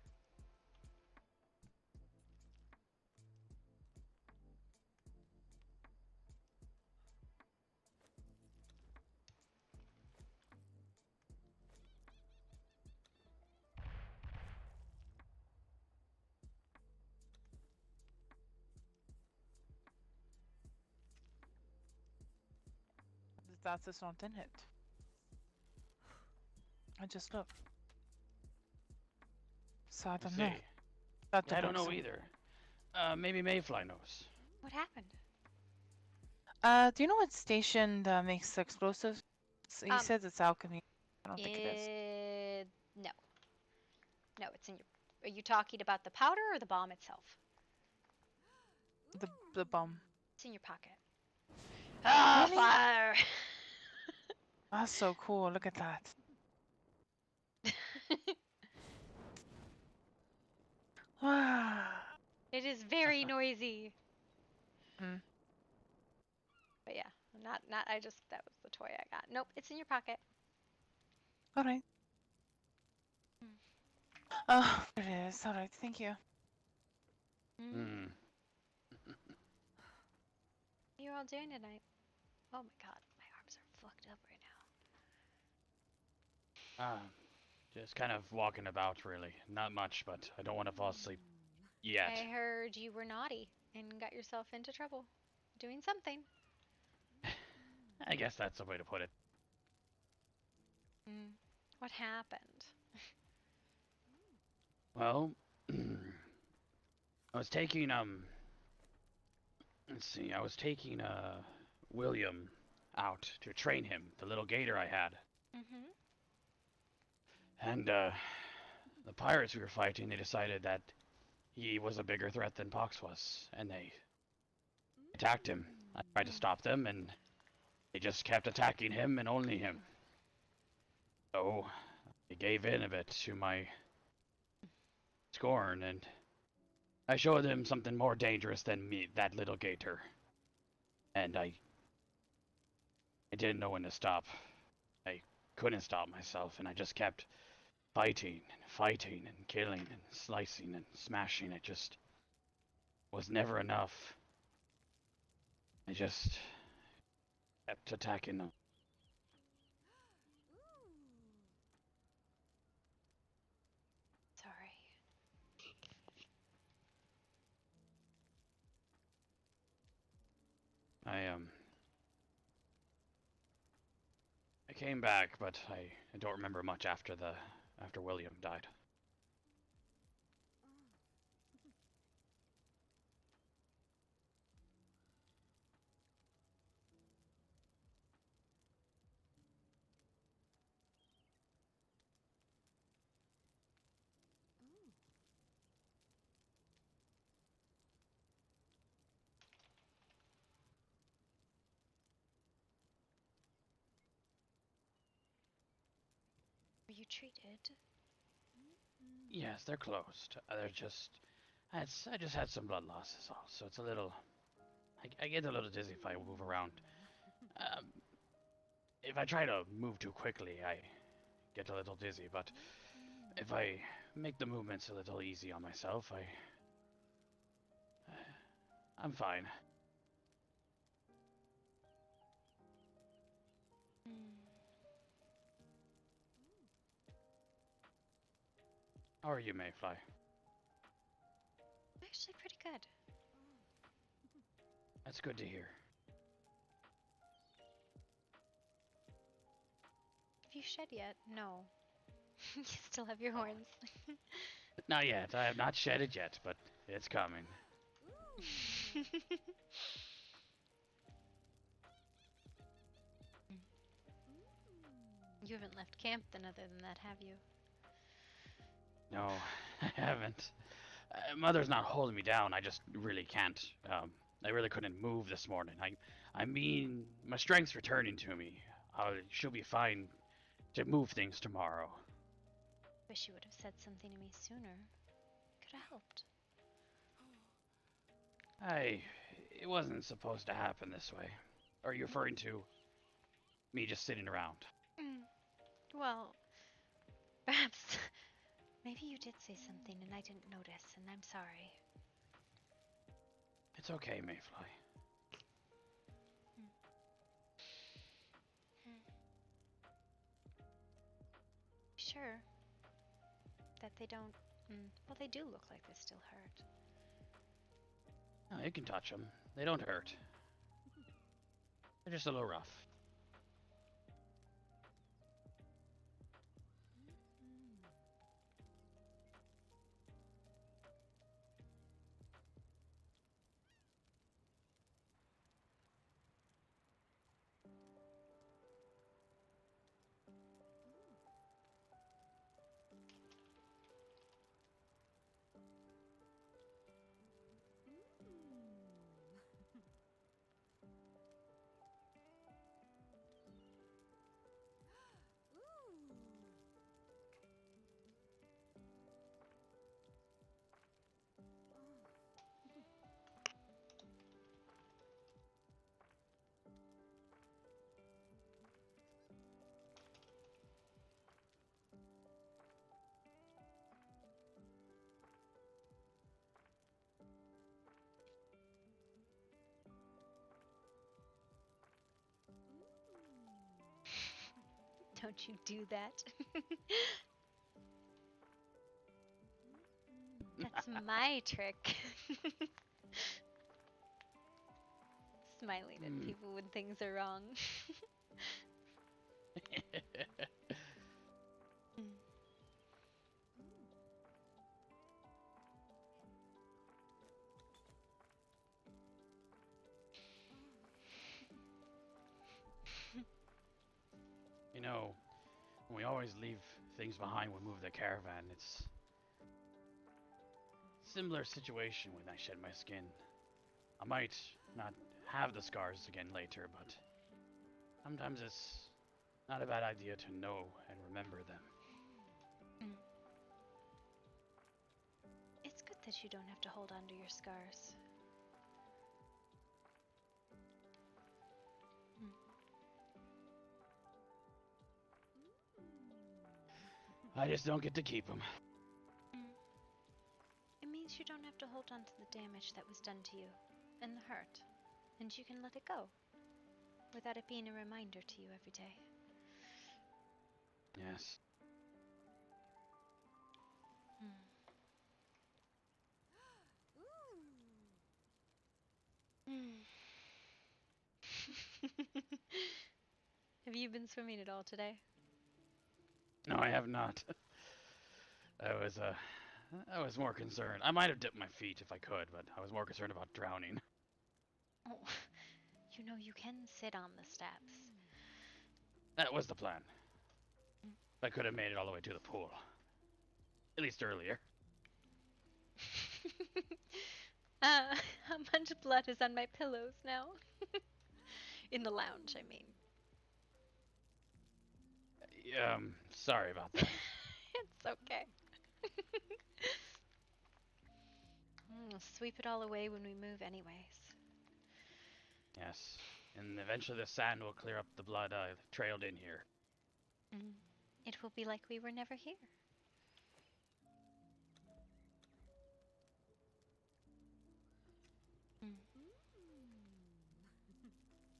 That is not in it. I just looked. So I don't know. See. That Yeah, I don't looks know so- either. Maybe Mayfly knows. What happened? Do you know what station makes the explosives? So he says it's alchemy. I don't think it is. No. No, it's in your... Are you talking about the powder or the bomb itself? The bomb. It's in your pocket. Ah, Really? fire! That's so cool. Look at that. Wow. It is very noisy. Mm. But yeah, not. I just that was the toy I got. Nope, it's in your pocket. All right. Oh, it is. All right. Thank you. Hmm. What are you all doing tonight? Oh my god, my arms are fucked up right now. Just kind of walking about, really. Not much, but I don't want to fall asleep yet. I heard you were naughty and got yourself into trouble. Doing something. I guess that's the way to put it. What happened? Well, I was taking, let's see, I was taking, William out to train him, the little gator I had. And, the pirates we were fighting, they decided that he was a bigger threat than Pox was, and they attacked him. I tried to stop them, and they just kept attacking him and only him. So, I gave in a bit to my scorn, and I showed them something more dangerous than me, that little gator. And I didn't know when to stop. I couldn't stop myself, and I just kept fighting and fighting and killing and slicing and smashing. It just was never enough. I just kept attacking them. Sorry. I came back, but I don't remember much after William died. Were you treated? Yes, they're closed. They're just I just had some blood loss is all, so it's a little I get a little dizzy if I move around. If I try to move too quickly, I get a little dizzy, but if I make the movements a little easy on myself, I'm fine. How are you, Mayfly? Actually, pretty good. That's good to hear. Have you shed yet? No. You still have your horns. Not yet. I have not shedded yet, but it's coming. You haven't left camp then other than that, have you? No, I haven't. Mother's not holding me down. I just really can't. I really couldn't move this morning. I mean, my strength's returning to me. She'll be fine to move things tomorrow. Wish you would have said something to me sooner. Could have helped. It wasn't supposed to happen this way. Are you referring to me just sitting around? Well, perhaps Maybe you did say something and I didn't notice, and I'm sorry. It's okay, Mayfly. Sure that they don't. Well, they do look like they still hurt. No, you can touch them. They don't hurt. They're just a little rough. Don't you do that. That's my trick. Smiling at people when things are wrong. You know, we always leave things behind when we move the caravan. It's a similar situation when I shed my skin. I might not have the scars again later, but sometimes it's not a bad idea to know and remember them. It's good that you don't have to hold on to your scars. I just don't get to keep them. It means you don't have to hold on to the damage that was done to you, and the hurt, and you can let it go, without it being a reminder to you every day. Yes. Have you been swimming at all today? No, I have not. I was more concerned. I might have dipped my feet if I could, but I was more concerned about drowning. Oh, you know you can sit on the steps. That was the plan. I could have made it all the way to the pool. At least earlier. How much blood is on my pillows now? In the lounge, I mean. Sorry about that. It's okay. Sweep it all away when we move anyways. Yes. And eventually the sand will clear up the blood I trailed in here. It will be like we were never here.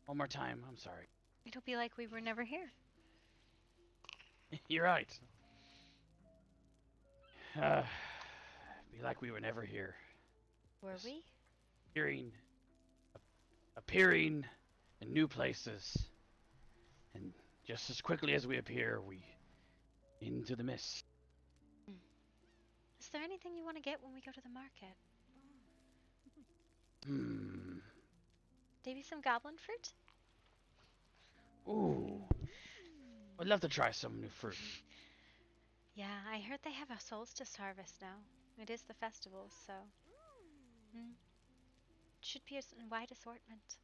One more time, I'm sorry. It'll be like we were never here. You're right. Be like we were never here. Were we? Appearing in new places. And just as quickly as we appear, we into the mist. Is there anything you want to get when we go to the market? Maybe some goblin fruit? Ooh. I'd love to try some new fruit. Yeah, I heard they have a solstice harvest now. It is the festival, so... Should be a wide assortment.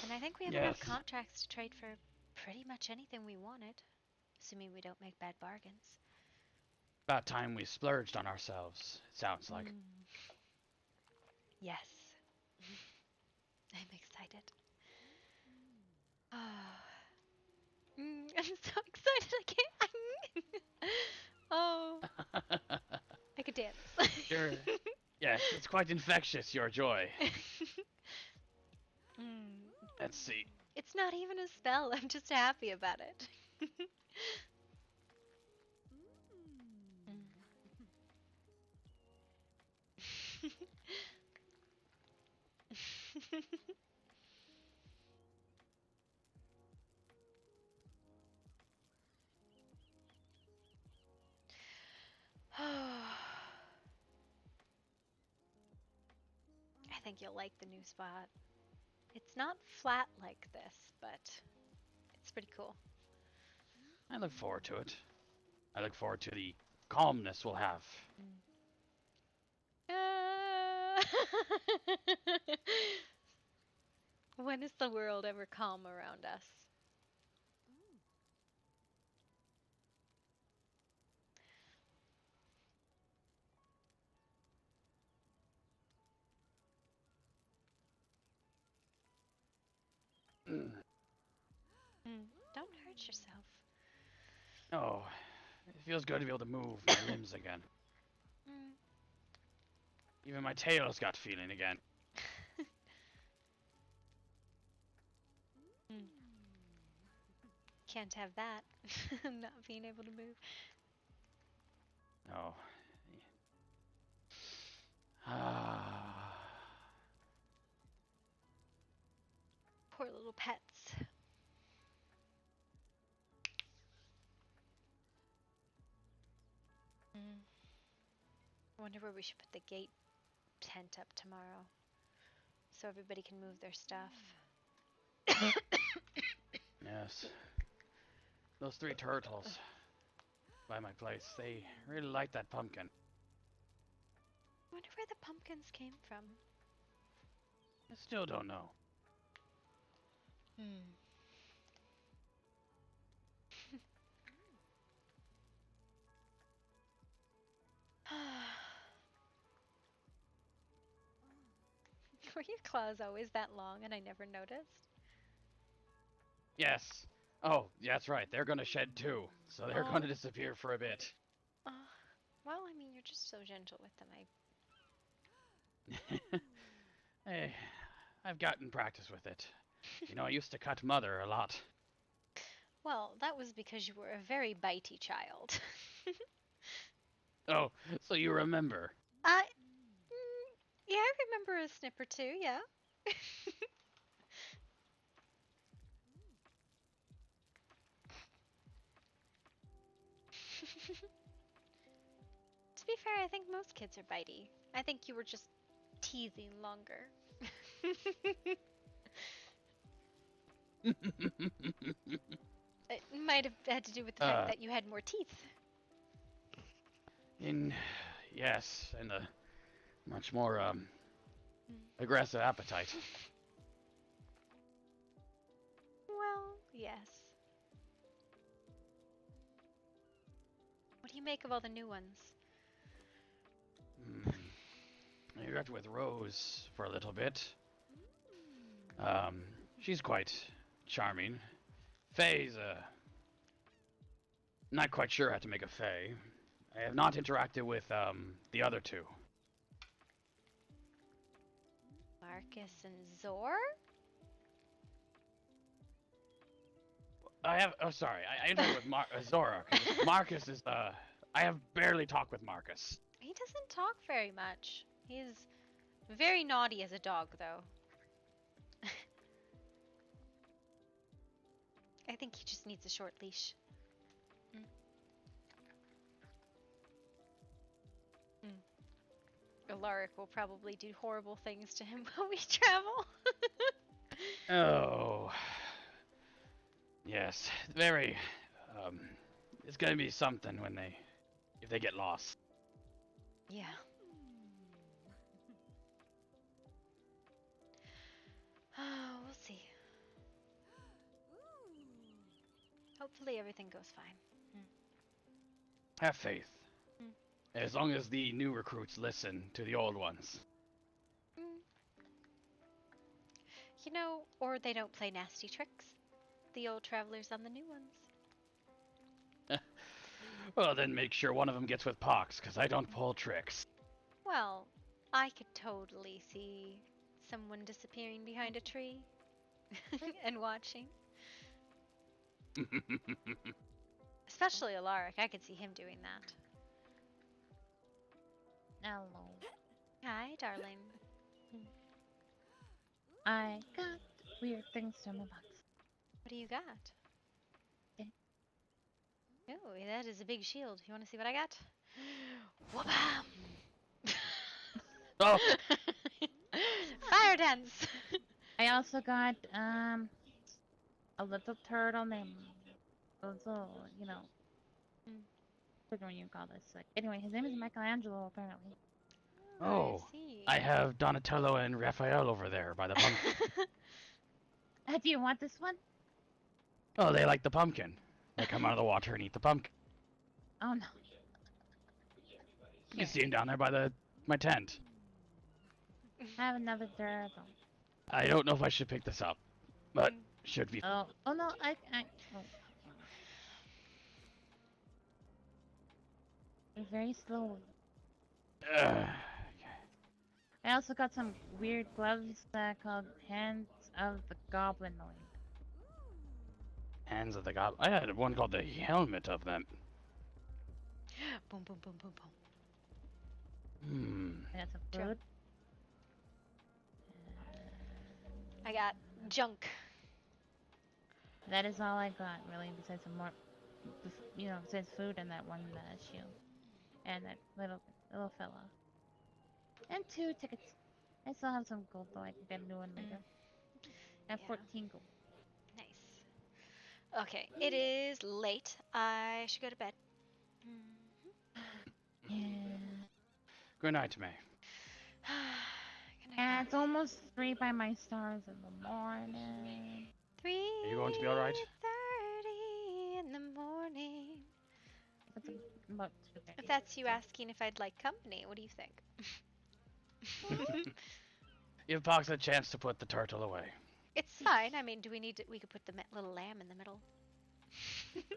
And I think we have enough contracts to trade for pretty much anything we wanted. Assuming we don't make bad bargains. About time we splurged on ourselves, it sounds like. Yes. I'm excited. I'm so excited I can't. Oh. quite infectious, your joy. Mm. Let's see. It's not even a spell. I'm just happy about it. I think you'll like the new spot. It's not flat like this, but it's pretty cool. I look forward to it. I look forward to the calmness we'll have. When is the world ever calm around us? Don't hurt yourself. Oh, it feels good to be able to move my limbs again. Even my tail's got feeling again. Can't have that. Not being able to move. Oh. Ah. Poor little pets. I wonder where we should put the gate tent up tomorrow, so everybody can move their stuff. Yes. Those 3 turtles by my place, they really like that pumpkin. I wonder where the pumpkins came from. I still don't know. Were your claws always that long and I never noticed? Yes. Oh, yeah, that's right. They're gonna shed too, so they're gonna disappear for a bit. Well, I mean, you're just so gentle with them. Hey, I've gotten practice with it. You know, I used to cut Mother a lot. Well, that was because you were a very bitey child. Oh, so you remember? Yeah, I remember a snip or two, yeah. To be fair, I think most kids are bitey. I think you were just teasing longer. It might have had to do with the fact that you had more teeth. Yes, and a much more aggressive appetite. Well, yes. What do you make of all the new ones? I worked with Rose for a little bit. She's quite charming. Faye's not quite sure how to make a Faye. I have not interacted with the other 2. Marcus and Zor? I have. Oh, sorry. I interacted with Zora. Marcus is. I have barely talked with Marcus. He doesn't talk very much. He's very naughty as a dog, though. I think he just needs a short leash. Alaric will probably do horrible things to him when we travel. Oh. Yes. Very. It's gonna be something if they get lost. Yeah. We'll see. Hopefully everything goes fine. Have faith. As long as the new recruits listen to the old ones. You know, or they don't play nasty tricks. The old travelers on the new ones. Well, then make sure one of them gets with Pox, because I don't pull tricks. Well, I could totally see someone disappearing behind a tree and watching. Especially Alaric, I could see him doing that. Hello. Hi, darling. I got weird things from the box. What do you got? Oh, that is a big shield. You want to see what I got? Wha-bam! Oh! Fire dance! I also got a little turtle named little, you know, I don't know what you call this. Like, anyway, his name is Michelangelo apparently. Oh, I see. I have Donatello and Raphael over there by the pumpkin. Do you want this one? Oh, they like the pumpkin. They come out of the water and eat the pumpkin. Oh no. You can see him down there by my tent. I have another turtle. I don't know if I should pick this up, but should be. Oh no, oh. Very slowly. I also got some weird gloves called Hands of the Goblinoid. Hands of the God. I had one called the Helmet of them. Boom, boom, boom, boom, boom. I got some food. I got junk. That is all I got, really, besides some more, you know, besides food and that one shield. And that little fella. And 2 tickets. I still have some gold, though. I can get a new one later. I have 14 gold. Nice. Okay, it is late. I should go to bed. Yeah. Good night, May. Yeah, it's almost 3 by my stars in the morning. 3:30 Are you going to be alright? in the morning. It's about 2:30. If that's you asking if I'd like company, what do you think? Give Pox a chance to put the turtle away. It's fine. I mean, we could put the little lamb in the middle.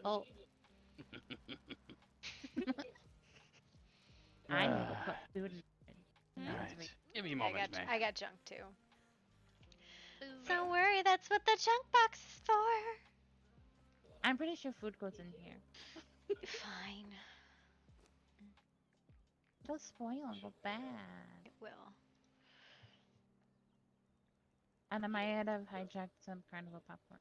Oh. I need to put food in. Alright. Give me a moment, May. I got junk too. Don't worry, that's what the junk box is for. I'm pretty sure food goes in here. Fine. It'll spoil and go bad. It will. And I might have hijacked some carnival popcorn.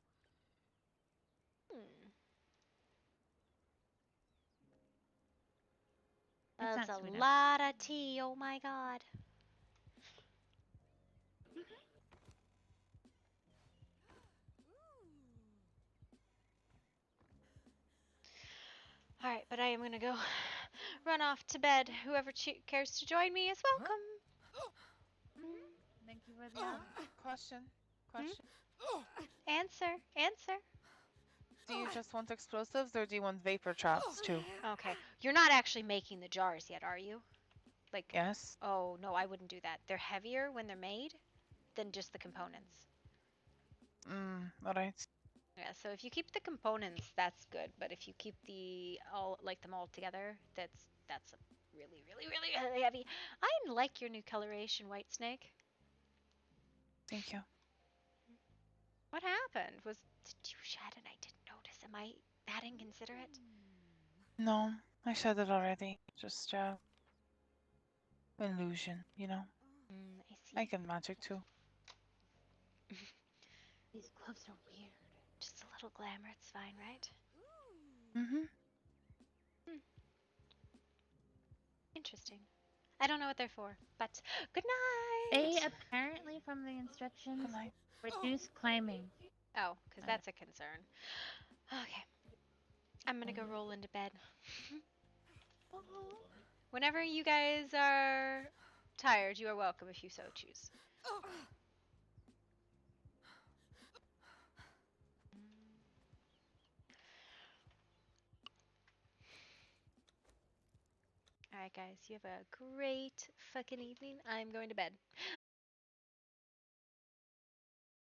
That's a lot of tea, oh my god. Alright, but I am gonna go run off to bed. Whoever cares to join me is welcome. Thank you for the Question. Answer. Do you just want explosives or do you want vapor traps too? Okay. You're not actually making the jars yet, are you? Like, yes. Oh, no, I wouldn't do that. They're heavier when they're made than just the components. Alright. Yeah, so if you keep the components, that's good. But if you keep them all together, that's a really, really, really heavy. I like your new coloration, White Snake. Thank you. What happened? Did you shed and I didn't notice? Am I that inconsiderate? No, I said it already. Just illusion, you know. I see. I can magic too. These gloves are weird. Just a little glamour, it's fine, right? Interesting. I don't know what they're for, but good night! They apparently, from the instructions, reduce climbing. Oh, because that's a concern. Okay. I'm gonna go roll into bed. Whenever you guys are tired, you are welcome if you so choose. Alright guys, you have a great fucking evening. I'm going to bed.